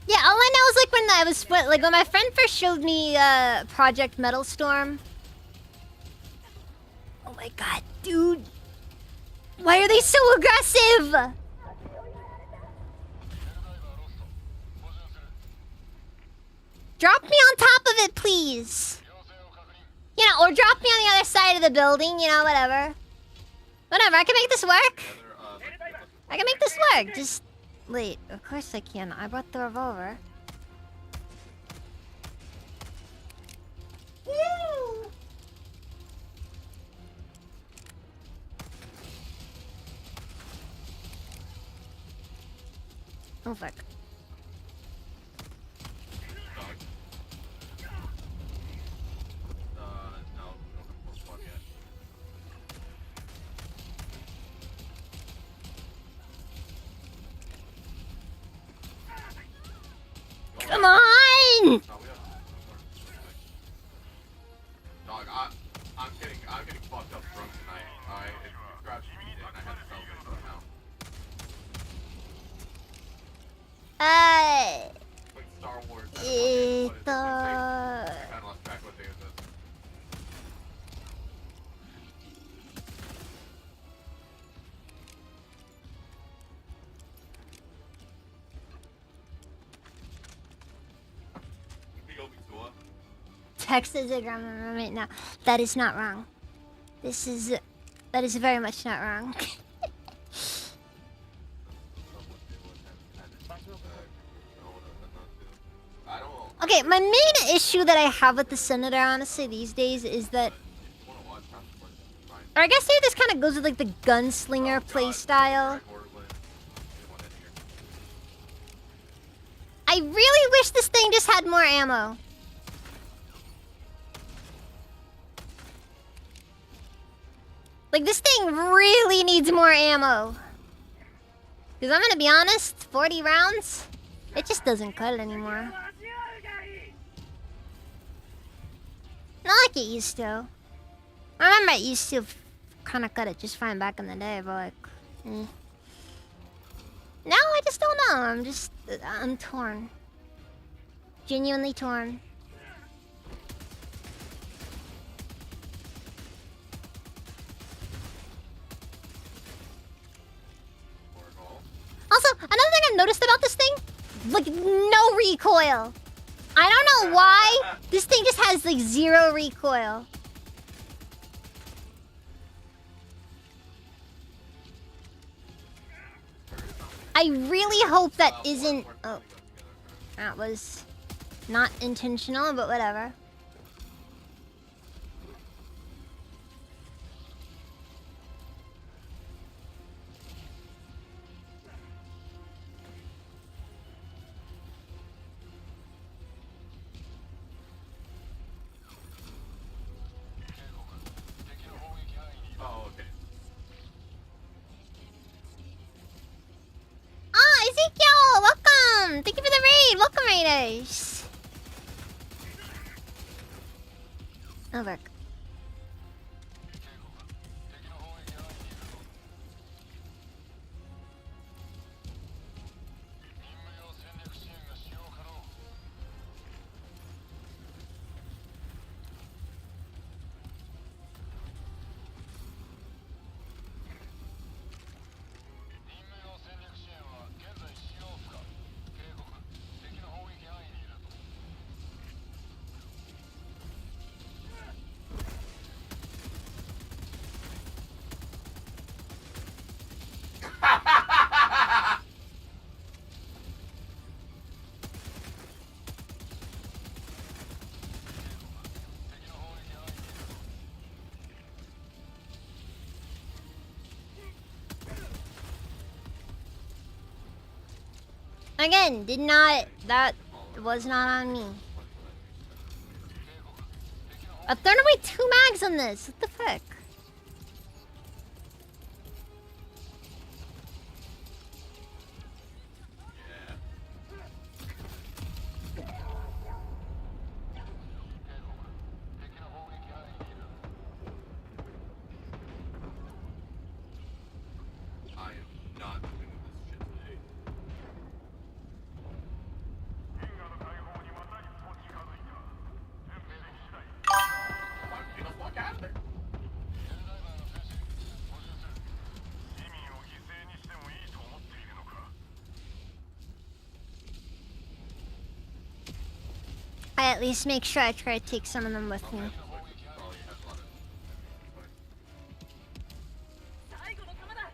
Yeah, all I know is like when I was like when my friend first showed me Project Metal Storm. Oh my god, dude. Why are they so aggressive? Drop me on top of it, please. You know, or drop me on the other side of the building, you know, whatever. Whatever, I can make this work. I can make this work. Just wait, of course I can. I brought the revolver. Woo! Oh fuck. No, we don't have full squad yet. Come on! No, we have dog, I'm getting fucked up drunk tonight. I grabbed speed and I had to celebrate somehow. Like Star Wars. I kinda lost track what day it was. Texas right now. That is not wrong. That is very much not wrong. Okay, my main issue that I have with the Senator, honestly, these days is that, or I guess maybe this kind of goes with like the gunslinger playstyle. I really wish this thing just had more ammo. Like, this thing really needs more ammo. Because I'm gonna be honest, 40 rounds, it just doesn't cut it anymore. Not like it used to. I remember it used to kind of cut it just fine back in the day, but like, now I just don't know. I'm torn. Genuinely torn. Also, another thing I've noticed about this thing, like, no recoil. I don't know why. This thing just has like 0 recoil. I really hope that isn't. Oh, that was not intentional, but whatever. first. Oh, look. Again, that was not on me. I've thrown away 2 mags on this. What the fuck? I am not doing this shit today. Get the fuck out of there. I at least make sure I try to take some of them with me. Oh, you have a lot of... 最後の弾だ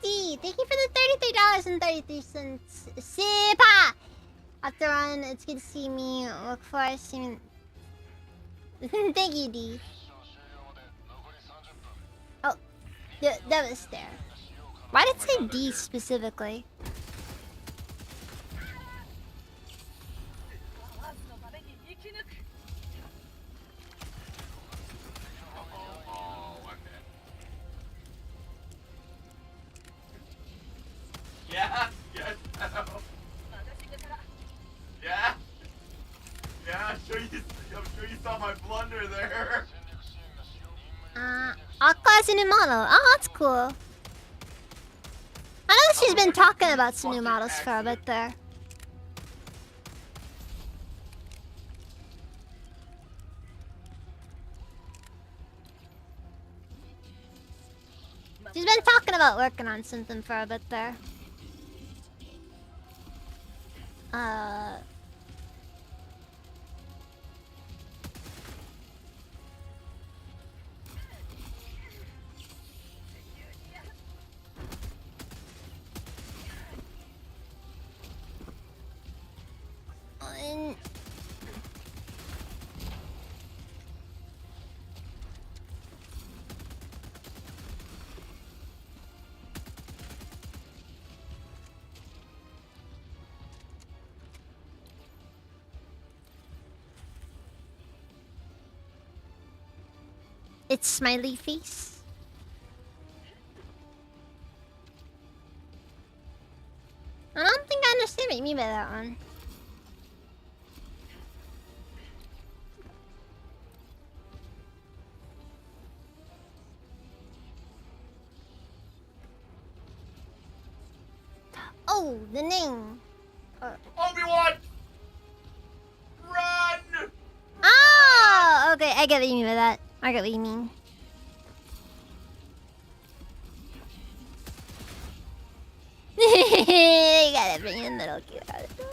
D, thank you for the $33.33. Sipa! After run, it's good to see me. Look for us. Thank you, D. Oh, that was there. Why did it say D specifically? ワーズのために生き抜く Oh, I'm dead. Yeah, yes, no. マガジンから Yeah. Yeah, I'm sure you saw my blunder there. Aqua's a new model. Oh, that's cool. I know she's been talking about some new models for a bit there. She's been talking about working on something for a bit there. And it's smiley face. I don't think I understand what you mean by that one. Oh, the name. Obi-Wan! Run! Oh, okay. I get what you mean by that. I get what you mean. You gotta bring in little kid out of it.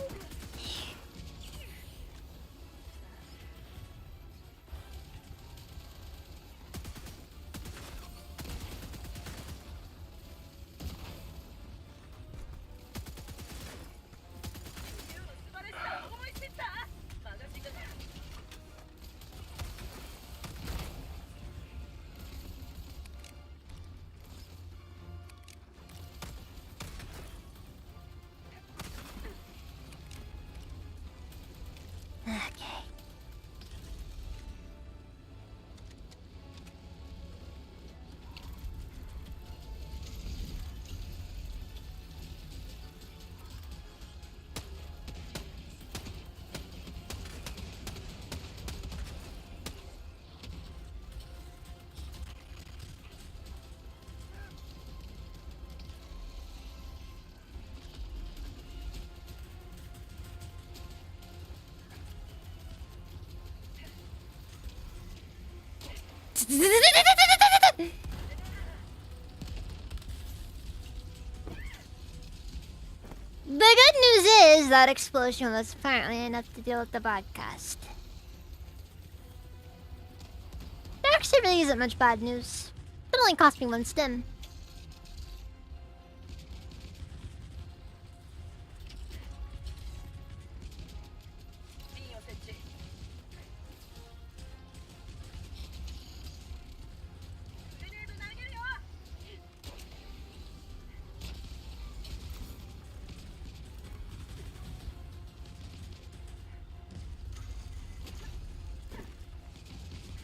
The good news is that explosion was apparently enough to deal with the broadcast. There actually really isn't much bad news. It only cost me 1 stim.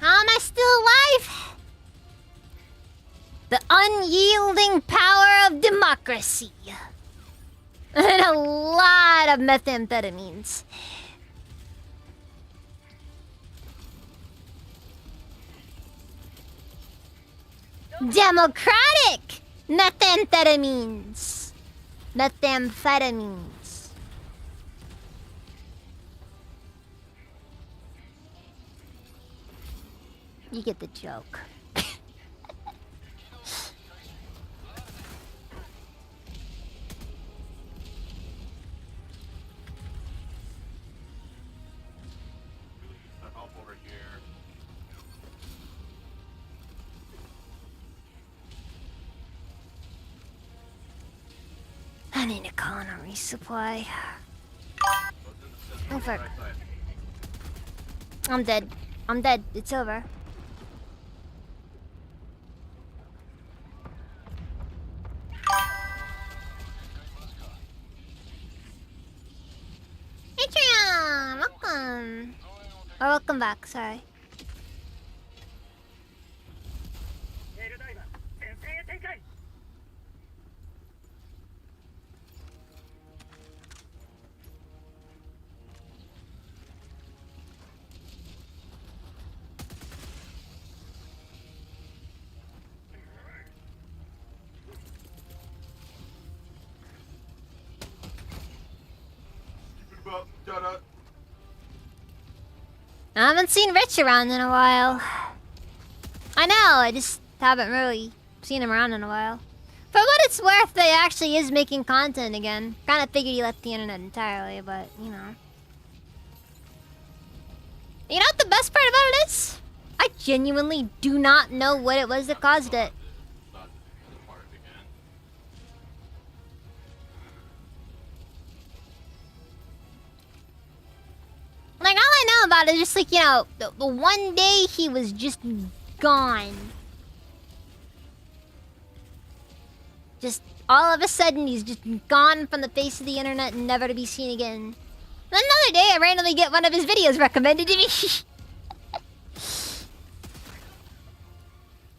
How am I still alive? The unyielding power of democracy. And a lot of methamphetamines. Democratic methamphetamines. Methamphetamines. You get the joke. The help over here. I need to call in a resupply. Oh fuck. I'm dead. I'm dead. It's over. Patreon! Welcome! Or welcome back, sorry. Stupid about da-da. I haven't seen Rich around in a while. I know, I just haven't really seen him around in a while. For what it's worth, they actually is making content again. Kinda figured he left the internet entirely, but, you know. You know what the best part about it is? I genuinely do not know what it was that caused it. Start the part again. Like, all I know about it is just like, you know, the one day he was just gone. Just all of a sudden he's just gone from the face of the internet and never to be seen again. Then another day I randomly get one of his videos recommended to me.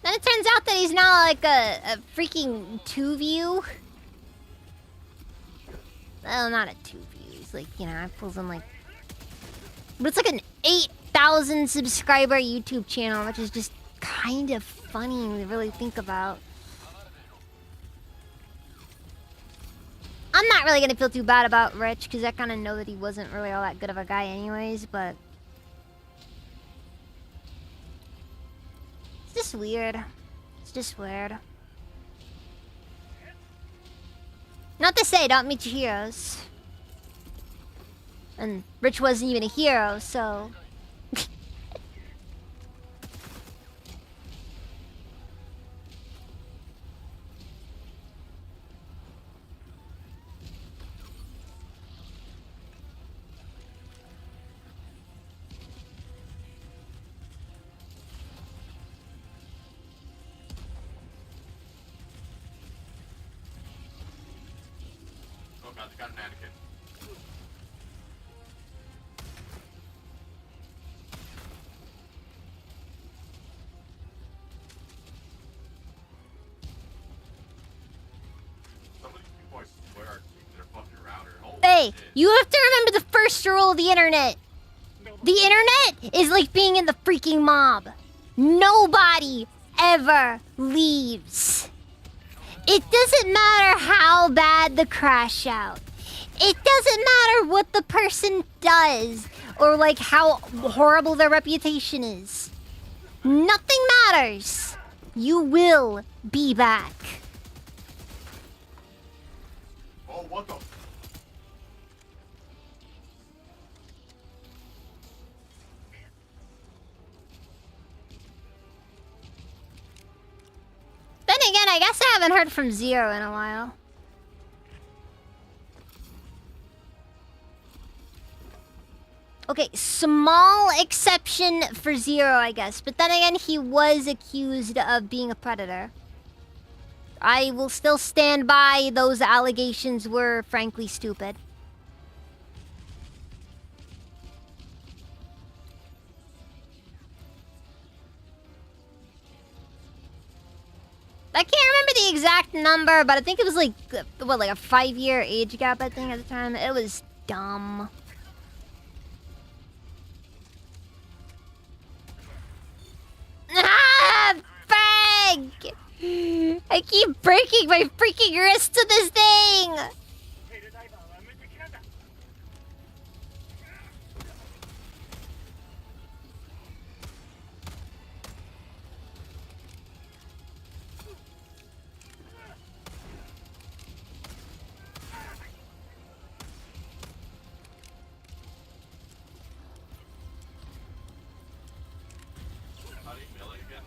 Then it turns out that he's now like a freaking 2-view. Well, not a 2-view. He's like, you know, I pulls in like... But it's like an 8,000 subscriber YouTube channel, which is just kind of funny to really think about. I'm not really gonna feel too bad about Rich, because I kind of know that he wasn't really all that good of a guy anyways, but... It's just weird. It's just weird. Not to say don't meet your heroes. And Rich wasn't even a hero, so... Oh god, they got an Anakin. Some of these people, I swear, are keeping their fucking router. Holy Hey, shit. you have to remember the first rule of the internet. The internet is like being in the freaking mob. Nobody ever leaves. It doesn't matter how bad the crash out. It doesn't matter what the person does or like how horrible their reputation is. Nothing matters. You will be back. Oh, what the? Then again, I guess I haven't heard from Zero in a while. Okay, small exception for Zero, I guess. But then again, he was accused of being a predator. I will still stand by those allegations were frankly stupid. I can't remember the exact number, but I think it was like, what, like a 5-year age gap, I think, at the time. It was dumb. Ah! Bag! I keep breaking my freaking wrist to this thing! テールダイバーは無敵なんだ。 How do you melee again?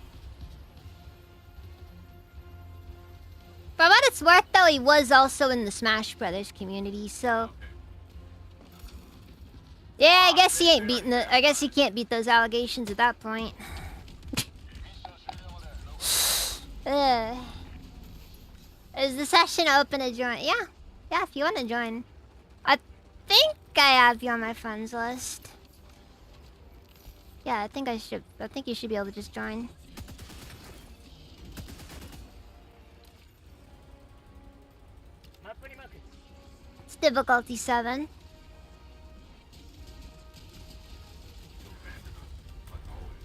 For what it's worth, though, he was also in the Smash Brothers community, so... Yeah, I guess he ain't beating the... I guess he can't beat those allegations at that point. Is the session open to join? Yeah. Yeah, if you want to join. I think I have you on my friends list. Yeah, I think I should. I think you should be able to just join. It's difficulty 7. Like always.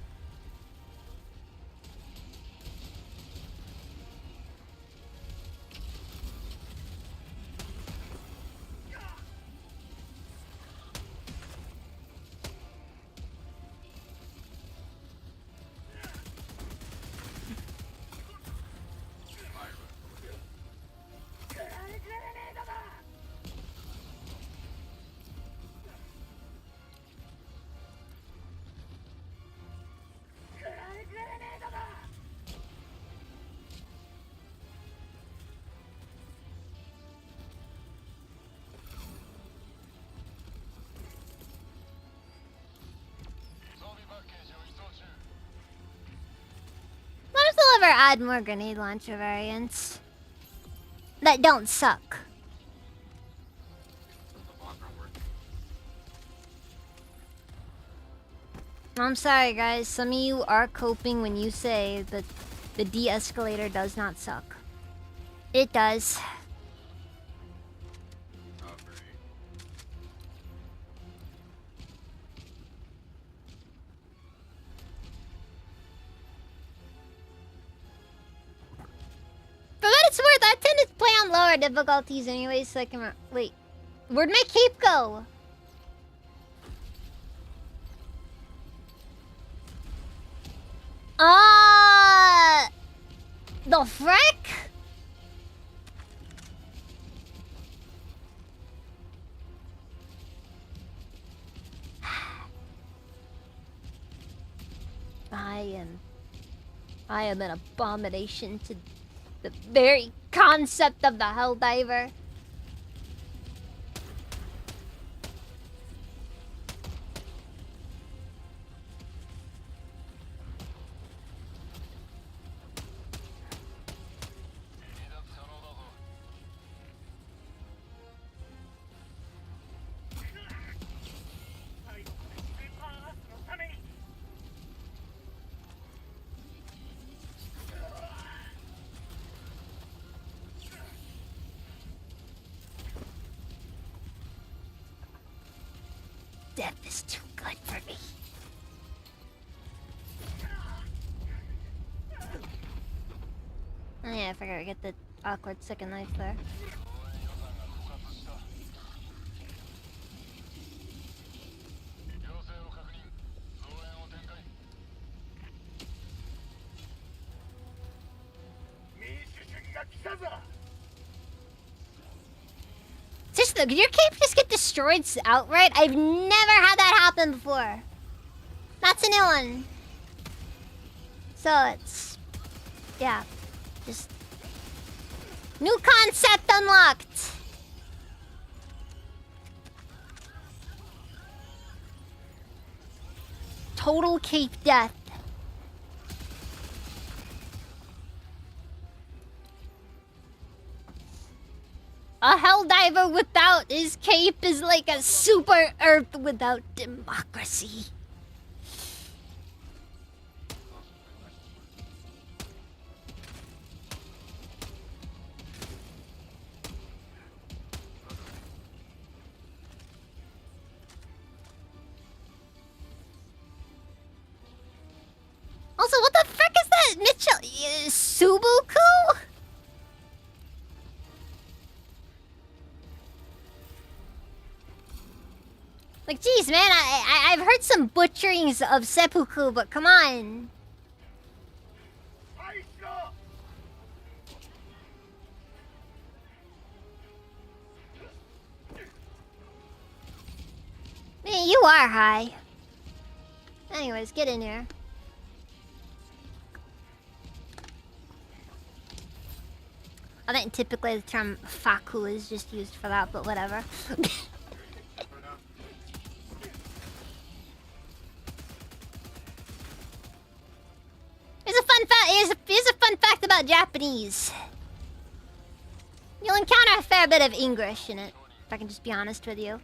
What if they'll ever add more grenade launcher variants that don't suck? The block aren't working. I'm sorry, guys. Some of you are coping when you say that the de-escalator does not suck. It does. Oh, great. For what it's worth, I tend to play on lower difficulties anyway, so I can... Wait. Where'd my cape go? The frick? I am an abomination to the very concept of the Helldiver. Death is too good for me. Oh yeah, I forgot to get the awkward second knife there. question though, did your cape just get destroyed outright? I've never had that happen before. That's a new one. So it's... yeah. Just... new concept unlocked. Total cape death. A Helldiver without his cape is like a super Earth without democracy. Also, what the frick is that, Mitchell? Subuku? Like, geez, man, I've heard some butcherings of seppuku, but come on. Man, you are high. Anyways, get in here. I think typically the term faku is just used for that, but whatever. Here's a fun fact about Japanese. You'll encounter a fair bit of English in it, if I can just be honest with you.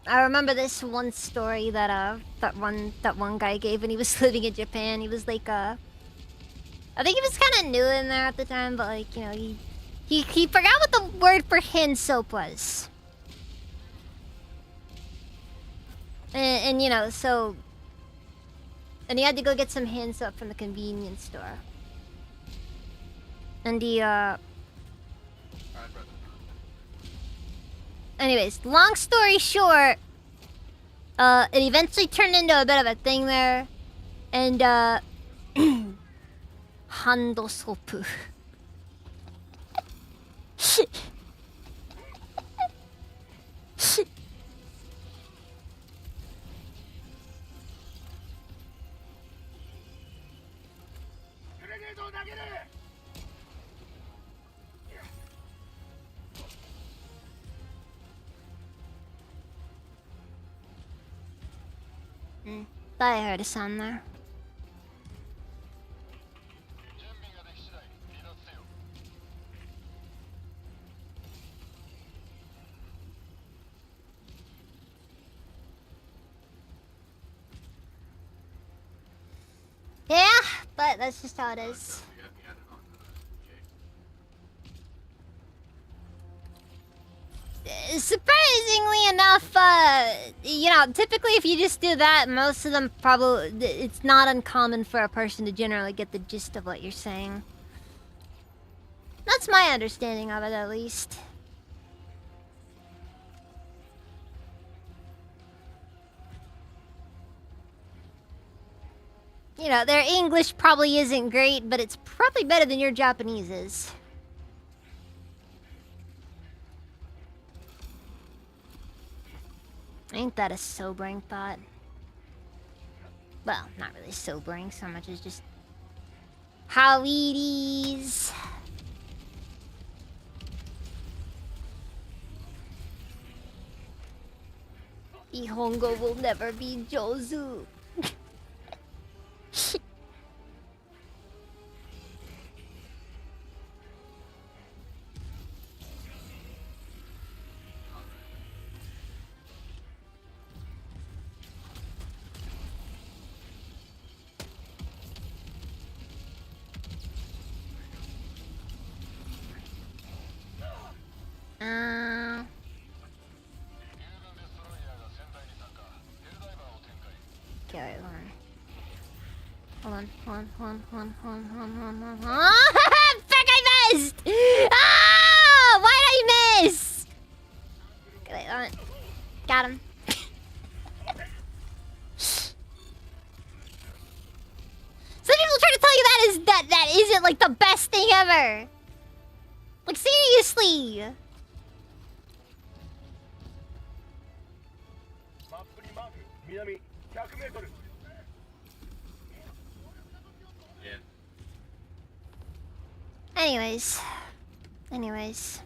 I remember this one story that that one guy gave when he was living in Japan. He was like I think he was kind of new in there at the time, but like, you know, he forgot what the word for hand soap was. And you know, so and he had to go get some hand soap from the convenience store. And he anyways, long story short, it eventually turned into a bit of a thing there, and hando sopu. Thought I heard a sound there. Yeah, but that's just how it is. Surprisingly enough, you know, typically if you just do that, most of them probably... it's not uncommon for a person to generally get the gist of what you're saying. That's my understanding of it, at least. You know, their English probably isn't great, but it's probably better than your Japanese is. Ain't that a sobering thought? Well, not really sobering so much as just how it is. Nihongo will never be Jozu. Okay, hold on. Fuck, I missed! Ah! Like, seriously! Yeah. Anyways. Anyways.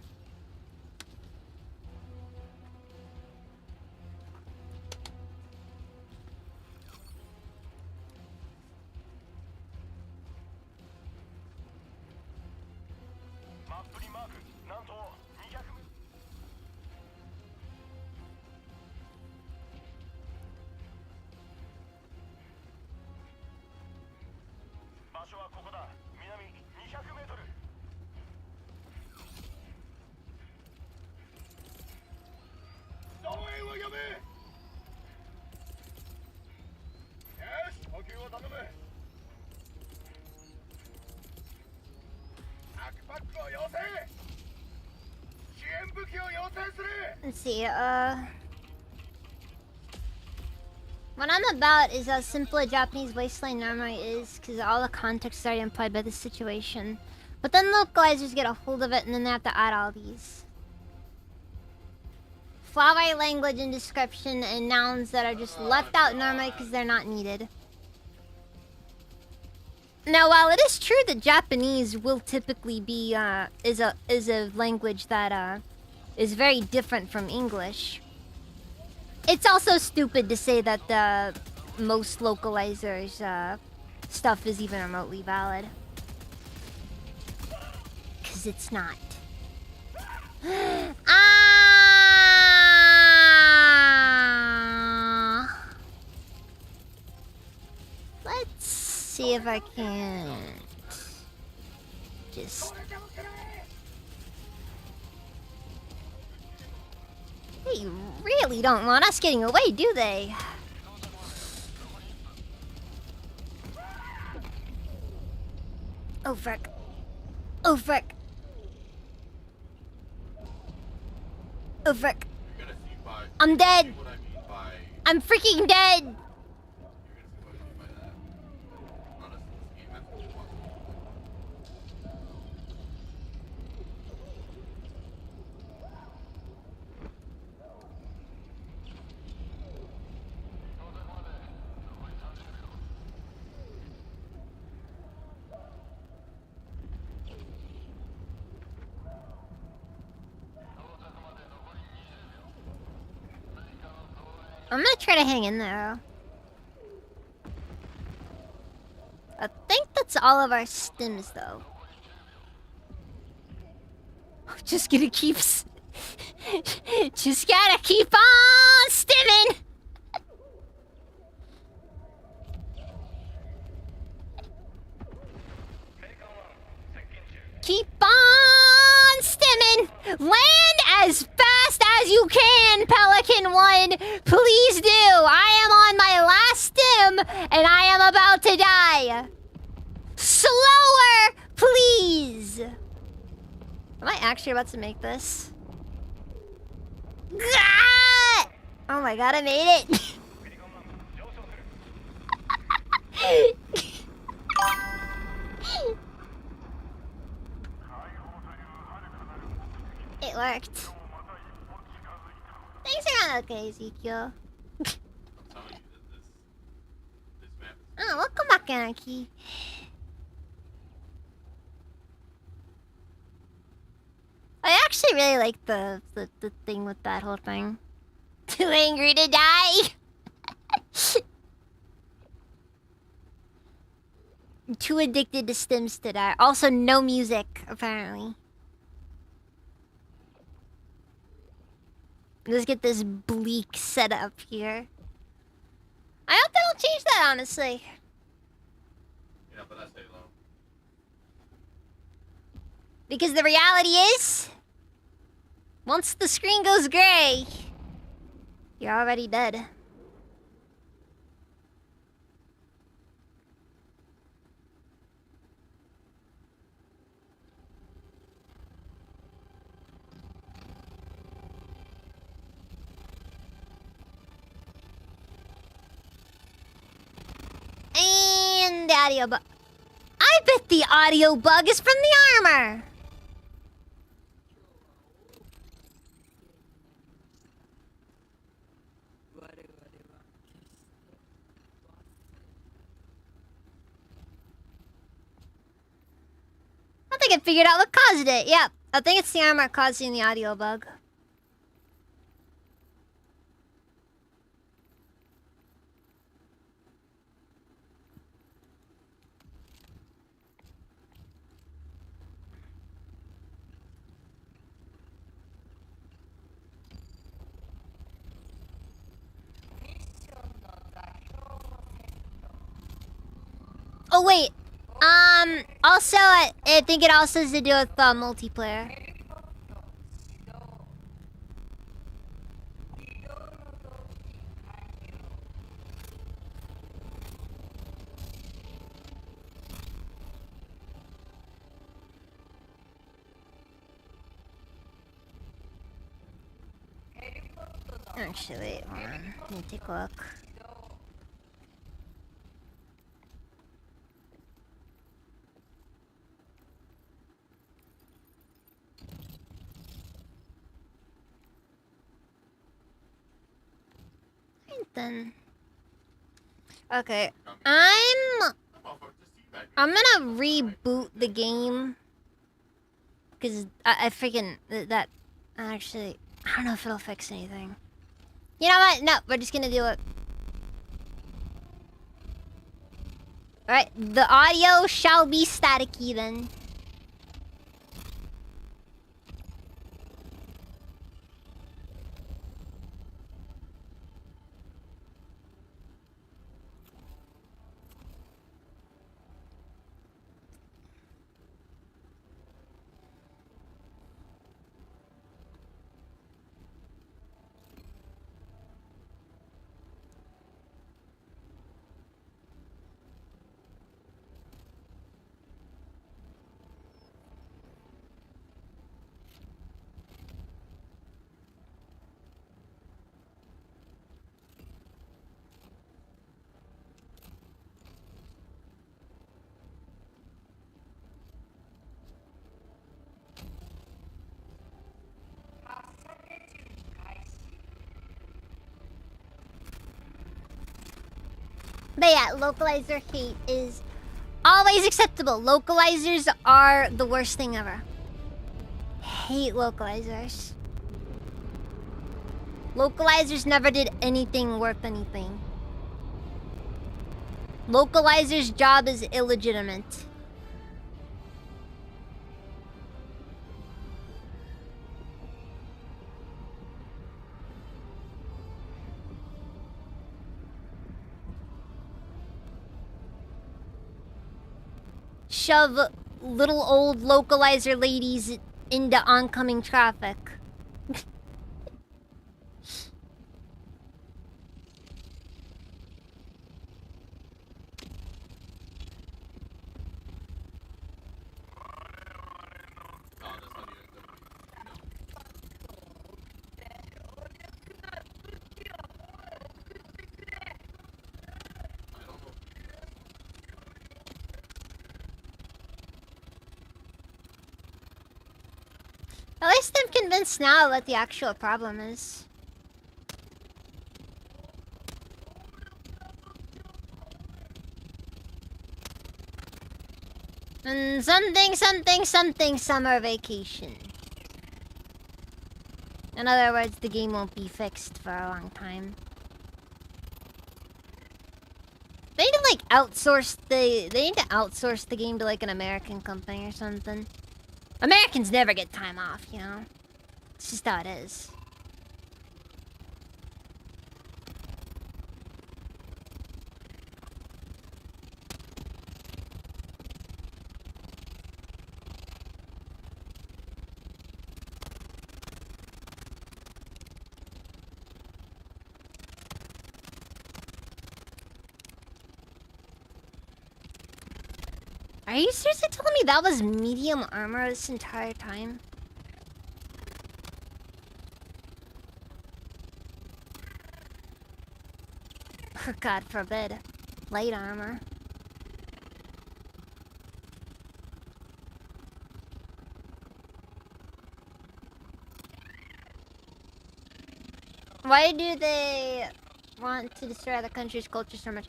Let's see, what I'm about is how simple a Japanese wasteland normally is, because all the context is already implied by the situation. But then localizers get a hold of it, and then they have to add all these flowery language and description and nouns that are just left out normally because they're not needed. Now, while it is true that Japanese will typically be is a language that is very different from English, it's also stupid to say that the most localizers stuff is even remotely valid, because it's not. Let's see if I can just. They really don't want us getting away, do they? Oh frick. Oh frick. Oh frick. You're gonna see by. I'm dead. What I mean by. I'm freaking dead. You're gonna see what I mean by that. Honestly, this game has to be fun. I'm gonna try to hang in there. I think that's all of our stims, though. Just gonna keep. Just gotta keep on stimming. Keep on stimming. Land as fast as you can, Pelican One. Please do. I am on my last stim, and I am about to die. Slower, please. Am I actually about to make this? Ah! Oh my god, I made it. It worked. Things are not okay, Ezekiel. I'm telling you that this map is. Oh, welcome back, Anarchy. I actually really like the thing with that whole thing. Too angry to die. I'm too addicted to stims to die. Also, no music, apparently. Let's get this bleak setup here. I hope they don't change that, honestly. Yeah, but that's Halo. Because the reality is, once the screen goes gray, you're already dead. And the audio bug. I bet the audio bug is from the armor. think I figured out what caused it. Yep. I think it's the armor causing the audio bug. Oh wait. Also, I think it also has to do with multiplayer. Actually, wait, hold on. Let me take a look. Then. Okay, I'm gonna reboot the game because I freaking that actually I don't know if it'll fix anything. You know what? No, we're just gonna do it. All right, the audio shall be staticky then. But yeah, localizer hate is always acceptable. Localizers are the worst thing ever. Hate localizers. Localizers never did anything worth anything. Localizer's job is illegitimate. Shove little old localizer ladies into oncoming traffic. At least I'm convinced now what the actual problem is. And something summer vacation. In other words, the game won't be fixed for a long time. They need to like outsource they need to outsource the game to like an American company or something. Americans never get time off, you know? It's just how it is. Are you seriously telling me that was medium armor this entire time? God forbid. Light armor. Why do they want to destroy the country's culture so much?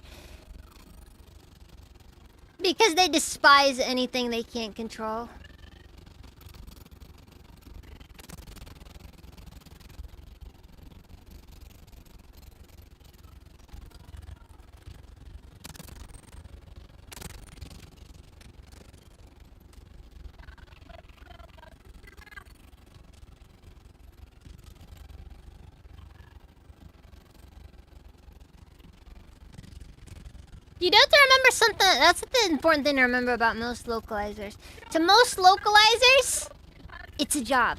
Because they despise anything they can't control. You do have to remember something. That's the important thing to remember about most localizers. To most localizers, it's a job.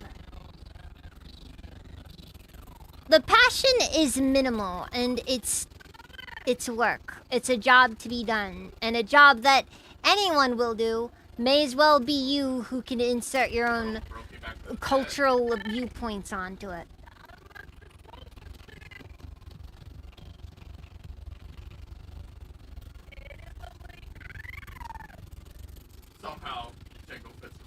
The passion is minimal, and it's work. It's a job to be done, and a job that anyone will do. May as well be you who can insert your own cultural viewpoints onto it. Somehow, Django fits.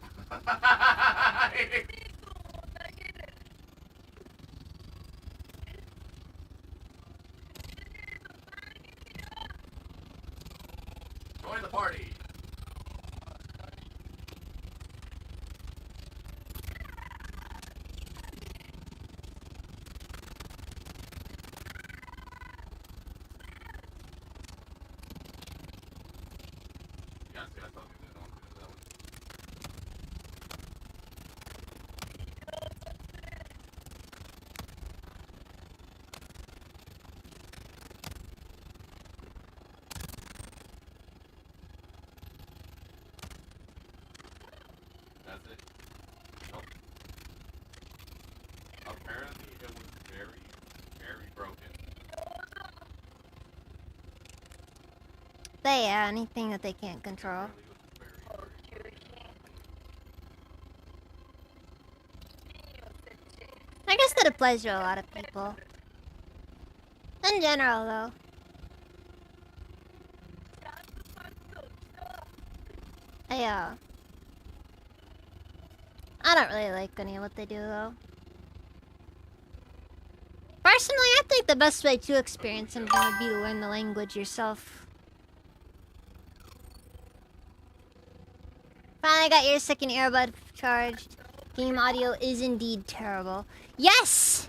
Join the party. Yeah, see, I thought we did not do that one. That's it. Nope. Apparently it was very, very broken. But yeah, anything that they can't control. Apparently it was very, I guess that applies to a lot of people. In general, though. I don't really like any of what they do, though. Personally, I think the best way to experience something would be to learn the language yourself. Finally got your second earbud charged. Game audio is indeed terrible. Yes!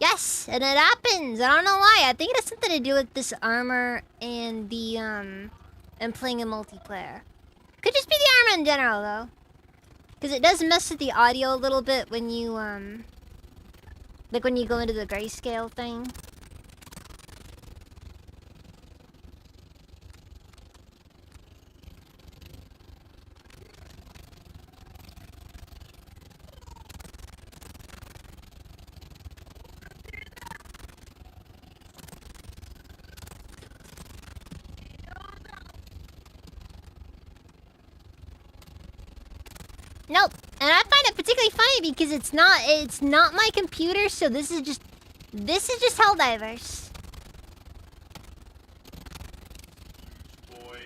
Yes, and it happens. I don't know why. I think it has something to do with this armor and the, and playing in multiplayer. Could just be the armor in general, though. Because it does mess with the audio a little bit when you, like when you go into the grayscale thing. Nope. And I find it particularly funny because it's not my computer, so this is just Helldivers. boy.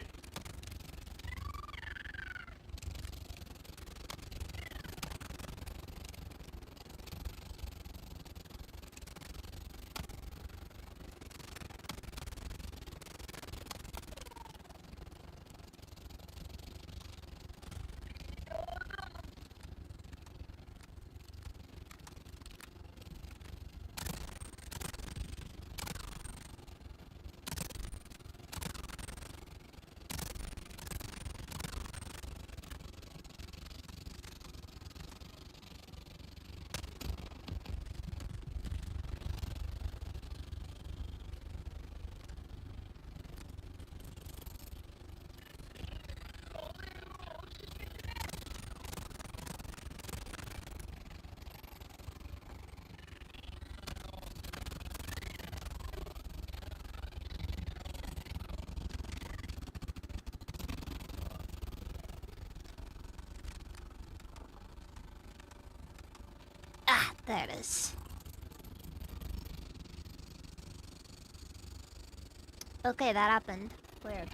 Ah, there it is. Okay, that happened. Weird.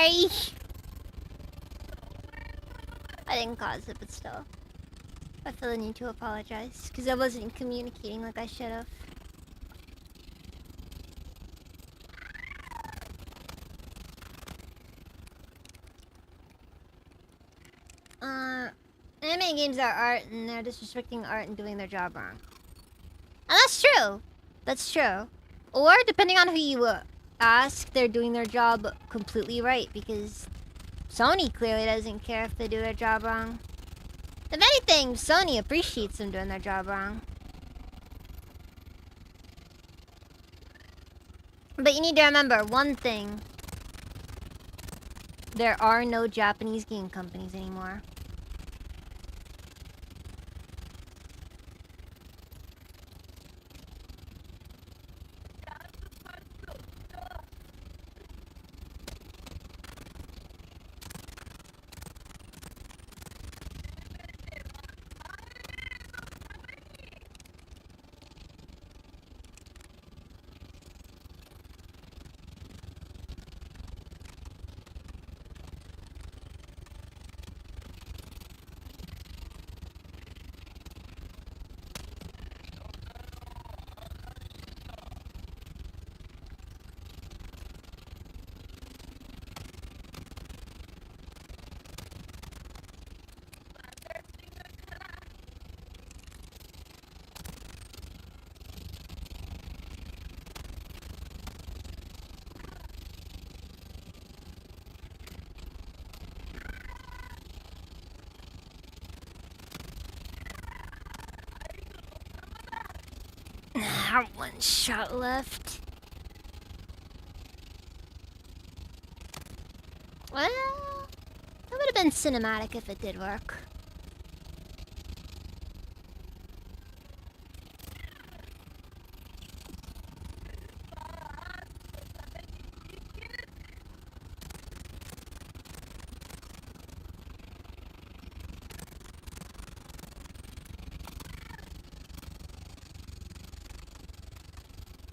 sorry. I didn't cause it, but still. I feel the need to apologize because I wasn't communicating like I should have. Anime games are art and they're disrespecting art and doing their job wrong. And that's true. That's true. Or, depending on who you ask, they're doing their job completely right because Sony clearly doesn't care if they do their job wrong. If anything, Sony appreciates them doing their job wrong. But you need to remember one thing. There are no Japanese game companies anymore. I have one shot left. Well, that would have been cinematic if it did work.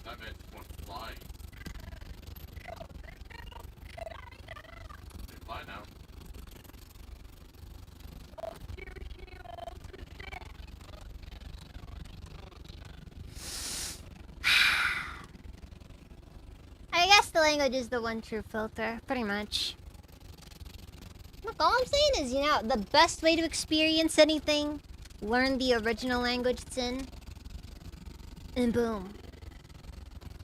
That man just went flying. They fly now. I guess the language is the one true filter, pretty much. Look, all I'm saying is, you know, the best way to experience anything, learn the original language it's in, and boom.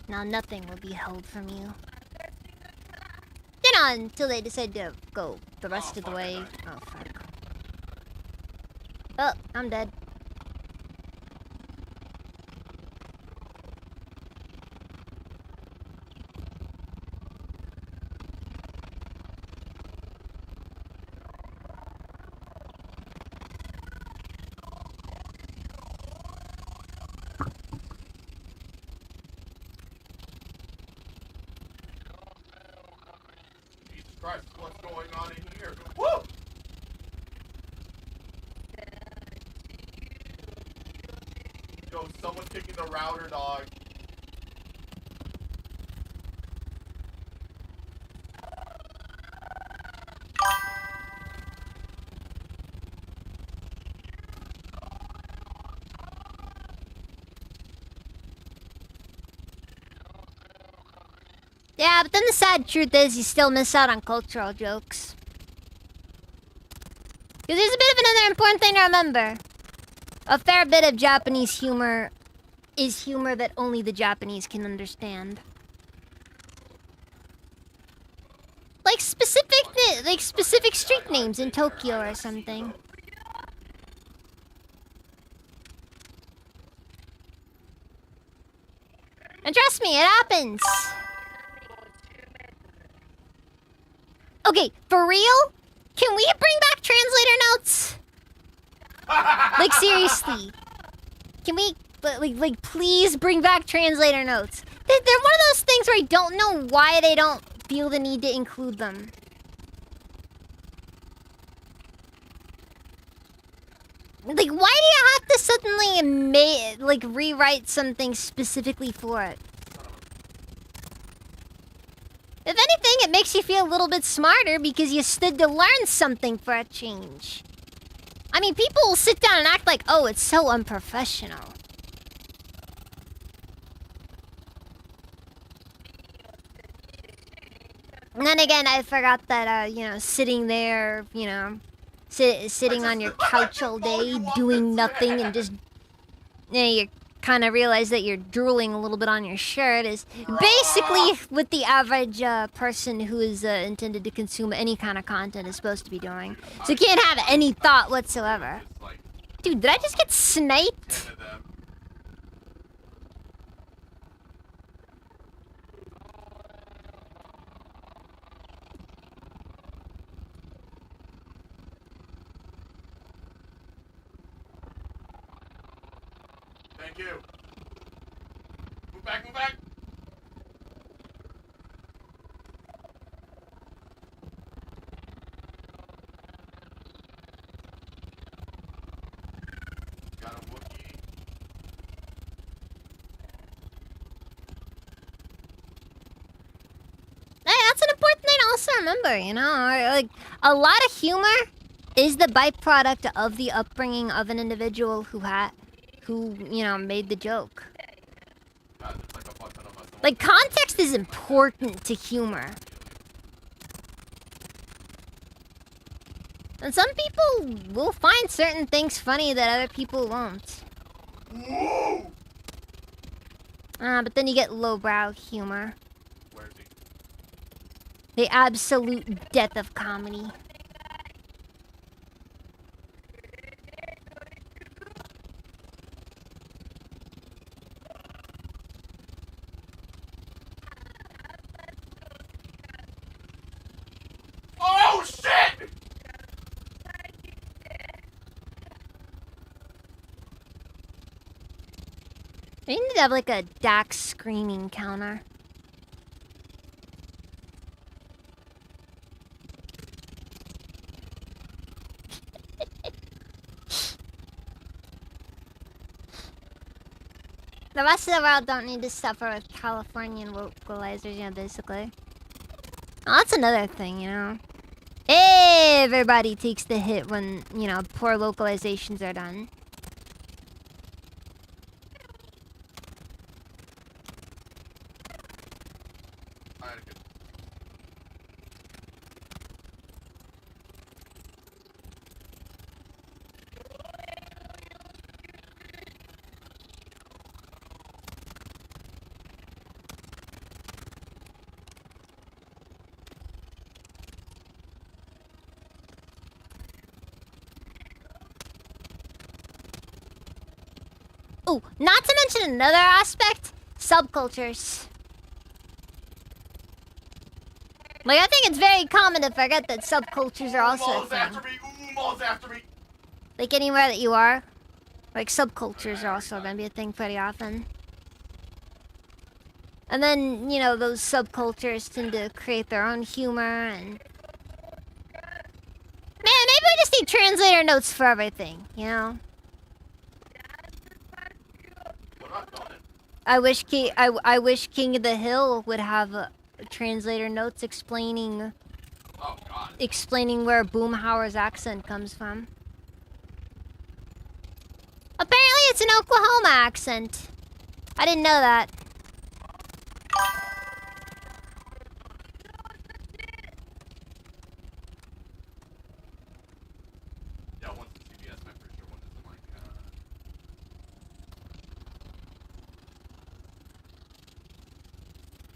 Now nothing will be held from you. You know, until they decide to go the rest of the way. Oh, fuck. Oh, I'm dead. Jesus Christ, what's going on in here? Woo! Yo, someone's kicking the router, dog. Yeah, but then the sad truth is you still miss out on cultural jokes. Because there's a bit of another important thing to remember. A fair bit of Japanese humor is humor that only the Japanese can understand. Like specific street names in Tokyo or something. And trust me, it happens. Okay, for real? Can we bring back translator notes? Like, seriously. Can we, like, please bring back translator notes? They're one of those things where I don't know why they don't feel the need to include them. Like, why do you have to suddenly rewrite something specifically for it? If anything, it makes you feel a little bit smarter because you stood to learn something for a change. I mean, people will sit down and act like, oh, it's so unprofessional. And then again, I forgot that, you know, sitting there, you know, sitting on your couch all day, doing nothing, and just, you know, you kind of realize that you're drooling a little bit on your shirt is basically what the average person who is intended to consume any kind of content is supposed to be doing. So you can't have any thought whatsoever. Dude, did I just get sniped? Thank you. Move back, move back. Got a Wookiee. Hey, that's an important thing to also remember, you know? Like, a lot of humor is the byproduct of the upbringing of an individual who, you know, made the joke. God, there's like a fuck ton of us. Like, context is important to humor. And some people will find certain things funny that other people won't. Whoa! But then you get lowbrow humor. Where is he? The absolute death of comedy. Oh shit! We need to have like a Dax screaming counter. The rest of the world don't need to suffer with Californian vocalizers, yeah, basically. Oh, that's another thing, you know. Everybody takes the hit when, you know, poor localizations are done. I had a good. Oh, not to mention another aspect, subcultures. Like, I think it's very common to forget that subcultures are also a Maul's thing. after me! Ooh, Maul's after me! Like, anywhere that you are, like, subcultures are also gonna be a thing pretty often. And then, you know, those subcultures tend to create their own humor and... Man, maybe we just need translator notes for everything, you know? What about Conan? I wish King of the Hill would have translator notes explaining Oh god. explaining where Boomhauer's accent comes from. Apparently it's an Oklahoma accent. I didn't know that. Yeah, once it's CBS, I'm pretty sure one isn't like,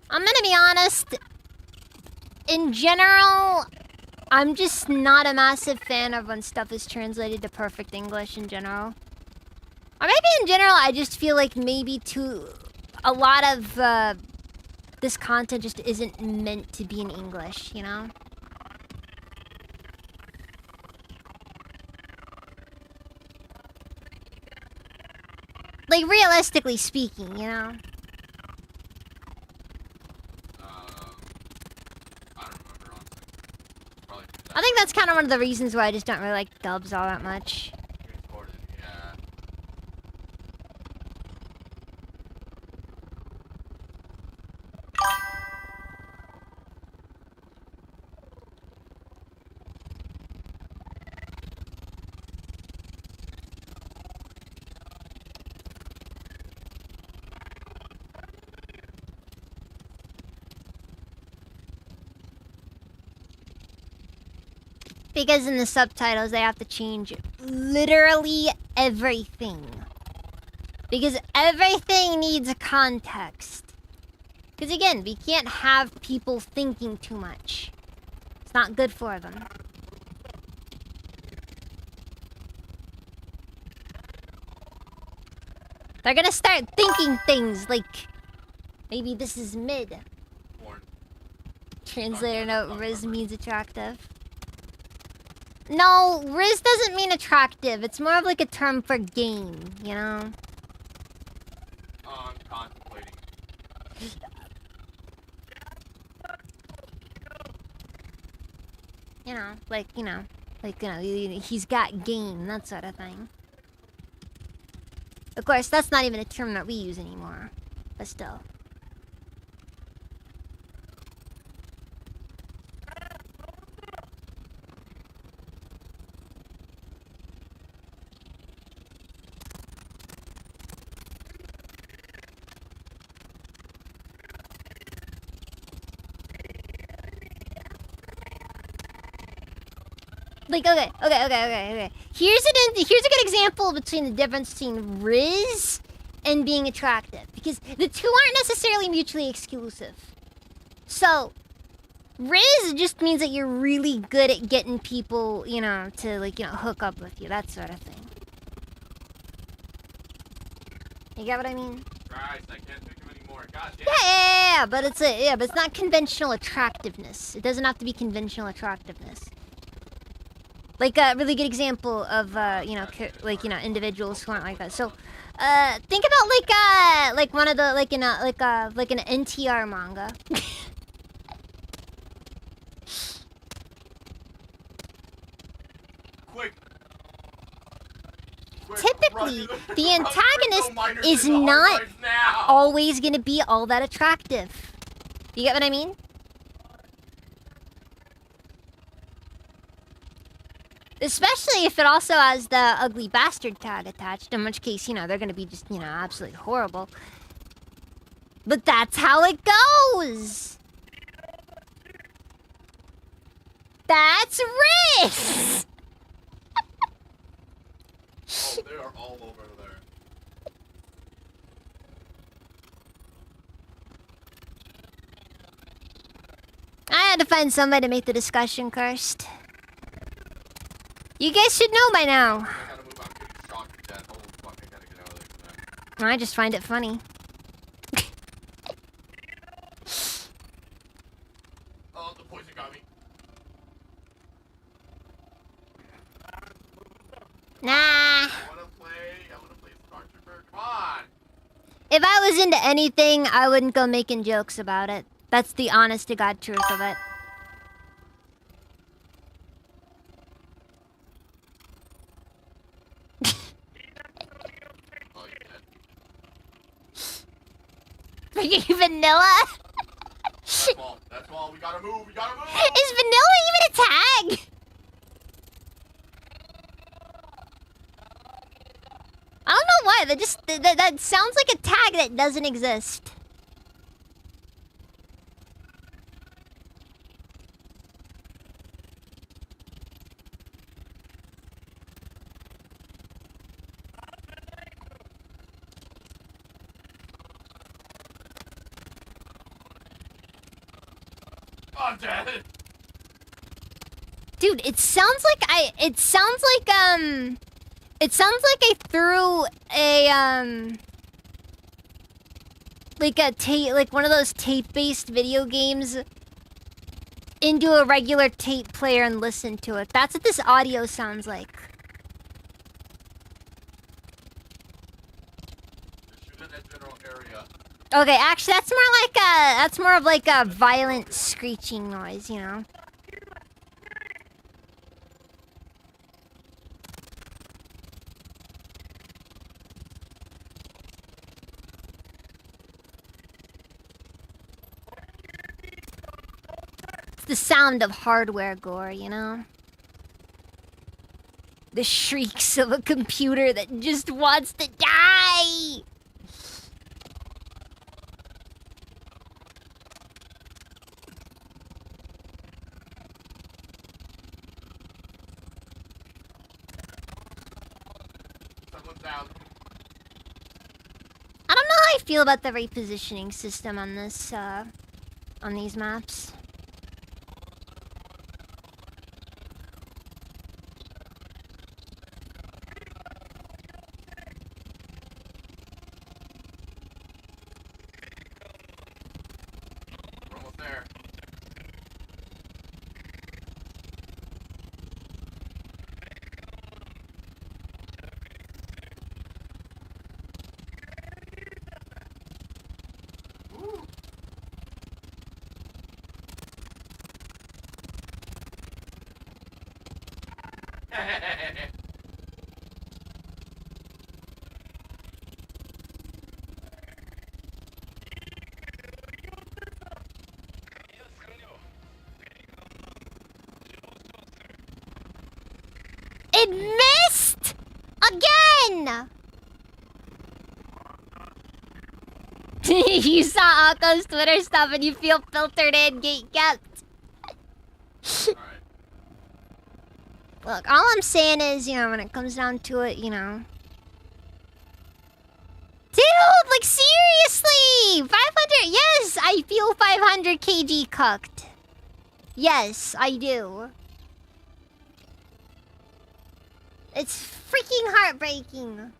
I'm gonna be honest. In general, I'm just not a massive fan of when stuff is translated to perfect English in general. Or maybe in general, I just feel like maybe a lot of this content just isn't meant to be in English, you know? Like, realistically speaking, you know? I don't remember, honestly. Probably I think that's kind of one of the reasons why I just don't really like dubs all that much. transported, yeah. Because in the subtitles, they have to change literally everything. Because everything needs a context. Because again, we can't have people thinking too much. It's not good for them. They're gonna start thinking things like, maybe this is mid. Porn. Translator note, Riz means attractive. No, Riz doesn't mean attractive. It's more of like a term for game, you know? I'm contemplating. You know, he's got game, that sort of thing. Of course, that's not even a term that we use anymore. But still. Like, okay. Here's a good example between the difference between Riz and being attractive. Because the two aren't necessarily mutually exclusive. So, Riz just means that you're really good at getting people, you know, to, like, you know, hook up with you. That sort of thing. You get what I mean? Christ, I can't think of any more. God damn. Yeah, but it's not conventional attractiveness. It doesn't have to be conventional attractiveness. Like a really good example of individuals who aren't like that. So, think about like one of the like an NTR manga. Quick. Typically, the antagonist is not always gonna be all that attractive. You get what I mean? Especially if it also has the ugly bastard tag attached, in which case, you know, they're gonna be just, you know, absolutely horrible. But that's how it goes! That's Riz! Oh, they are all over there. I had to find somebody to make the discussion cursed. You guys should know by now. I gotta move. I'm getting shocked to death. Oh fuck, I gotta get out of there. I just find it funny. Oh, the poison got me. Nah. I wanna play Star Trooper. Come on. If I was into anything, I wouldn't go making jokes about it. That's the honest to God truth of it. Freaking vanilla? That's all. We gotta move. Is vanilla even a tag? I don't know why. That sounds like a tag that doesn't exist. I'm dead. Dude, it sounds like I threw a like one of those tape-based video games into a regular tape player and listened to it. That's what this audio sounds like. Shoot in that general area. Okay, actually, that's more of like a violent screeching noise, you know. It's the sound of hardware gore, you know. The shrieks of a computer that just wants to die. south. I don't know how I feel about the repositioning system on this, on these maps. We're almost there. Woo. It missed! Again! You saw Akko's Twitter stuff and you feel filtered in, gate kept. Alright. Look, all I'm saying is, you know, when it comes down to it, you know. Dude, like seriously! 500, yes, I feel 500 kg cucked. Yes, I do. It's freaking heartbreaking.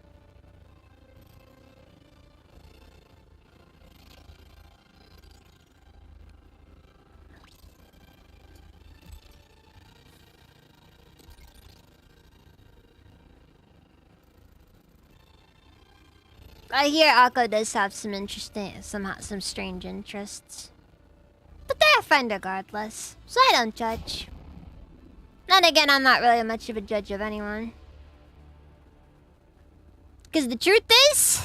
I hear Akko does have some interesting, some strange interests. But they're fun regardless, so I don't judge. Then again, I'm not really much of a judge of anyone. Because the truth is,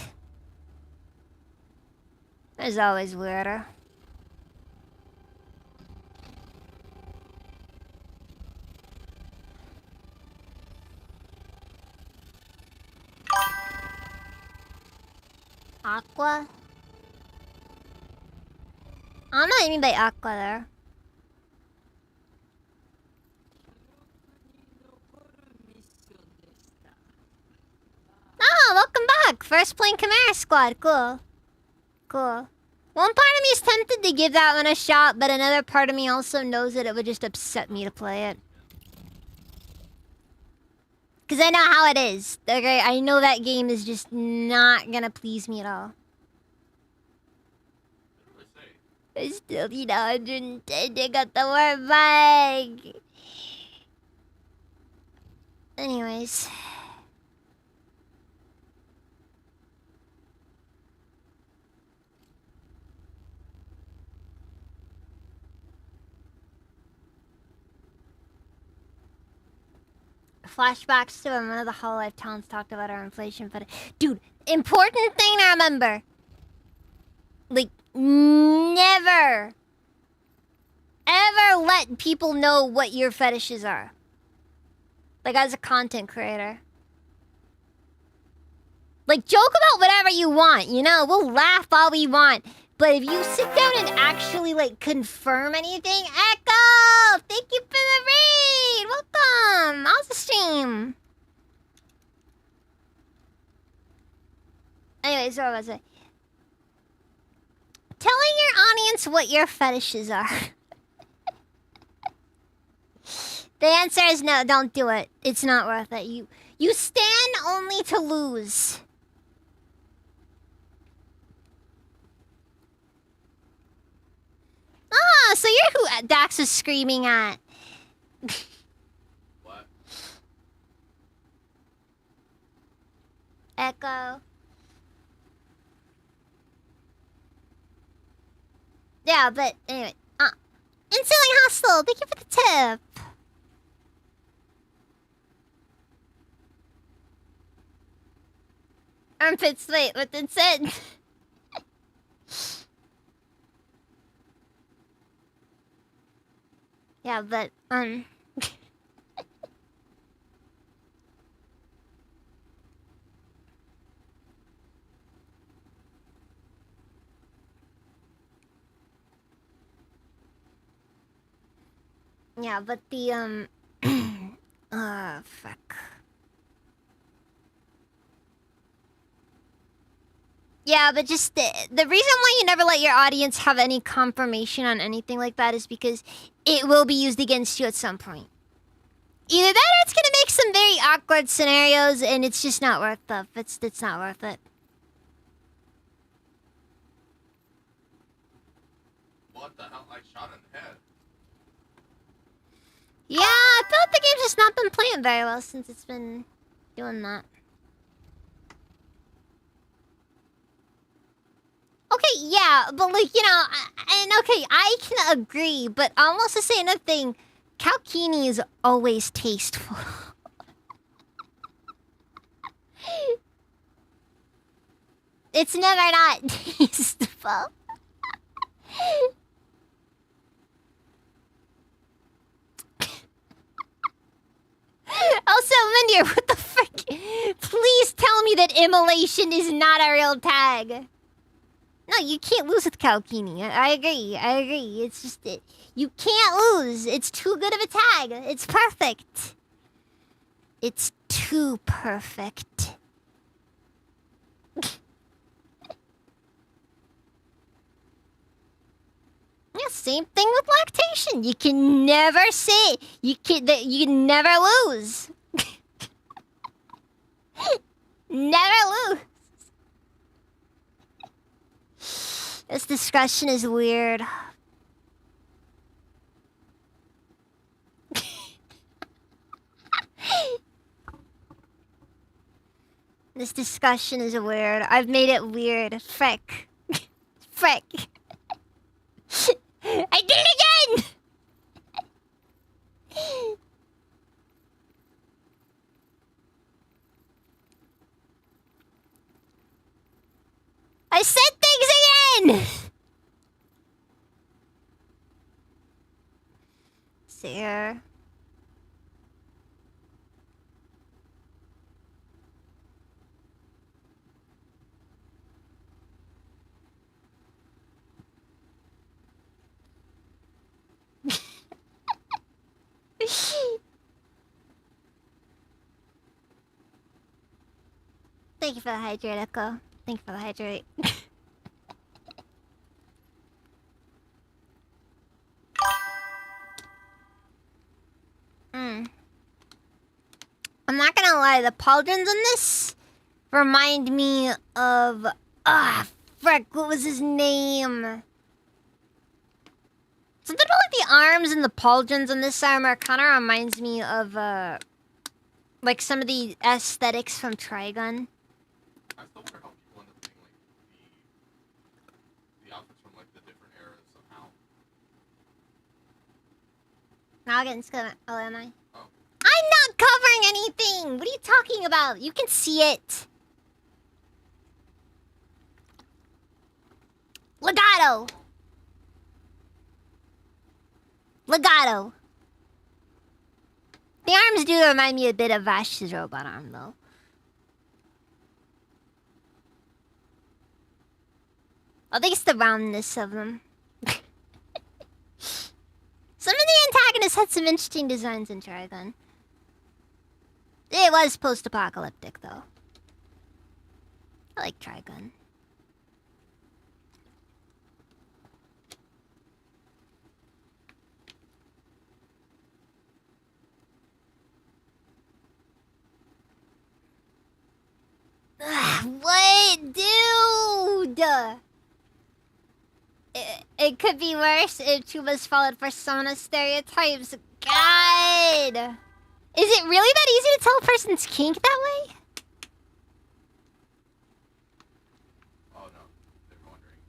there's always weirder. Aqua? I don't know what you mean by aqua there. Oh, welcome back! First playing Chimera Squad. Cool. Cool. One part of me is tempted to give that one a shot, but another part of me also knows that it would just upset me to play it. Because I know how it is. Okay, I know that game is just not gonna please me at all. I still need 110 to get the word bag. Anyways. Flashbacks to when one of the Hololive towns talked about our inflation, but dude, important thing to remember. Like, never, ever let people know what your fetishes are. Like, as a content creator. Like, joke about whatever you want, you know? We'll laugh all we want. But if you sit down and actually, like, confirm anything, Echo! Thank you for the raid! Welcome! How's the stream? Anyways, what was I? Telling your audience what your fetishes are. The answer is no, don't do it. It's not worth it. You stand only to lose. Ah, so you're who Dax was screaming at. What? Echo. Yeah, but anyway. Instantly hostile. Thank you for the tip. Armpits, wait, what did it said? Yeah, but, yeah, but the, fuck. Yeah, but just the reason why you never let your audience have any confirmation on anything like that is because it will be used against you at some point. Either that or it's gonna make some very awkward scenarios and it's just not worth the it's not worth it. What the hell? I shot in the head. Yeah, I feel like the game's just not been playing very well since it's been doing that. Okay, yeah, but like, you know, I can agree, but I'll also say another thing. Kalkini is always tasteful. It's never not tasteful. Also, Lindier, what the frick? Please tell me that immolation is not a real tag. No, you can't lose with Kalkini. I agree. It's just you can't lose. It's too good of a tag. It's perfect. It's too perfect. Yeah, same thing with lactation. You can never say you can never lose. Never lose. This discussion is weird. This discussion is weird. I've made it weird. Frick. Frick. I did it again! I said things again! See here. Thank you for the hydrate, Echo. Thank you for the hydrate. I'm not gonna lie, the pauldrons in this remind me of... frick, what was his name? Something about like the arms and the pauldrons in this armor kind of reminds me of, like some of the aesthetics from Trigun. I still wonder how people end up getting like the outfits from like the different eras somehow. Now I'll get into it. Oh, am I? Oh. I'm not covering anything! What are you talking about? You can see it. Legato! Legato. The arms do remind me a bit of Vash's robot arm, though. I think it's the roundness of them. Some of the antagonists had some interesting designs in Trigun. It was post-apocalyptic, though. I like Trigun. What? Dude! It could be worse if Chuba's followed Persona stereotypes. God! Is it really that easy to tell a person's kink that way? Oh no, they're wondering.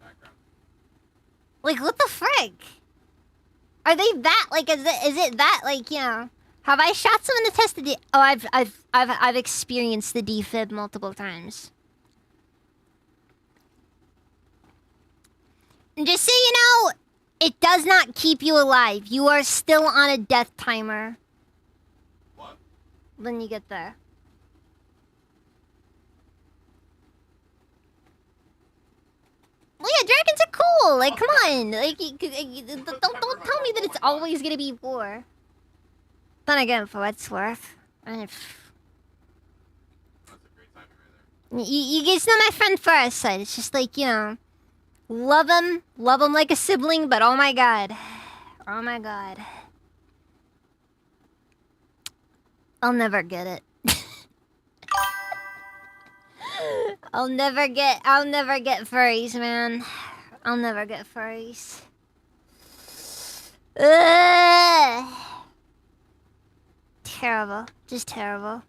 Background. Like, what the frick? Are they that, like, is it that, like, you know... Have I shot someone to test the I've experienced the defib multiple times. And just so you know, it does not keep you alive. You are still on a death timer. What? When you get there. Well, yeah, dragons are cool. Like, come on. Like, don't tell me that it's always gonna be war. Then again, for what it's worth. That's a great timing right You guys know my friend Farsight. It's just like, you know, love him like a sibling, but oh my god. Oh my god. I'll never get it. I'll never get furries, man. I'll never get furries. Ugh. Terrible. Just terrible.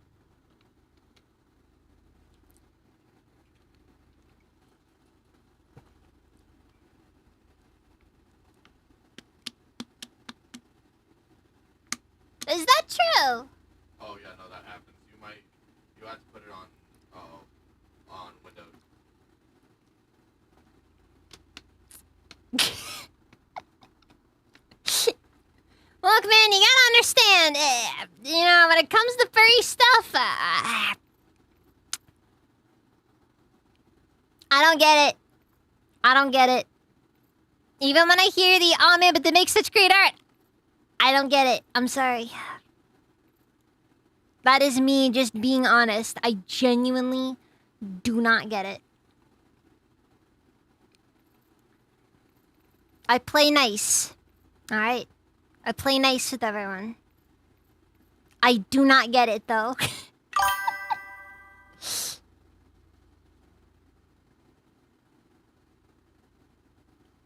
Is that true? Oh yeah, no, that happens. You have to put it on Windows. Look, man, you gotta understand. You know, when it comes to furry stuff, I don't get it. I don't get it. Even when I hear the, oh man, but they make such great art. I don't get it. I'm sorry. That is me just being honest. I genuinely do not get it. I play nice. Alright? I play nice with everyone. I do not get it, though.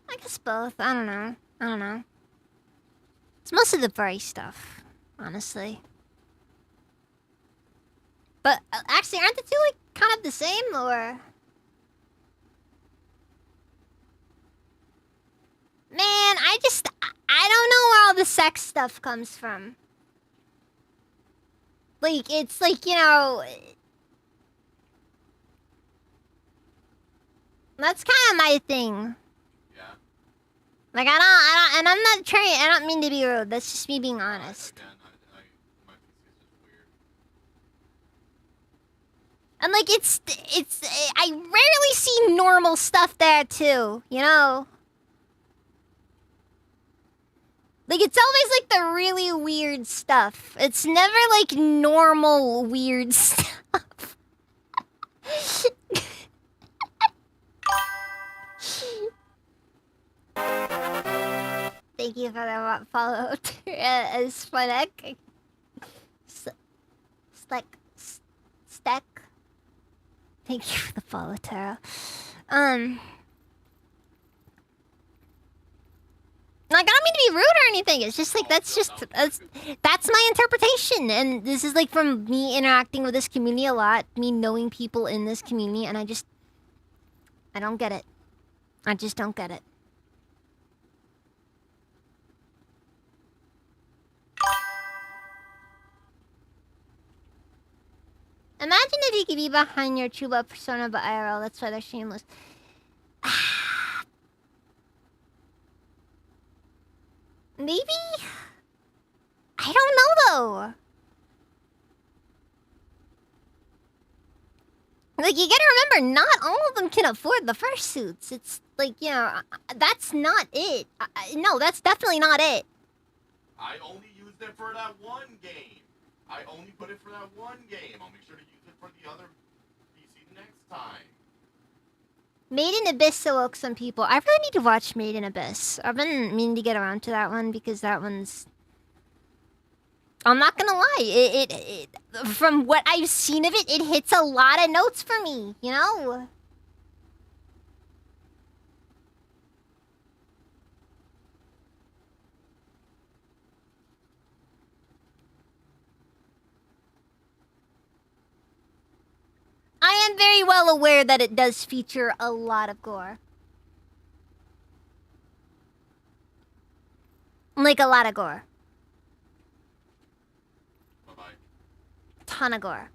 I guess both. I don't know. I don't know. It's mostly the furry stuff, honestly. But actually, aren't the two like kind of the same, or? Man, I don't know where all the sex stuff comes from. Like, it's like, you know, that's kind of my thing. Yeah. Like, and I'm not trying, I don't mean to be rude. That's just me being honest. Again, my PC is just weird. And like, I rarely see normal stuff there too, you know? Like, it's always like the really weird stuff. It's never like normal weird stuff. Thank you for the follow, Spunek. Stack. Thank you for the follow, Tara. Like, I don't mean to be rude or anything. It's just like, that's my interpretation. And this is like from me interacting with this community a lot, me knowing people in this community, and I don't get it. I just don't get it. Imagine if you could be behind your Chuba persona but IRL. That's why they're shameless. Maybe? I don't know though. Like, you gotta remember, not all of them can afford the fursuits. It's like, you know, that's not it. No, that's definitely not it. I only used it for that one game. I only put it for that one game. I'll make sure to use it for the other PC next time. Made in Abyss awoke some people. I really need to watch Made in Abyss. I've been meaning to get around to that one because that one's... I'm not gonna lie. It from what I've seen of it, it hits a lot of notes for me, you know? I am very well aware that it does feature a lot of gore. Like, a lot of gore. Bye-bye. Ton of gore.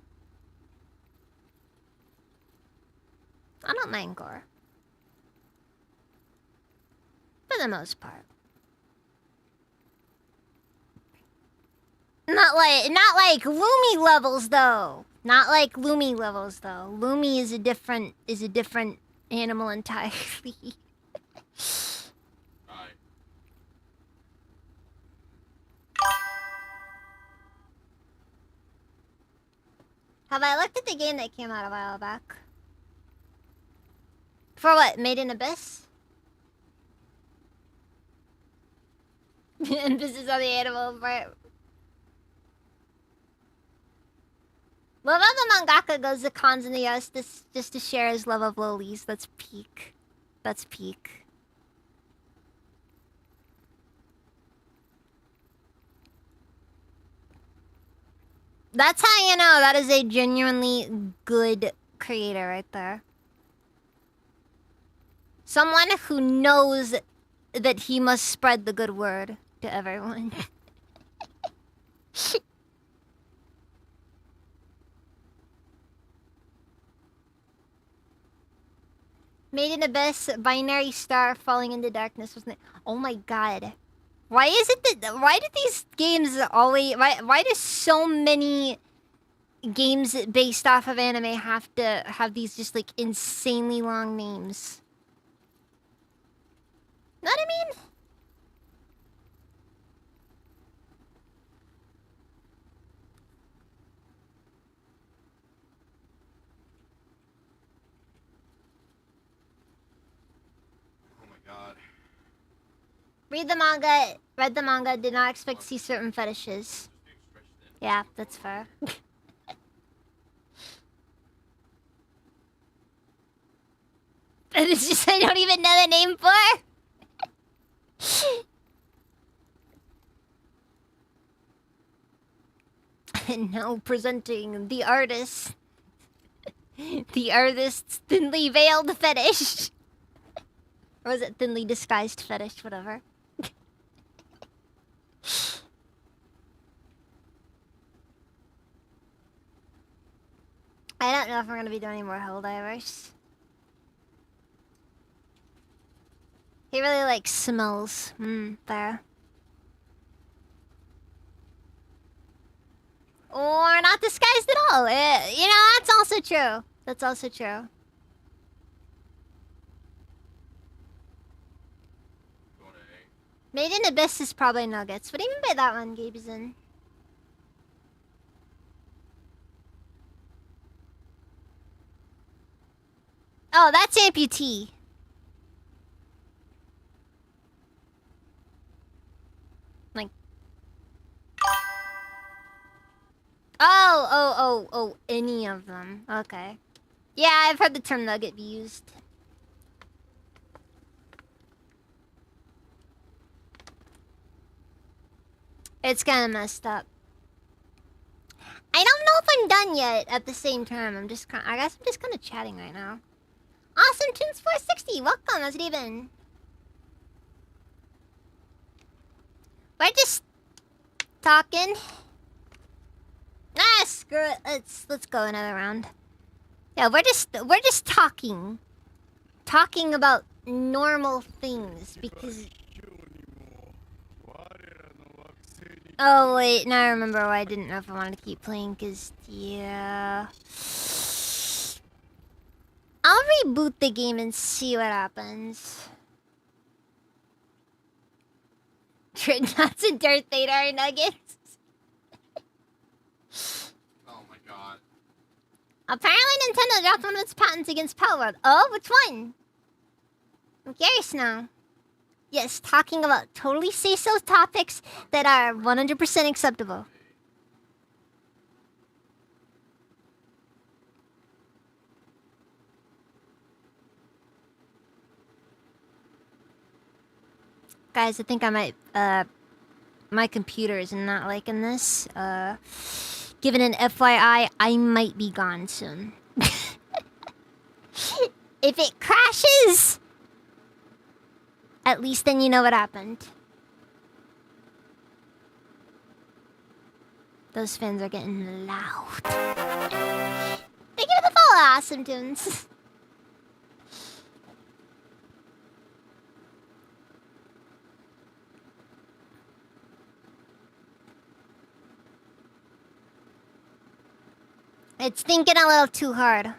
I don't mind gore. For the most part. Not like Lumi levels though. Not like Lumi levels though. Lumi is a different animal entirely. Bye. Have I looked at the game that came out a while back? For what? Made in Abyss? Emphasis on the animal part. Love how the mangaka goes to cons in the US just to share his love of lolies. That's peak. That's peak. That's how you know that is a genuinely good creator right there. Someone who knows that he must spread the good word to everyone. Made in Abyss, binary star falling into darkness was oh my god. Why is it that why do these games always why do so many games based off of anime have to have these just like insanely long names? Know what I mean? Oh my god. Read the manga, read the manga, did not expect to see certain fetishes. Yeah, that's fair. It's just I don't even know the name for. And now presenting the artist. The artist's thinly veiled fetish. Or was it thinly disguised fetish? Whatever. I don't know if we're gonna be doing any more Helldivers. He really like smells. There. Or not disguised at all. You know, that's also true. That's also true. Made in Abyss is probably Nuggets. What do you mean by that one, Gabeson? Oh, that's Amputee. Like... Oh, any of them. Okay. Yeah, I've heard the term nugget be used. It's kinda messed up. I don't know if I'm done yet at the same time. I guess I'm just kinda chatting right now. Awesome Tunes 460, welcome, how's it even? We're just talking. Ah, screw it. Let's go another round. Yeah, we're just talking. Talking about normal things because oh wait, now I remember why I didn't know if I wanted to keep playing, because, yeah... I'll reboot the game and see what happens. Dreadnoughts and Darth Vader are nuggets. Oh my god. Apparently Nintendo dropped one of its patents against Palworld. Oh, which one? I'm curious now. Yes, talking about totally say-so topics that are 100% acceptable. Guys, I think I might, my computer is not liking this. Given an FYI, I might be gone soon. If it crashes, at least then you know what happened. Those fans are getting loud. Thank you for the follow, Awesome Tunes. It's thinking a little too hard.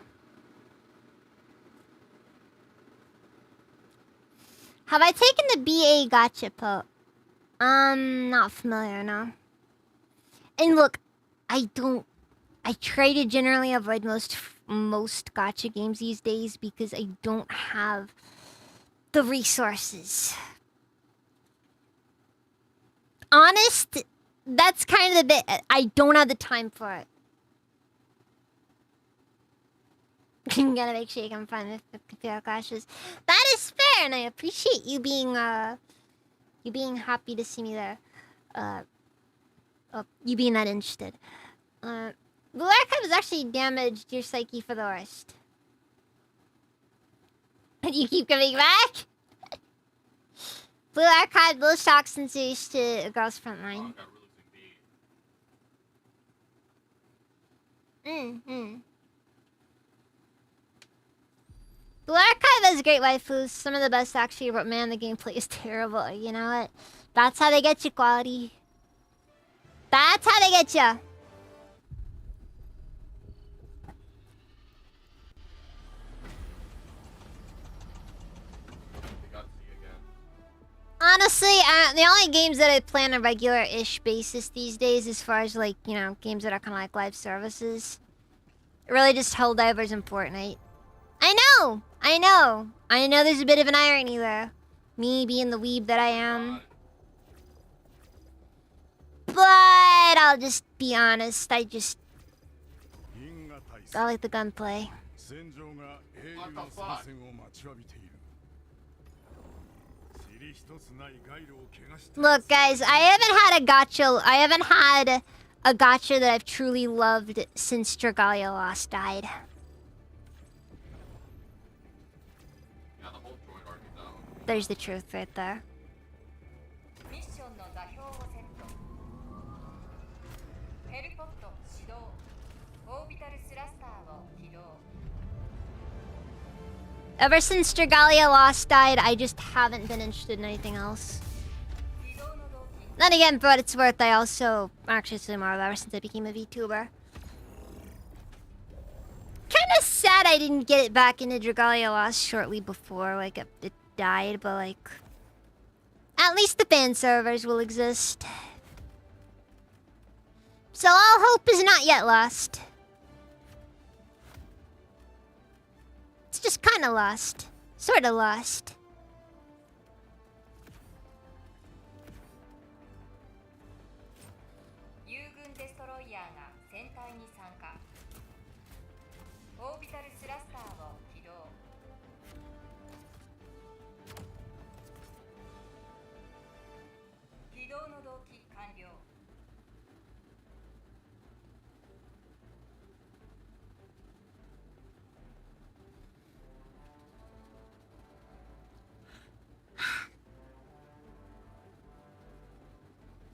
Have I taken the BA gotcha po? Not familiar, no. And look, I try to generally avoid most most gacha games these days because I don't have the resources. Honest, that's kind of the bit. I don't have the time for it. You gotta make sure you can find if the computer crashes. That is fair, and I appreciate you being happy to see me there. You being that interested. Blue Archive has actually damaged your psyche for the worst. And you keep coming back? Blue Archive, Blue Shocks and Zeus to a girl's front line. Blue Archive has great waifus, some of the best actually, but man, the gameplay is terrible. You know what? That's how they get you, quality. That's how they get you. Honestly, the only games that I play on a regular-ish basis these days, as far as like, you know, games that are kind of like live services, really just Helldivers and Fortnite. I know there's a bit of an irony there. Me being the weeb that I am. But I'll just be honest, I like the gunplay. Look, guys, I haven't had a gacha that I've truly loved since Dragalia Lost died. There's the truth right there. Ever since Dragalia Lost died, I just haven't been interested in anything else. Then again, for what it's worth, I also actually play Marvel ever since I became a VTuber. Kinda sad I didn't get it back into Dragalia Lost shortly before, like, it died, but like... At least the fan servers will exist. So all hope is not yet lost. It's just kinda lost. Sorta lost.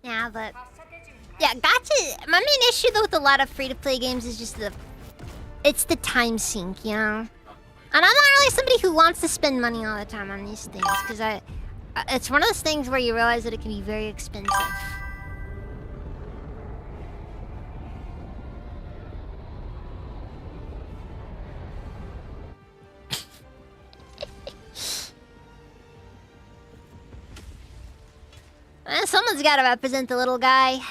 Yeah, but... Yeah, gacha... My main issue, though, with a lot of free-to-play games is just it's the time sink, you know? And I'm not really somebody who wants to spend money all the time on these things, because it's one of those things where you realize that it can be very expensive. Someone's gotta represent the little guy.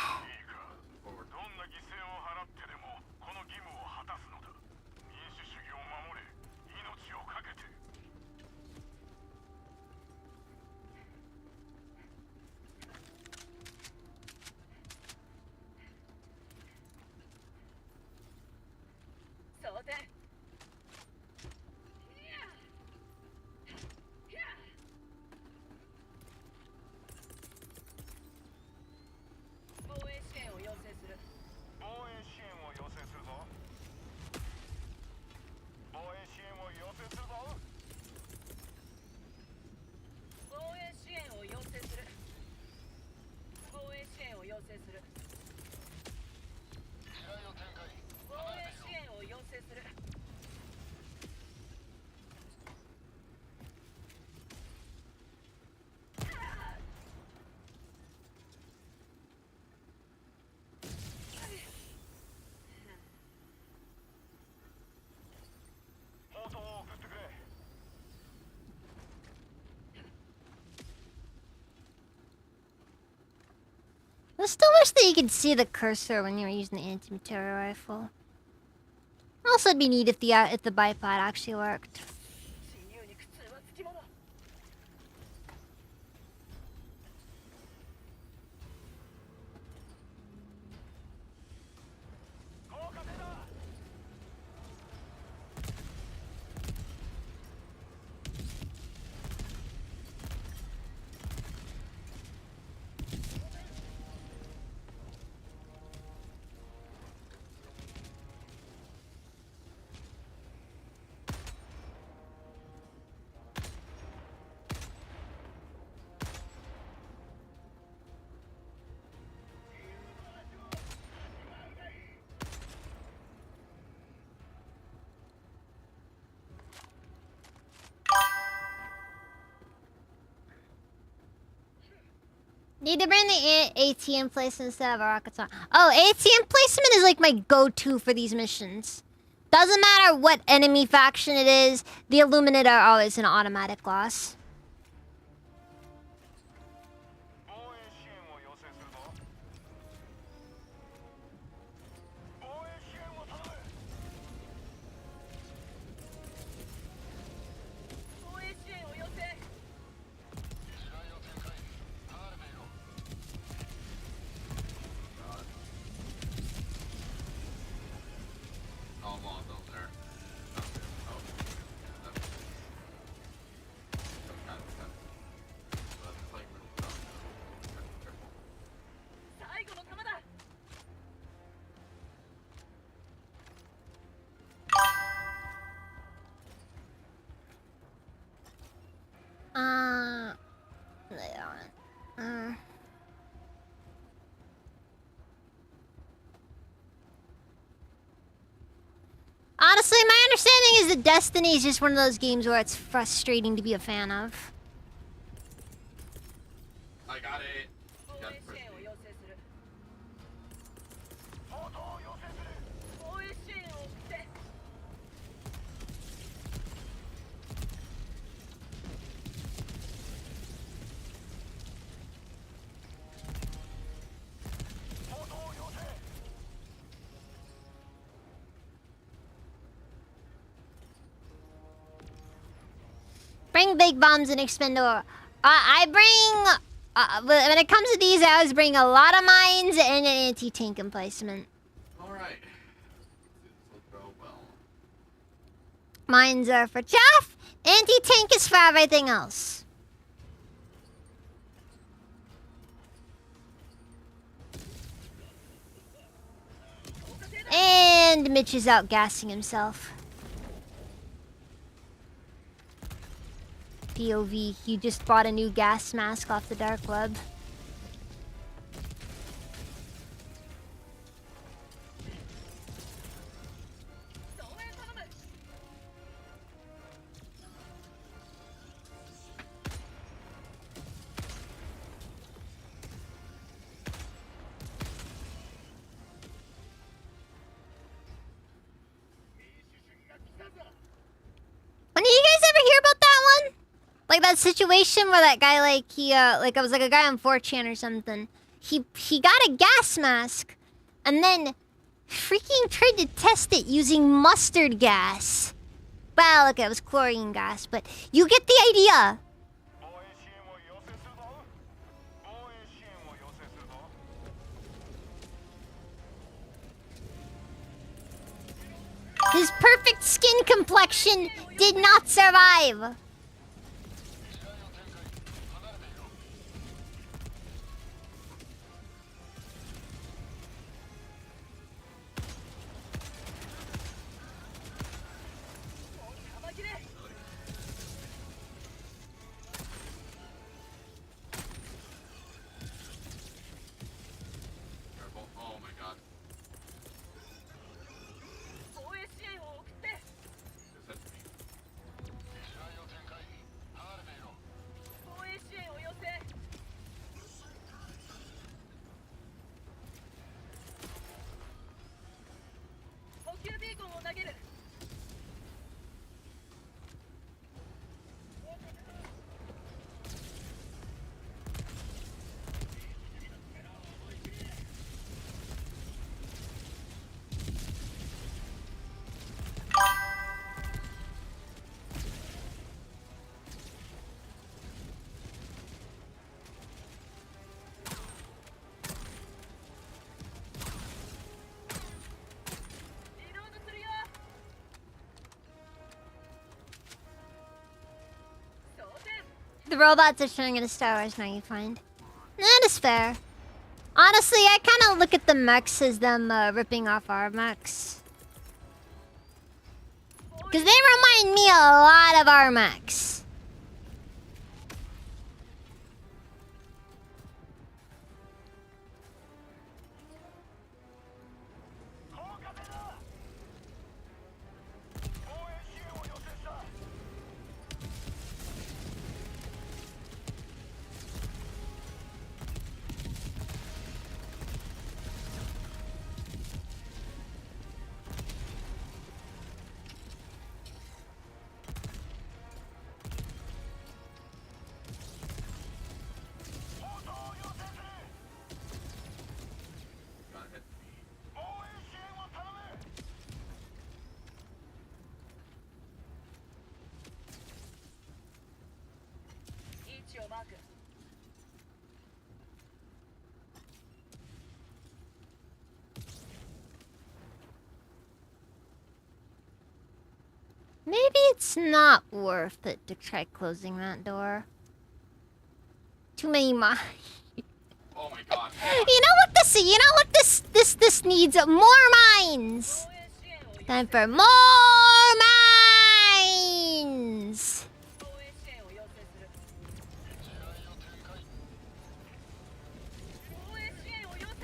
I still wish that you could see the cursor when you were using the anti-material rifle. Oh Also, it'd be neat if the bipod actually worked. 侵入に苦痛はつきもの。 Need to bring the ATM placement instead of a rocket song. Oh, ATM placement is like my go-to for these missions. Doesn't matter what enemy faction it is, the Illuminate are always an automatic loss. Almost over there. Oh. That's like really tough. Careful. 最後の弾だ。 Honestly, my understanding is that Destiny is just one of those games where it's frustrating to be a fan of. I got it. 応 Got 援 the first 支援を beat. 要請する。応援支援を送って。 Bring big bombs and expendable. I bring. When it comes to these, I always bring a lot of mines and an anti-tank emplacement. Alright. This will go well. Mines are for Jeff. Anti-tank is for everything else. And Mitch is outgassing himself. POV, you just bought a new gas mask off the dark web. Did you guys ever hear about that one? Like that situation where that guy, like, like, it was like a guy on 4chan or something. He got a gas mask, and then freaking tried to test it using mustard gas. Well, okay, it was chlorine gas, but you get the idea. His perfect skin complexion did not survive. Careful. Oh my god. 応援支援を送って。 Just had to be. The robots are showing in a Star Wars now you find. That is fair. Honestly, I kind of look at the mechs as them ripping off our mechs. Because they remind me a lot of our mechs. Gotta hit the beat. 位置をマーク Maybe it's not worth it to try closing that door. Too many mines. Oh my god. You know what this? You know what this needs? More mines. 応援支援を Time for more mines. 応援支援を要請する応援支援を要請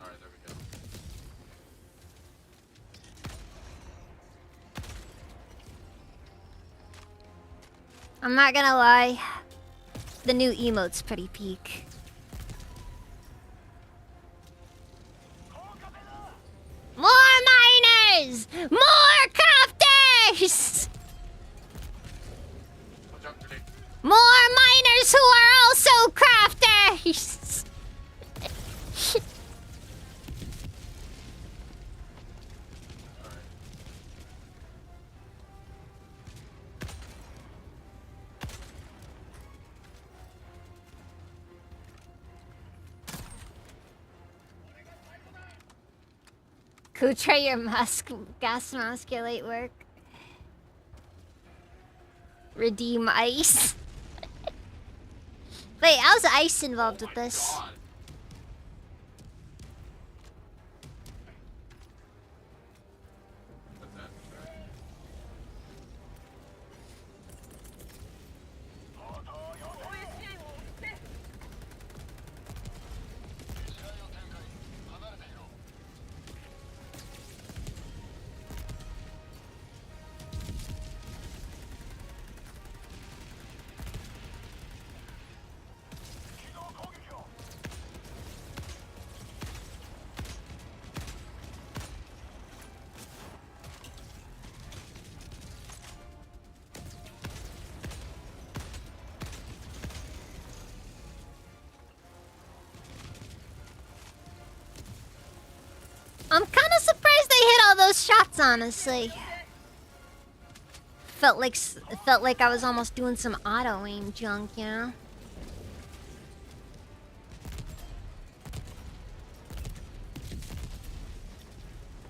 Alright, there we go. I'm not gonna lie. The new emote's pretty peak. More miners! More crafters! Watch out, grenade. More miners who are also crafters! Alright. Could try your gas masculate work. Redeem ice. Wait, how's ice involved with this? God. What's that? Sorry. 応援支援を送って I'm kind of surprised they hit all those shots, honestly. Felt like I was almost doing some auto aim junk, you know?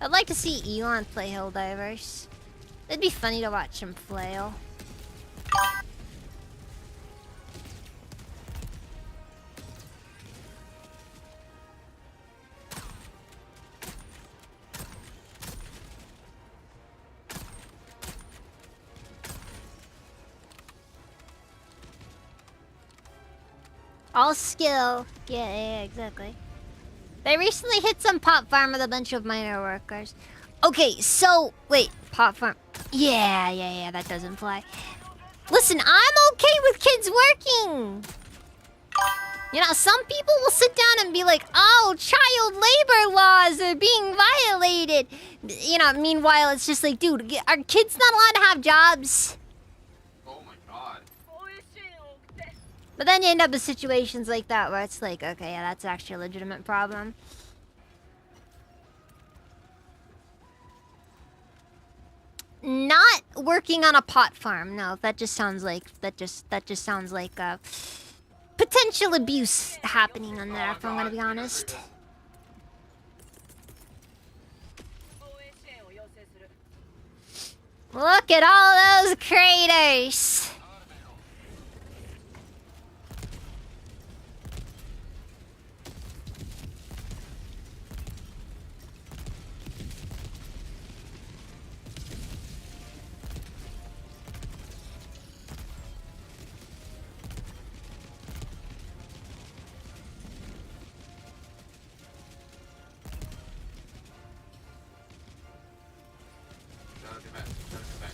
I'd like to see Elon play Helldivers. It'd be funny to watch him flail. All skill. Yeah, exactly. They recently hit some pot farm with a bunch of miner workers. Okay, so wait, pot farm. Yeah, that doesn't fly. Listen, I'm okay with kids working. You know, some people will sit down and be like, oh, child labor laws are being violated. You know, meanwhile, it's just like, dude, are kids not allowed to have jobs? Oh my god. 応援支援を送って But then you end up with situations like that where it's like, okay, yeah, that's actually a legitimate problem. Not working on a pot farm. No, that just sounds like sounds like potential abuse happening on there. If I'm gonna be honest. 防衛支援を要請する Look at all those craters. Gotta get back. Gotta get back.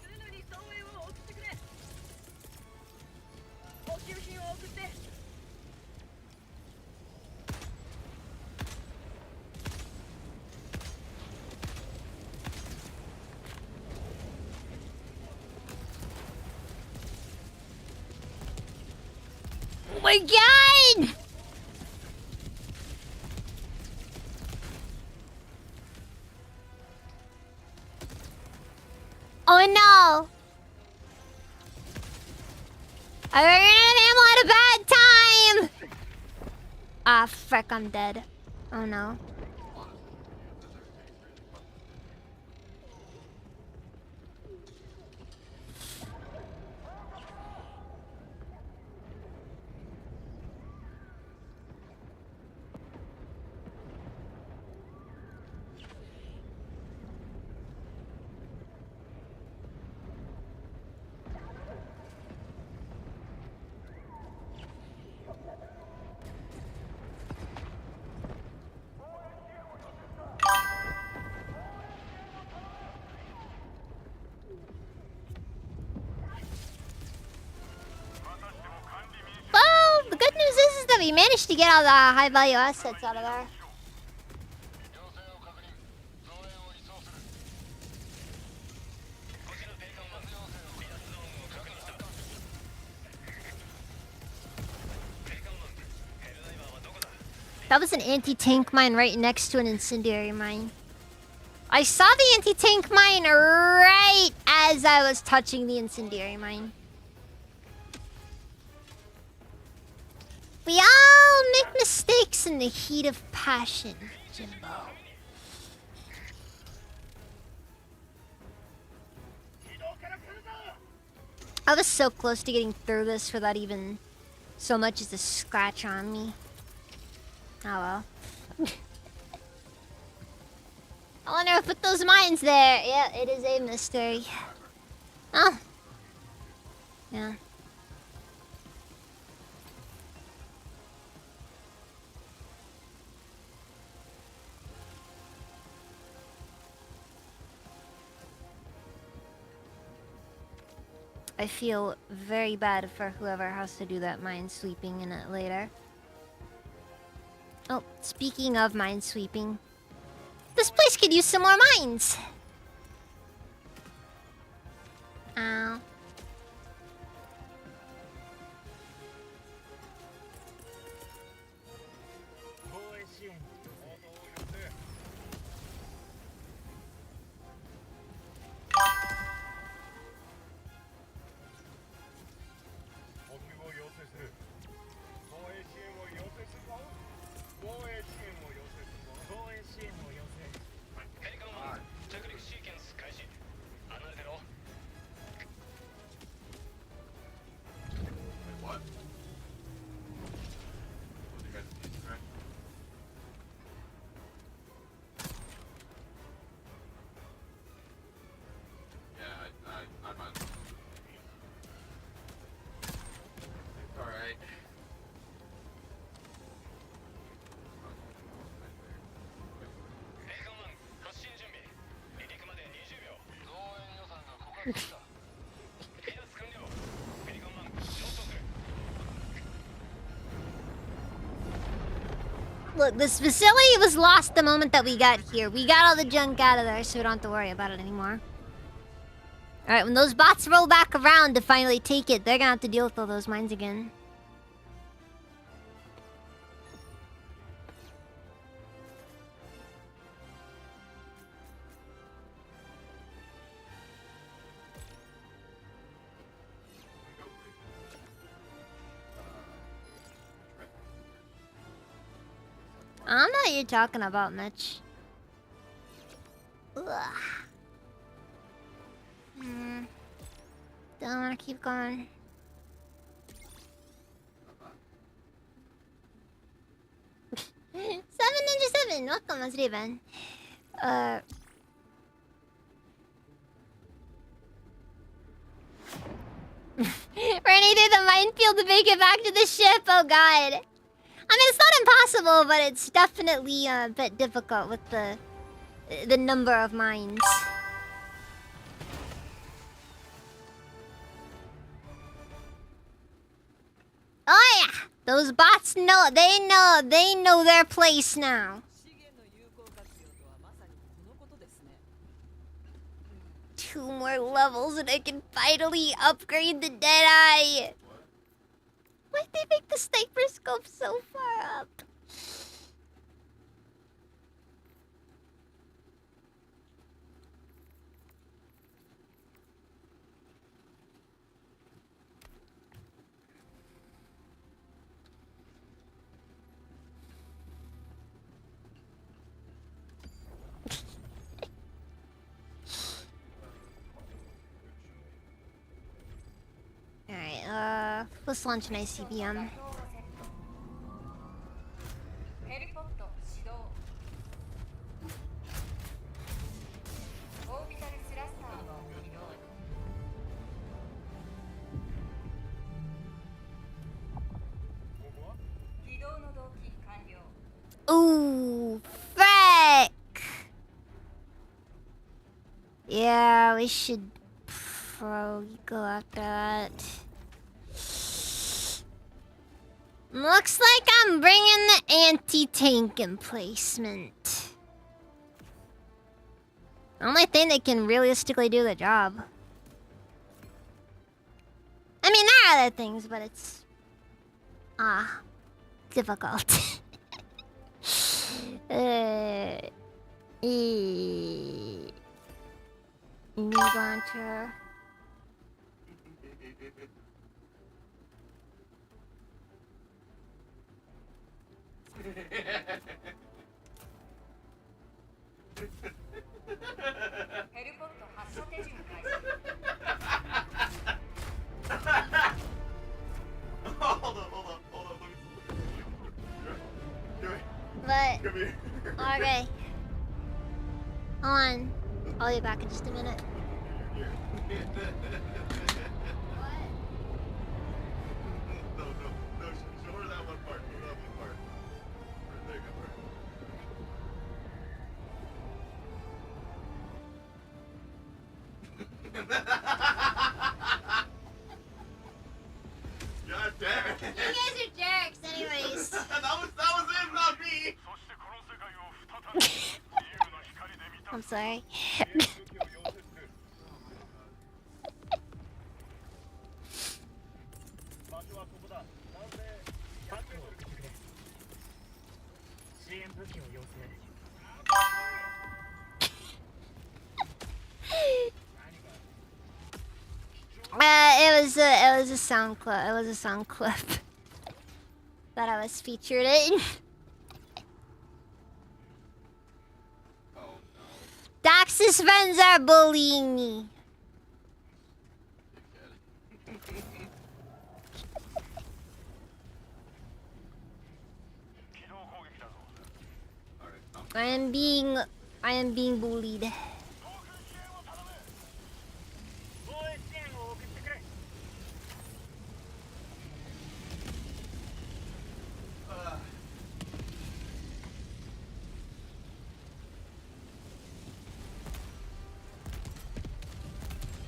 すぐに総援を送ってくれ補給品を送って Oh my god! Oh no! I ran out of ammo at a bad time! Ah, frick, I'm dead. Oh no. Well, the good news is that we managed to get all the high value assets out of there. That was an anti-tank mine right next to an incendiary mine. I saw the anti-tank mine right as I was touching the incendiary mine. We all make mistakes in the heat of passion, Jimbo. I was so close to getting through this without even so much as a scratch on me. Oh well. I wonder who put those mines there. Yeah, it is a mystery. Oh. Yeah. I feel very bad for whoever has to do that mine sweeping in it later. Oh, speaking of mine sweeping, this place could use some more mines. Ow. Wait, what? What you guys need, right? Yeah, I'm on. It's alright. Look, this facility was lost the moment that we got here. We got all the junk out of there, so we don't have to worry about it anymore. Alright, when those bots roll back around to finally take it, they're gonna have to deal with all those mines again. I don't know what you're talking about, Mitch. Ugh. Don't wanna keep going. Ninja7, welcome, let's do Ben. Running through the minefield to make it back to the ship, oh god. I mean, it's not impossible, but it's definitely a bit difficult with the number of mines. Oh yeah! Those bots know, they know their place now. 資源の有効活用とはまさにこのことですね。 2 more levels and I can finally upgrade the Deadeye! Why'd they make the sniper scope so far up? Alright, let's launch an ICBM. ヘリポット始動。オービタルスラスターを起動。起動の動機完了。 Ooh, frick! Yeah, we should probably go after that. Looks like I'm bringing the anti-tank emplacement. Only thing that can realistically do the job. I mean, there are other things, but it's... difficult. New launcher. Hold up. But, Come here. okay. Hold on. I'll be back in just a minute. Here. No, show her that one part. Show that one part. There you go. God damn it. You guys are jerks, anyways. that was him, not me. I'm sorry. It was a sound clip. It was a sound clip that I was featured in. Dax's friends are bullying me. I am being bullied.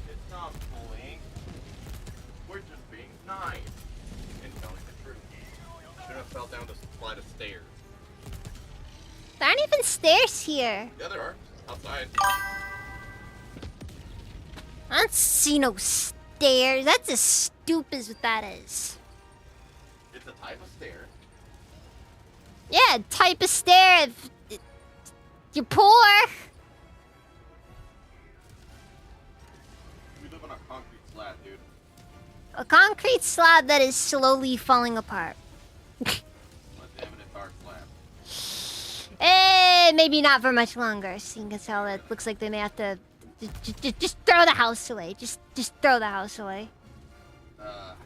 It's not bullying. We're just being nice and telling the truth. Should have fell down the flight of stairs. even stairs here? Yeah, there are. Outside. I don't see no stairs. That's as stupid as what that is. It's a type of stair. Yeah, type of stair if you're poor. We live on a concrete slab, dude. A concrete slab that is slowly falling apart. On a damn dark slab. Maybe not for much longer, seeing as how it looks like they may have to just throw the house away. Just throw the house away. Found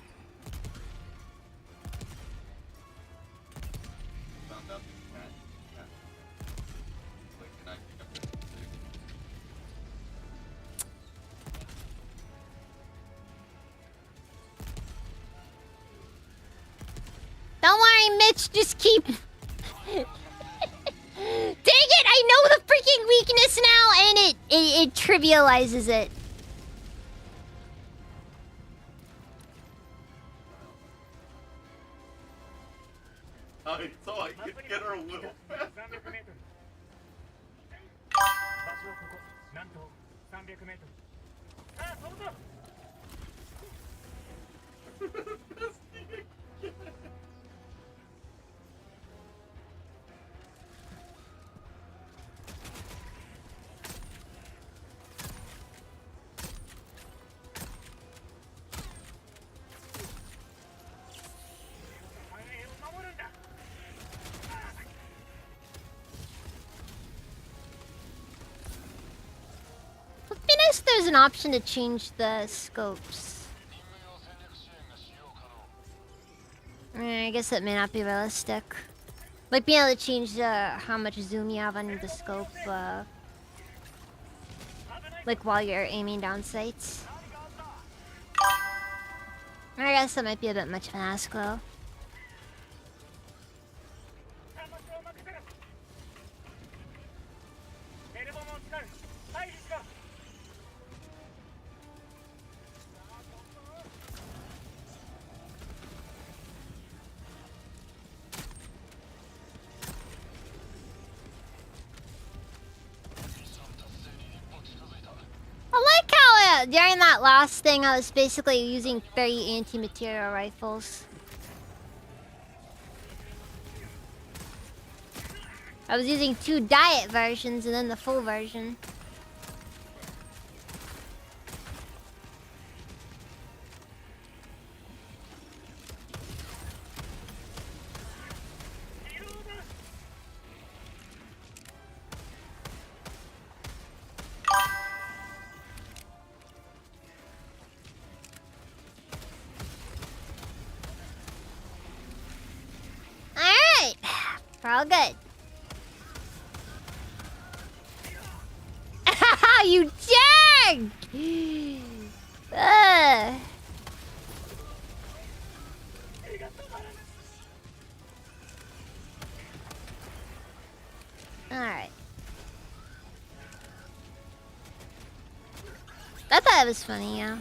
out the cat. Like, can I pick up the stick? Don't worry, Mitch. Just keep. Dang it! I know the freaking weakness now, and it trivializes it. So I can get her a little faster. 場所はここ南東300メートルさあ飛ぶぞ Would be nice if there's an option to change the scopes. I guess that may not be realistic. Like being able to change how much zoom you have on the scope, like while you're aiming down sights. I guess that might be a bit much of an ask though. I like how during that last thing I was basically using 30 anti-material rifles. I was using 2 diet versions and then the full version. Alright, we're all good. You jerk! Alright. I thought it was funny, yeah.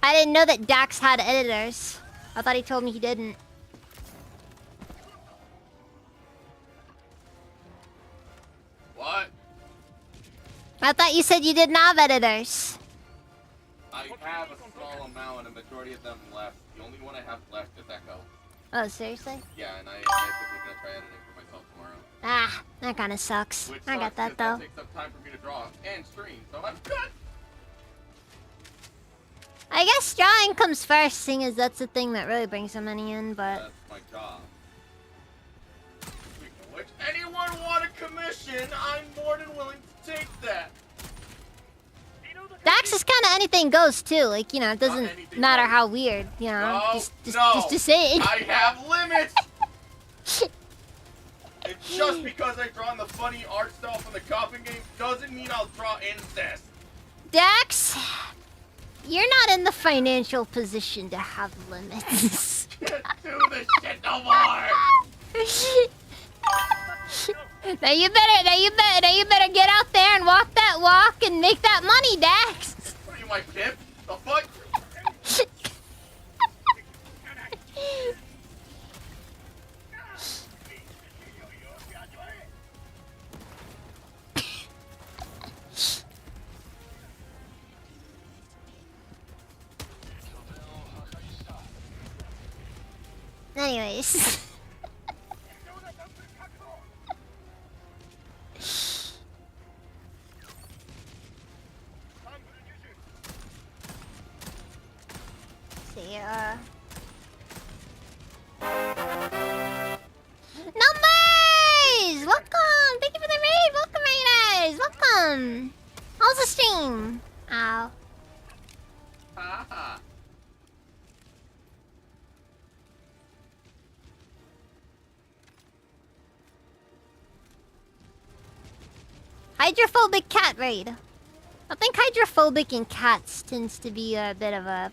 I didn't know that Dax had editors. I thought he told me he didn't. What? I thought you said you didn't have editors. I have a small amount and a majority of them left. The only one I have left is Echo. Oh, seriously? Yeah, and I'm basically gonna try editing for myself tomorrow. Ah, that kind of sucks. Which I got sucks, that 'cause though. That takes up time for me to draw and stream, so I'm good. I guess drawing comes first, seeing as that's the thing that really brings some money in, but... That's my job. Speaking of which, anyone want a commission? I'm more than willing to take that. Dax is kind of anything goes too, like, you know, it doesn't matter how weird, you know, No, just say it. I have limits! It's just because I draw in the funny art style from the coffin game doesn't mean I'll draw incest. Dax, you're not in the financial position to have limits. Can't do this shit no more! Now you better get out there and walk that walk and make that money, Dax. What are you, my pimp? The fuck? Anyways. See, Numbers! Welcome! Thank you for the raid! Welcome, raiders! Welcome! How's the stream? Ow. Haha. Hydrophobic cat raid. I think hydrophobic in cats tends to be a bit of a...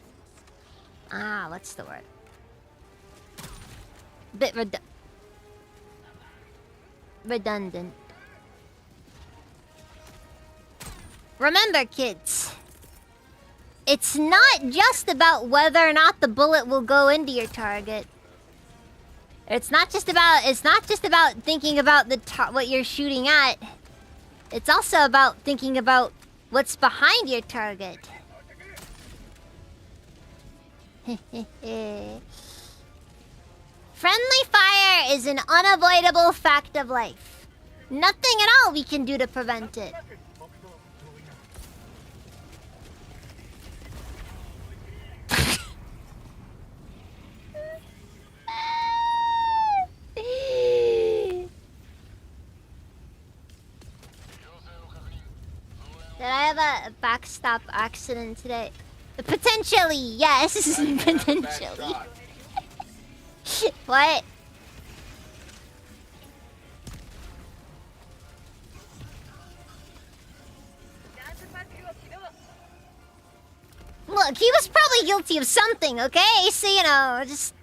what's the word? Bit redundant. Remember, kids. It's not just about whether or not the bullet will go into your target. It's not just about thinking about what you're shooting at. It's also about thinking about what's behind your target. Friendly fire is an unavoidable fact of life. Nothing at all we can do to prevent it. 僕と同意な Did I have a backstop accident today? Potentially, yes. Potentially. What? Look, he was probably guilty of something, okay? So, you know, just...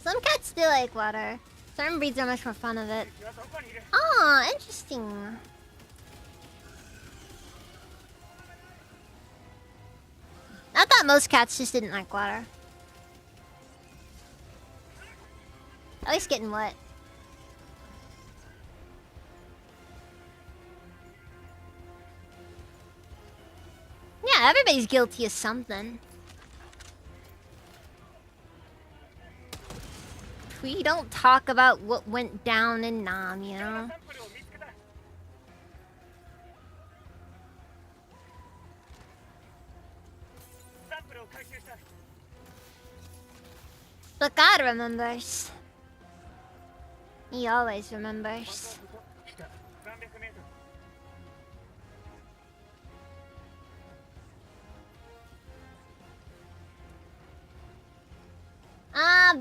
Some cats do like water. Certain breeds are much more fun of it. 敵はどこにいる Oh, interesting. I thought most cats just didn't like water. At least getting wet. Yeah, everybody's guilty of something. We don't talk about what went down in Nam, you know? サンプルを見つけた サンプルを回収した But God remembers. He always remembers. 北300メートル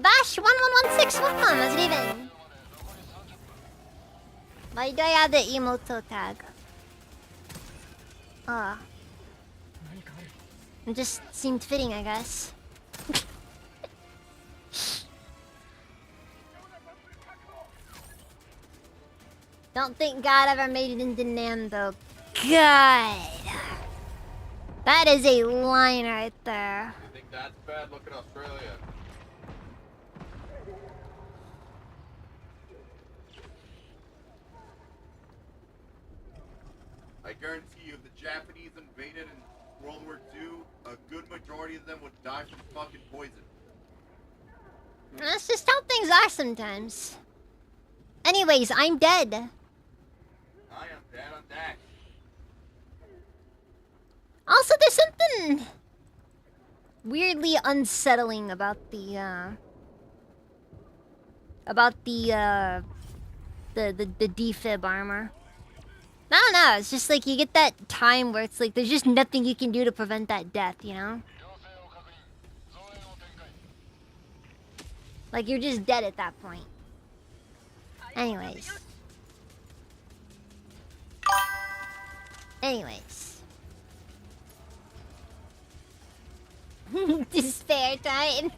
Bash 1116, welcome, how's it even? Why do I have the emoto tag? Oh, 何かある it just seemed fitting, I guess. Don't think God ever made it into Nam, though. God! That is a line right there. You think that's bad? Look at Australia. I guarantee you, if the Japanese invaded in World War II, a good majority of them would die from fucking poison. That's just how things are sometimes. Anyways, I'm dead. I am dead on that. Also, there's something weirdly unsettling about the defib armor. I don't know, it's just like you get that time where it's like there's just nothing you can do to prevent that death, you know? Like you're just dead at that point. Anyways. Despair time.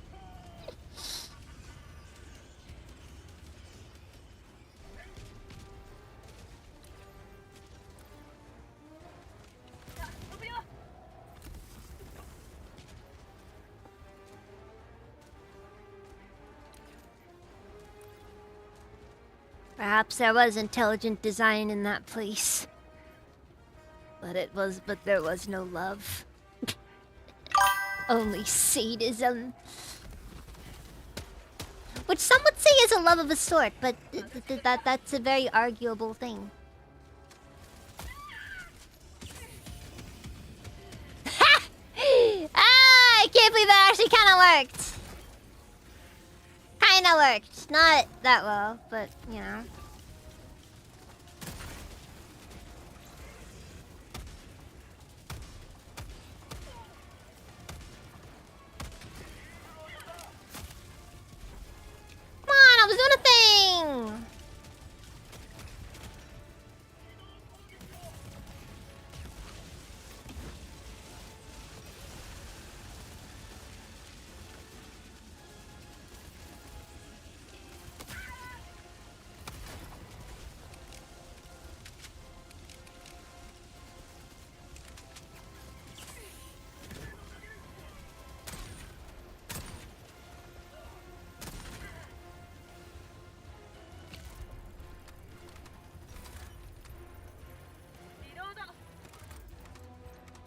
Perhaps there was intelligent design in that place. But there was no love. Only sadism. Which some would say is a love of a sort, but that's a very arguable thing. Ah, I can't believe that actually kind of worked. Kind of worked. Not that well, but, you know. Come on, I was doing a thing!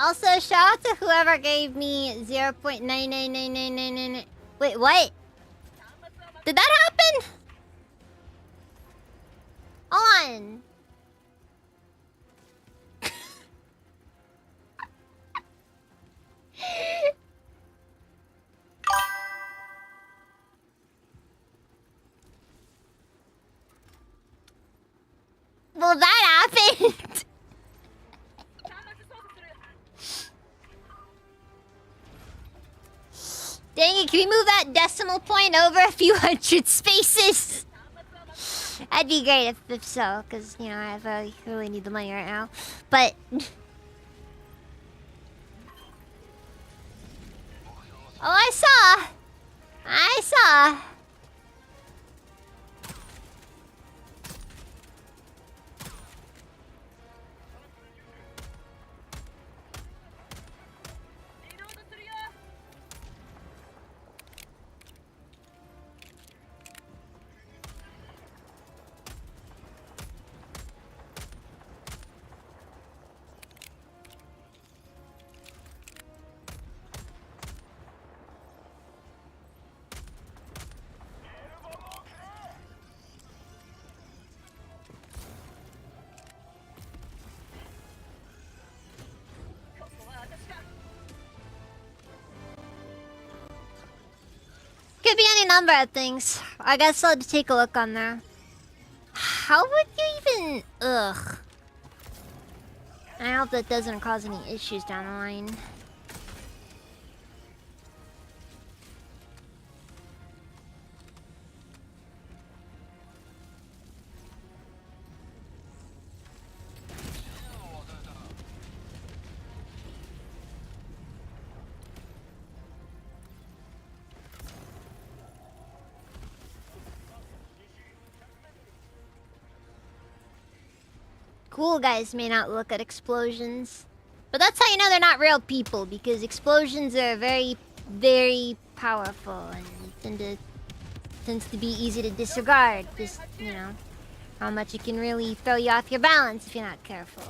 Also, shout out to whoever gave me 0.9999999. Wait, what? Did that happen? Hold on. Well, that happened. Dang it, can we move that decimal point over a few hundred spaces? That'd be great if so, because, you know, I really need the money right now. But... oh, I saw! I saw! Could be any number of things. I guess I'll have to take a look on there. How would you even... ugh. I hope that doesn't cause any issues down the line. Cool guys may not look at explosions. But that's how you know they're not real people, because explosions are very, very powerful and tends to be easy to disregard. Just, you know, how much it can really throw you off your balance if you're not careful.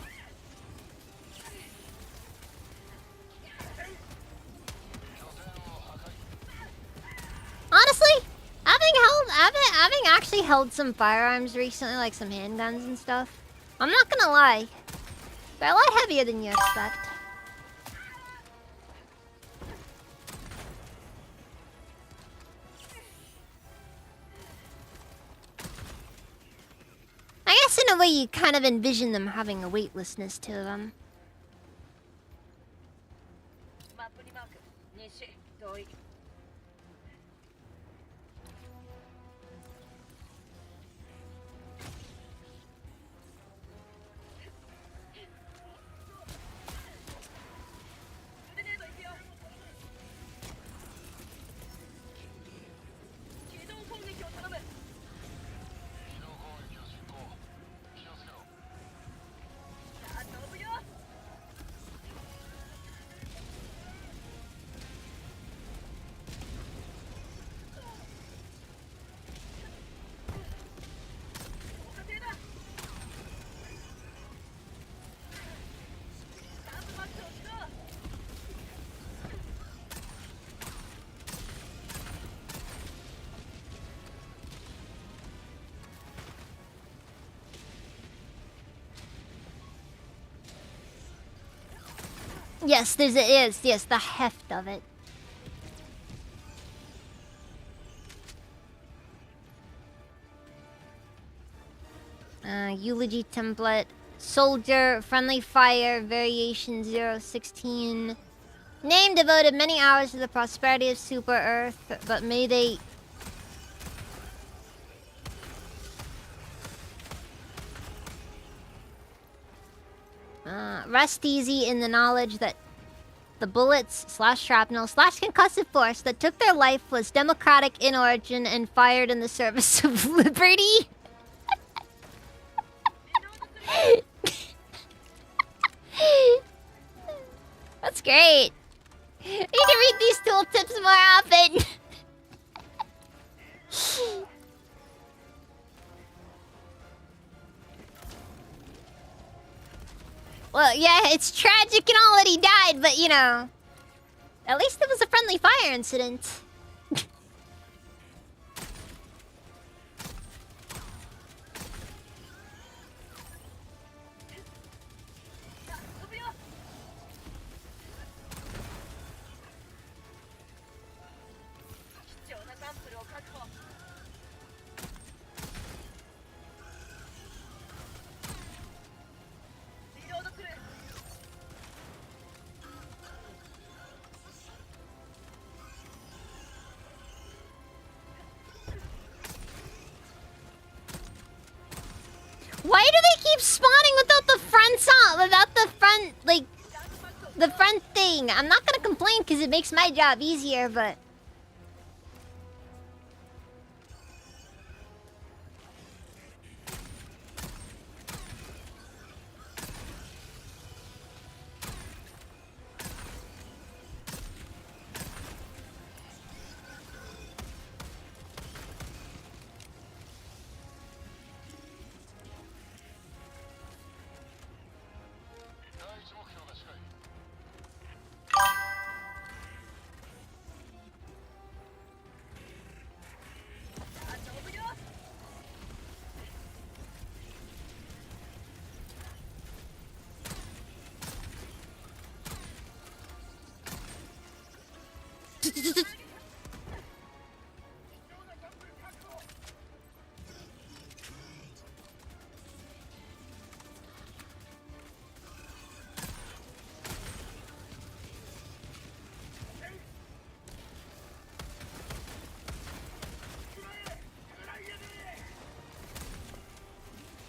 Honestly, having actually held some firearms recently, like some handguns and stuff, I'm not gonna lie, they're a lot heavier than you expect. I guess in a way you kind of envision them having a weightlessness to them. マップにマーク西同意 Yes, yes, the heft of it. Eulogy template. Soldier, friendly fire, variation 016. Name devoted many hours to the prosperity of Super Earth, but may they... rest easy in the knowledge that the bullets / shrapnel / concussive force that took their life was democratic in origin and fired in the service of liberty. That's great. You need to read these tooltips more often. Well, yeah, it's tragic and all that he died, but you know, at least it was a friendly fire incident. Why do they keep spawning without the front song? Without the front, like, the front thing? I'm not gonna complain because it makes my job easier, but...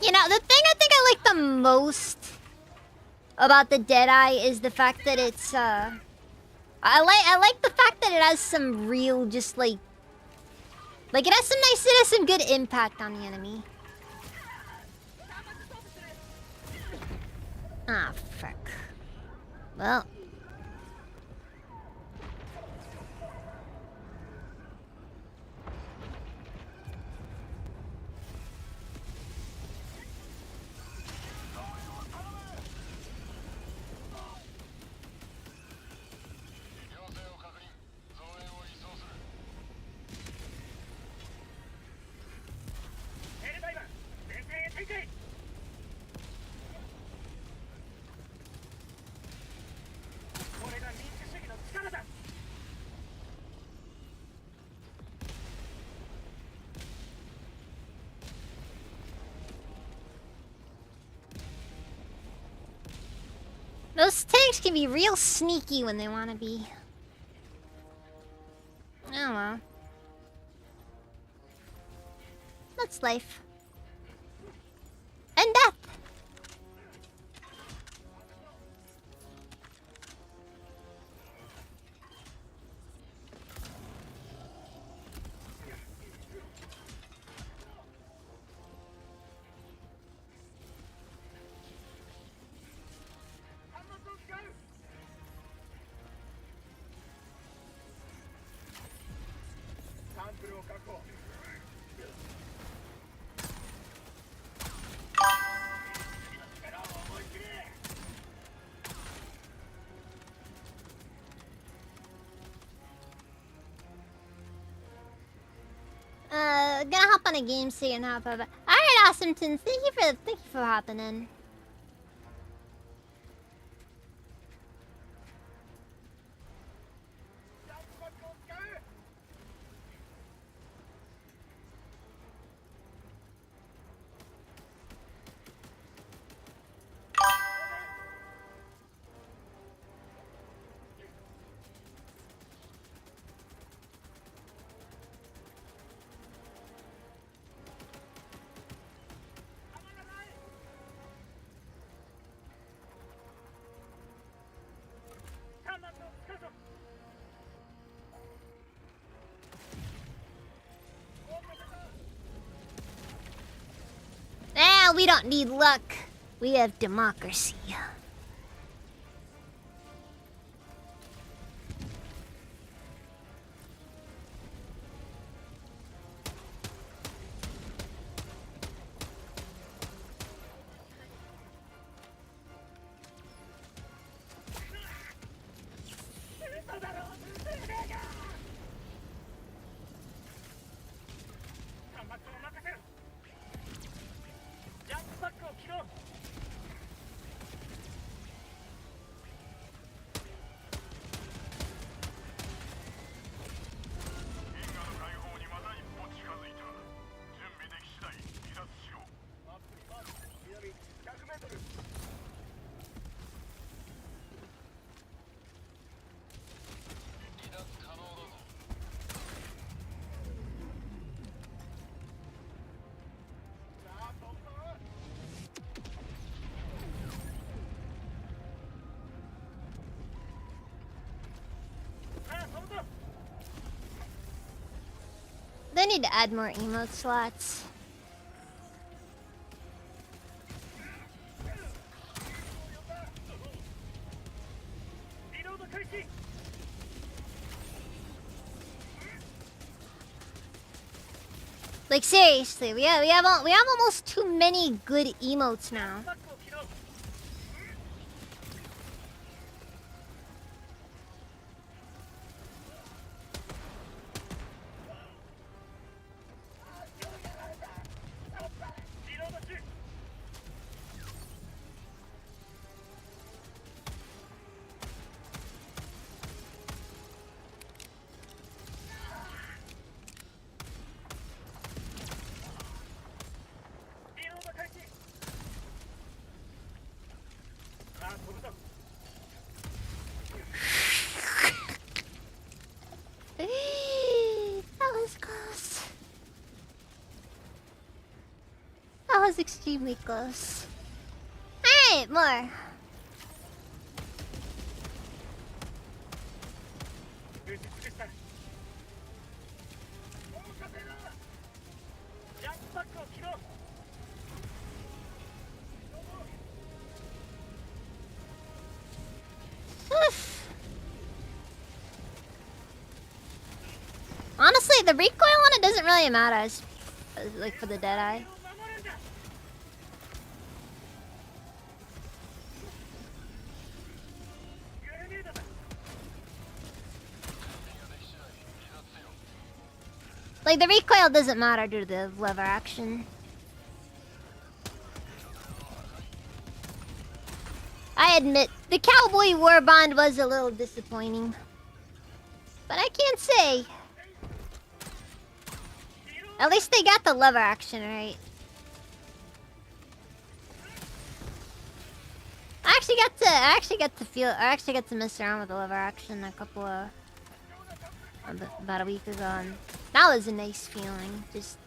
You know, the thing I think I like the most about the Deadeye is the fact that it's, I like the fact that it has some real, just like it has some good impact on the enemy. Ah, fuck. Well. Those tanks can be real sneaky when they want to be. Oh well. That's life. And death. Gonna hop on a game so you can hop over. Alright, Awesome Tins, thank you for hopping in. Yeah, we don't need luck. We have democracy. They need to add more emote slots. Like seriously, we have almost too many good emotes now. That was close. That was extremely close. Alright, more. Honestly, the recoil on it doesn't really matter as like for the Deadeye. Like the recoil doesn't matter due to the lever action. I admit, the Cowboy Warbond was a little disappointing. But I can't say. At least they got the lever action right. I actually got to mess around with the lever action a couple of about a week ago, and that was a nice feeling. Just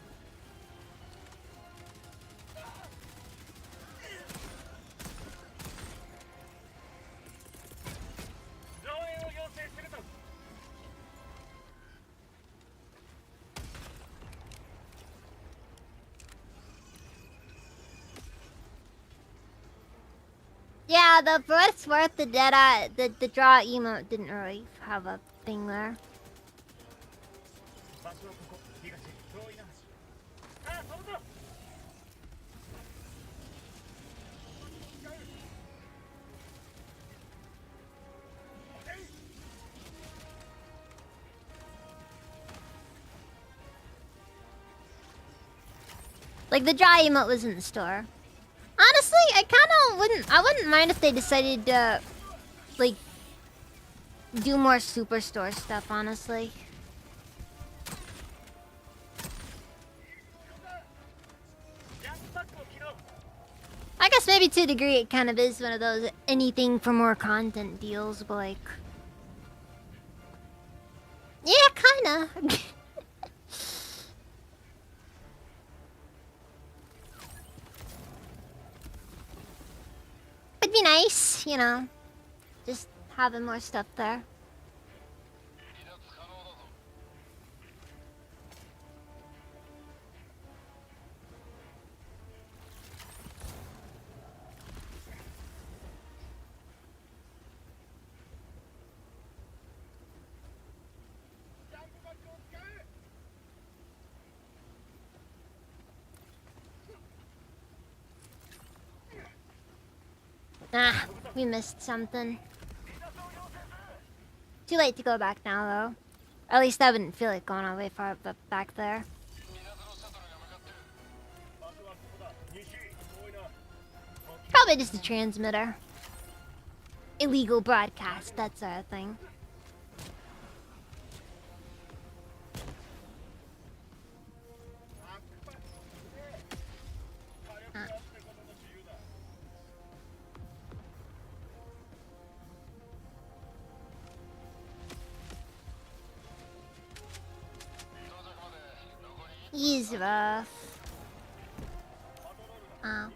yeah, for what it's worth, the Deadeye, the draw emote didn't really have a thing there. Like the draw emote was in the store. Honestly, I wouldn't mind if they decided to like do more superstore stuff, honestly. I guess maybe to a degree it kind of is one of those anything for more content deals, but like yeah, kinda. It'd be nice, you know, just having more stuff there. Ah, we missed something. Too late to go back now, though. At least I wouldn't feel like going all the way far back there. 場所はここだ。西、遠いな。 Probably just a transmitter. Illegal broadcast, that sort of thing. He's rough. Oh.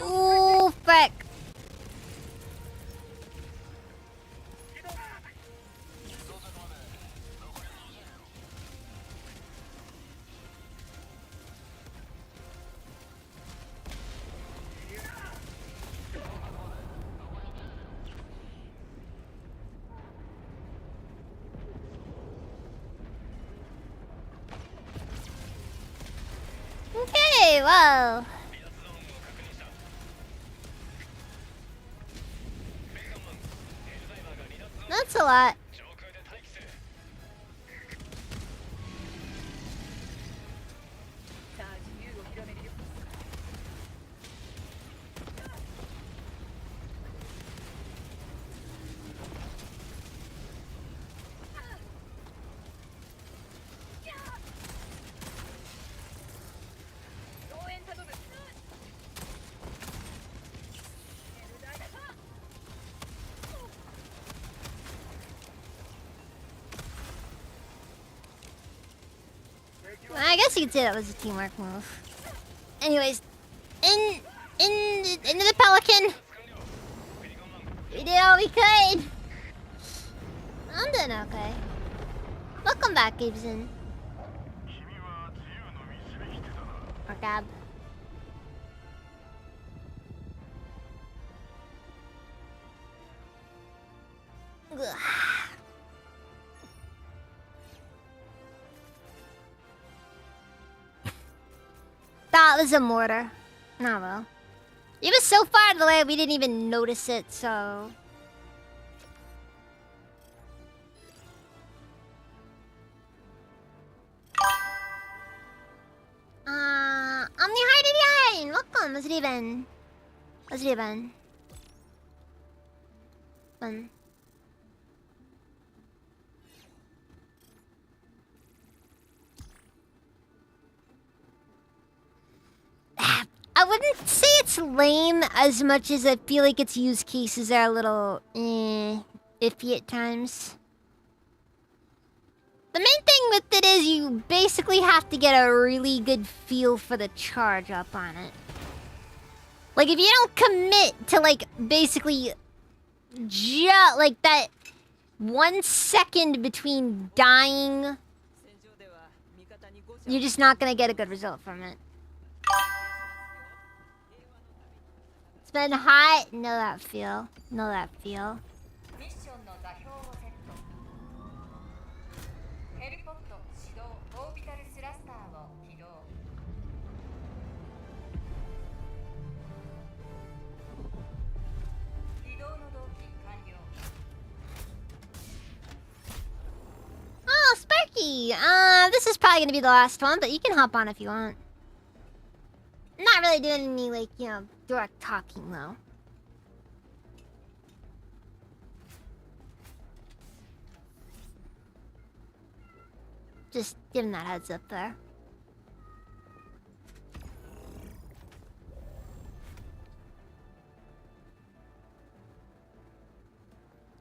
Ooh, frick. Okay, well. That's a lot. I guess you could say that was a teamwork move. Anyways, into the Pelican. We did all we could. I'm doing okay. Welcome back, Gibson. Or Gab. Ugh. That was a mortar. Oh well. It was so far out of the way we didn't even notice it, so... Omni Hearted, welcome, how's it been? How's it been? Fun. I wouldn't say it's lame as much as I feel like its use cases are a little iffy at times. The main thing with it is you basically have to get a really good feel for the charge up on it. Like if you don't commit to like basically like that 1 second between dying, you're just not gonna get a good result from it. It's been hot. Know that feel. Know that feel. ミッションの座標をセット。ヘルポット始動オービタルスラスターを起動。起動の動機完了。 Oh, Sparky! This is probably gonna be the last one, but you can hop on if you want. I'm not really doing any, like, you know, direct talking, though. Just giving that heads up there.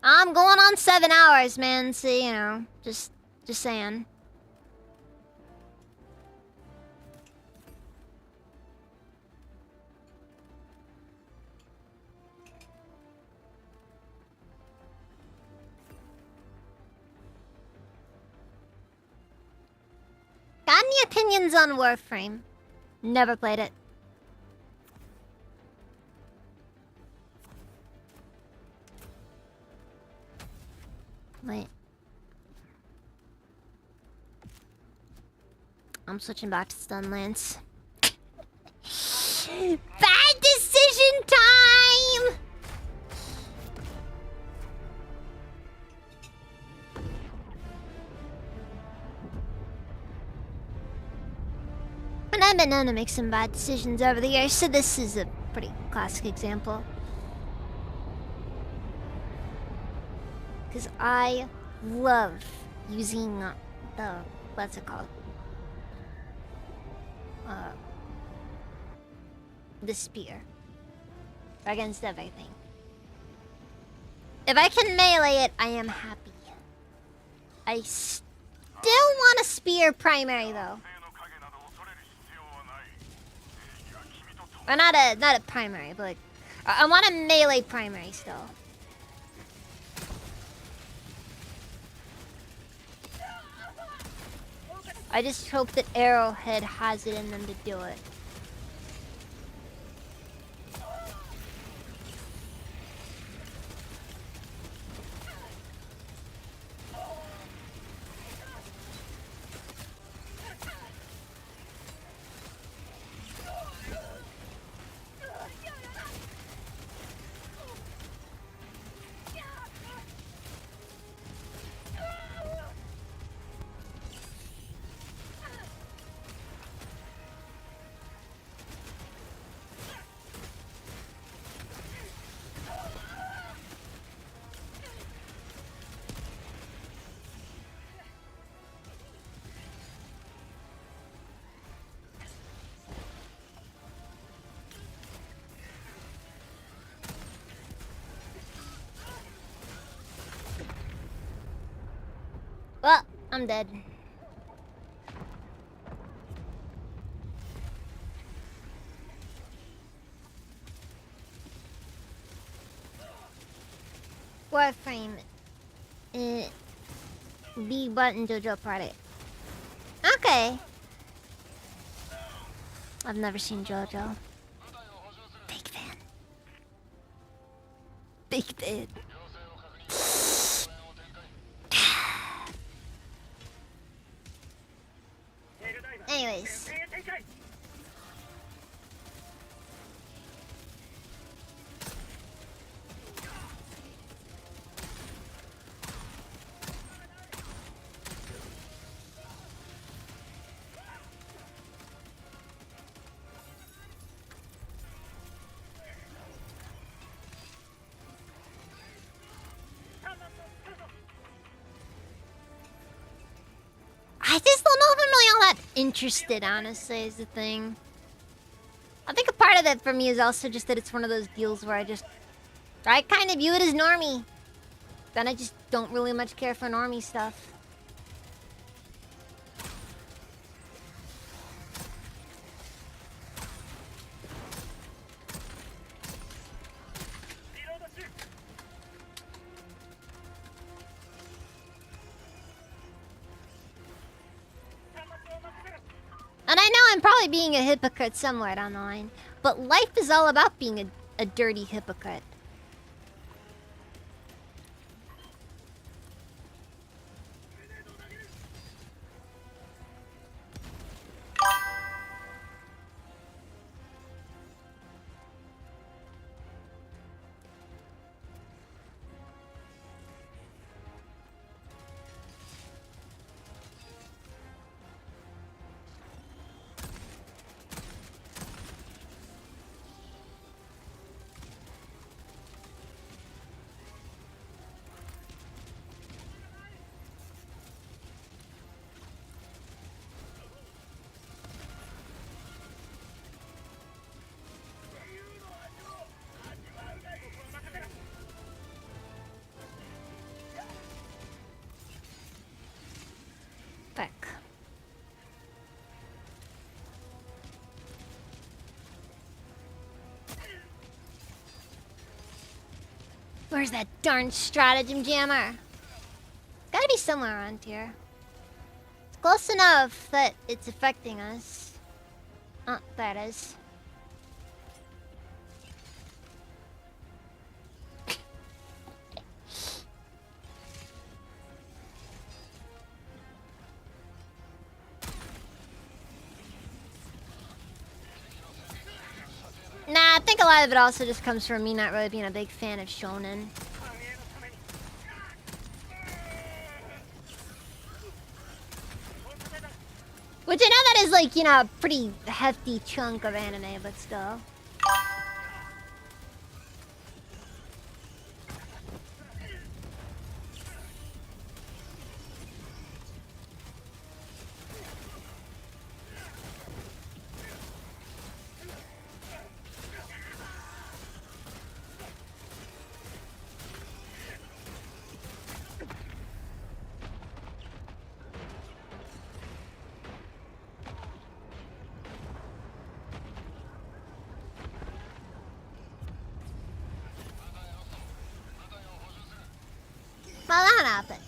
I'm going on 7 hours, man. See, you know, just saying. Got any opinions on Warframe? Never played it. Wait. I'm switching back to Stunlance. Bad decision time! And I've been known to make some bad decisions over the years, so this is a pretty classic example. Because I love using the... what's it called? The spear. Against everything. If I can melee it, I am happy. I still want a spear primary though. Or not a primary, but like, I want a melee primary still. I just hope that Arrowhead has it in them to do it. Well, I'm dead. Warframe. B button JoJo Party. Okay. I've never seen JoJo. Big fan. Big fan. Anyways. I just don't know if I'm really all that interested, honestly, is the thing. I think a part of that for me is also just that it's one of those deals where I kind of view it as normie. Then I just don't really much care for normie stuff. And I know I'm probably being a hypocrite somewhere down the line, but life is all about being a dirty hypocrite. Where's that darn stratagem jammer? Gotta be somewhere around here. It's close enough that it's affecting us. Oh, there it is. Nah, I think a lot of it also just comes from me not really being a big fan of shonen. Which I know that is like, you know, a pretty hefty chunk of anime, but still. Well, that happened.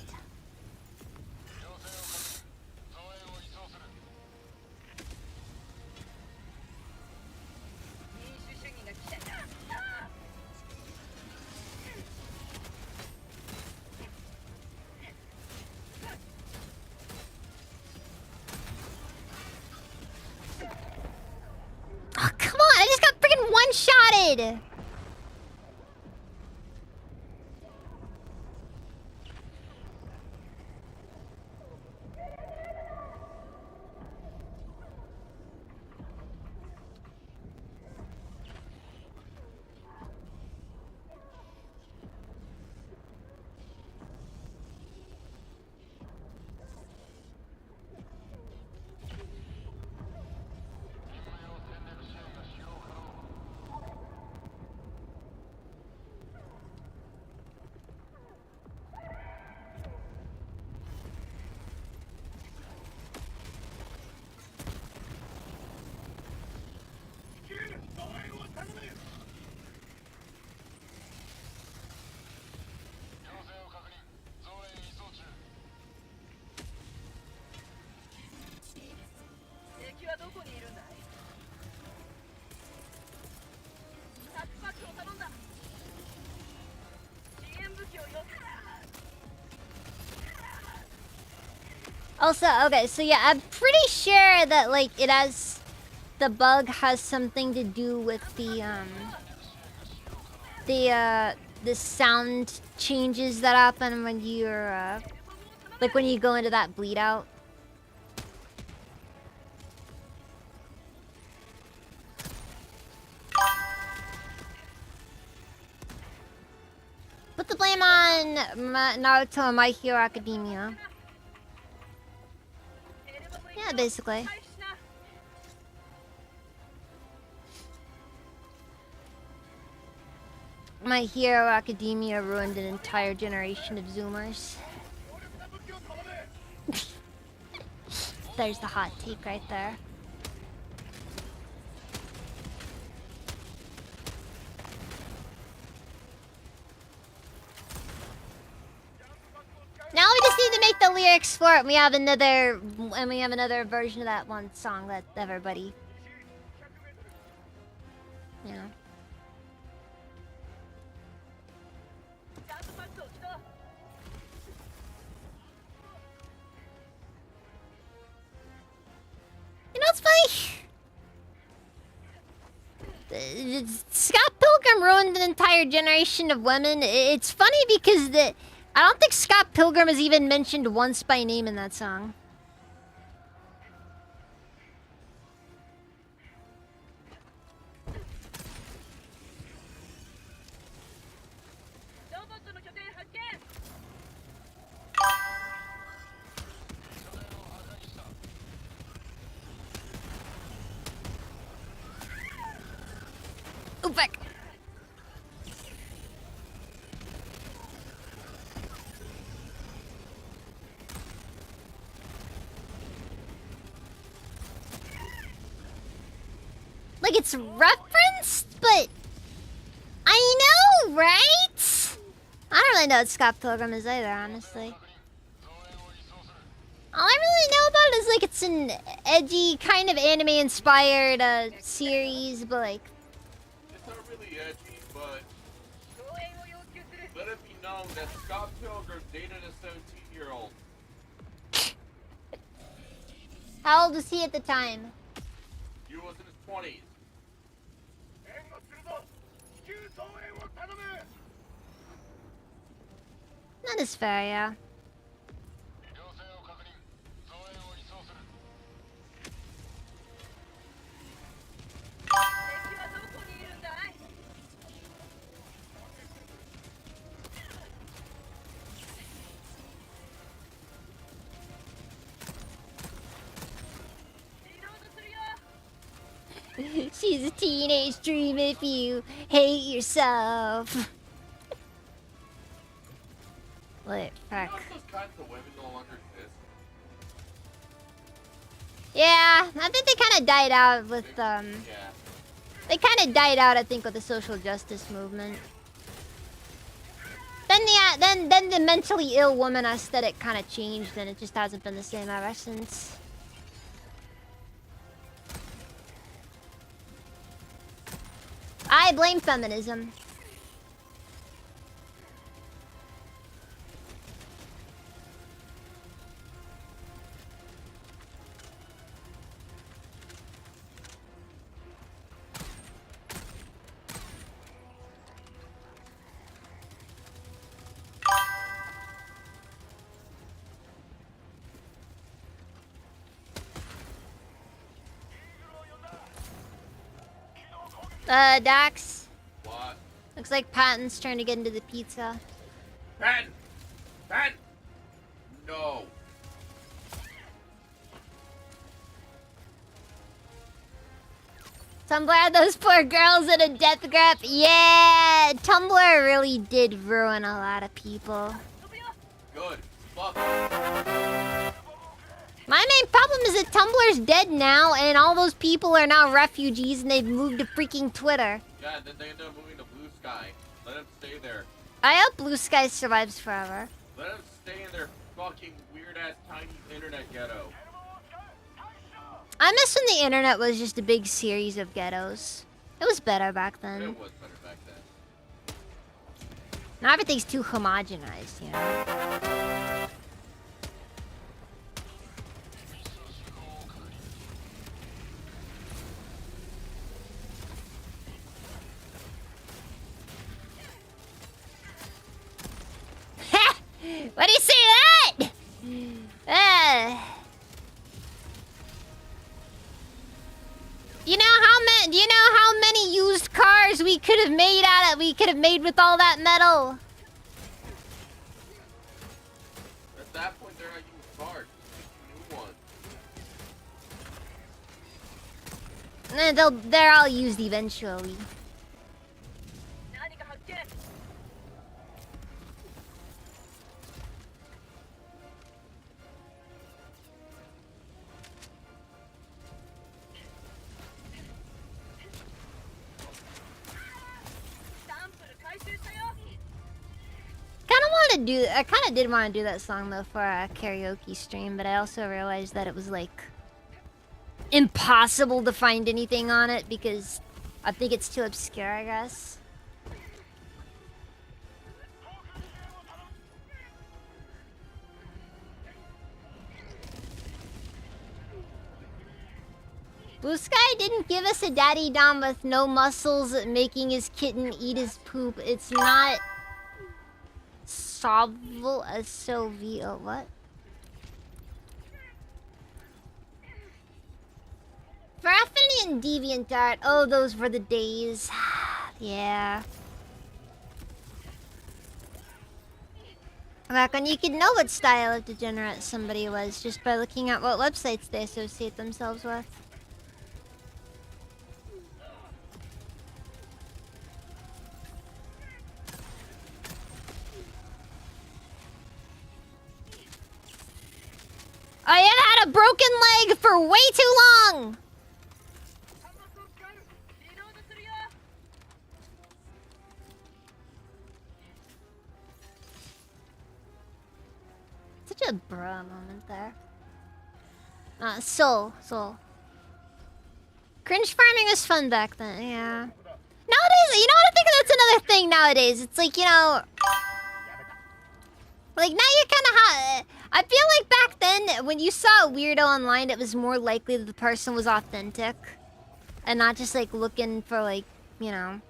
Oh, come on! I just got freaking one-shotted! Also, okay, so yeah, I'm pretty sure that like it has, the bug has something to do with the sound changes that happen when you're like when you go into that bleed out. Put the blame on Naruto and My Hero Academia. Yeah, basically. My Hero Academia ruined an entire generation of Zoomers. There's the hot take right there. Now we just need to make the lyrics for it. We have another version of that one song that everybody, you know. You know what's funny? Scott Pilgrim ruined an entire generation of women. It's funny because I don't think Scott Pilgrim is even mentioned once by name in that song. Ooh, fuck. Like it's referenced, but I know, right? really know what Scott Pilgrim is either, honestly. All I really know about it is like it's an edgy kind of anime-inspired series, but like It's not really edgy, but let it be known that Scott Pilgrim dated a 17-year-old. how old was he at the time? He was in his 20s. That is fair, yeah. She's a teenage dream if you hate yourself. Wait, fuck. You know those kinds of women no longer exist? Yeah, I think they kind of died out with Yeah. They kind of died out, I think, with the social justice movement. Then the mentally ill woman aesthetic kind of changed, and it just hasn't been the same ever since. I blame feminism. Dax. What? Looks like Patton's trying to get into the pizza. Patton! Patton! No. Tumblr, those poor girls in a death grip. Yeah, Tumblr really did ruin a lot of people. Good. Fuck. My main problem is that Tumblr's dead now, and all those people are now refugees, and they've moved to freaking Twitter. Yeah, and then they end up moving to Blue Sky. Let them stay there. I hope Blue Sky survives forever. Let them stay in their fucking weird-ass tiny internet ghetto. I miss when the internet was just a big series of ghettos. It was better back then. It was better back then. Now everything's too homogenized, you know? What do you say to that? Do you know how many used cars we could have made with all that metal? At that point, they're not used cars. Just new ones. They're all used eventually. I kind of did want to do that song though for a karaoke stream, but I also realized that it was like impossible to find anything on it because I think it's too obscure, I guess. Blue Sky didn't give us a daddy dom with no muscles making his kitten eat his poop. It's not solvable as Sylvia. What? Veraffinity and DeviantArt. Oh, those were the days. Yeah. Back when you could know what style of degenerate somebody was just by looking at what websites they associate themselves with. I have had a broken leg for way too long! Such a bruh moment there. Soul. Cringe farming was fun back then, yeah. Nowadays, you know what? I think that's another thing nowadays. It's like, you know... Like, now you kind of have... I feel like back then, when you saw a weirdo online, it was more likely that the person was authentic. And not just, like, looking for, like, you know...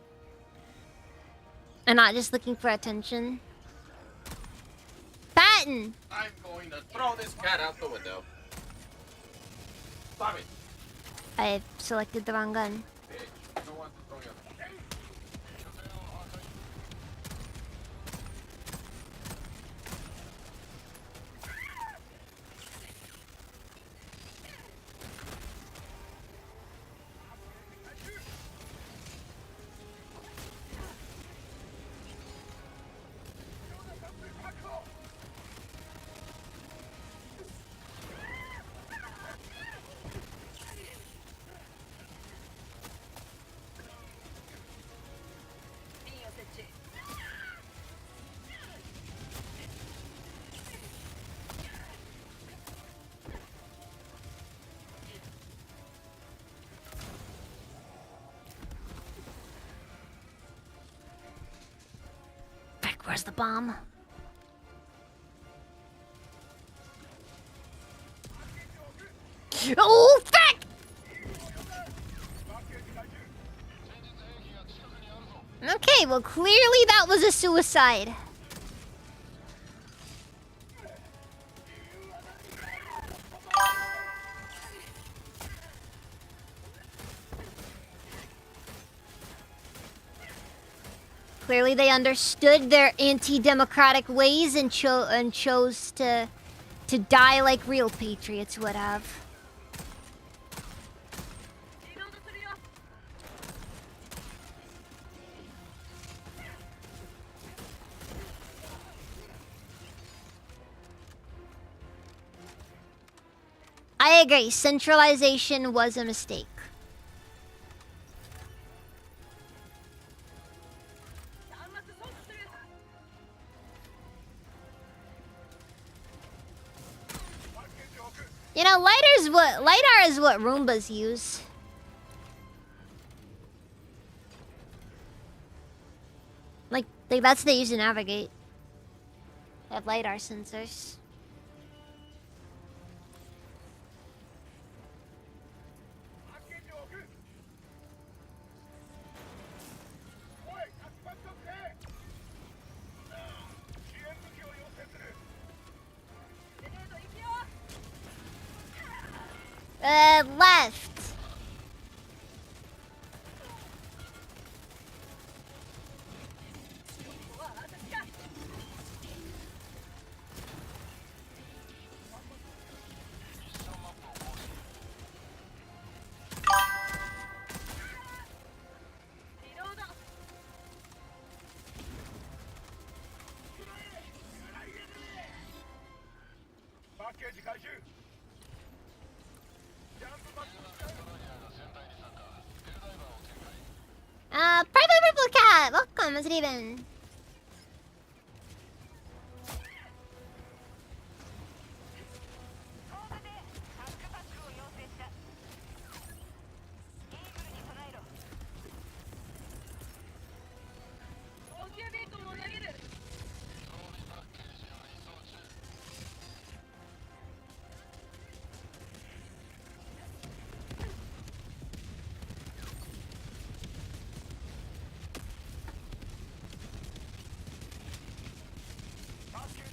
And not just looking for attention. Patton! I'm going to throw this cat out the window. Stop it. I selected the wrong gun. Bitch. Who wants to throw you out? Frick, where's the bomb? Oh, frick! Okay, well, clearly that was a suicide. Clearly they understood their anti-democratic ways and chose to die like real patriots would have. I agree. Centralization was a mistake. You know, lidar is what Roombas use. Like that's what they use to navigate. They have lidar sensors. Left. Private Purple Cat, welcome, how's it even?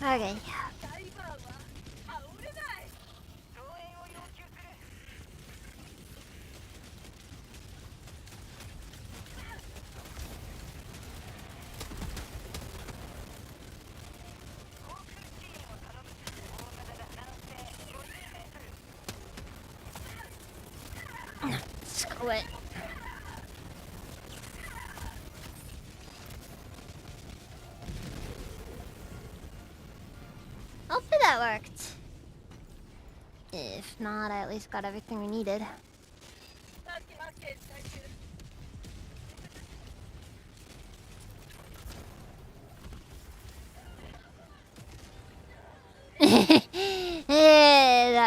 Okay. Screw it. Hopefully that worked. If not, I at least got everything we needed.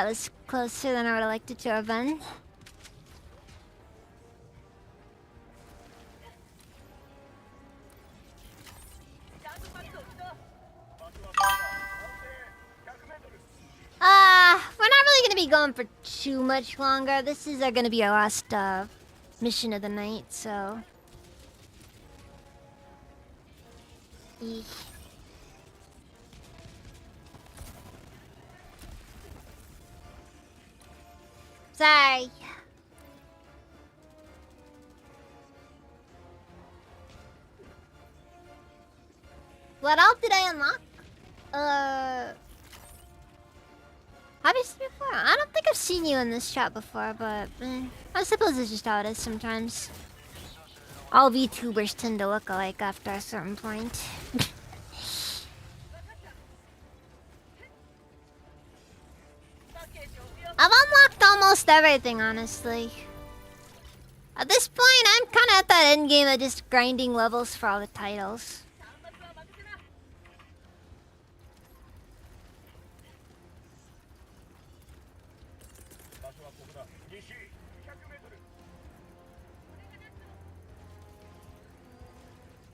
was closer than I would have liked it to have been. We're not really gonna be going for too much longer. This is gonna be our last mission of the night, so. Eek. Sorry. What else did I unlock? Have you seen me before? I don't think I've seen you in this chat before, but I suppose it's just how it is sometimes. All VTubers tend to look alike after a certain point. I've unlocked almost everything, honestly. At this point, I'm kind of at that end game of just grinding levels for all the titles.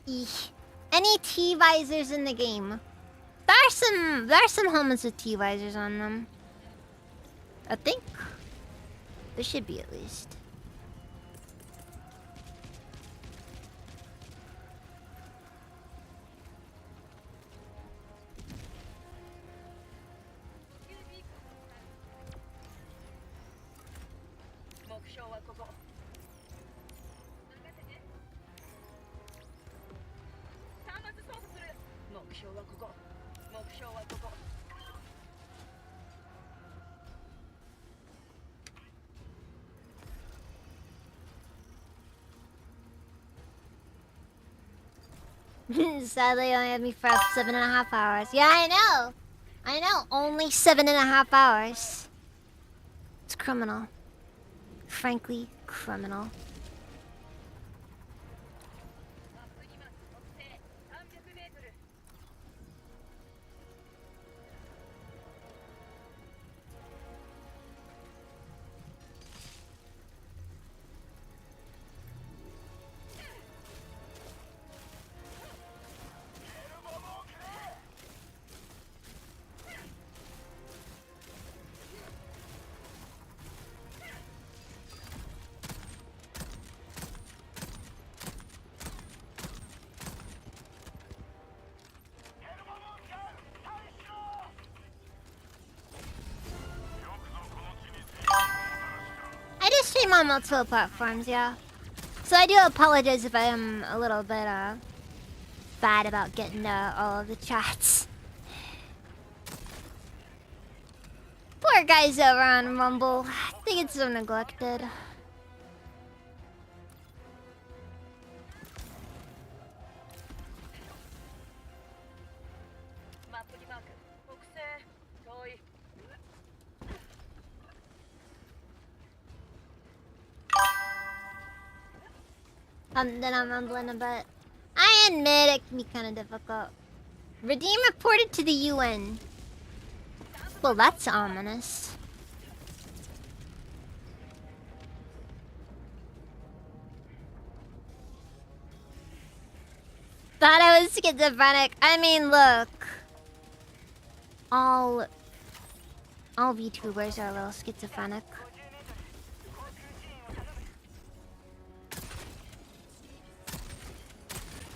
Eesh. Any T-visors in the game? There are some helmets with T-visors on them. I think there should be at least. Sadly, only had me for 7.5 hours. Yeah, I know. I know. Only 7.5 hours. It's criminal. Frankly, criminal. I just stream on multiple platforms, yeah. So I do apologize if I am a little bit bad about getting all of the chats. Poor guys over on Rumble. I think it's so neglected. Then I'm rumbling a bit. I admit it can be kind of difficult. Redeem reported to the UN. Well, that's ominous. Thought I was schizophrenic. I mean, look. All VTubers are a little schizophrenic.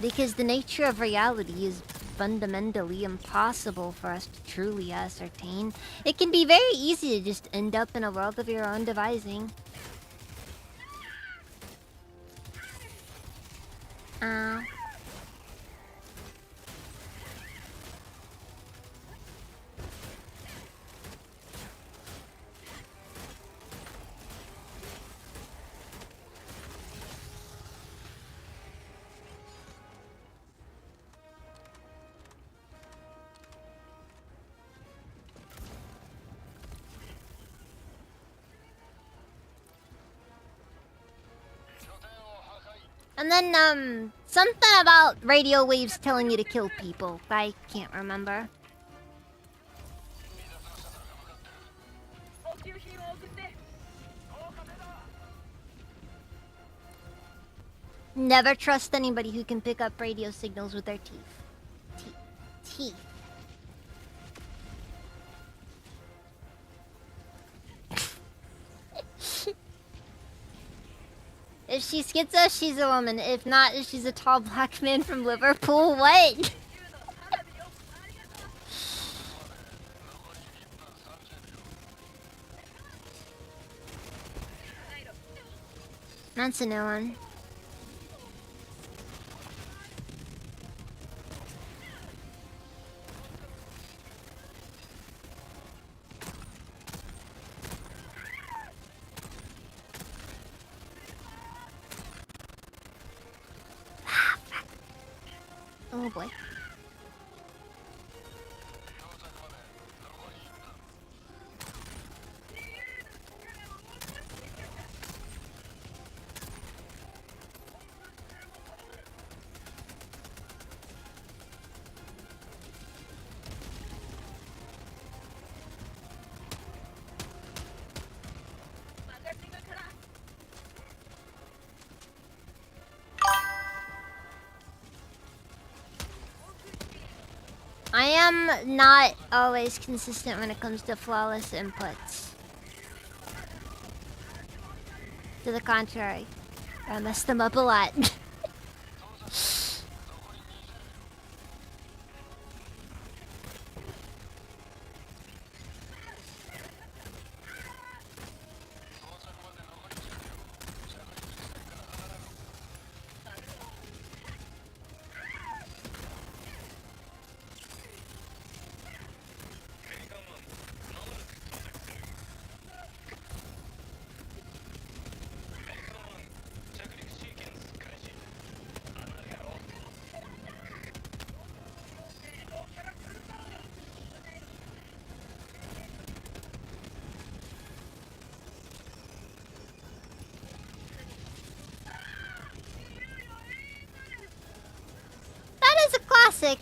Because the nature of reality is fundamentally impossible for us to truly ascertain. It can be very easy to just end up in a world of your own devising. And then, something about radio waves telling you to kill people. I can't remember. Never trust anybody who can pick up radio signals with their teeth. Teeth. If she's schizo, she's a woman. If not, she's a tall black man from Liverpool. What? That's a new one. Oh boy. I am not always consistent when it comes to flawless inputs. To the contrary, I mess them up a lot.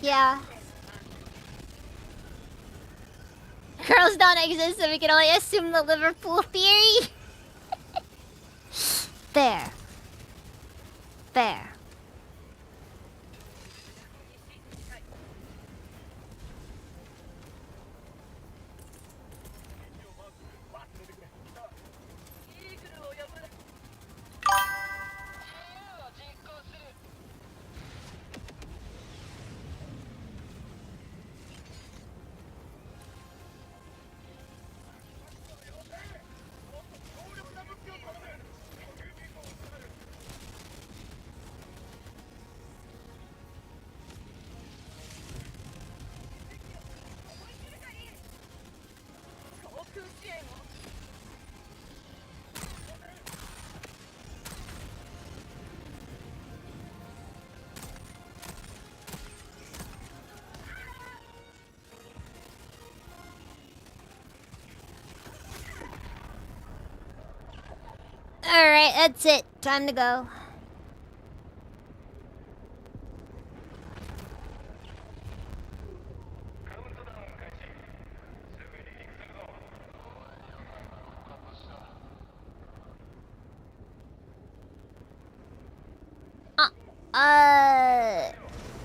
Yeah. Girls don't exist, so we can only assume the Liverpool theory. Fair. Fair. Alright, that's it. Time to go.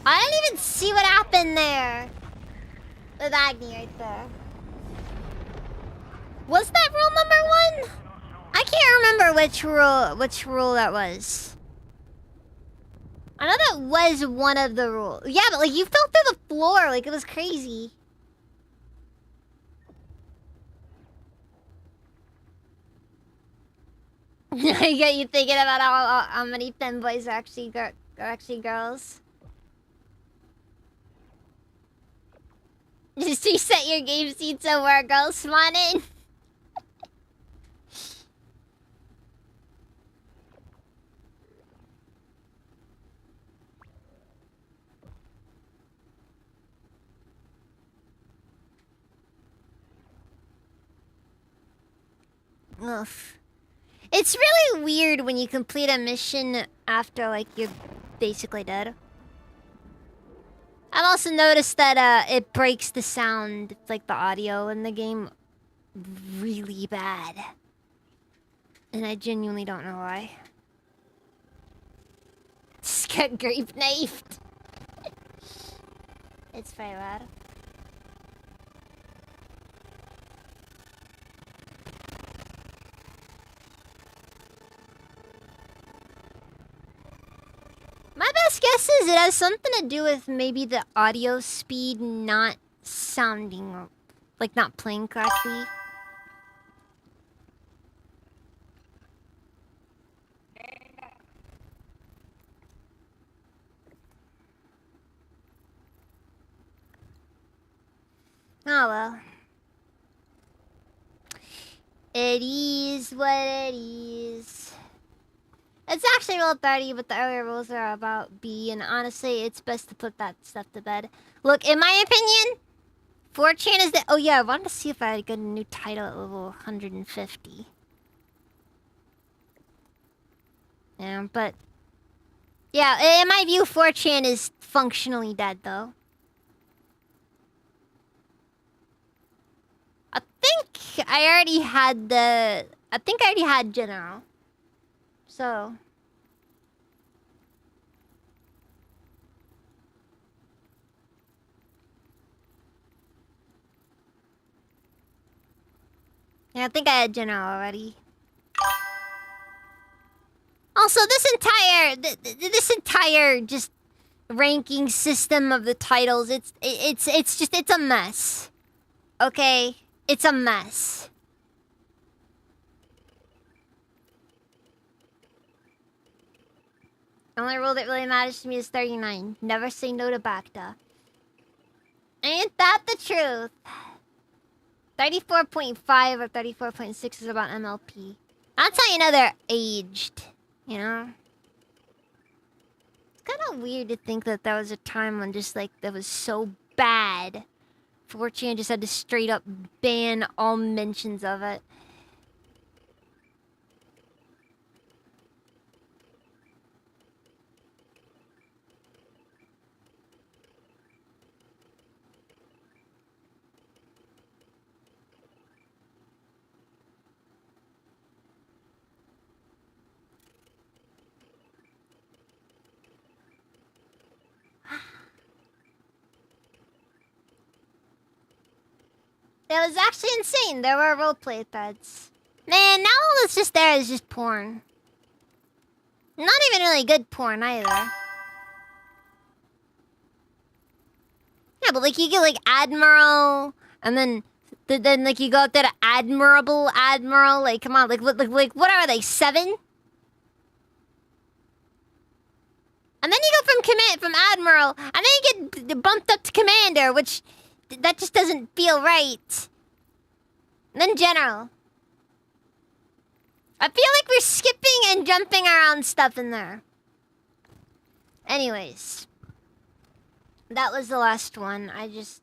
I didn't even see what happened there. With Agni right there. Was that rule number 1? I can't remember which rule that was. I know that was one of the rules. Yeah, but like you fell through the floor, like it was crazy. I get you thinking about how many femboys are actually girls. Just reset your game seat so where girls spawn in. Ugh. It's really weird when you complete a mission after, like, you're basically dead. I've also noticed that, it breaks the sound, like, the audio in the game really bad. And I genuinely don't know why. Just got grape knifed. It's very bad. My best guess is it has something to do with maybe the audio speed not sounding, like not playing correctly. Oh well. It is what it is. It's actually Rule 30, but the earlier rules are about B, and honestly, it's best to put that stuff to bed. Look, in my opinion, 4chan is the... Oh yeah, I wanted to see if I get a new title at level 150. Yeah, but... Yeah, in my view, 4chan is functionally dead, though. I think I already had the... I think I already had General. So... Yeah, I think I had General already. Also, this entire just ranking system of the titles, it's a mess. Okay? It's a mess. The only rule that really matters to me is 39. Never say no to Bacta. Ain't that the truth? 34.5 or 34.6 is about MLP. That's how you know they're aged, you know? It's kind of weird to think that there was a time when just like that was so bad. 4chan just had to straight up ban all mentions of it. It was actually insane. There were roleplay threads. Man, now all that's just there is just porn. Not even really good porn either. Yeah, but like you get like Admiral, and then like you go up there to Admirable Admiral. Like come on, like what are they, 7? And then you go from Admiral, and then you get bumped up to Commander, which that just doesn't feel right. And then General. I feel like we're skipping and jumping around stuff in there. Anyways. That was the last one. I just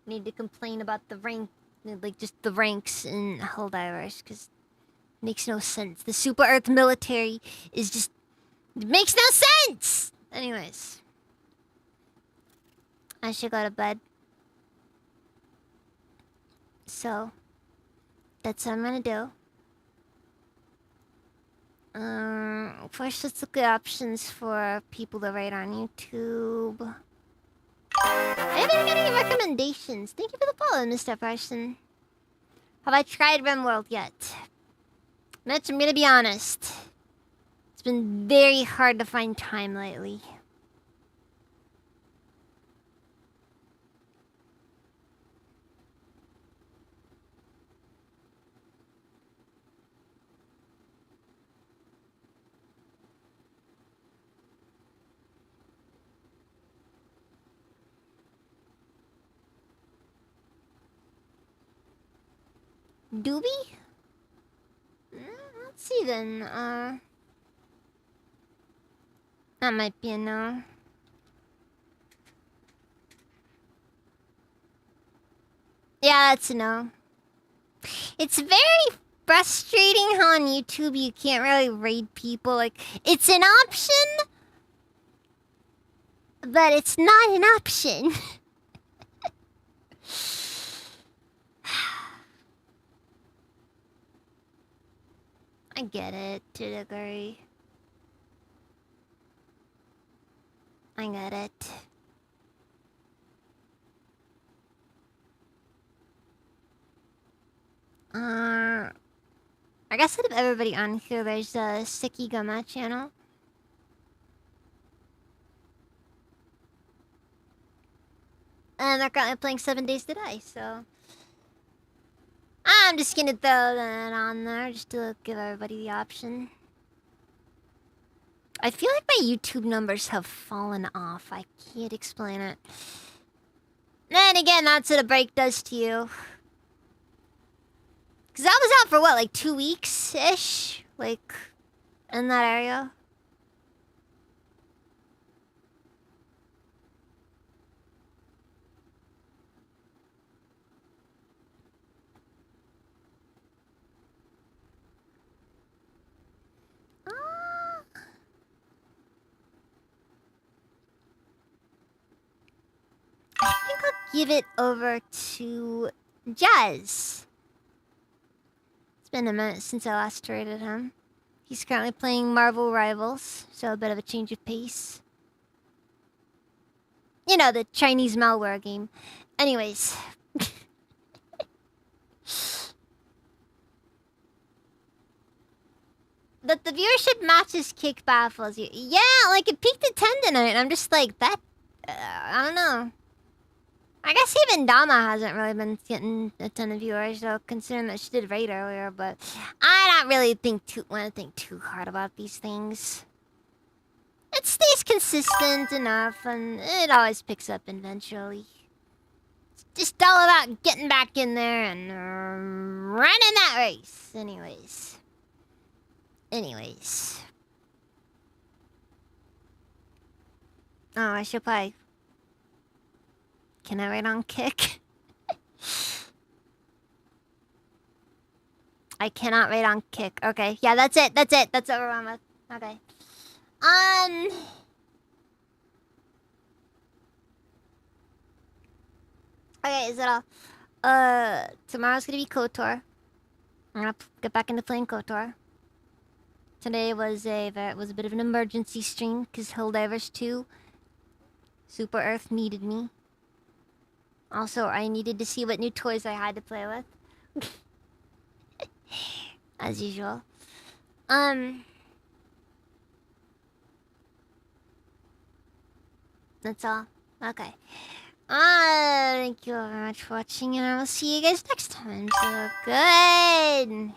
need to complain about the rank, like just the ranks in Helldivers, because it makes no sense. The Super Earth military is just... It makes no sense! Anyways. I should go to bed. So, that's what I'm gonna do. First, let's look at options for people to write on YouTube. Maybe I'm getting recommendations. Thank you for the follow, Mr. Person. Have I tried RimWorld yet? Mitch, I'm gonna be honest. It's been very hard to find time lately. Doobie? Let's see then. That might be a no. Yeah, that's a no. It's very frustrating how on YouTube you can't really raid people. Like, it's an option, but it's not an option. I get it to a degree. I get it. I guess out of everybody on here, there's a Siki Gama channel. And they're currently playing 7 Days to Die, so... I'm just gonna throw that on there, just to give everybody the option. I feel like my YouTube numbers have fallen off. I can't explain it. Then again, that's what a break does to you. Because I was out for what, like 2 weeks-ish? Like, in that area? I think I'll give it over to Jazz. It's been a minute since I last traded him. He's currently playing Marvel Rivals, so a bit of a change of pace. You know, the Chinese malware game. Anyways. That the viewership matches Kick baffles you. Yeah, like it peaked at 10 tonight, and I'm just like, that... I don't know. I guess even Dama hasn't really been getting a ton of viewers, though, considering that she did raid earlier, but I don't really want to think too hard about these things. It stays consistent enough, and it always picks up eventually. It's just all about getting back in there and running that race. Anyways. Oh, I should play. Can I raid on Kick? I cannot raid on Kick. Okay, yeah, that's it. That's what we're on with. Okay. Okay, is that all? Tomorrow's gonna be KOTOR. I'm gonna get back into playing KOTOR. Today was a bit of an emergency stream because Helldivers 2 Super Earth needed me. Also, I needed to see what new toys I had to play with. As usual. That's all. Okay. Thank you all very much for watching, and I will see you guys next time. So good.